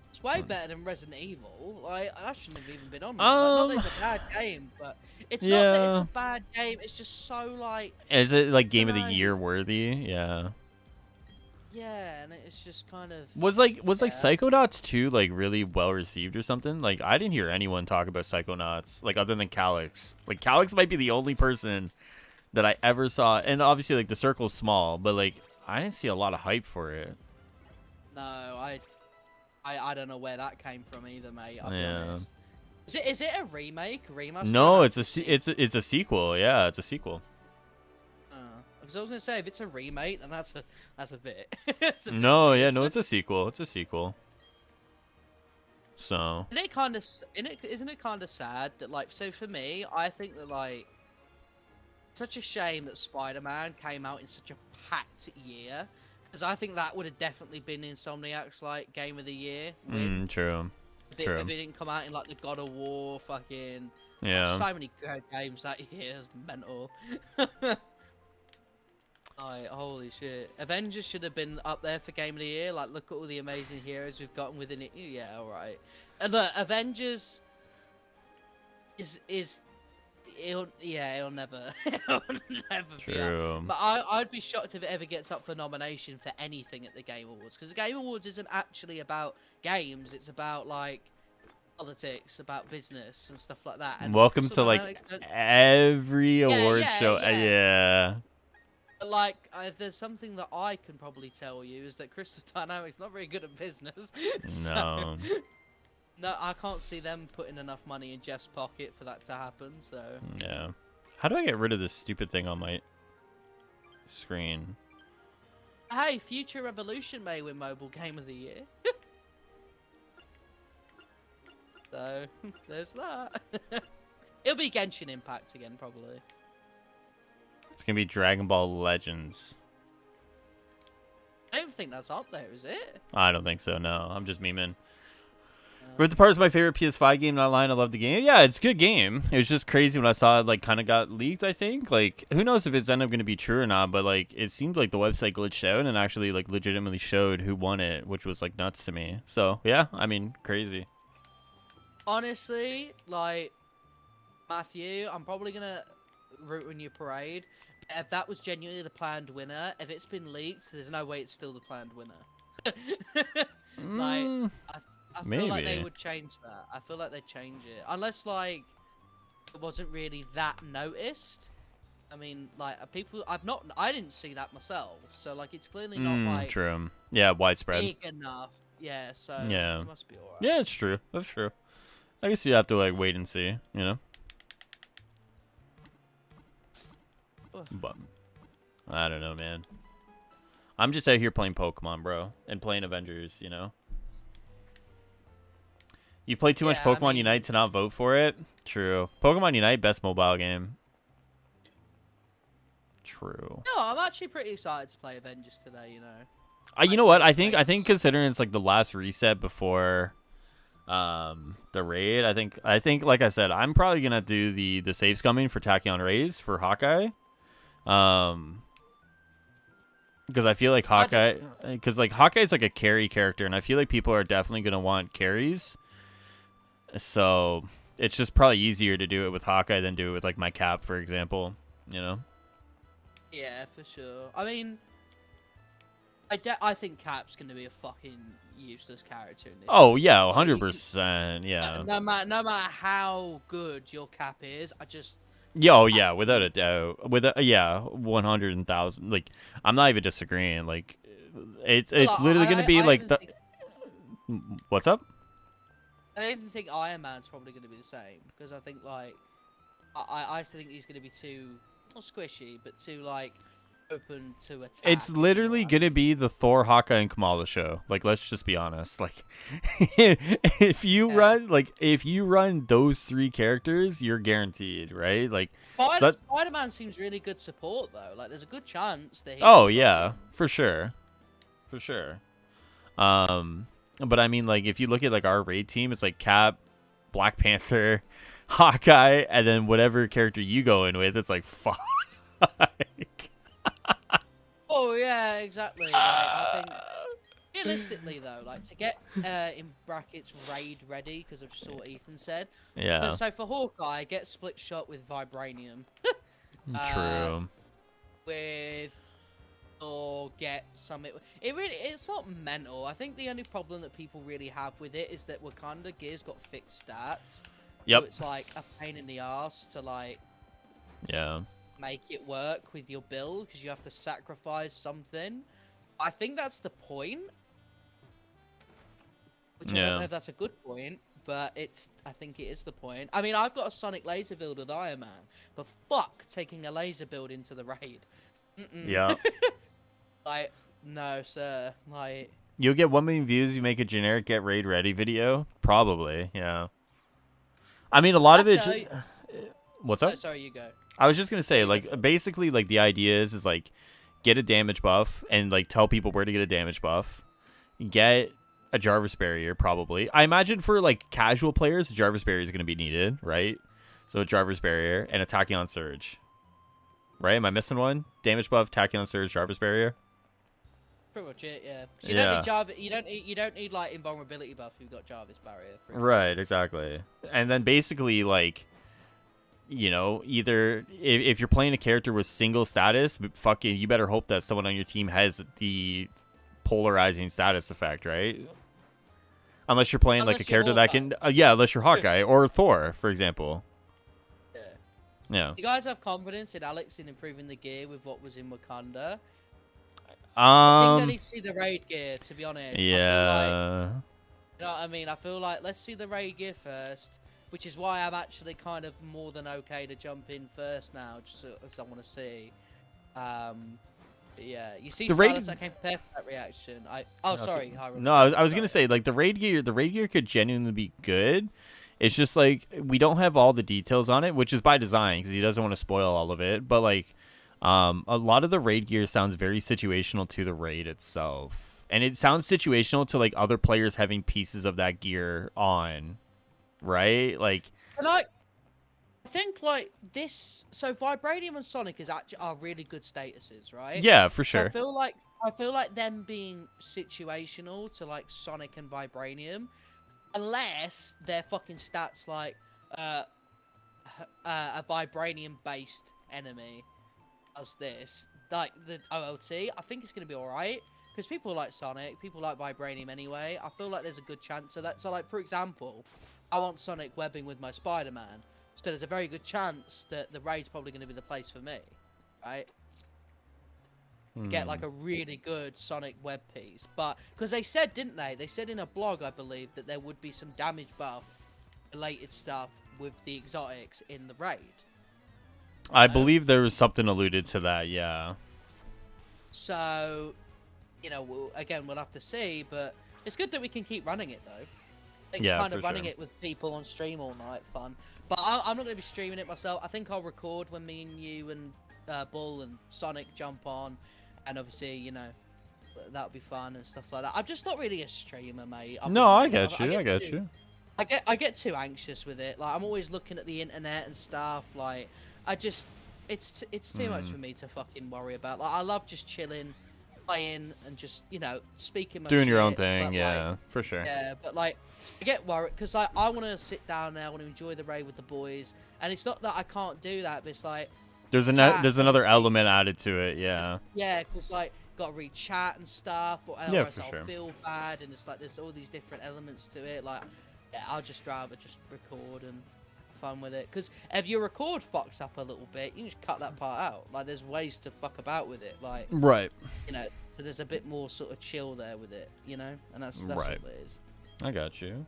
It's way better than Resident Evil. Like, I shouldn't have even been on. Like, not that it's a bad game, but it's not that it's a bad game. It's just so like. Is it like Game of the Year worthy? Yeah. Yeah, and it's just kind of. Was like Psychonauts 2 like really well received or something? Like I didn't hear anyone talk about Psychonauts like other than Calyx. Like Calyx might be the only person that I ever saw, and obviously like the circle's small, but like I didn't see a lot of hype for it. No, I don't know where that came from either, mate. I'll be honest. Is it a remake? Remaster? No, it's a sequel. Yeah, it's a sequel. Because I was gonna say if it's a remake, then that's a bit. No, it's a sequel. It's a sequel. So. Isn't it kind of sad that like so for me, I think that like such a shame that Spider-Man came out in such a packed year. Because I think that would have definitely been Insomniac's like game of the year win. True. If it didn't come out in like the God of War fucking. Yeah. So many good games that year. It's mental. Holy shit. Avengers should have been up there for game of the year. Like, look at all the amazing heroes we've gotten within it. Yeah, alright. And look, Avengers is it'll never it'll never be up. But I'd be shocked if it ever gets up for nomination for anything at the Game Awards, because the Game Awards isn't actually about games. It's about like politics, about business and stuff like that. And welcome to like every award show. Yeah. But like, if there's something that I can probably tell you is that Crystal Dynamics not very good at business. No. No, I can't see them putting enough money in Jeff's pocket for that to happen. So yeah. How do I get rid of this stupid thing on my screen? Hey, Future Revolution may win Mobile Game of the Year. So there's that. It'll be Genshin Impact again, probably. It's gonna be Dragon Ball Legends. I don't think that's up there, is it? I don't think so. No, I'm just memeing. Rift Apart is my favorite PS5 game. Not lying, I love the game. Yeah, it's a good game. It was just crazy when I saw it like kind of got leaked. I think like who knows if it's ended up gonna be true or not. But like it seemed like the website glitched out and actually like legitimately showed who won it, which was like nuts to me. So yeah, I mean crazy. Honestly, like Matthew, I'm probably gonna root in your parade. If that was genuinely the planned winner, if it's been leaked, there's no way it's still the planned winner. Like, I feel like they would change that. I feel like they'd change it. Unless, like, it wasn't really that noticed. I mean, like, people, I didn't see that myself. So, like, it's clearly not, like, true. Yeah, widespread. big enough. Yeah, so yeah. It must be alright. Yeah, it's true. That's true. I guess you have to, like, wait and see, you know? But I don't know, man. I'm just out here playing Pokemon, bro, and playing Avengers, you know? You play too much Pokemon Unite to not vote for it? True. Pokemon Unite, best mobile game. True. No, I'm actually pretty excited to play Avengers today, you know? You know what? I think considering it's like the last reset before the raid, I think like I said, I'm probably gonna do the save scumming for Tachyon Rays for Hawkeye. Because I feel like Hawkeye is like a carry character, and I feel like people are definitely gonna want carries. So it's just probably easier to do it with Hawkeye than do it with like my Cap, for example. You know? Yeah, for sure. I mean, I think Cap's gonna be a fucking useless character in this. Oh yeah, 100%. Yeah. No matter how good your Cap is, Yeah, oh yeah, without a doubt. 100,000. Like, I'm not even disagreeing. Like, it's literally gonna be like the. What's up? I even think Iron Man's probably gonna be the same, because I think like I still think he's gonna be too not squishy, but too like open to attack. It's literally gonna be the Thor, Hawkeye, and Kamala show. Like, let's just be honest. Like, if you run those three characters, you're guaranteed, right? Like, Spider-Man seems really good support though. Like, there's a good chance that. Oh yeah, for sure. But I mean, like, if you look at like our raid team, it's like Cap, Black Panther, Hawkeye, and then whatever character you go in with, it's like fuck. Oh yeah, exactly. Like, I think realistically though, like to get in brackets raid ready, because of just what Ethan said. Yeah. So for Hawkeye, get split shot with Vibranium. True. Or get some. It's not mental. I think the only problem that people really have with it is that Wakanda Gear's got fixed stats. Yep. So it's like a pain in the ass to like. Yeah. Make it work with your build, because you have to sacrifice something. I think that's the point. Which I don't know if that's a good point, but I think it is the point. I mean, I've got a Sonic laser build with Iron Man, but fuck taking a laser build into the raid. Yeah. Like, no, sir. Like, you'll get 1 million views. You make a generic get raid ready video, probably. Yeah. I mean, a lot of it. What's up? Sorry, you go. I was just gonna say, like, basically, like, the idea is like, get a damage buff and like tell people where to get a damage buff. Get a Jarvis barrier, probably. I imagine for like casual players, a Jarvis barrier is going to be needed, right? So a Jarvis barrier and a Tachyon Surge. Right? Am I missing one? Damage buff, Tachyon Surge, Jarvis barrier. Pretty much it, yeah. So you don't need Jarvis. You don't need like invulnerability buff. You've got Jarvis barrier. Right, exactly. And then basically like, you know, either if you're playing a character with single status, fucking, you better hope that someone on your team has the polarizing status effect, right? Unless you're playing like a character that can, unless you're Hawkeye or Thor, for example. Yeah. You guys have confidence in Alex in improving the gear with what was in Wakanda? I think I need to see the raid gear, to be honest. Yeah. You know what I mean? I feel like let's see the raid gear first, which is why I'm actually kind of more than okay to jump in first now, just because I want to see. Yeah, you see, Stylus, I came prepared for that reaction. Sorry, Highruler. No, I was gonna say like the raid gear could genuinely be good. It's just like we don't have all the details on it, which is by design because he doesn't want to spoil all of it. But like, a lot of the raid gear sounds very situational to the raid itself, and it sounds situational to like other players having pieces of that gear on, right? Like, and I think like this. So Vibranium and Sonic are really good statuses, right? Yeah, for sure. So I feel like them being situational to like Sonic and Vibranium. Unless their fucking stats like a Vibranium-based enemy does this, like the OLT, I think it's going to be alright. Because people like Sonic, people like Vibranium anyway. I feel like there's a good chance of that. So, like, for example, I want Sonic webbing with my Spider-Man. So there's a very good chance that the raid's probably going to be the place for me, right? Get like a really good Sonic web piece, but because they said, didn't they? They said in a blog, I believe, that there would be some damage buff related stuff with the exotics in the raid. I believe there was something alluded to that, yeah. So, you know, we'll have to see, but it's good that we can keep running it though. It's kind of running it with people on stream all night, fun. But I'm not going to be streaming it myself. I think I'll record when me and you and Bull and Sonic jump on. And obviously, you know, that would be fun and stuff like that. I'm just not really a streamer, mate. I get you. I get too anxious with it. Like, I'm always looking at the internet and stuff. Like, it's too much for me to fucking worry about. Like, I love just chilling, playing, and just, you know, speaking my doing your own shit, thing, but, yeah, like, for sure. Yeah, but like, I get worried because like I want to sit down there, I want to enjoy the raid with the boys, and it's not that I can't do that, but it's like. There's another element added to it, yeah. Yeah, because like got to read chat and stuff, or else I'll sure. feel bad, and it's like there's all these different elements to it. Like, yeah, I'll just rather just record and have fun with it. Because if your record fucks up a little bit, you can just cut that part out. Like, there's ways to fuck about with it. Like, right. You know, so there's a bit more sort of chill there with it. You know, and that's right. what it is. I got you.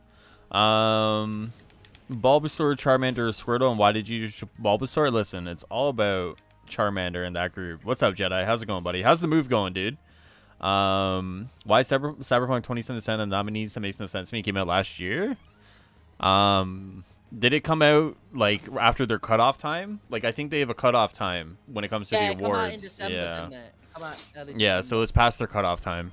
Bulbasaur, Charmander, or Squirtle, and why did you choose Bulbasaur? Listen, it's all about Charmander in that group. What's up, Jedi? How's it going, buddy? How's the move going, dude? Why Cyberpunk 2077 nominees? That makes no sense to me. It came out last year. Did it come out like after their cutoff time? Like, I think they have a cutoff time when it comes to the awards. Come out in December, didn't it? Come out early December. So it's past their cutoff time.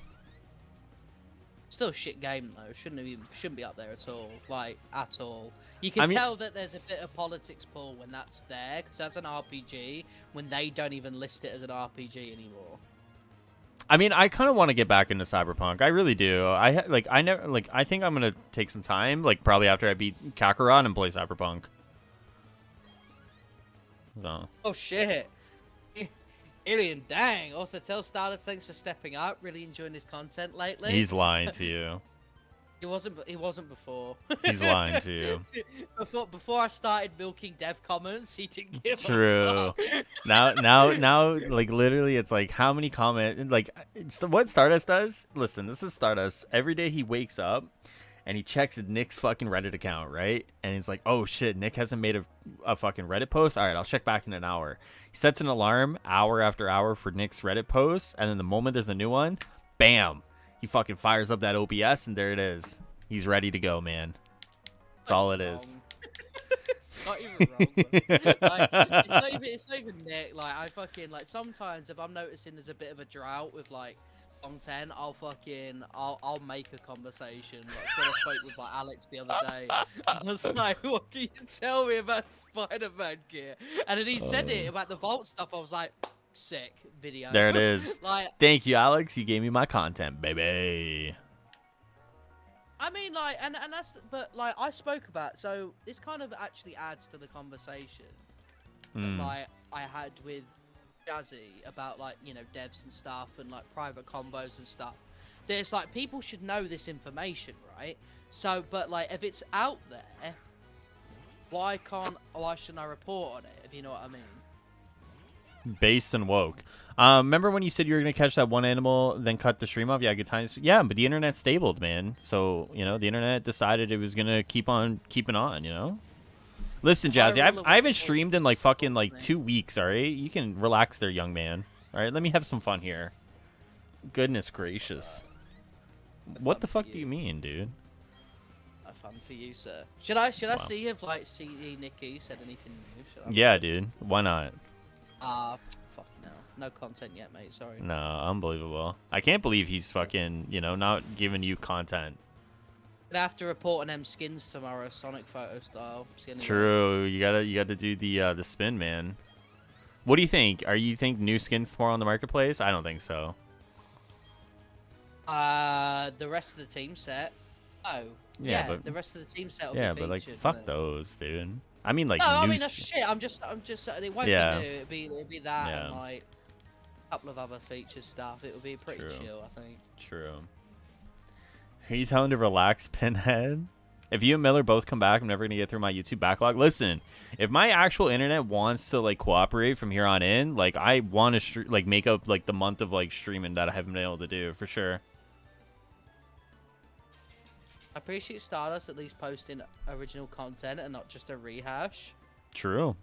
Still a shit game though. Shouldn't be up there at all. Like, at all. You can tell that there's a bit of politics pull when that's there, because that's an RPG, when they don't even list it as an RPG anymore. I mean, I kind of want to get back into Cyberpunk. I really do. I think I'm gonna take some time, like probably after I beat Kakarot, and play Cyberpunk. So. Oh shit. Alien, dang. Also, tell Stardust thanks for stepping up. Really enjoying his content lately. He's lying to you. He wasn't before. He's lying to you. Before I started milking dev comments, he didn't give a fuck. now, like literally, it's like how many comments? Like, what Stardust does? Listen, this is Stardust. Every day he wakes up and he checks Nick's fucking Reddit account, right? And he's like, oh shit, Nick hasn't made a fucking Reddit post. All right, I'll check back in an hour. He sets an alarm hour after hour for Nick's Reddit post, and then the moment there's a new one, bam. He fucking fires up that OBS, and there it is. He's ready to go, man. That's all it is. not even wrong. Like, it's not even Nick. Like, I fucking like sometimes if I'm noticing there's a bit of a drought with like content, I'll make a conversation. Like when I spoke with like Alex the other day, I was like, "What can you tell me about Spider-Man gear?" And then he said it about the Vault stuff. I was like, "Sick video." There it is. Like, thank you, Alex. You gave me my content, baby. I mean, like, and that's, but like I spoke about, so this kind of actually adds to the conversation that like I had with Jazzy about like, you know, devs and stuff and like private combos and stuff. There's like people should know this information, right? So, but like if it's out there, why shouldn't I report on it? If you know what I mean. Based and woke. Remember when you said you were gonna catch that one animal, then cut the stream off? Yeah, good times. Yeah, but the internet stabled, man. So you know the internet decided it was gonna keep on keeping on. You know. Listen, Jazzy, I haven't streamed in like fucking like 2 weeks. All right, you can relax there, young man. All right, let me have some fun here. Goodness gracious. What the fuck do you mean, dude? Fun for you, sir. Should I see if like CD Nikki said anything new? Yeah, dude. Why not? Fucking hell. No content yet, mate. Sorry. No, unbelievable. I can't believe he's fucking, you know, not giving you content. Gonna have to report on them skins tomorrow, Sonic photo style. True. You gotta do the spin, man. What do you think? You think new skins tomorrow on the marketplace? I don't think so. The rest of the team set. Oh. Yeah, but the rest of the team set will be featured, but like fuck those, dude. I mean like no, I mean that's shit. I'm just it won't be new. It'll be that and like a couple of other feature stuff. It will be pretty chill, I think. True. Are you telling to relax, Pinhead? If you and Miller both come back, I'm never gonna get through my YouTube backlog. Listen, if my actual internet wants to like cooperate from here on in, like I want to like make up like the month of like streaming that I haven't been able to do for sure. I appreciate Stardust at least posting original content and not just a rehash. True.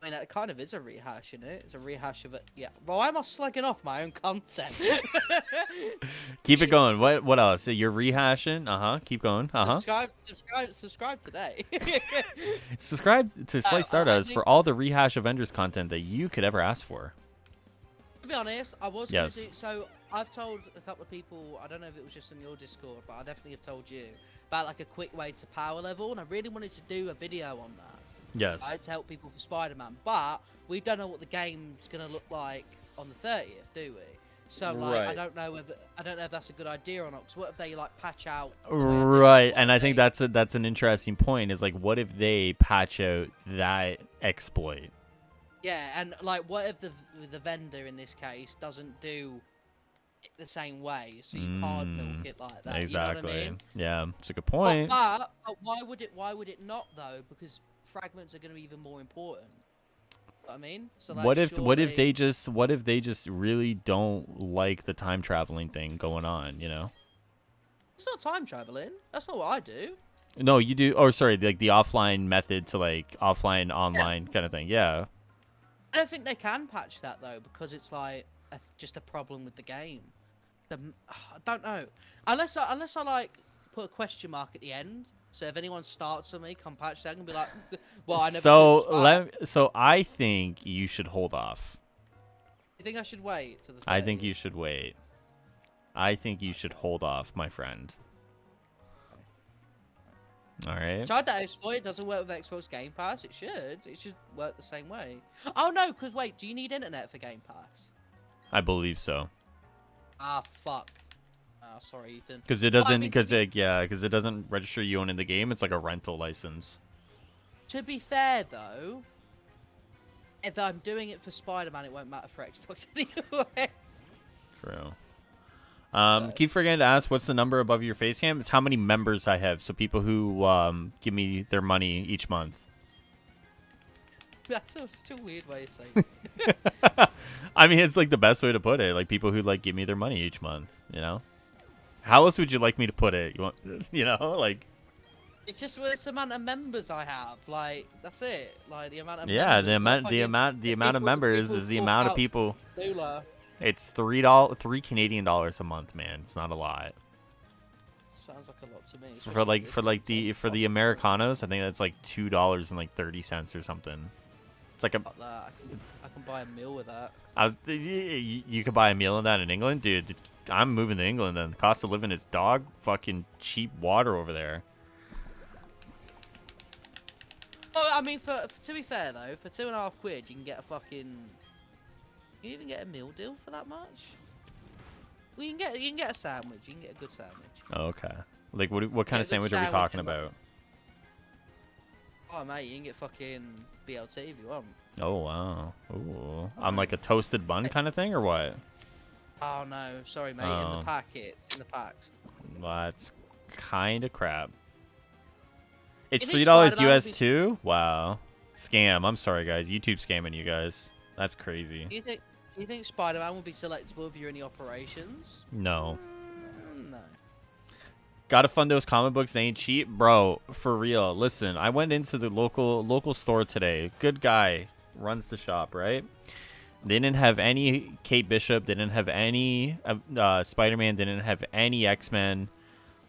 I mean, it kind of is a rehash, isn't it? It's a rehash of it. Yeah. Well, why am I slugging off my own content? Keep it going. What else? You're rehashing? Keep going. Subscribe today. Subscribe to Slice Stardust for all the rehash Avengers content that you could ever ask for. To be honest, I was going to do so. I've told a couple of people, I don't know if it was just on your Discord, but I definitely have told you about like a quick way to power level, and I really wanted to do a video on that. Yes. Right, to help people for Spider-Man, but we don't know what the game's gonna look like on the 30th, do we? So like, I don't know if that's a good idea or not. Because what if they like patch out? Right, and I think that's an interesting point. Is like, what if they patch out that exploit? Yeah, and like, what if the vendor in this case doesn't do it the same way, so you can't milk it like that? Exactly. You know what I mean? Yeah, it's a good point. But why would it not though? Because fragments are going to be even more important. I mean, so like, what if they just really don't like the time traveling thing going on? You know, it's not time traveling. That's not what I do. No, you do. Oh, sorry, like the offline method to like offline online kind of thing. Yeah. I don't think they can patch that though, because it's like just a problem with the game. I don't know, unless I like put a question mark at the end. So if anyone starts on me, come patch that, I can be like, well, I never. So I think you should hold off. You think I should wait to the 30th? I think you should wait. I think you should hold off, my friend. All right. Tried that exploit. It doesn't work with Xbox Game Pass. It should work the same way. Oh no, because wait, do you need internet for Game Pass? I believe so. Ah, fuck. Oh, sorry, Ethan. Because it doesn't, because it doesn't register you owning the game. It's like a rental license. To be fair, though, if I'm doing it for Spider-Man, it won't matter for Xbox anyway. True. Keep forgetting to ask what's the number above your face cam. It's how many members I have. So people who give me their money each month. That's such a weird way of saying it. I mean, it's like the best way to put it. Like people who like give me their money each month. You know. How else would you like me to put it? You want, you know, like. It's just the amount of members I have. Like that's it. Like the amount of members, the amount of members is the amount of people. It's $3 Canadian a month, man. It's not a lot. Sounds like a lot to me. For the Americanos, I think that's like $2.30 or something. It's like a. Fuck that. I can buy a meal with that. You could buy a meal in that in England, dude. I'm moving to England, and the cost of living is dog fucking cheap water over there. Oh, I mean, to be fair though, for £2.50, you can get a fucking. You even get a meal deal for that much? Well, you can get a sandwich. You can get a good sandwich. Oh, okay. Like what kind of sandwich are we talking about? Oh mate, you can get fucking BLT if you want. Oh wow. Ooh. On like a toasted bun kind of thing or what? Oh no, sorry mate. In the packets, in the packs. Well, that's kind of crap. It's It is $3 Spider-Man US too. Wow. Scam. I'm sorry guys. YouTube scamming you guys. That's crazy. Do you think Spider-Man will be selectable if you're in the operations? No. No. Gotta fund those comic books. They ain't cheap, bro. For real. Listen, I went into the local store today. Good guy runs the shop, right? They didn't have any Kate Bishop. They didn't have any Spider-Man. They didn't have any X-Men.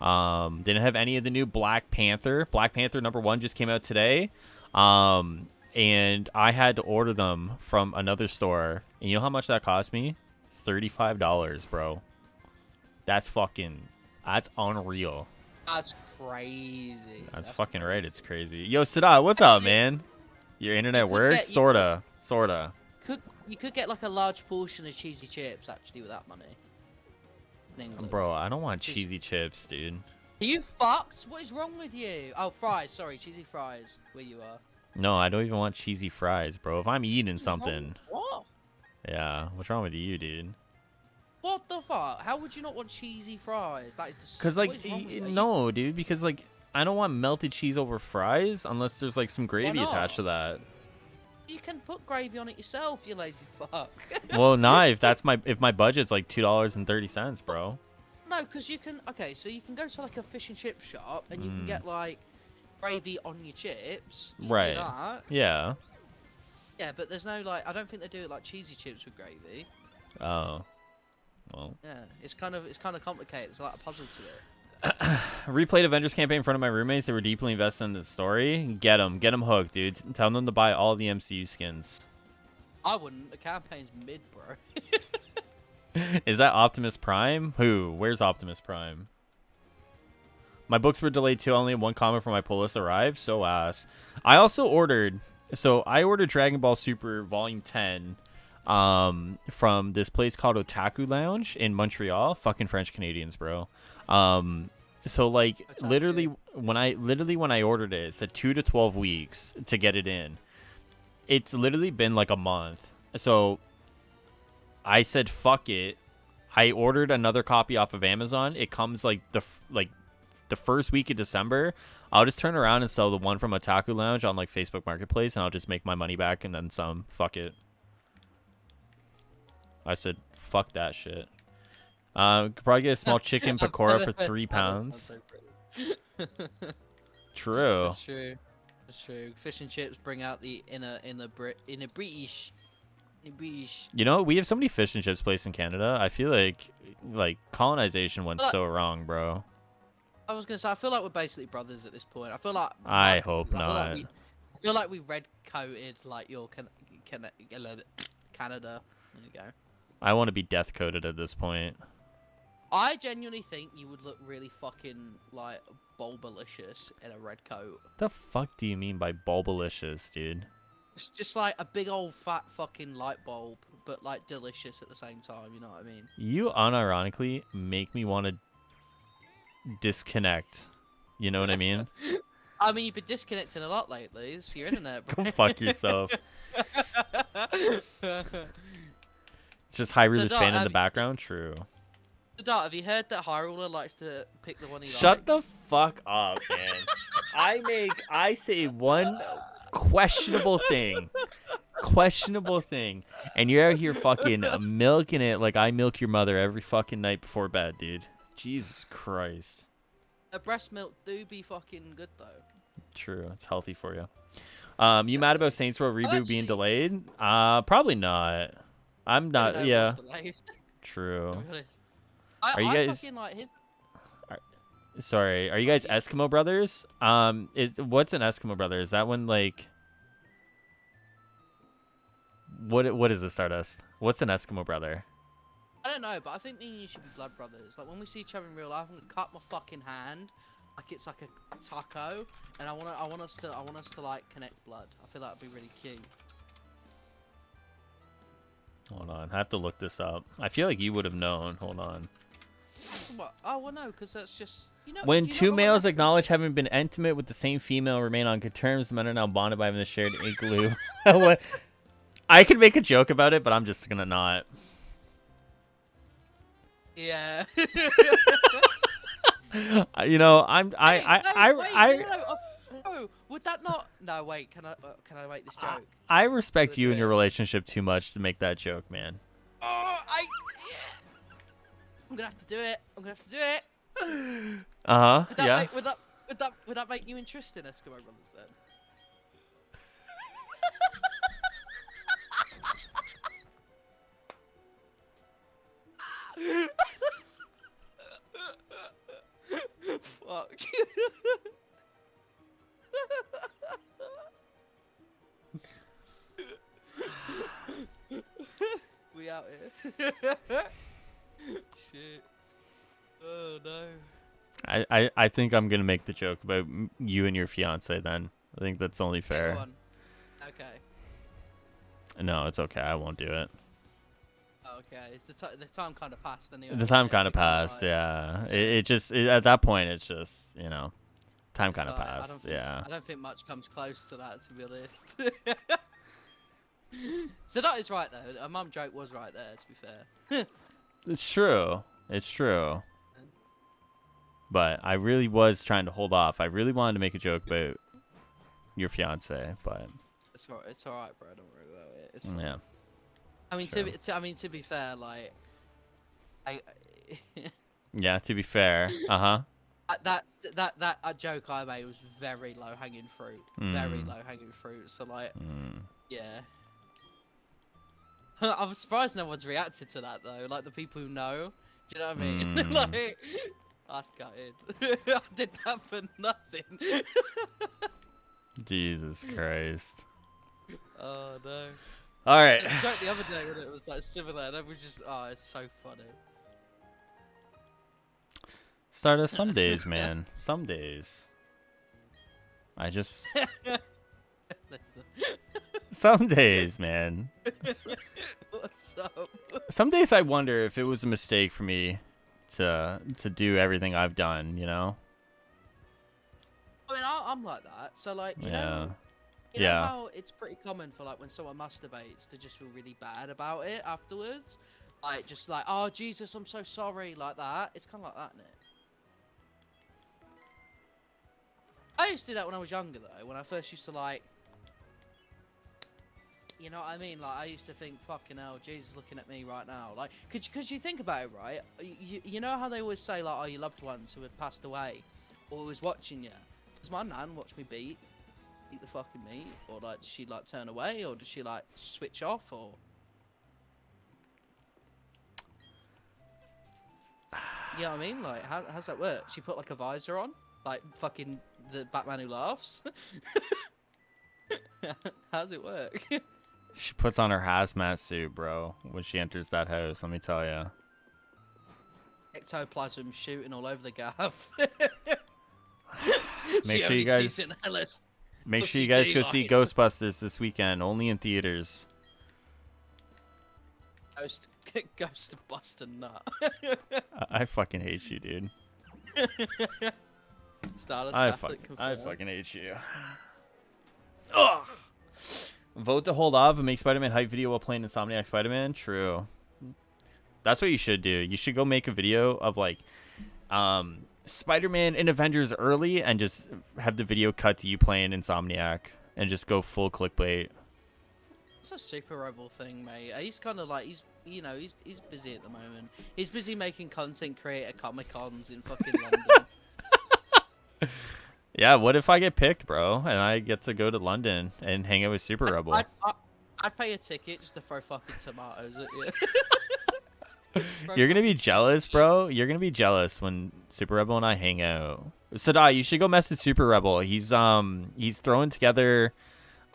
Didn't have any of the new Black Panther. Black Panther #1 just came out today. And I had to order them from another store. And you know how much that cost me? $35, bro. That's unreal. That's crazy. That's fucking crazy. Right. It's crazy. Yo, Sadat, what's up, man? Your internet works? Sorta. You could get like a large portion of cheesy chips actually with that money. In England. Bro, I don't want cheesy chips, dude. Are you fucked? What is wrong with you? Oh, fries. Sorry, cheesy fries. Where you are. No, I don't even want cheesy fries, bro. If I'm eating something. What? Yeah, what's wrong with you, dude? What the fuck? How would you not want cheesy fries? That is disgusting. Because, like, no, dude. Because, like, I don't want melted cheese over fries unless there's, like, some gravy attached to that. You can put gravy on it yourself, you lazy fuck. Well, nah, if my budget's, like, $2.30, bro. No, because you can... Okay, so you can go to, like, a fish and chip shop and you can get, like, gravy on your chips. You right. do that. Yeah. Yeah, but there's no, like... I don't think they do it, like, cheesy chips with gravy. Oh. Well. Yeah, it's kind of complicated. It's like a puzzle to it. Replayed Avengers campaign in front of my roommates. They were deeply invested in the story. Get them hooked, dude. Tell them to buy all the MCU skins. I wouldn't. The campaign's mid, bro. Is that Optimus Prime? Where's Optimus Prime? My books were delayed too. Only one comment from my pull list arrived. So ass. I also ordered. So I ordered Dragon Ball Super Volume 10. From this place called Otaku Lounge in Montreal. Fucking French Canadians, bro. So like literally when I ordered it, it said 2 to 12 weeks to get it in. It's literally been like a month. So I said fuck it. I ordered another copy off of Amazon. It comes like the first week of December. I'll just turn around and sell the one from Otaku Lounge on like Facebook Marketplace, and I'll just make my money back and then some. Fuck it. I said, fuck that shit. Could probably get a small chicken pakora for £3. True. That's true. That's true. Fish and chips bring out the inner British. You know, we have so many fish and chips places in Canada. I feel like colonization went so wrong, bro. I was gonna say, I feel like we're basically brothers at this point. I feel like. I hope not. I feel like we red coated like your Canada. There you go. I want to be death coded at this point. I genuinely think you would look really fucking like bulbalicious in a red coat. The fuck do you mean by bulbalicious, dude? It's just like a big old fat fucking light bulb, but like delicious at the same time. You know what I mean? You unironically make me want to disconnect. You know what I mean? I mean, you've been disconnecting a lot lately. It's your internet, bro. Go fuck yourself. It's just Highruler's fan in the background. True. So, Dart, have you heard that Highruler likes to pick the one he likes? Shut the fuck up, man. I say one questionable thing, and you're out here fucking milking it like I milk your mother every fucking night before bed, dude. Jesus Christ. A breast milk do be fucking good though. True, it's healthy for you. You mad about Saints Row reboot being delayed? Probably not. I'm not. Yeah. True. Are you guys? Fucking Sorry, are you guys Eskimo brothers? What's an Eskimo brother? Is that when like what is a Stardust? What's an Eskimo brother? I don't know, but I think me and you should be blood brothers. Like when we see each other in real life, I'm gonna cut my fucking hand, like it's like a taco, and I want us to like connect blood. I feel like that'd be really cute. Hold on, I have to look this up. I feel like you would have known. Hold on. So what? Oh well, no, because that's just When you two know males acknowledge having been intimate with the same female, remain on good terms. Men are now bonded by having a shared igloo. What? I could make a joke about it, but I'm just gonna not. Yeah. You know, Wait, no, would that not? No, wait. Can I make this joke? I respect you and your Legit. relationship too much to make that joke, man. Oh, I'm gonna have to do it. I'm gonna have to do it. Uh-huh. Would that Yeah. Make, would that make you interested in Eskimo Brothers then? Fuck. We out here. Shit. Oh no. I think I'm gonna make the joke about you and your fiance then. I think that's only fair. Everyone. Okay. No, it's okay. I won't do it. Okay. It's the time kind of passed anyway. The time kind of It kinda, passed. like- Yeah. At that point, it's just time it's kind of like, I passed. don't think, Yeah. I don't think much comes close to that, to be honest. So that is right though. A mum joke was right there, to be fair. It's true. It's true. But I really was trying to hold off. I really wanted to make a joke about your fiance, but It's alright, bro. Don't worry about it. It's fine. yeah. I mean, Sure. to be fair, like, Yeah, to be fair. Uh-huh. that joke I made was very low hanging fruit. Very Mm. low hanging fruit. So like, Mm. yeah. I'm surprised no one's reacted to that though. Like the people who know. Do you know what I mean? Mm. Like, that's gutted. I did that for nothing. Jesus Christ. Oh no. All right. There's a joke the other day when it was like similar, and it was just, oh, it's so funny. Stardust, some days, man. Some days. I just some days, man. What's up? Some days I wonder if it was a mistake for me to do everything I've done, you know? I mean, I'm like that. So like, you know Yeah. how it's pretty common for like when someone masturbates to just feel really bad about it afterwards, like just like, oh Jesus, I'm so sorry, like that. It's kind of like that, isn't it? I used to do that when I was younger though. When I first used to like, you know what I mean? Like I used to think, fucking hell, Jesus is looking at me right now. Like, cause you think about it, right? You know how they always say like, oh, your loved ones who had passed away, or was watching you. Does my nan watch me eat the fucking meat, or like does she like turn away, or does she like switch off, or? You know what I mean? Like, how's that work? She put like a visor on, like fucking the Batman Who Laughs. How's it work? She puts on her hazmat suit, bro, when she enters that house, let me tell you. Ectoplasm shooting all over the gaff. Make sure you guys go see Ghostbusters this weekend, only in theaters. Ghost Buster Nut. I fucking hate you, dude. Stardust I Catholic fucking hate you. Ugh. Vote to hold off and make Spider-Man hype video while playing Insomniac Spider-Man. True. That's what you should do. You should go make a video of like Spider-Man and Avengers early and just have the video cut to you playing Insomniac and just go full clickbait. It's a Super Rebel thing, mate. He's kind of like, he's busy at the moment. He's busy making content creator Comic-Cons in fucking London. Yeah, what if I get picked, bro, and I get to go to London and hang out with Super Rebel? I'd pay a ticket just to throw fucking tomatoes at you. You're gonna be fucking piece of jealous, shit. bro. You're gonna be jealous when Super Rebel and I hang out. Sadai, you should go message Super Rebel. He's throwing together,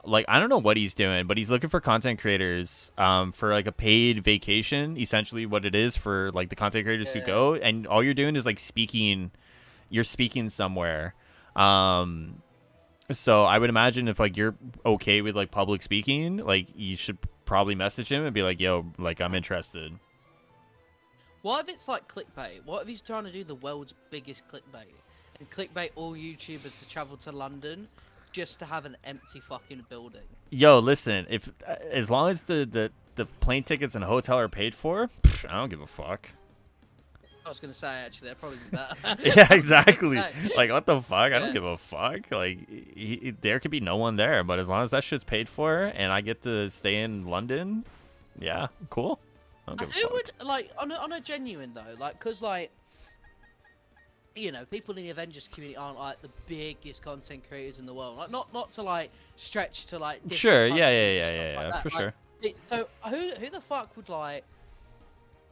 like, I don't know what he's doing, but he's looking for content creators for like a paid vacation, essentially what it is for like the content creators who Yeah. go, and all you're doing is like speaking. You're speaking somewhere. So I would imagine if like you're okay with like public speaking, like you should probably message him and be like, yo, like I'm interested. What if it's like clickbait? What if he's trying to do the world's biggest clickbait and clickbait all YouTubers to travel to London just to have an empty fucking building? Yo, listen, if as long as the plane tickets and hotel are paid for, I don't give a fuck. I was gonna say actually that'd probably be better. Yeah, I was gonna exactly. say. Like, what the fuck? I don't Yeah. give a fuck. Like, there could be no one there, but as long as that shit's paid for and I get to stay in London, yeah, cool. I don't give a Who fuck. would like on a genuine though, like, cause like, you know, people in the Avengers community aren't like the biggest content creators in the world. Like, not to like stretch to like. different Sure, yeah, countries and yeah, stuff like that. for Like, sure. So who the fuck would like?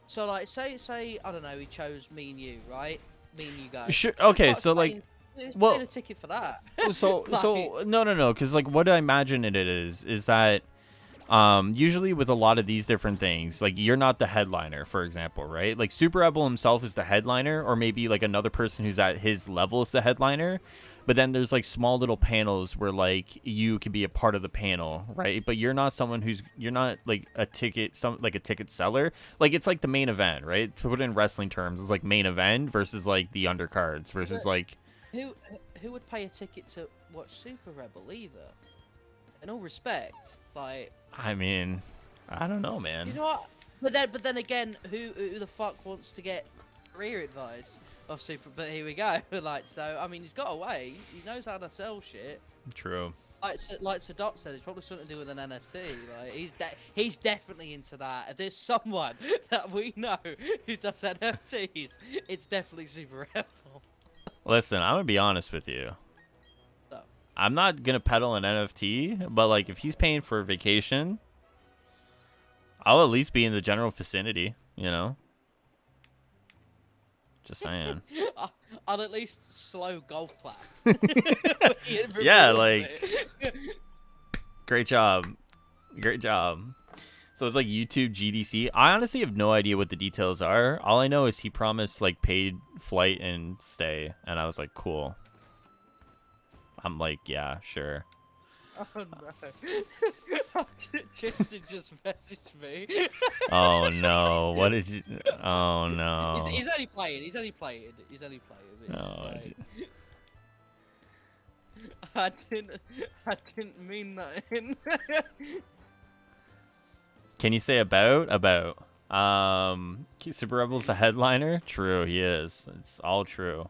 So like, say I don't know, he chose me and you, right? Me and you guys. Sure. Who the Okay, fuck's so like, paying- who's well- paying a ticket for that? so Like- no, because like what I imagine it is that usually with a lot of these different things, like you're not the headliner, for example, right? Like Super Rebel himself is the headliner, or maybe like another person who's at his level is the headliner. But then there's like small little panels where like you could be a part of the panel, right? But you're not someone you're not like a ticket seller. Like it's like the main event, right? To put it in wrestling terms, it's like main event versus like the undercards versus like. Who would pay a ticket to watch Super Rebel either? In all respect, like. I mean, I don't know, man. You know what? But then again, who the fuck wants to get career advice of Super? But here we go. Like, so I mean, he's got a way. He knows how to sell shit. True. Like Sadot said, it's probably something to do with an NFT. Like, he's definitely into that. If there's someone that we know who does NFTs, it's definitely Super Rebel. Listen, I'm gonna be honest with you. So, I'm not gonna peddle an NFT, but like if he's paying for a vacation, I'll at least be in the general vicinity, you know? Just saying. I'll at least slow golf clap. Yeah, like great job. Great job. So it's like YouTube GDC. I honestly have no idea what the details are. All I know is he promised like paid flight and stay, and I was like, cool. I'm like, yeah, sure. Oh no. Tristan just messaged me. Oh no, what did you? Oh no. He's only playing. He's only playing. It's just Oh, like, I didn't mean nothing. Can you say about? Super Rebel's a headliner? True, he is. It's all true.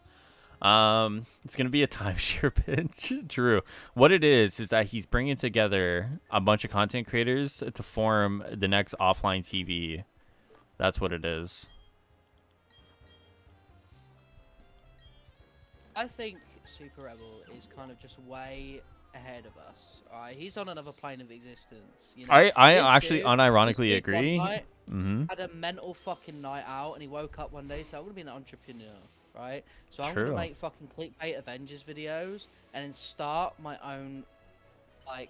It's gonna be a timeshare pitch. True. What it is that he's bringing together a bunch of content creators to form the next offline TV. That's what it is. I think Super Rebel is kind of just way ahead of us. Alright, he's on another plane of existence. You know, I This actually dude- unironically this dude one agree. night Mm-hmm. had a mental fucking night out, and he woke up one day. So I'm gonna be an entrepreneur, right? So I'm True. gonna make fucking clickbait Avengers videos, and then start my own like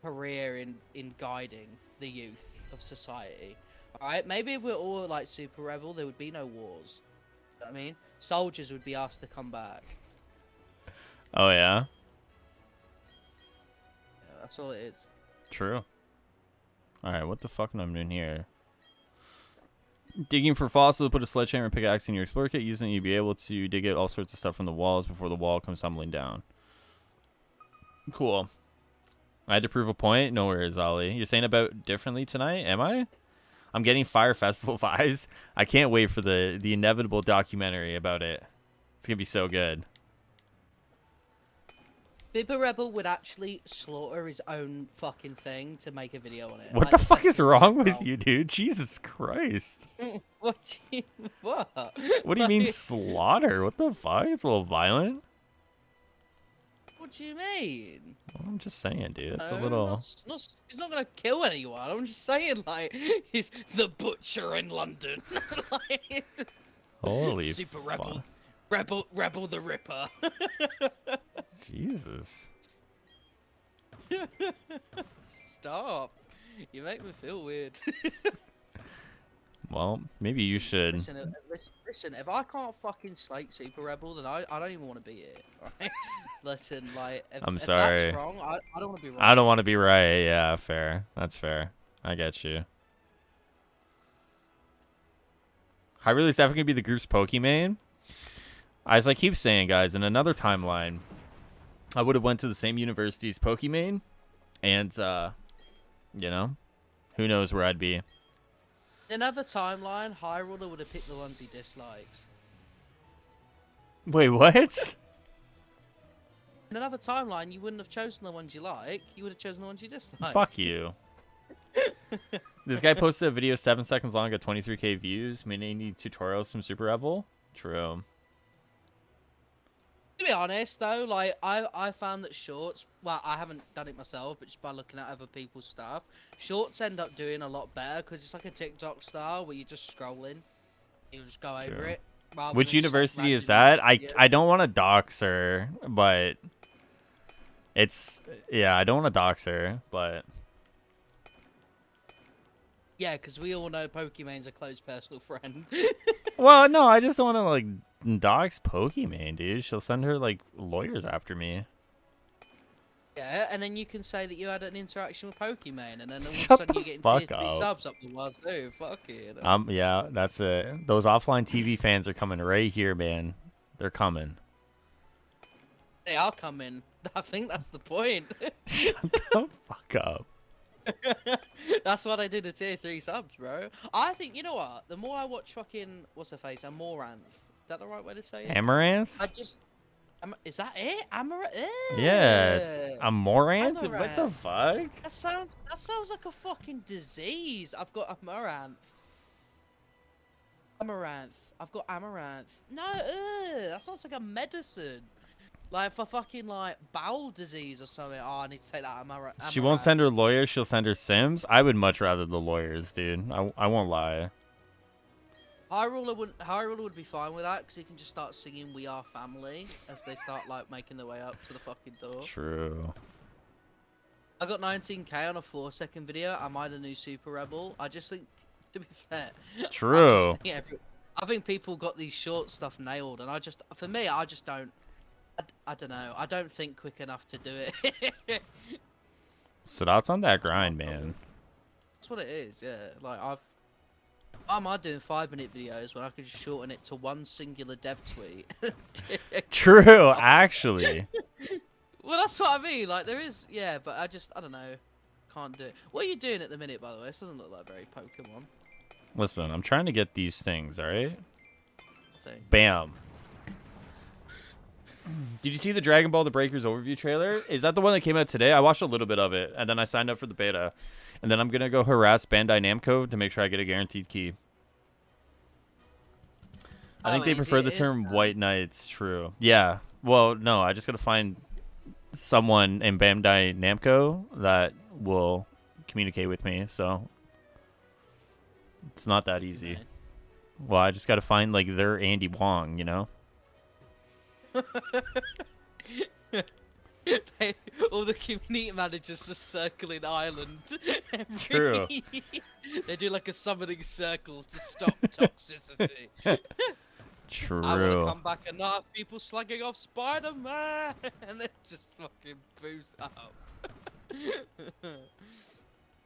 career in guiding the youth of society. All right, maybe if we're all like Super Rebel, there would be no wars. You know what I mean, soldiers would be asked to come back. Oh yeah. Yeah, that's all it is. True. All right, what the fuck am I doing here? Digging for fossils, put a sledgehammer and pickaxe in your explorer kit. Using it, you'll be able to dig out all sorts of stuff from the walls before the wall comes tumbling down. Cool. I had to prove a point. No worries, Ollie. You're saying about differently tonight, am I? I'm getting Fire Festival vibes. I can't wait for the inevitable documentary about it. It's gonna be so good. Super Rebel would actually slaughter his own fucking thing to make a video on it. What Like, the fuck is festival wrong with style. you, dude? Jesus Christ. What? What? What do you mean Like, slaughter? What the fuck? It's a little violent. What do you mean? Well, I'm just saying, dude. It's a No, little. he's not gonna kill anyone. I'm just saying, like, he's the butcher in London. Like, Holy super rebel, fuck. rebel the Ripper. Jesus. Stop. You make me feel weird. Well, maybe you should. Listen, if I can't fucking slate Super Rebel, then I don't even want to be here. Right? Listen, like, I'm if sorry. that's wrong, I don't want to be wrong. I don't want to be right. Yeah, fair. That's fair. I get you. Highruler's definitely gonna be the group's Pokemon. As I keep saying, guys, in another timeline, I would have went to the same university's Pokemon, and you know, who knows where I'd be. In another timeline, Highruler would have picked the ones he dislikes. Wait, what? In another timeline, you wouldn't have chosen the ones you like. You would have chosen the ones you dislike. Fuck you. This guy posted a video 7 seconds long, got 23k views. Mini tutorials from Super Rebel. True. To be honest, though, like, I found that shorts, well, I haven't done it myself, but just by looking at other people's stuff, shorts end up doing a lot better because it's like a TikTok style where you're just scrolling. You just go over True. it. Which university is that? I don't want to dox her, but it's, yeah, I don't want to dox her, but. Yeah, because we all know Pokemon's a close personal friend. Well, no, I just don't want to, like, dox Pokemon, dude. She'll send her, like, lawyers after me. Yeah, and then you can say that you had an interaction with Pokemon, and then all of a Shut sudden the you get fuck tier 3 up. subs up the wazoo. Fuck it. Yeah, that's it. Those offline TV fans are coming right here, man. They're coming. They are coming. I think that's the point. Shut the fuck up. That's why they did the tier 3 subs, bro. I think, you know what? The more I watch fucking, what's her face, Amaranth. Is that the right way to say it? Amaranth? Is that it? Amaranth? Yeah, it's Amaranth? What the Amaranth. fuck? That sounds like a fucking disease. I've got Amaranth. I've got Amaranth. No, that sounds like a medicine. Like for fucking like bowel disease or something. Oh, I need to take that Amaranth. She won't send her lawyers, she'll send her Sims. I would much rather the lawyers, dude. I won't lie. Highruler would be fine with that because he can just start singing "We Are Family" as they start like making their way up to the fucking door. True. I got 19k on a 4-second video. Am I the new Super Rebel? I just think, to be fair, True. I think people got these short stuff nailed, and for me, I just don't. I don't know. I don't think quick enough to do it. So that's on that grind, man. That's what it is. Yeah, like why am I doing 5-minute videos when I could just shorten it to one singular dev tweet? True, actually. Well, that's what I mean. Like there is, yeah, but I don't know. Can't do it. What are you doing at the minute, by the way? This doesn't look like very Pokemon. Listen, I'm trying to get these things, alright? Thing. Bam. Did you see the Dragon Ball The Breakers overview trailer? Is that the one that came out today? I watched a little bit of it, and then I signed up for the beta. And then I'm going to go harass Bandai Namco to make sure I get a guaranteed key. I think they prefer the term White Knights. True. Yeah. Well, no, I just got to find someone in Bandai Namco that will communicate with me, so it's not that easy. Okay. Well, I just got to find, like, their Andy Wong, you know? All the community managers are circling Ireland. True. They do like a summoning circle to stop toxicity. True. I want to come back and not have people slugging off Spider-Man, and then just fucking boost up.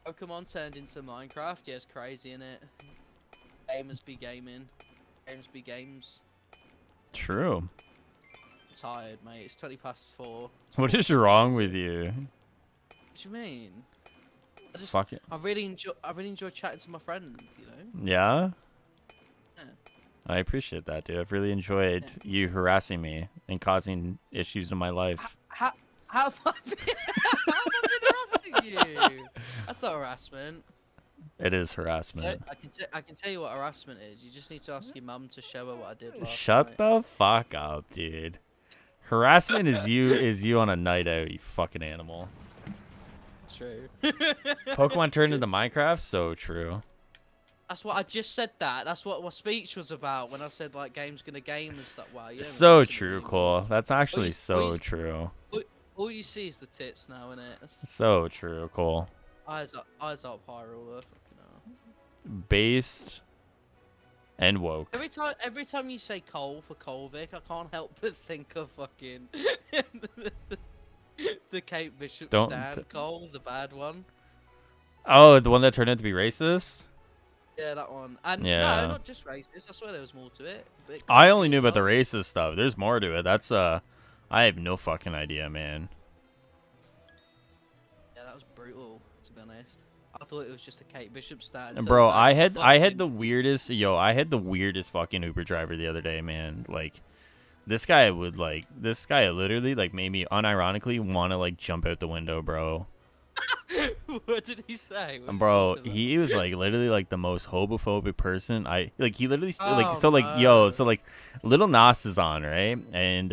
Pokemon turned into Minecraft. Yeah, it's crazy, innit? Gamers be gaming. Games be games. True. Tired, mate. It's 4:20. What is wrong with you? What do you mean? Fuck it. I really enjoy chatting to my friend, you know? Yeah? Yeah. I appreciate that, dude. I've really enjoyed you harassing me and causing issues in my life. How have I been harassing you? That's not harassment. It is harassment. I can tell you what harassment is. You just need to ask your mum to show her what I did last Shut night. the fuck up, dude. Harassment is you on a night out, you fucking animal. True. Pokemon turned into Minecraft, so true. That's what I just said. That's what my speech was about when I said like games gonna game and stuff. Wow, you don't even So listen to me true, anymore. Cole. That's actually all so you, true. all you see is the tits now, innit? So true, Cole. Eyes up, Highruler. Fucking hell. Based and woke. Every time you say Cole for Colvick, I can't help but think of fucking the Kate Bishop stand Cole, the bad one. Oh, the one that turned out to be racist? Yeah, that one. And Yeah. no, not just racist. I swear there was more to it. I only knew about the racist stuff. There's more to it. That's I have no fucking idea, man. Yeah, that was brutal, to be honest. I thought it was just a Kate Bishop stand. Bro, I had the weirdest fucking Uber driver the other day, man. Like this guy literally like made me unironically want to like jump out the window, bro. What did he say? Bro, he was like literally like the most homophobic person. He literally Little Nas is on, right? And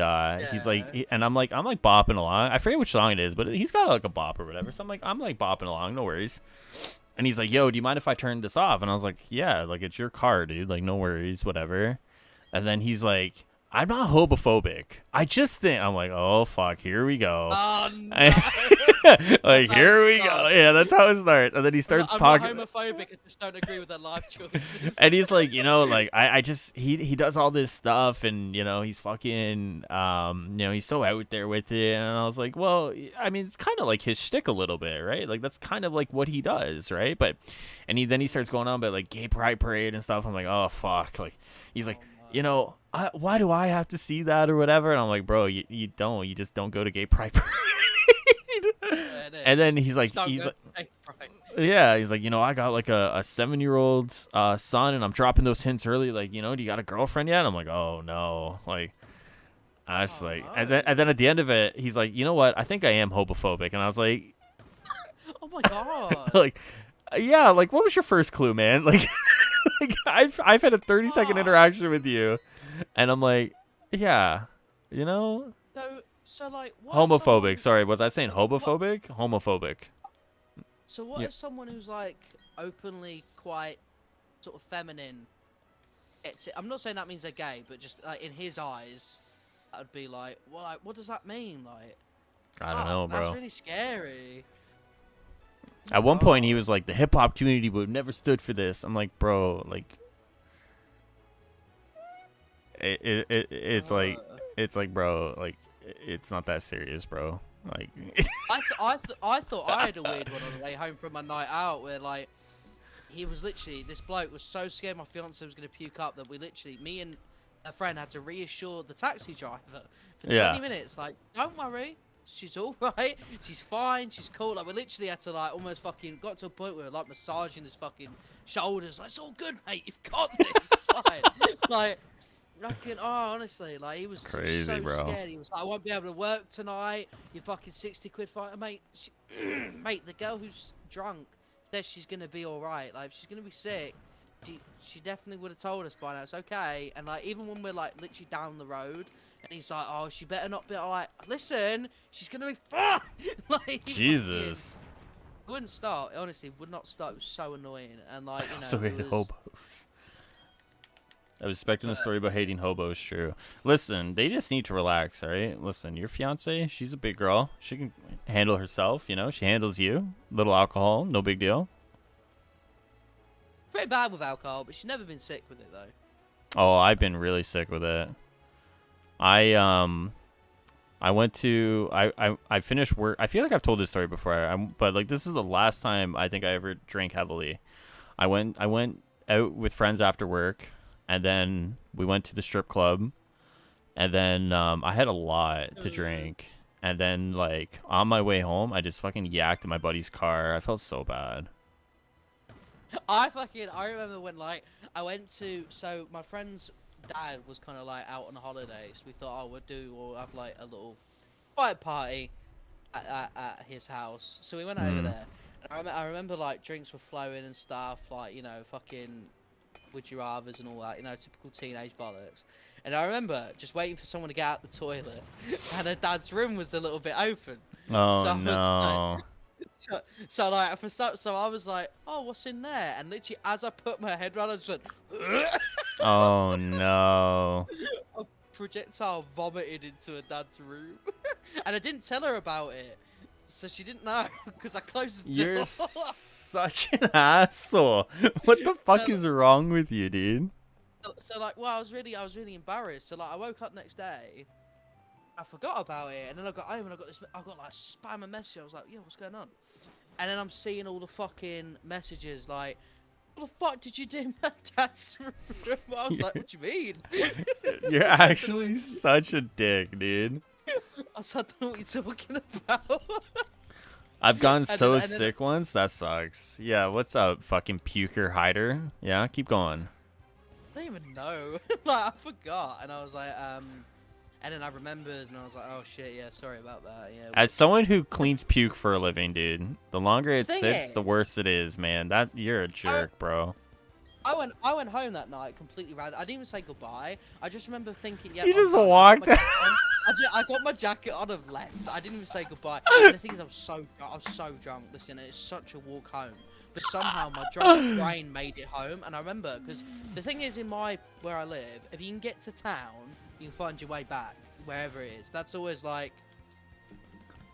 he's like, and I'm like bopping along. I forget which song it is, but he's got like a bop or whatever. So I'm like bopping along, no worries. And he's like, yo, do you mind if I turn this off? And I was like, yeah, like it's your car, dude. Like no worries, whatever. And then he's like, I'm not homophobic. I just think I'm like, oh fuck, here we go. Oh, no. Like here we go. Yeah, that's how it starts. And then he starts talking. I'm not homophobic. I just don't agree with their life choices. And he's like, like I just he does all this stuff, and he's fucking he's so out there with it. And I was like, well, I mean, it's kind of like his shtick a little bit, right? Like that's kind of like what he does, right? But and he starts going on about like gay pride parade and stuff. I'm like, oh fuck, like he's like. Why do I have to see that or whatever? And I'm like, bro, you don't. You just don't go to gay pride parade. And then he's like, yeah, he's like, I got like a 7-year-old son, and I'm dropping those hints early. Like, do you got a girlfriend yet? I'm like, oh no, like, I was like, and then at the end of it, he's like, you know what? I think I am homophobic, and I was like, oh my god, like, yeah, like, what was your first clue, man? Like. Like, I've had a 30-second interaction with you, and I'm like, yeah, So like, what homophobic. Sorry, was I saying homophobic? Homophobic. So what if someone who's like openly quite sort of feminine gets it? I'm not saying that means they're gay, but just like in his eyes, that would be like, well, like, what does that mean? Like, I don't know, bro. That's really scary. At one point, he was like, the hip hop community would have never stood for this. I'm like, bro, like, it's like, bro, like, it's not that serious, bro. Like, I thought I had a weird one on the way home from my night out where like, he was literally, this bloke was so scared my fiance was gonna puke up that me and a friend had to reassure the taxi driver for 20 minutes, like, don't worry. She's all right. She's fine. She's cool. Like we literally had to like almost fucking got to a point where we were like massaging his fucking shoulders. Like it's all good, mate. You've got this. It's fine. Like, fucking. Oh, honestly, like he was crazy, so bro. scared. He was like, I won't be able to work tonight. You fucking 60 quid fine, mate. Mate, the girl who's drunk says she's gonna be all right. Like if she's gonna be sick, she definitely would have told us by now. It's okay. And like even when we're like literally down the road. And he's like, oh, she better not be. I'm like, listen, she's gonna be fine. Like, Jesus. It wouldn't start. It honestly would not start. It was so annoying. And like, I also hate hobos. I was expecting a story about hating hobos. True. Listen, they just need to relax. All right. Listen, your fiance, she's a big girl. She can handle herself. She handles you. Little alcohol, no big deal. Pretty bad with alcohol, but she's never been sick with it though. Oh, I've been really sick with it. I finished work. I feel like I've told this story before. But like this is the last time I think I ever drank heavily. I went out with friends after work, and then we went to the strip club, and then I had a lot to drink, and then like on my way home, I just fucking yacked in my buddy's car. I felt so bad. I remember when like I went to my friend's dad was kind of like out on holiday, so we thought, we'll have like a little quiet party at his house. So we went over there, and I remember like drinks were flowing and stuff, like fucking would you rather's and all that, you know, typical teenage bollocks. And I remember just waiting for someone to get out the toilet, and her dad's room was a little bit open. Oh So I was no. so I was like, oh, what's in there? And literally, as I put my head around, I just went, Oh no. a projectile vomited into her dad's room, and I didn't tell her about it, so she didn't know because I closed the door. You're such an asshole. What the fuck is wrong with you, dude? So like, well, I was really embarrassed. So like, I woke up next day, I forgot about it, and then I got home and I got like spam a message. I was like, yo, what's going on? And then I'm seeing all the fucking messages like, what the fuck did you do in my dad's room? I was like, what do you mean? You're actually such a dick, dude. I said, I don't know what you're talking about. I've gotten And so then- and then- sick once. That sucks. Yeah, what's up, fucking puker hider? Yeah, keep going. I don't even know. Like, I forgot, and I was like, and then I remembered, and I was like, oh shit, yeah, sorry about that. Yeah. As someone who cleans puke for a living, dude, the longer it Thing sits, the is- worse it is, man. That you're a jerk, bro. I went home that night completely random. I didn't even say goodbye. I just remember thinking, yeah. You I'm just done. walked I got my jacket on. I got my jacket on and left. I didn't even say goodbye. And the thing is, I was so drunk. Listen, it's such a walk home. But somehow my drunk brain made it home. And I remember, because the thing is, where I live, if you can get to town, you can find your way back wherever it is. That's always like,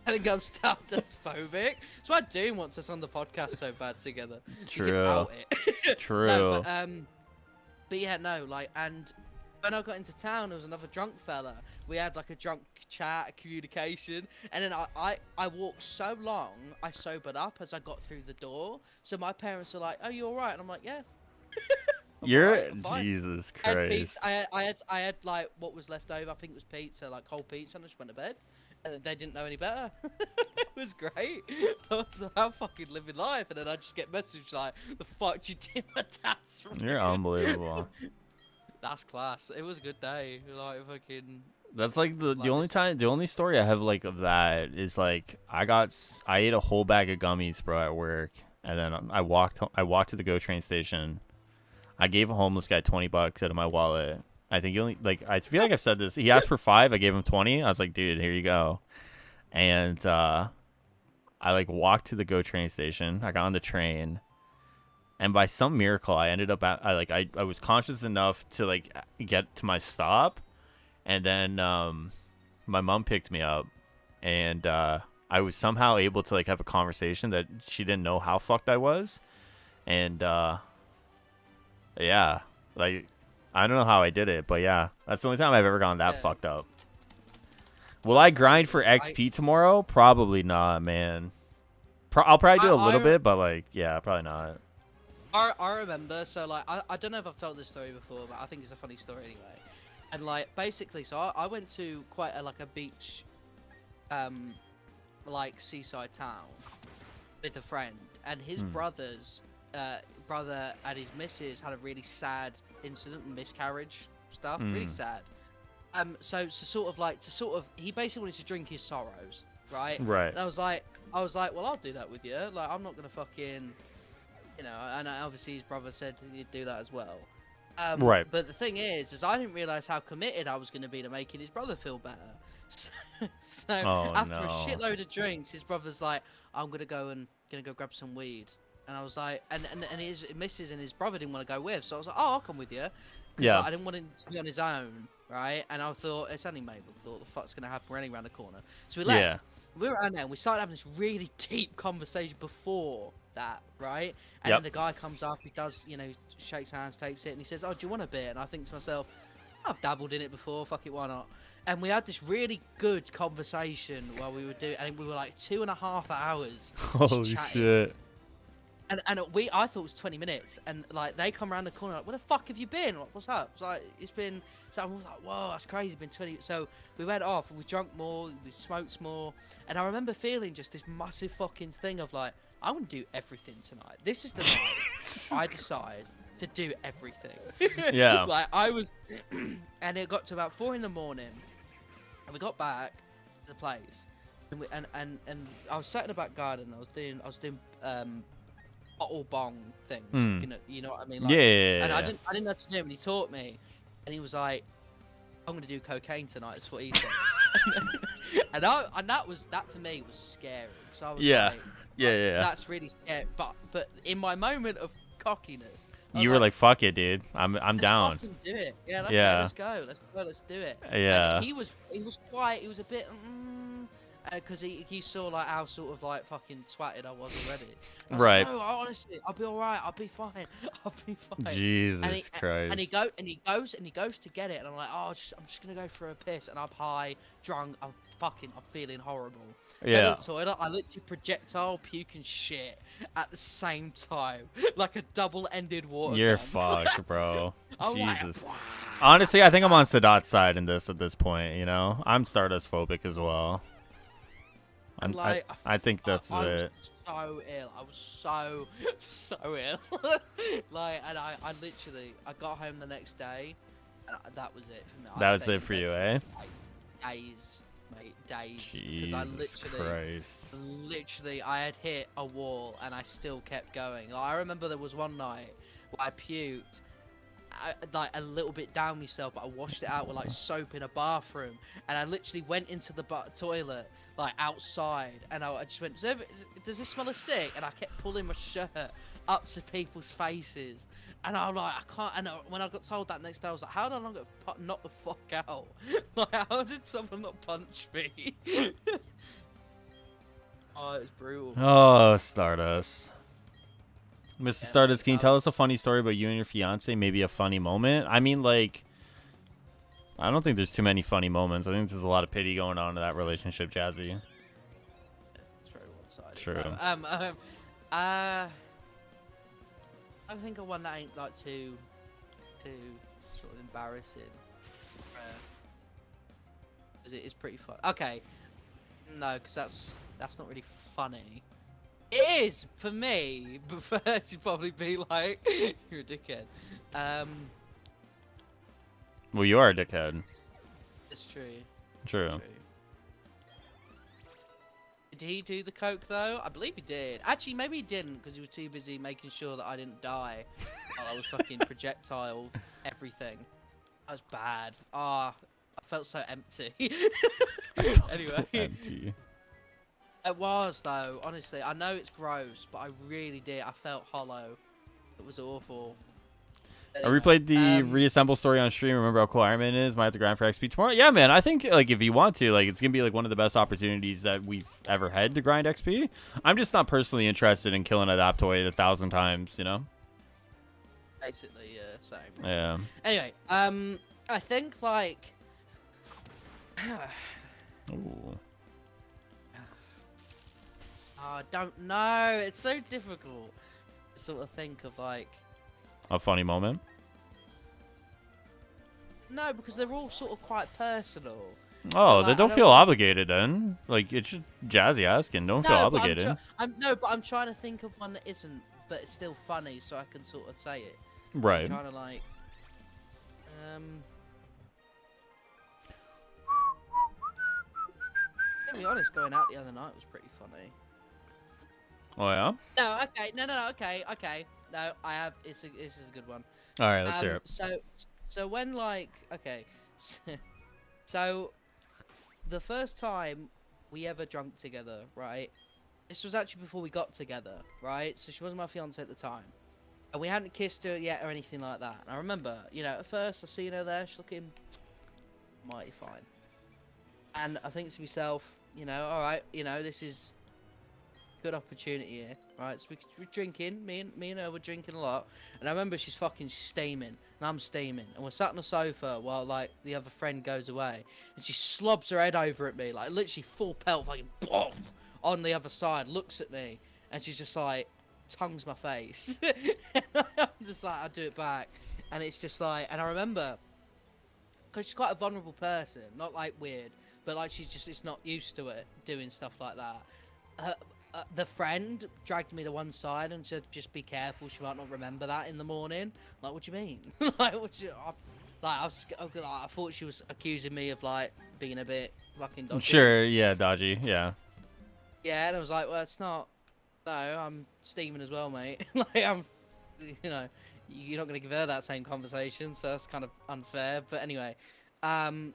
I think I'm phobic. That's why Doom wants us on the podcast so bad together. You can True. out it. True. No, but yeah, no, like, and when I got into town, there was another drunk fella. We had like a drunk chat, a communication, and then I walked so long, I sobered up as I got through the door. So my parents are like, "Oh, you all right?" And I'm like, "Yeah." I'm You're alright, I'm fine. Jesus I had Christ. pizza. I had like what was left over. I think it was pizza, like cold pizza, and I just went to bed. And they didn't know any better. It was great. I was like, I'm fucking living life, and then I just get messaged like, "The fuck you did my dad's room?" You're unbelievable. That's class. It was a good day. Like fucking. That's like the Like only this- time, the only story I have like of that is like I ate a whole bag of gummies, bro, at work, and then I walked to the GO train station. I gave a homeless guy $20 out of my wallet. I think you only I feel like I've said this. He asked for 5. I gave him 20. I was like, dude, here you go. And I like walked to the GO train station. I got on the train, and by some miracle, I ended up at I was conscious enough to like get to my stop, and then my mom picked me up, and I was somehow able to like have a conversation that she didn't know how fucked I was, and yeah, like. I don't know how I did it, but yeah, that's the only time I've ever gotten that Yeah. fucked up. Will I grind for XP tomorrow? Probably not, man. I'll probably do a little bit, but like, yeah, probably not. I remember. So like, I don't know if I've told this story before, but I think it's a funny story anyway. And like, basically, so I went to quite a beach, like seaside town, with a friend, and his brother and his missus had a really sad incident, miscarriage stuff, really sad. So sort of he basically wanted to drink his sorrows, right? Right. And I was like, well, I'll do that with you. Like, I'm not gonna fucking, you know. And obviously his brother said he'd do that as well. Right. But the thing is I didn't realize how committed I was gonna be to making his brother feel better. So Oh, after no. a shitload of drinks, his brother's like, I'm gonna go grab some weed. And I was like, and his missus and his brother didn't want to go with, so I was like, oh, I'll come with you. Yeah. Like, I didn't want him to be on his own, right? And I thought, it's only Mabel. Thought, the fuck's gonna happen? We're only around the corner. So we left. Yeah. We were around there, and we started having this really deep conversation before that, right? And Yep. then the guy comes up, he does, you know, shakes hands, takes it, and he says, oh, do you want a beer? And I think to myself, I've dabbled in it before, fuck it, why not? And we had this really good conversation while we were doing, and we were like 2.5 hours. just Holy chatting. shit. And I thought it was 20 minutes, and like they come around the corner like, where the fuck have you been? Like, what's up? It's like it's been. So I was like, whoa, that's crazy. It's been 20. So we went off, and we drank more, we smoked more, and I remember feeling just this massive fucking thing of like, I want to do everything tonight. This is the night I decide to do everything. Yeah. Like I was, and it got to about 4 in the morning, and we got back to the place, and I was sat in the back garden. I was doing bottle bong things. Hmm. You know what I mean? Yeah, Like, yeah, yeah, and I yeah. didn't know what to do, and he taught me, and he was like, "I'm gonna do cocaine tonight." That's what he said. and that for me was scary, because I was Yeah. like, Yeah, yeah, yeah. that's really scary. But in my moment of cockiness, I was You were like, "Fuck it, dude. I'm let's down." fucking do it. Yeah, okay, Yeah. let's go. Let's do it. And Yeah. he was quiet. He was a bit, because he saw like how sort of like fucking twatted I was already. I was Right. like, no, honestly, I'll be alright. I'll be fine. I'll be fine. Jesus And he Christ. goes to get it, and I'm like, oh, I'm just gonna go for a piss, and I'm high, drunk, I'm feeling horrible. Go to Yeah. the toilet, I literally projectile puke and shit at the same time, like a double-ended water You're gun. fucked, bro. I'm Jesus. like, Honestly, I think I'm on Sadat's side in this at this point, you know? I'm Stardust phobic as well. and like, I think that's I was it. so ill. I was so ill. Like, and I literally, I got home the next day, and that was it for me. That I was stayed it in for bed you, for eh? days, mate, days. Jesus Christ. Literally, I had hit a wall, and I still kept going. Like, I remember there was one night where I puked, like a little bit down myself, but I washed it out with like soap in a bathroom, and I literally went into the toilet like outside, and I just went, does this smell of sick? And I kept pulling my shirt up to people's faces, and I'm like, I can't. And when I got told that next day, I was like, how did I not get knocked the fuck out? Like, how did someone not punch me? Oh, it was brutal. Oh, Stardust. Mr. Yeah, Stardust, mate, can you that tell us a was- funny story about you and your fiance? Maybe a funny moment? I mean, like, I don't think there's too many funny moments. I think there's a lot of pity going on in that relationship, Jazzy. It's very one-sided. True. I think of one that ain't like too sort of embarrassing. Cause it is pretty fun. Okay, no, because that's not really funny. It is for me, but first you'd probably be like, you're a dickhead. Well, you are a dickhead. It's true. True. Did he do the coke though? I believe he did. Actually, maybe he didn't, because he was too busy making sure that I didn't die while I was fucking projectile everything. That was bad. Ah, I felt so empty. Anyway, Empty. it was though. Honestly, I know it's gross, but I really did. I felt hollow. It was awful. I replayed the reassemble story on stream. Remember how cool Iron Man is? Might have to grind for XP tomorrow. Yeah, man. I think like if you want to, like, it's gonna be like one of the best opportunities that we've ever had to grind XP. I'm just not personally interested in killing Adaptoid 1,000 times. You know? Basically, yeah, same. Yeah. Anyway, I think like. Ooh. I don't know. It's so difficult to sort of think of like. A funny moment. No, because they're all sort of quite personal. Oh, So, then like, don't I feel want obligated then. Like, it's just Jazzy asking. Don't feel obligated. But I'm trying to think of one that isn't, but it's still funny, so I can sort of say it. Right. I'm trying to like. To be honest, going out the other night was pretty funny. Oh, yeah? No, okay, no, okay. No, I have. This is a good one. All right, let's hear it. So when like okay, so the first time we ever drunk together, right? This was actually before we got together, right? So she wasn't my fiance at the time, and we hadn't kissed her yet or anything like that. And I remember, you know, at first I seen her there, she's looking mighty fine, and I think to myself, you know, all right, you know, this is good opportunity here, right? So we're drinking, me and her were drinking a lot, and I remember she's steaming, and I'm steaming, and we're sat on the sofa while like the other friend goes away, and she slobs her head over at me, like literally full pelt, fucking boom, on the other side, looks at me, and she's just like tongues my face. I'm just like, I do it back, and it's just like, and I remember, because she's quite a vulnerable person, not like weird, but like she's just, it's not used to it doing stuff like that. The friend dragged me to one side and said, "Just be careful. She might not remember that in the morning." Like, what do you mean? Like, I thought she was accusing me of like being a bit fucking dodgy. Sure, yeah, dodgy, yeah. Yeah, and I was like, well, it's not. No, I'm steaming as well, mate. Like I'm, you know, you're not gonna give her that same conversation, so that's kind of unfair. But anyway, um,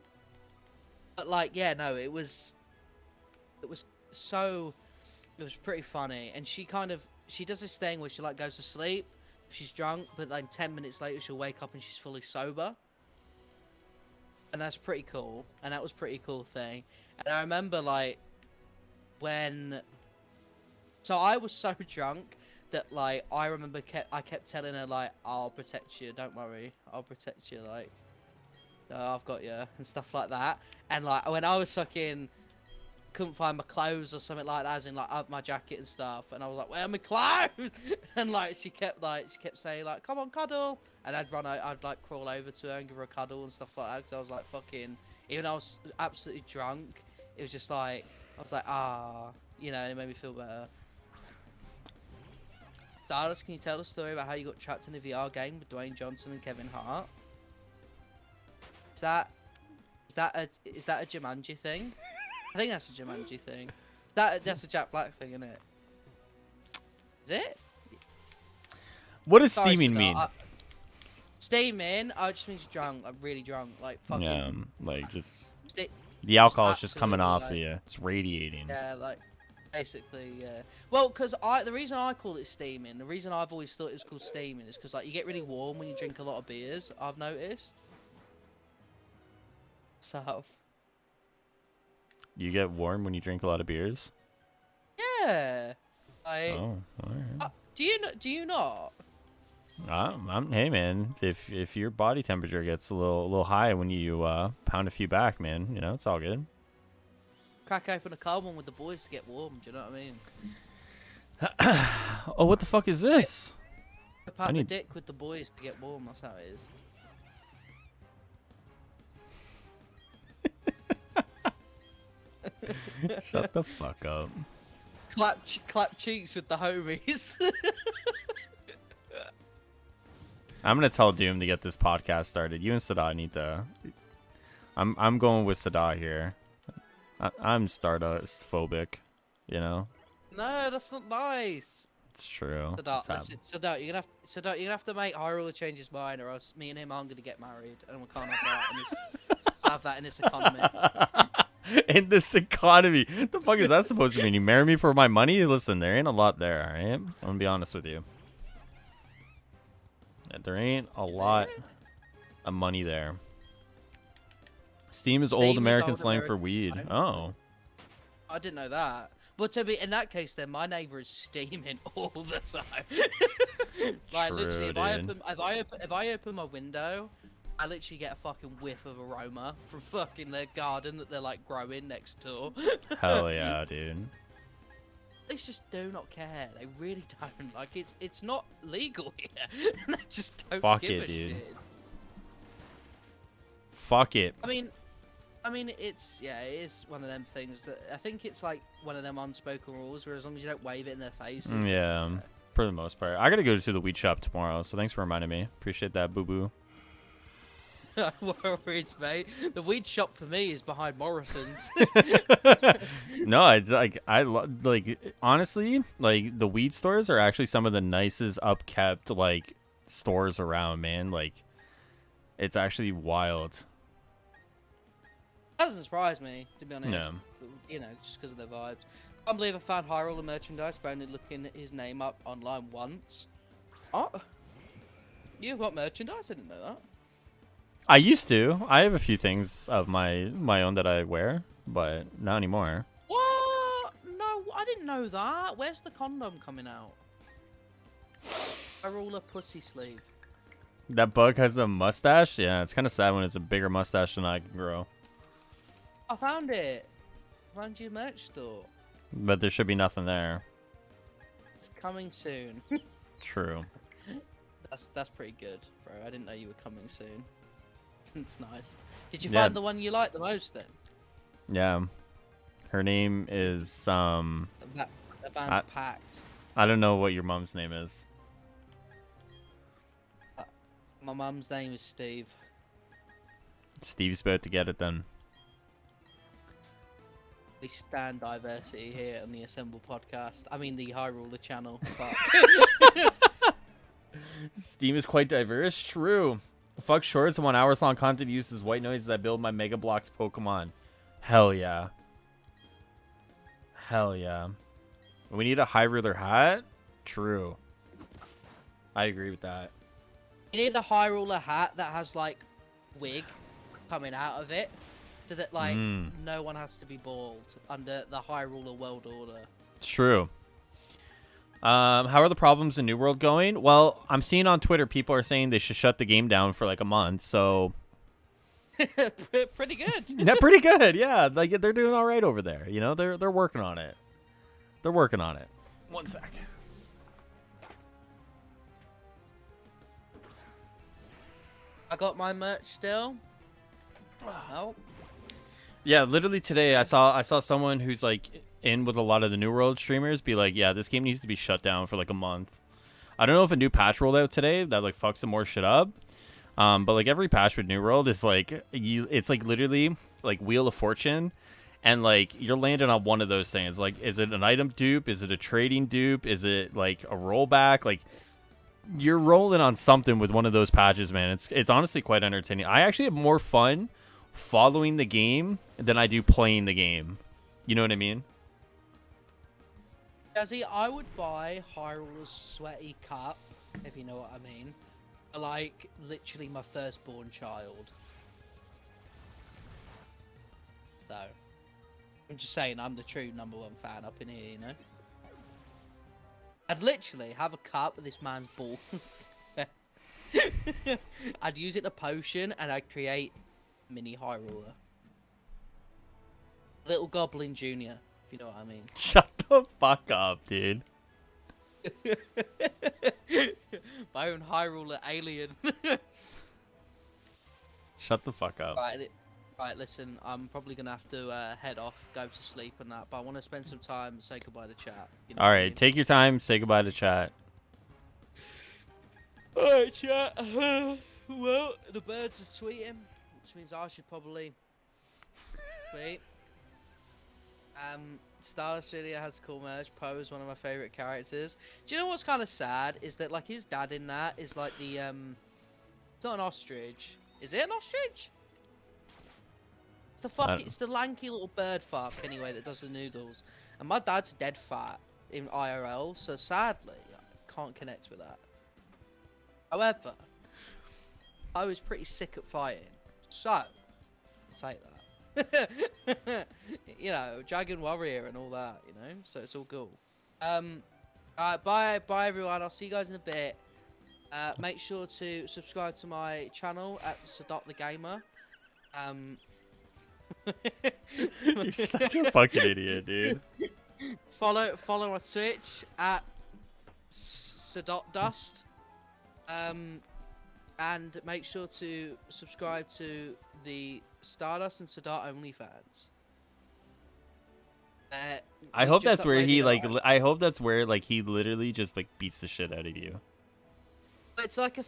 but like, yeah, no, it was so, it was pretty funny, and she does this thing where she like goes to sleep, she's drunk, but like 10 minutes later she'll wake up and she's fully sober, and that's pretty cool, and that was a pretty cool thing. And I remember like when. So I was so drunk that like I remember I kept telling her like I'll protect you, don't worry, I'll protect you, like I've got you and stuff like that. And like when I was fucking couldn't find my clothes or something like that, as in like up my jacket and stuff, and I was like, where are my clothes? And like she kept saying like, come on, cuddle, and I'd like crawl over to her and give her a cuddle and stuff like that, because I was like fucking, even though I was absolutely drunk, it was just like I was like you know, and it made me feel better. So, Alice, can you tell the story about how you got trapped in a VR game with Dwayne Johnson and Kevin Hart? Is that a Jumanji thing? I think that's a Jumanji thing. That's a Jack Black thing, isn't it? Is it? What does Sorry, steaming Sadar, mean? Steaming? Oh, it just means drunk, like really drunk, like fucking. Yeah, like just Sti- the alcohol is just coming absolutely, off of like, you. It's radiating. Yeah, like basically, yeah. Well, because the reason I call it steaming, the reason I've always thought it was called steaming is because like you get really warm when you drink a lot of beers. I've noticed. So. You get warm when you drink a lot of beers? Yeah. Oh, all right. Do you not? Hey man, if your body temperature gets a little high when you pound a few back, man, you know it's all good. Crack open a cold one with the boys to get warm. Do you know what I mean? Oh, what the fuck is this? Pat the dick with the boys to get warm. That's how it is. Shut the fuck up. Clap cheeks with the homies. I'm gonna tell Doom to get this podcast started. You and Sadat need to. I'm going with Sadat here. I'm Stardust phobic, you know. No, that's not nice. It's true. Sadat, you're gonna have to make Highruler change his mind, or else me and him aren't gonna get married, and we can't have that in this economy. In this economy, the fuck is that supposed to mean? You marry me for my money? Listen, there ain't a lot there. All right, I'm gonna be honest with you. There ain't a lot of money there. Steam is old American slang for weed. Oh. I didn't know that. But to be in that case, then my neighbor is steaming all the time. Like True, literally, dude. if I open my window, I literally get a fucking whiff of aroma from fucking their garden that they're like growing next door. Hell yeah, dude. They just do not care. They really don't. Like it's not legal here. They just don't Fuck give it, a dude. shit. Fuck it. I mean, it is one of them things that I think it's like one of them unspoken rules where as long as you don't wave it in their face. Yeah, for the most part. I gotta go to the weed shop tomorrow, so thanks for reminding me. Appreciate that, boo boo. No worries, mate. The weed shop for me is behind Morrison's. No, it's like like honestly, like the weed stores are actually some of the nicest upkept like stores around, man. Like it's actually wild. That doesn't surprise me, to be honest. No. You know, just because of their vibes. I can't believe I found Highruler merchandise by only looking his name up online once. Oh, you've got merchandise? I didn't know that. I used to. I have a few things of my own that I wear, but not anymore. What? No, I didn't know that. Where's the condom coming out? Highruler pussy sleeve. That bug has a mustache? Yeah, it's kind of sad when it's a bigger mustache than I can grow. I found it. Found your merch store. But there should be nothing there. It's coming soon. True. That's pretty good, bro. I didn't know you were coming soon. It's nice. Did you Yeah. find the one you like the most then? Yeah. Her name is The band's packed. I don't know what your mom's name is. My mum's name is Steve. Steve's about to get it then. We stand diversity here on the Assemble podcast. I mean the Highruler channel. But... Steam is quite diverse. True. Fuck shorts and 1 hour long content uses white noise that build my Mega Bloks Pokemon. Hell yeah. Hell yeah. We need a Highruler hat? True. I agree with that. You need a Highruler hat that has like wig coming out of it, so that like no one has to be bald under the Highruler world order. It's true. How are the problems in New World going? Well, I'm seeing on Twitter people are saying they should shut the game down for like a month, so pretty good. Yeah, pretty good. Yeah, like they're doing all right over there. You know, they're working on it. They're working on it. One sec. I got my merch still. Oh. Yeah, literally today I saw someone who's like in with a lot of the New World streamers be like, yeah, this game needs to be shut down for like a month. I don't know if a new patch rolled out today that like fucks some more shit up. But like every patch with New World is like it's like literally like Wheel of Fortune, and like you're landing on one of those things. Like, is it an item dupe? Is it a trading dupe? Is it like a rollback? Like you're rolling on something with one of those patches, man. It's honestly quite entertaining. I actually have more fun following the game than I do playing the game. You know what I mean? Jazzy, I would buy Hyrule's sweaty cup, if you know what I mean. Like, literally my firstborn child. So, I'm just saying, I'm the true #1 fan up in here, you know? I'd literally have a cup with this man's balls. I'd use it in a potion, and I'd create mini Highruler. Little Goblin Jr., if you know what I mean. Shut the fuck up, dude. My own Highruler alien. Shut the fuck up. Right, listen, I'm probably going to have to head off, go to sleep and that, but I want to spend some time and say goodbye to chat. You know Alright, I mean? take your time, say goodbye to chat. Alright, chat. Well, the birds are tweeting, which means I should probably tweet. Stardust Video has cool merch. Poe is one of my favorite characters. Do you know what's kind of sad? Is that like his dad in that is like the it's not an ostrich. Is it an ostrich? It's the fuck. It's the lanky little bird fuck anyway that does the noodles. And my dad's dead fat in IRL, so sadly I can't connect with that. However, I was pretty sick at fighting, so I'll take that. You know, Dragon Warrior and all that, you know, so it's all cool. Alright, bye everyone, I'll see you guys in a bit. Make sure to subscribe to my channel at Sadot the Gamer. You're such a fucking idiot, dude. Follow my Twitch at Sadot Dust. And make sure to subscribe to the Stardust and Sadot OnlyFans. I hope that's where he like. I hope that's where like he literally just like beats the shit out of you. It's like a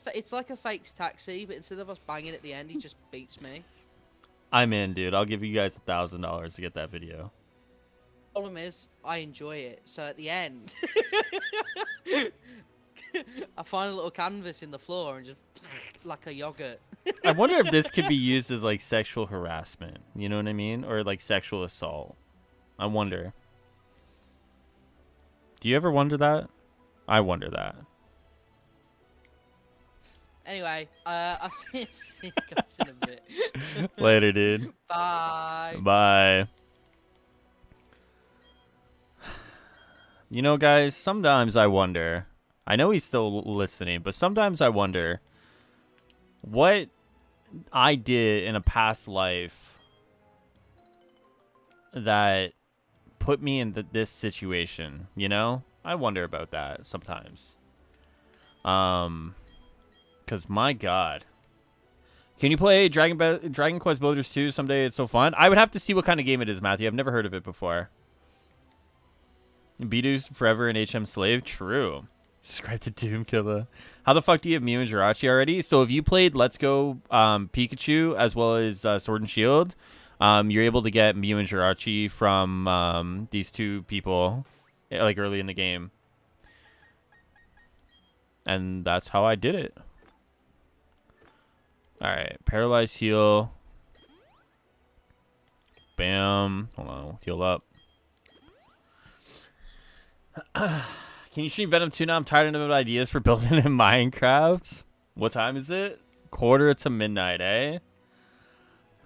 fakes taxi, but instead of us banging at the end, he just beats me. I'm in, dude. I'll give you guys $1,000 to get that video. Problem is, I enjoy it. So at the end, I find a little canvas in the floor and just like a yogurt. I wonder if this could be used as like sexual harassment. You know what I mean? Or like sexual assault. I wonder. Do you ever wonder that? I wonder that. Anyway, I'll see you guys in a bit. Later, dude. Bye. Bye. You know, guys, sometimes I wonder. I know he's still listening, but sometimes I wonder what I did in a past life that put me in this situation, you know? I wonder about that sometimes. Because my God. Can you play Dragon Quest Builders 2 someday? It's so fun. I would have to see what kind of game it is, Matthew. I've never heard of it before. Bidoo's Forever and HM Slave? True. Subscribe to Doom Killer. How the fuck do you have Mew and Jirachi already? So if you played Let's Go Pikachu as well as Sword and Shield, You're able to get Mew and Jirachi from these two people, like early in the game. And that's how I did it. Alright, paralyzed heal. Bam. Hold on, we'll heal up. Can you stream Venom 2 now? I'm tired of ideas for building in Minecraft. What time is it? 1:45 eh?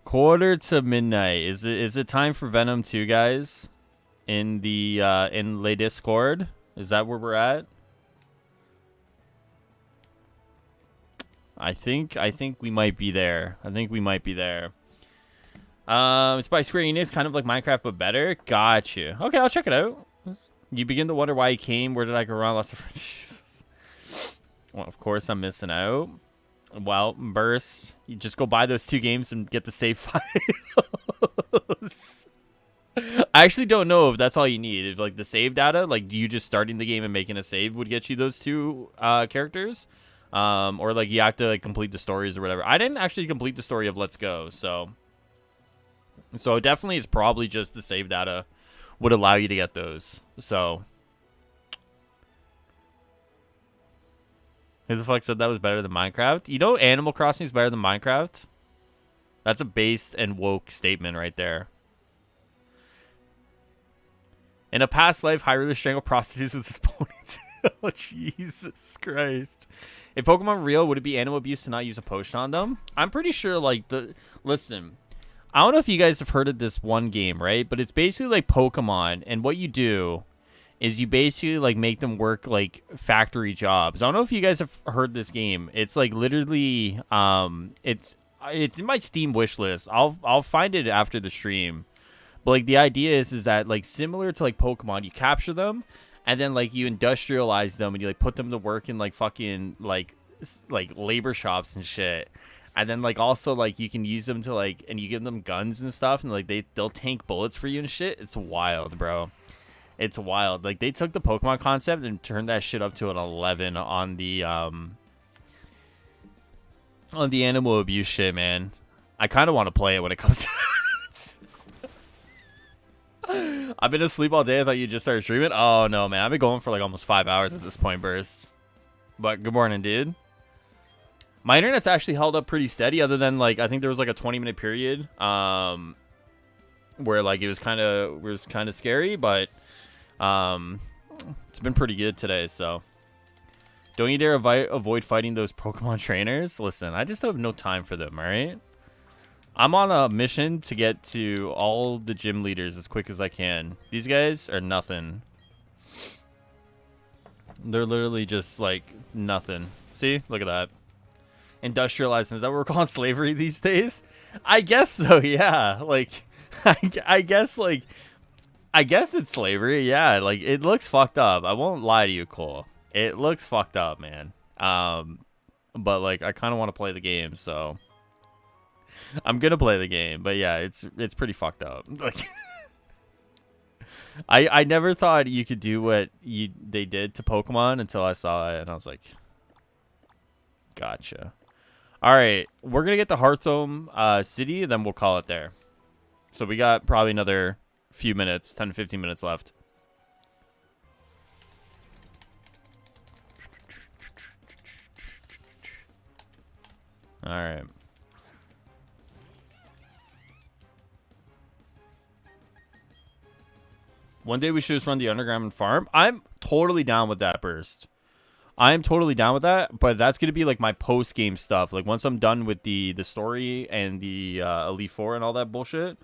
1:45. Is it time for Venom 2, guys? In the in Le Discord? Is that where we're at? I think we might be there. It's by Square Enix, kind of like Minecraft but better. Gotcha. Okay, I'll check it out. You begin to wonder why he came. Where did I go wrong? Lost the Jesus. Well, of course I'm missing out. Well, Burst, you just go buy those 2 games and get the save files. I actually don't know if that's all you need. If like the save data, like you just starting the game and making a save would get you those 2 characters, or like you have to like complete the stories or whatever. I didn't actually complete the story of Let's Go, so definitely it's probably just the save data would allow you to get those. So who the fuck said that was better than Minecraft? You know, Animal Crossing is better than Minecraft. That's a based and woke statement right there. In a past life, Highruler strangled prostitutes with his ponytail. Oh, Jesus Christ. If Pokemon were real, would it be animal abuse to not use a potion on them? I'm pretty sure, like, listen, I don't know if you guys have heard of this one game, right? But it's basically like Pokemon, and what you do is you basically, like, make them work, like, factory jobs. I don't know if you guys have heard this game. It's, like, literally, it's in my Steam wish list. I'll find it after the stream. But, like, the idea is that, like, similar to, like, Pokemon, you capture them, and then, like, you industrialize them, and you, like, put them to work in, like, fucking, like labor shops and shit. And then, like, also, like, you can use them to, like, and you give them guns and stuff, and, like, they'll tank bullets for you and shit. It's wild, bro. It's wild. Like, they took the Pokemon concept and turned that shit up to an 11 on the animal abuse shit, man. I kind of want to play it when it comes to I've been asleep all day. I thought you just started streaming. Oh, no, man. I've been going for, like, almost 5 hours at this point, Burst. But good morning, dude. My internet's actually held up pretty steady, other than, like, I think there was, like, a 20-minute period where, like, it was kind of scary, but it's been pretty good today, so. Don't you dare avoid fighting those Pokemon trainers. Listen, I just have no time for them, all right? I'm on a mission to get to all the gym leaders as quick as I can. These guys are nothing. They're literally just, like, nothing. See? Look at that. Industrializing. Is that what we're calling slavery these days? I guess so, yeah. Like, I guess it's slavery, yeah. Like, it looks fucked up. I won't lie to you, Cole. It looks fucked up, man. But, like, I kind of want to play the game, so I'm gonna play the game. But yeah, it's pretty fucked up. Like, I never thought you could do what they did to Pokemon until I saw it, and I was like, gotcha. All right, we're gonna get to Hearthome City, and then we'll call it there. So we got probably another few minutes, 10 to 15 minutes left. All right. One day we should just run the underground farm. I'm totally down with that, Burst. I'm totally down with that, but that's going to be like my post-game stuff. Like once I'm done with the story and the Elite Four and all that bullshit,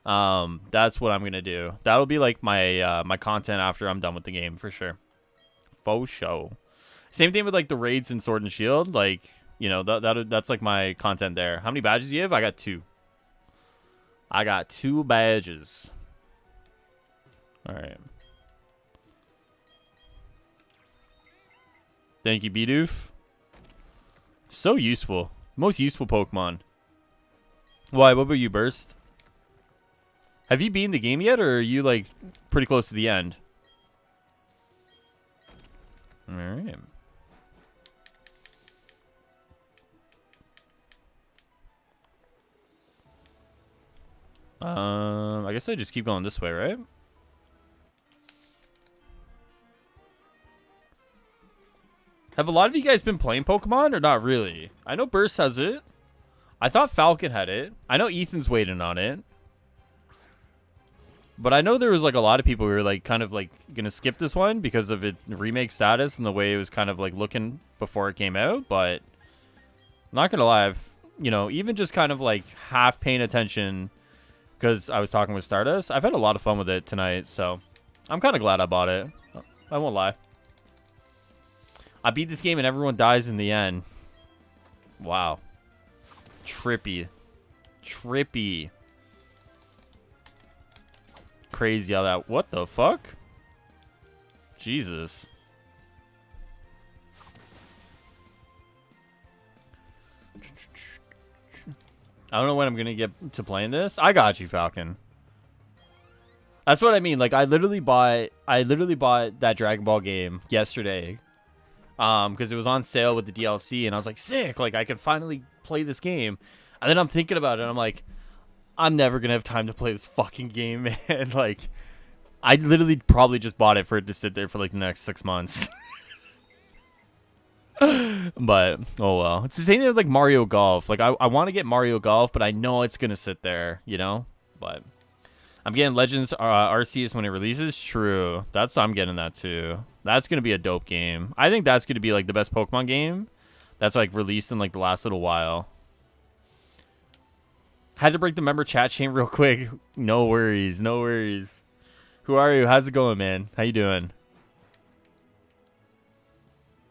that's what I'm going to do. That'll be like my my content after I'm done with the game for sure. Faux show. Same thing with like the raids in Sword and Shield. Like, you know, that's like my content there. How many badges do you have? I got 2. I got 2 badges. All right. Thank you, Bidoof. So useful. Most useful Pokemon. Why? What about you, Burst? Have you beaten the game yet, or are you, like, pretty close to the end? Alright. I guess I just keep going this way, right? Have a lot of you guys been playing Pokemon or not really? I know Burst has it. I thought Falcon had it. I know Ethan's waiting on it. But I know there was like a lot of people who were like kind of like gonna skip this one because of its remake status and the way it was kind of like looking before it came out. But not gonna lie, you know, even just kind of like half paying attention because I was talking with Stardust, I've had a lot of fun with it tonight. So I'm kind of glad I bought it. I won't lie. I beat this game and everyone dies in the end. Wow. Trippy. Trippy. Crazy how that... What the fuck? Jesus. I don't know when I'm going to get to playing this. I got you, Falcon. That's what I mean. Like, I literally bought that Dragon Ball game yesterday. Because it was on sale with the DLC, and I was like, sick, like I could finally play this game. And then I'm thinking about it, and I'm like, I'm never gonna have time to play this fucking game, man. Like, I literally probably just bought it for it to sit there for like the next 6 months. But oh well. It's the same thing with like Mario Golf. Like I want to get Mario Golf, but I know it's gonna sit there, you know. But I'm getting Legends Arceus when it releases. True. I'm getting that too. That's going to be a dope game. I think that's going to be like the best Pokemon game that's like released in like the last little while. Had to break the member chat chain real quick. No worries. No worries. Who are you? How's it going, man? How you doing?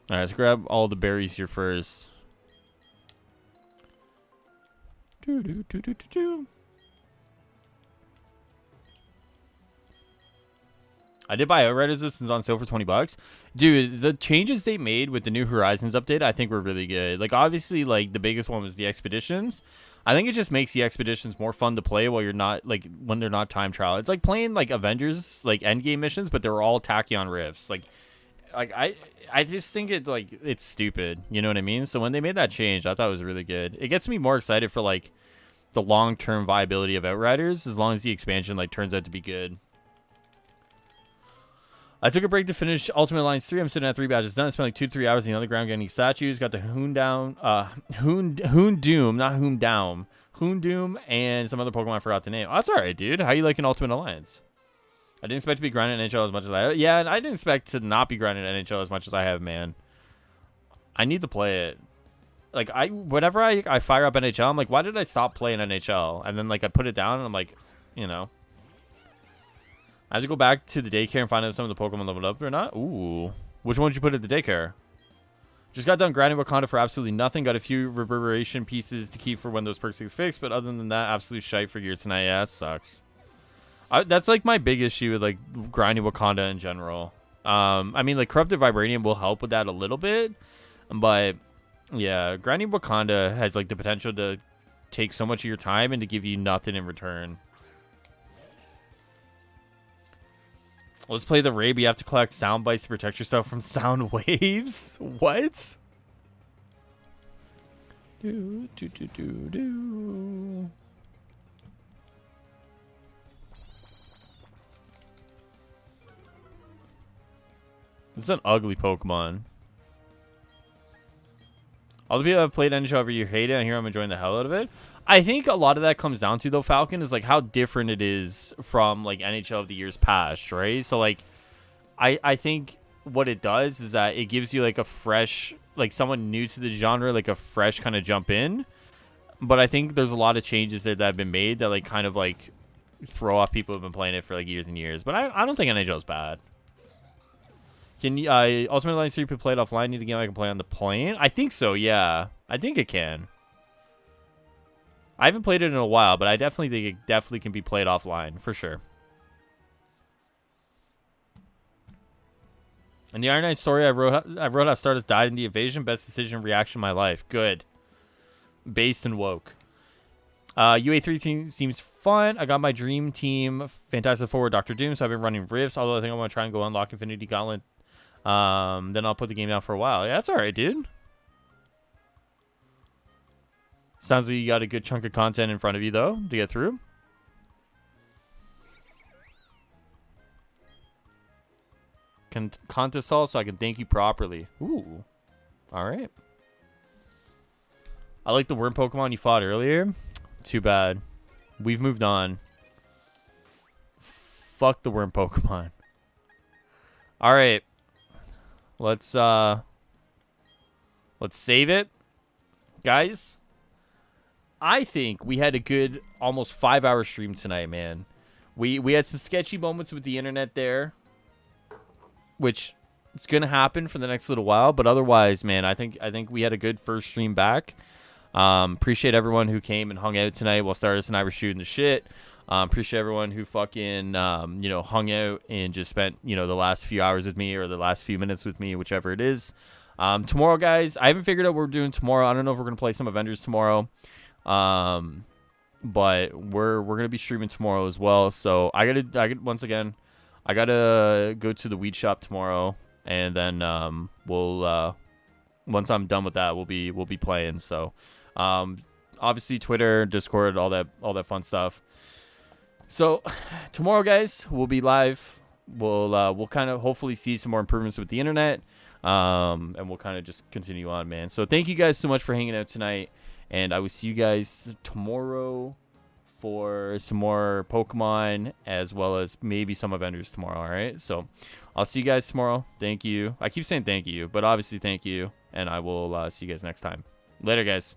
All right, let's grab all the berries here first. I did buy Outriders this is on sale for $20. Dude, the changes they made with the New Horizons update, I think were really good. Like, obviously, like, the biggest one was the Expeditions. I think it just makes the Expeditions more fun to play while you're not, like, when they're not time trial. It's like playing, like, Avengers, like, endgame missions, but they're all Tachyon Rifts. Like I just think it's stupid. You know what I mean? So when they made that change, I thought it was really good. It gets me more excited for, like, the long-term viability of Outriders, as long as the expansion, like, turns out to be good. I took a break to finish Ultimate Alliance 3. I'm sitting at 3 badges done. I spent like 2 to 3 hours in the underground getting statues. Got the Hoon Doom, not Hoon Down. Hoon Doom and some other Pokemon I forgot the name. Oh, that's alright, dude. How you liking Ultimate Alliance? I didn't expect to be grinding NHL as much as I have. Yeah, and I didn't expect to not be grinding NHL as much as I have, man. I need to play it. Like, whenever I fire up NHL, I'm like, why did I stop playing NHL? And then, like, I put it down, and I'm like, you know. I have to go back to the daycare and find out if some of the Pokemon leveled up or not. Ooh. Which one did you put at the daycare? Just got done grinding Wakanda for absolutely nothing. Got a few reverberation pieces to keep for when those perks get fixed. But other than that, absolute shite for gear tonight. Yeah, that sucks. That's like my big issue with like grinding Wakanda in general. I mean, like Corrupted Vibranium will help with that a little bit. But yeah, grinding Wakanda has like the potential to take so much of your time and to give you nothing in return. Let's play the raid. You have to collect sound bites to protect yourself from sound waves. What? Do. It's an ugly Pokemon. All the people that have played NHL every year hate it, and here I'm enjoying the hell out of it. I think a lot of that comes down to, though, Falcon, is like how different it is from like NHL of the years past, right? So like I think what it does is that it gives you like a fresh, like someone new to the genre, like a fresh kind of jump in. But I think there's a lot of changes there that have been made that like kind of like throw off people who've been playing it for like years and years. But I don't think NHL is bad. Can you Ultimate Alliance 3 play it offline? Need a game I can play on the plane? I think so, yeah. I think it can. I haven't played it in a while, but I definitely think it definitely can be played offline, for sure. In the Iron Knight story, I wrote how Stardust died in the invasion. Best decision reaction of my life. Good. Based and woke. UA3 team seems fun. I got my dream team, Fantastic Four, Doctor Doom, so I've been running Rifts, although I think I want to try and go unlock Infinity Gauntlet. Then I'll put the game down for a while. Yeah, that's alright, dude. Sounds like you got a good chunk of content in front of you, though, to get through. Contasol so I can thank you properly. Ooh. All right. I like the worm Pokemon you fought earlier. Too bad. We've moved on. Fuck the worm Pokemon. All right. Let's save it. Guys, I think we had a good almost 5-hour stream tonight, man. We had some sketchy moments with the internet there, which it's gonna happen for the next little while, but otherwise, man, I think we had a good first stream back. Appreciate everyone who came and hung out tonight while Stardust and I were shooting the shit. Appreciate everyone who fucking hung out and just spent the last few hours with me or the last few minutes with me, whichever it is. Tomorrow, guys, I haven't figured out what we're doing tomorrow. I don't know if we're gonna play some Avengers tomorrow. But we're gonna be streaming tomorrow as well. So I gotta once again, I gotta go to the weed shop tomorrow, and then we'll once I'm done with that, we'll be playing. So obviously Twitter, Discord, all that fun stuff. So tomorrow, guys, we'll be live. We'll kind of hopefully see some more improvements with the internet, and we'll kind of just continue on, man. So thank you guys so much for hanging out tonight. And I will see you guys tomorrow for some more Pokemon, as well as maybe some Avengers tomorrow, all right? So I'll see you guys tomorrow. Thank you. I keep saying thank you, but obviously thank you. And I will see you guys next time. Later, guys.